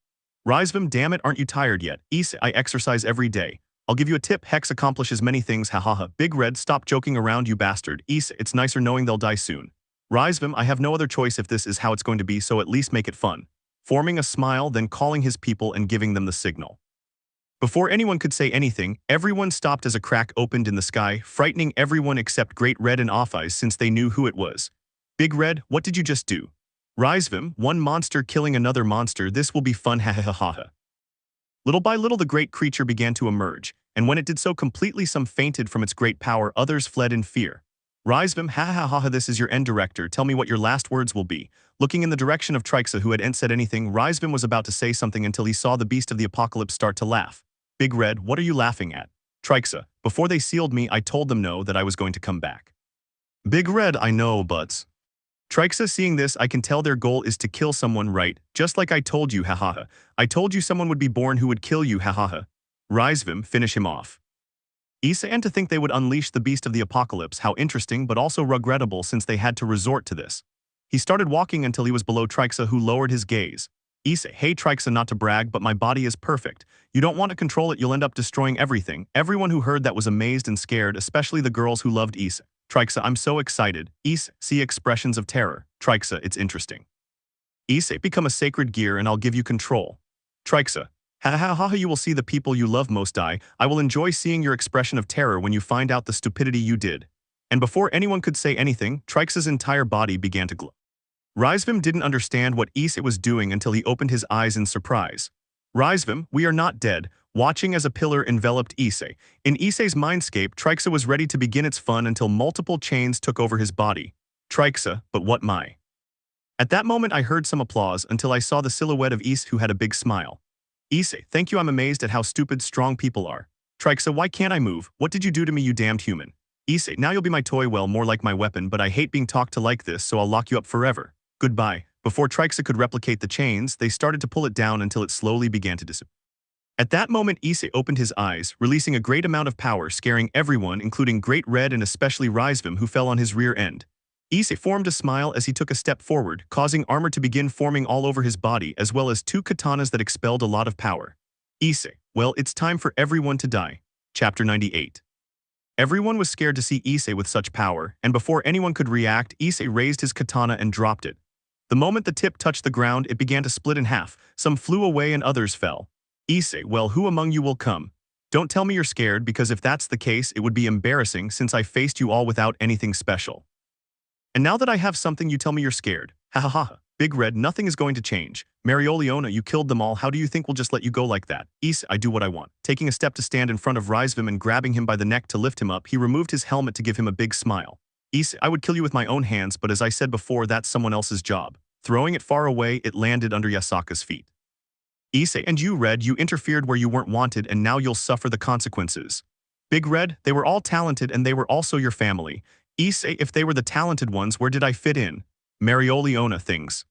Speaker 2: Rizvim, damn it, aren't you tired yet? Issei, I exercise every day. I'll give you a tip, Hex accomplishes many things, hahaha. Big Red, stop joking around, you bastard. Issei, it's nicer knowing they'll die soon. Rizvim, I have no other choice if this is how it's going to be, so at least make it fun. Forming a smile, then calling his people and giving them the signal. Before anyone could say anything, everyone stopped as a crack opened in the sky, frightening everyone except Great Red and Offeyes since they knew who it was. Big Red, what did you just do? Rizvim, one monster killing another monster, this will be fun, hahaha. Little by little the great creature began to emerge, and when it did so completely some fainted from its great power, others fled in fear. Rizvim, hahaha, this is your end director, tell me what your last words will be. Looking in the direction of Trihexa, who hadn't said anything, Rizvim was about to say something until he saw the beast of the apocalypse start to laugh. Big Red, what are you laughing at? Trihexa, before they sealed me, I told them no, that I was going to come back. Big Red, I know, but... Trihexa, seeing this, I can tell their goal is to kill someone, right? Just like I told you, hahaha. I told you someone would be born who would kill you, hahaha. Rizvim, finish him off. Issei, and to think they would unleash the beast of the apocalypse, how interesting but also regrettable since they had to resort to this. He started walking until he was below Trihexa, who lowered his gaze. Issei, hey Trihexa, not to brag, but my body is perfect. You don't want to control it, you'll end up destroying everything. Everyone who heard that was amazed and scared, especially the girls who loved Issei. Trihexa, I'm so excited. Issei, see expressions of terror. Trihexa, it's interesting. Issei, become a sacred gear and I'll give you control. Trihexa, ha, you will see the people you love most die. I will enjoy seeing your expression of terror when you find out the stupidity you did. And before anyone could say anything, Trihexa's entire body began to glow. Rizvim didn't understand what Issei was doing until he opened his eyes in surprise. Rizvim, we are not dead, watching as a pillar enveloped Issei. In Issei's mindscape, Trihexa was ready to begin its fun until multiple chains took over his body. Trihexa, but what my? At that moment I heard some applause until I saw the silhouette of Issei, who had a big smile. Issei, thank you, I'm amazed at how stupid strong people are. Trihexa, why can't I move? What did you do to me, you damned human? Issei, now you'll be my toy, well, more like my weapon, but I hate being talked to like this, so I'll lock you up forever. Goodbye. Before Trihexa could replicate the chains, they started to pull it down until it slowly began to disappear. At that moment, Issei opened his eyes, releasing a great amount of power, scaring everyone, including Great Red and especially Rizvim, who fell on his rear end. Issei formed a smile as he took a step forward, causing armor to begin forming all over his body, as well as 2 katanas that expelled a lot of power. Issei, well, it's time for everyone to die. Chapter 98. Everyone was scared to see Issei with such power, and before anyone could react, Issei raised his katana and dropped it. The moment the tip touched the ground, it began to split in half. Some flew away and others fell. Issei, well, who among you will come? Don't tell me you're scared, because if that's the case, it would be embarrassing since I faced you all without anything special. And now that I have something, you tell me you're scared. Ha ha ha. Big Red, nothing is going to change. Marioliona, you killed them all, how do you think we'll just let you go like that? Issei, I do what I want. Taking a step to stand in front of Rizvim and grabbing him by the neck to lift him up, he removed his helmet to give him a big smile. Issei, I would kill you with my own hands, but as I said before, that's someone else's job. Throwing it far away, it landed under Yasaka's feet. Issei, and you, Red, you interfered where you weren't wanted and now you'll suffer the consequences. Big Red, they were all talented and they were also your family. Issei, if they were the talented ones, where did I fit in? Marioliona, things.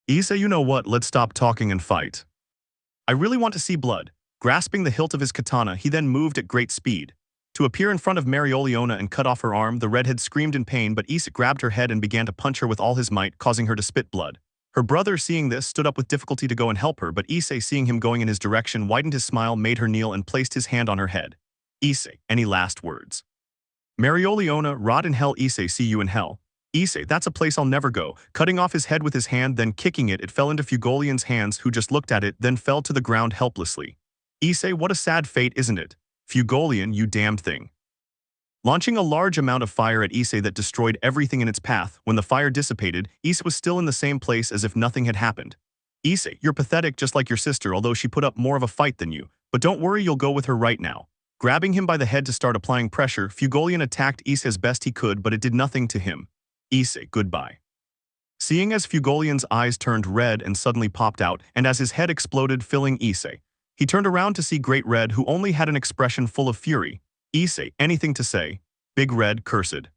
Speaker 2: Issei, you know what, let's stop talking and fight. I really want to see blood. Grasping the hilt of his katana, he then moved at great speed. To appear in front of Marioliona and cut off her arm, the redhead screamed in pain, but Issei grabbed her head and began to punch her with all his might, causing her to spit blood. Her brother, seeing this, stood up with difficulty to go and help her, but Issei, seeing him going in his direction, widened his smile, made her kneel, and placed his hand on her head. Issei, any last words? Marioliona, rot in hell. Issei, see you in hell. Issei, that's a place I'll never go. Cutting off his head with his hand, then kicking it, it fell into Fugolian's hands, who just looked at it, then fell to the ground helplessly. Issei, what a sad fate, isn't it? Fugolian, you damned thing. Launching a large amount of fire at Issei that destroyed everything in its path, when the fire dissipated, Issei was still in the same place as if nothing had happened. Issei, you're pathetic just like your sister, although she put up more of a fight than you. But don't worry, you'll go with her right now. Grabbing him by the head to start applying pressure, Fugolian attacked Issei as best he could, but it did nothing to him. Issei, goodbye. Seeing as Fugolian's eyes turned red and suddenly popped out, and as his head exploded, filling Issei, he turned around to see Great Red, who only had an expression full of fury. Issei, anything to say? Big Red, cursed.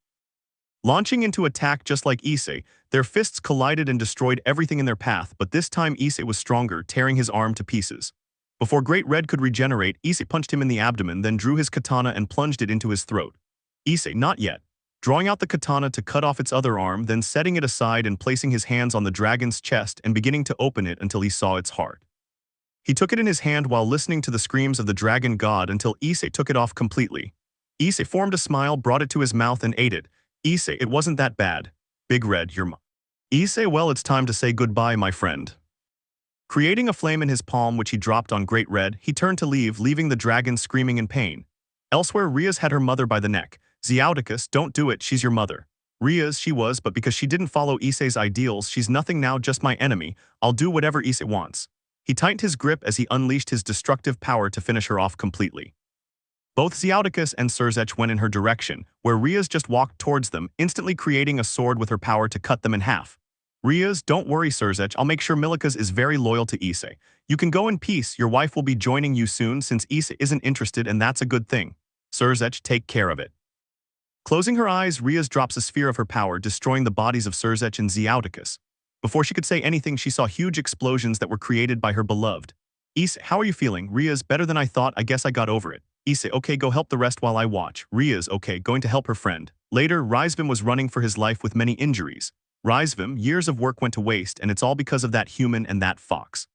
Speaker 2: Launching into attack just like Issei, their fists collided and destroyed everything in their path, but this time Issei was stronger, tearing his arm to pieces. Before Great Red could regenerate, Issei punched him in the abdomen, then drew his katana and plunged it into his throat. Issei, not yet. Drawing out the katana to cut off its other arm, then setting it aside and placing his hands on the dragon's chest and beginning to open it until he saw its heart. He took it in his hand while listening to the screams of the dragon god until Issei took it off completely. Issei formed a smile, brought it to his mouth and ate it. Issei, it wasn't that bad. Big Red, you're Issei, well, it's time to say goodbye, my friend. Creating a flame in his palm which he dropped on Great Red, he turned to leave, leaving the dragon screaming in pain. Elsewhere, Rias had her mother by the neck. Xiaoticus, don't do it, she's your mother. Rias, she was, but because she didn't follow Issei's ideals, she's nothing now, just my enemy. I'll do whatever Issei wants. He tightened his grip as he unleashed his destructive power to finish her off completely. Both Xiaoticus and Serzech went in her direction, where Rias just walked towards them, instantly creating a sword with her power to cut them in half. Rias, don't worry, Serzech, I'll make sure Milikas is very loyal to Issei. You can go in peace, your wife will be joining you soon since Issei isn't interested and that's a good thing. Serzech, take care of it. Closing her eyes, Rias drops a sphere of her power, destroying the bodies of Serzech and Xiaoticus. Before she could say anything, she saw huge explosions that were created by her beloved. Issei, how are you feeling? Rias, better than I thought, I guess I got over it. Issei, okay, go help the rest while I watch. Rias, okay, going to help her friend. Later, Rizvim was running for his life with many injuries. Rizvim, years of work went to waste, and it's all because of that human and that fox.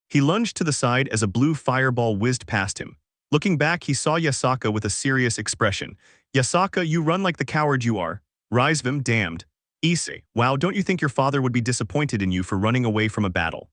Speaker 2: He lunged to the side as a blue fireball whizzed past him. Looking back, he saw Yasaka with a serious expression. Yasaka, you run like the coward you are. Rizvim, damned. Issei, wow, don't you think your father would be disappointed in you for running away from a battle?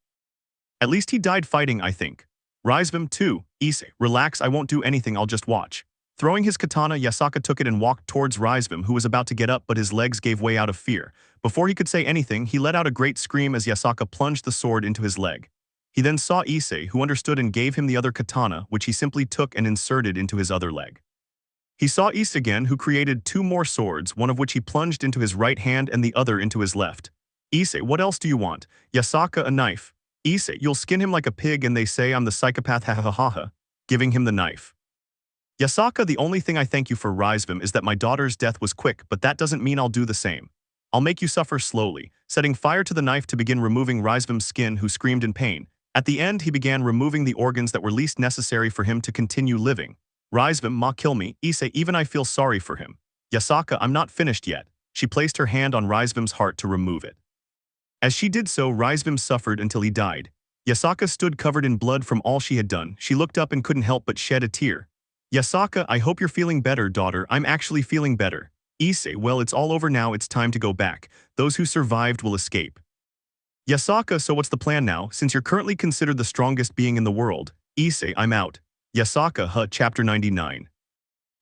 Speaker 2: At least he died fighting, I think. Rizvim, too. Issei, relax, I won't do anything, I'll just watch. Throwing his katana, Yasaka took it and walked towards Rizvim, who was about to get up, but his legs gave way out of fear. Before he could say anything, he let out a great scream as Yasaka plunged the sword into his leg. He then saw Issei, who understood and gave him the other katana, which he simply took and inserted into his other leg. He saw Issei again, who created 2 more swords, one of which he plunged into his right hand and the other into his left. Issei, what else do you want? Yasaka, a knife. Issei, you'll skin him like a pig and they say I'm the psychopath, ha ha ha ha. Giving him the knife. Yasaka, the only thing I thank you for, Rizvim, is that my daughter's death was quick, but that doesn't mean I'll do the same. I'll make you suffer slowly, setting fire to the knife to begin removing Rizvim's skin, who screamed in pain. At the end, he began removing the organs that were least necessary for him to continue living. Rizvim, ma kill me, Issei, even I feel sorry for him. Yasaka, I'm not finished yet. She placed her hand on Rizvim's heart to remove it. As she did so, Rizvim suffered until he died. Yasaka stood covered in blood from all she had done. She looked up and couldn't help but shed a tear. Yasaka, I hope you're feeling better, daughter. I'm actually feeling better. Issei, well, it's all over now, it's time to go back. Those who survived will escape. Yasaka, so what's the plan now, since you're currently considered the strongest being in the world? Issei, I'm out. Yasaka, Chapter 99.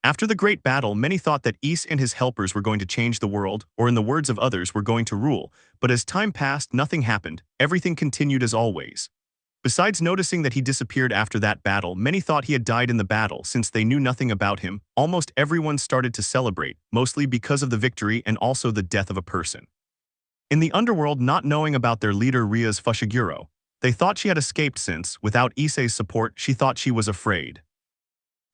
Speaker 2: After the great battle, many thought that Issei and his helpers were going to change the world, or in the words of others, were going to rule. But as time passed, nothing happened. Everything continued as always. Besides noticing that he disappeared after that battle, many thought he had died in the battle since they knew nothing about him. Almost everyone started to celebrate, mostly because of the victory and also the death of a person. In the underworld, not knowing about their leader Rias Fushiguro, they thought she had escaped since, without Issei's support, she thought she was afraid.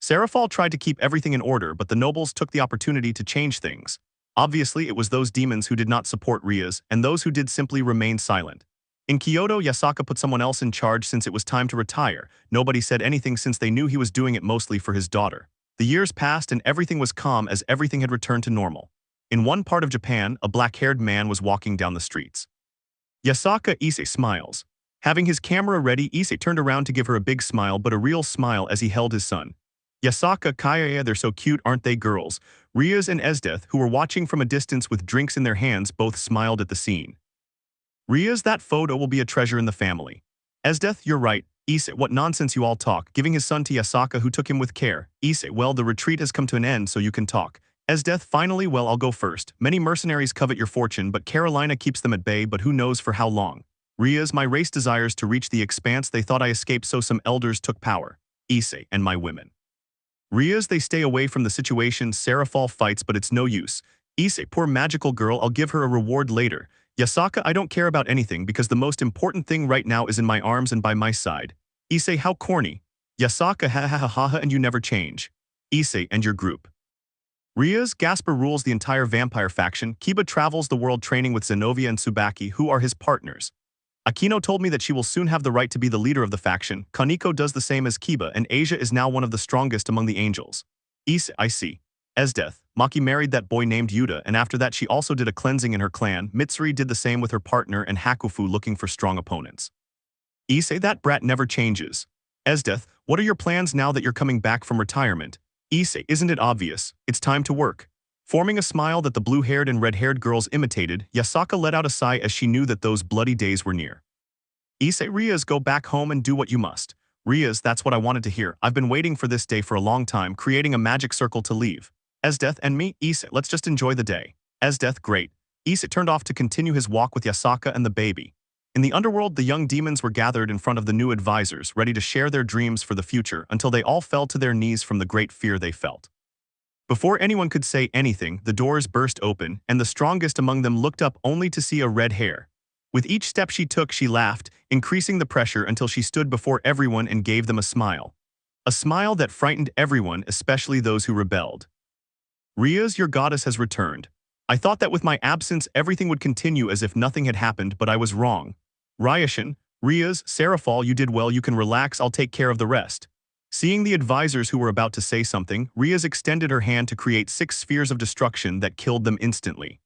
Speaker 2: Serafal tried to keep everything in order, but the nobles took the opportunity to change things. Obviously, it was those demons who did not support Rias, and those who did simply remained silent. In Kyoto, Yasaka put someone else in charge since it was time to retire. Nobody said anything since they knew he was doing it mostly for his daughter. The years passed and everything was calm as everything had returned to normal. In one part of Japan, a black-haired man was walking down the streets. Yasaka, Issei smiles. Having his camera ready, Issei turned around to give her a big smile, but a real smile as he held his son. Yasaka, Kaya, they're so cute, aren't they, girls? Rias and Esdeth, who were watching from a distance with drinks in their hands, both smiled at the scene. Rias, that photo will be a treasure in the family. Esdeth, you're right. Issei, what nonsense you all talk, giving his son to Yasaka, who took him with care. Issei, well, the retreat has come to an end, so you can talk. Esdeth, finally, well, I'll go first. Many mercenaries covet your fortune, but Carolina keeps them at bay, but who knows for how long. Rias, my race desires to reach the expanse. They thought I escaped, so some elders took power. Issei, and my women. Rias, they stay away from the situation. Serafal fights, but it's no use. Issei, poor magical girl, I'll give her a reward later. Yasaka, I don't care about anything because the most important thing right now is in my arms and by my side. Issei, how corny. Yasaka, ha ha ha ha ha, and you never change. Issei, and your group. Rias, Gasper rules the entire vampire faction. Kiba travels the world training with Zenobia and Tsubaki, who are his partners. Akino told me that she will soon have the right to be the leader of the faction. Kaneko does the same as Kiba, and Asia is now one of the strongest among the angels. Issei, I see. Esdeth, Maki married that boy named Yuda, and after that she also did a cleansing in her clan. Mitsuri did the same with her partner, and Hakufu looking for strong opponents. Issei, that brat never changes. Esdeath, what are your plans now that you're coming back from retirement? Issei, isn't it obvious? It's time to work. Forming a smile that the blue-haired and red-haired girls imitated, Yasaka let out a sigh as she knew that those bloody days were near. Issei, Rias, go back home and do what you must. Rias, that's what I wanted to hear. I've been waiting for this day for a long time, creating a magic circle to leave. Esdeath and me, Issei, let's just enjoy the day. Esdeath, great. Issei turned off to continue his walk with Yasaka and the baby. In the underworld, the young demons were gathered in front of the new advisors, ready to share their dreams for the future until they all fell to their knees from the great fear they felt. Before anyone could say anything, the doors burst open, and the strongest among them looked up only to see a red hair. With each step she took, she laughed, increasing the pressure until she stood before everyone and gave them a smile. A smile that frightened everyone, especially those who rebelled. Rias, your goddess has returned. I thought that with my absence everything would continue as if nothing had happened, but I was wrong. Ryashin, Rias, Seraphal, you did well, you can relax, I'll take care of the rest. Seeing the advisors who were about to say something, Rias extended her hand to create 6 spheres of destruction that killed them instantly.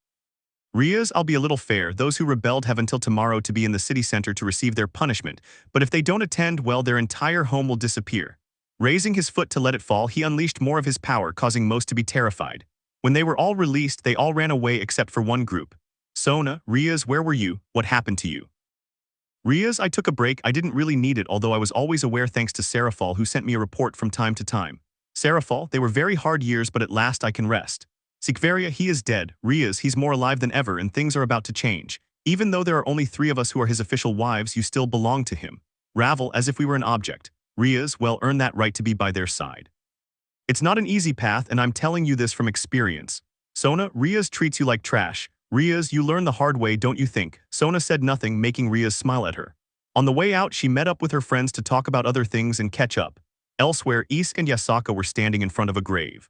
Speaker 2: Rias, I'll be a little fair, those who rebelled have until tomorrow to be in the city center to receive their punishment, but if they don't attend, well, their entire home will disappear. Raising his foot to let it fall, he unleashed more of his power, causing most to be terrified. When they were all released, they all ran away except for one group. Sona, Rias, where were you? What happened to you? Rias, I took a break, I didn't really need it, although I was always aware thanks to Seraphal who sent me a report from time to time. Seraphal, they were very hard years, but at last I can rest. Sikveria, he is dead. Rias, he's more alive than ever and things are about to change. Even though there are only 3 of us who are his official wives, you still belong to him. Ravel, as if we were an object. Rias, well, earn that right to be by their side. It's not an easy path, and I'm telling you this from experience. Sona, Rias treats you like trash. Rias, you learn the hard way, don't you think? Sona said nothing, making Rias smile at her. On the way out, she met up with her friends to talk about other things and catch up. Elsewhere, Issei and Yasaka were standing in front of a grave.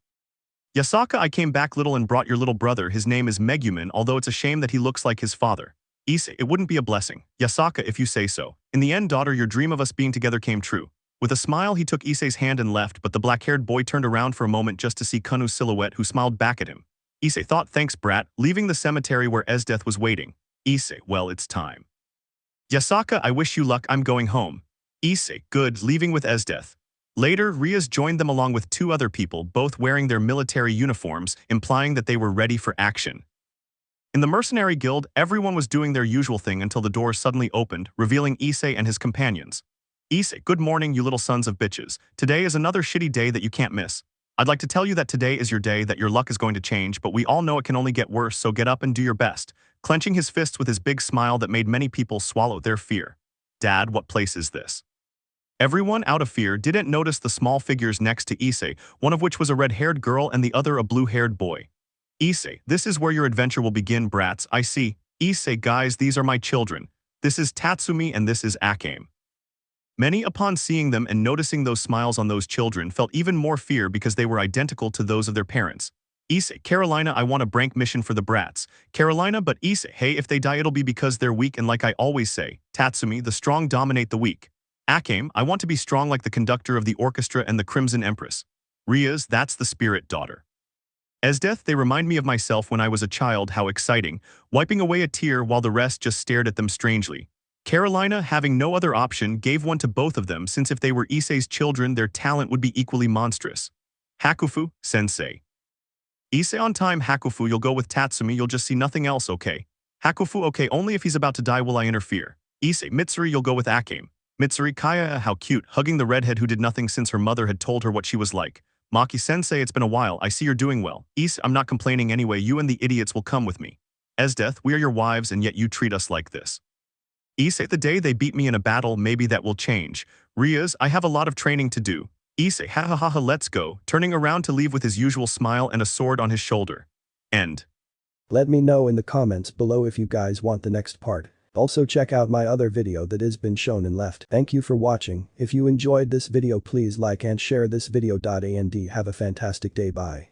Speaker 2: Yasaka, I came back little and brought your little brother, his name is Megumin, although it's a shame that he looks like his father. Issei, it wouldn't be a blessing. Yasaka, if you say so. In the end, daughter, your dream of us being together came true. With a smile, he took Issei's hand and left, but the black-haired boy turned around for a moment just to see Kunu's silhouette, who smiled back at him. Issei thought, thanks brat, leaving the cemetery where Esdeath was waiting. Issei, well, it's time. Yasaka, I wish you luck, I'm going home. Issei, good, leaving with Esdeath. Later, Rias joined them along with 2 other people, both wearing their military uniforms, implying that they were ready for action. In the mercenary guild, everyone was doing their usual thing until the door suddenly opened, revealing Issei and his companions. Issei, good morning, you little sons of bitches. Today is another shitty day that you can't miss. I'd like to tell you that today is your day, that your luck is going to change, but we all know it can only get worse, so get up and do your best. Clenching his fists with his big smile that made many people swallow their fear. Dad, what place is this? Everyone, out of fear, didn't notice the small figures next to Issei, one of which was a red-haired girl and the other a blue-haired boy. Issei, this is where your adventure will begin, brats, I see. Issei, guys, these are my children. This is Tatsumi and this is Akame. Many, upon seeing them and noticing those smiles on those children, felt even more fear because they were identical to those of their parents. Issei, Carolina, I want a prank mission for the brats. Carolina, but Issei, hey, if they die it'll be because they're weak, and like I always say, Tatsumi, the strong dominate the weak. Akame, I want to be strong like the conductor of the orchestra and the Crimson Empress. Rias, that's the spirit, daughter. Esdeath, they remind me of myself when I was a child, how exciting, wiping away a tear while the rest just stared at them strangely. Carolina, having no other option, gave one to both of them since if they were Issei's children, their talent would be equally monstrous. Hakufu, sensei. Issei, on time, Hakufu, you'll go with Tatsumi, you'll just see nothing else, okay? Hakufu, okay, only if he's about to die will I interfere. Issei, Mitsuri, you'll go with Akame. Mitsuri, Kaya, how cute, hugging the redhead who did nothing since her mother had told her what she was like. Maki-sensei, it's been a while, I see you're doing well. Issei, I'm not complaining anyway, you and the idiots will come with me. Esdeath, we are your wives and yet you treat us like this. Issei, the day they beat me in a battle, maybe that will change. Rias, I have a lot of training to do. Issei, ha ha ha ha, let's go, turning around to leave with his usual smile and a sword on his shoulder. End.
Speaker 3: Let me know in the comments below if you guys want the next part. Also check out my other video that has been shown and left. Thank you for watching. If you enjoyed this video, please like and share this video. And have a fantastic day. Bye.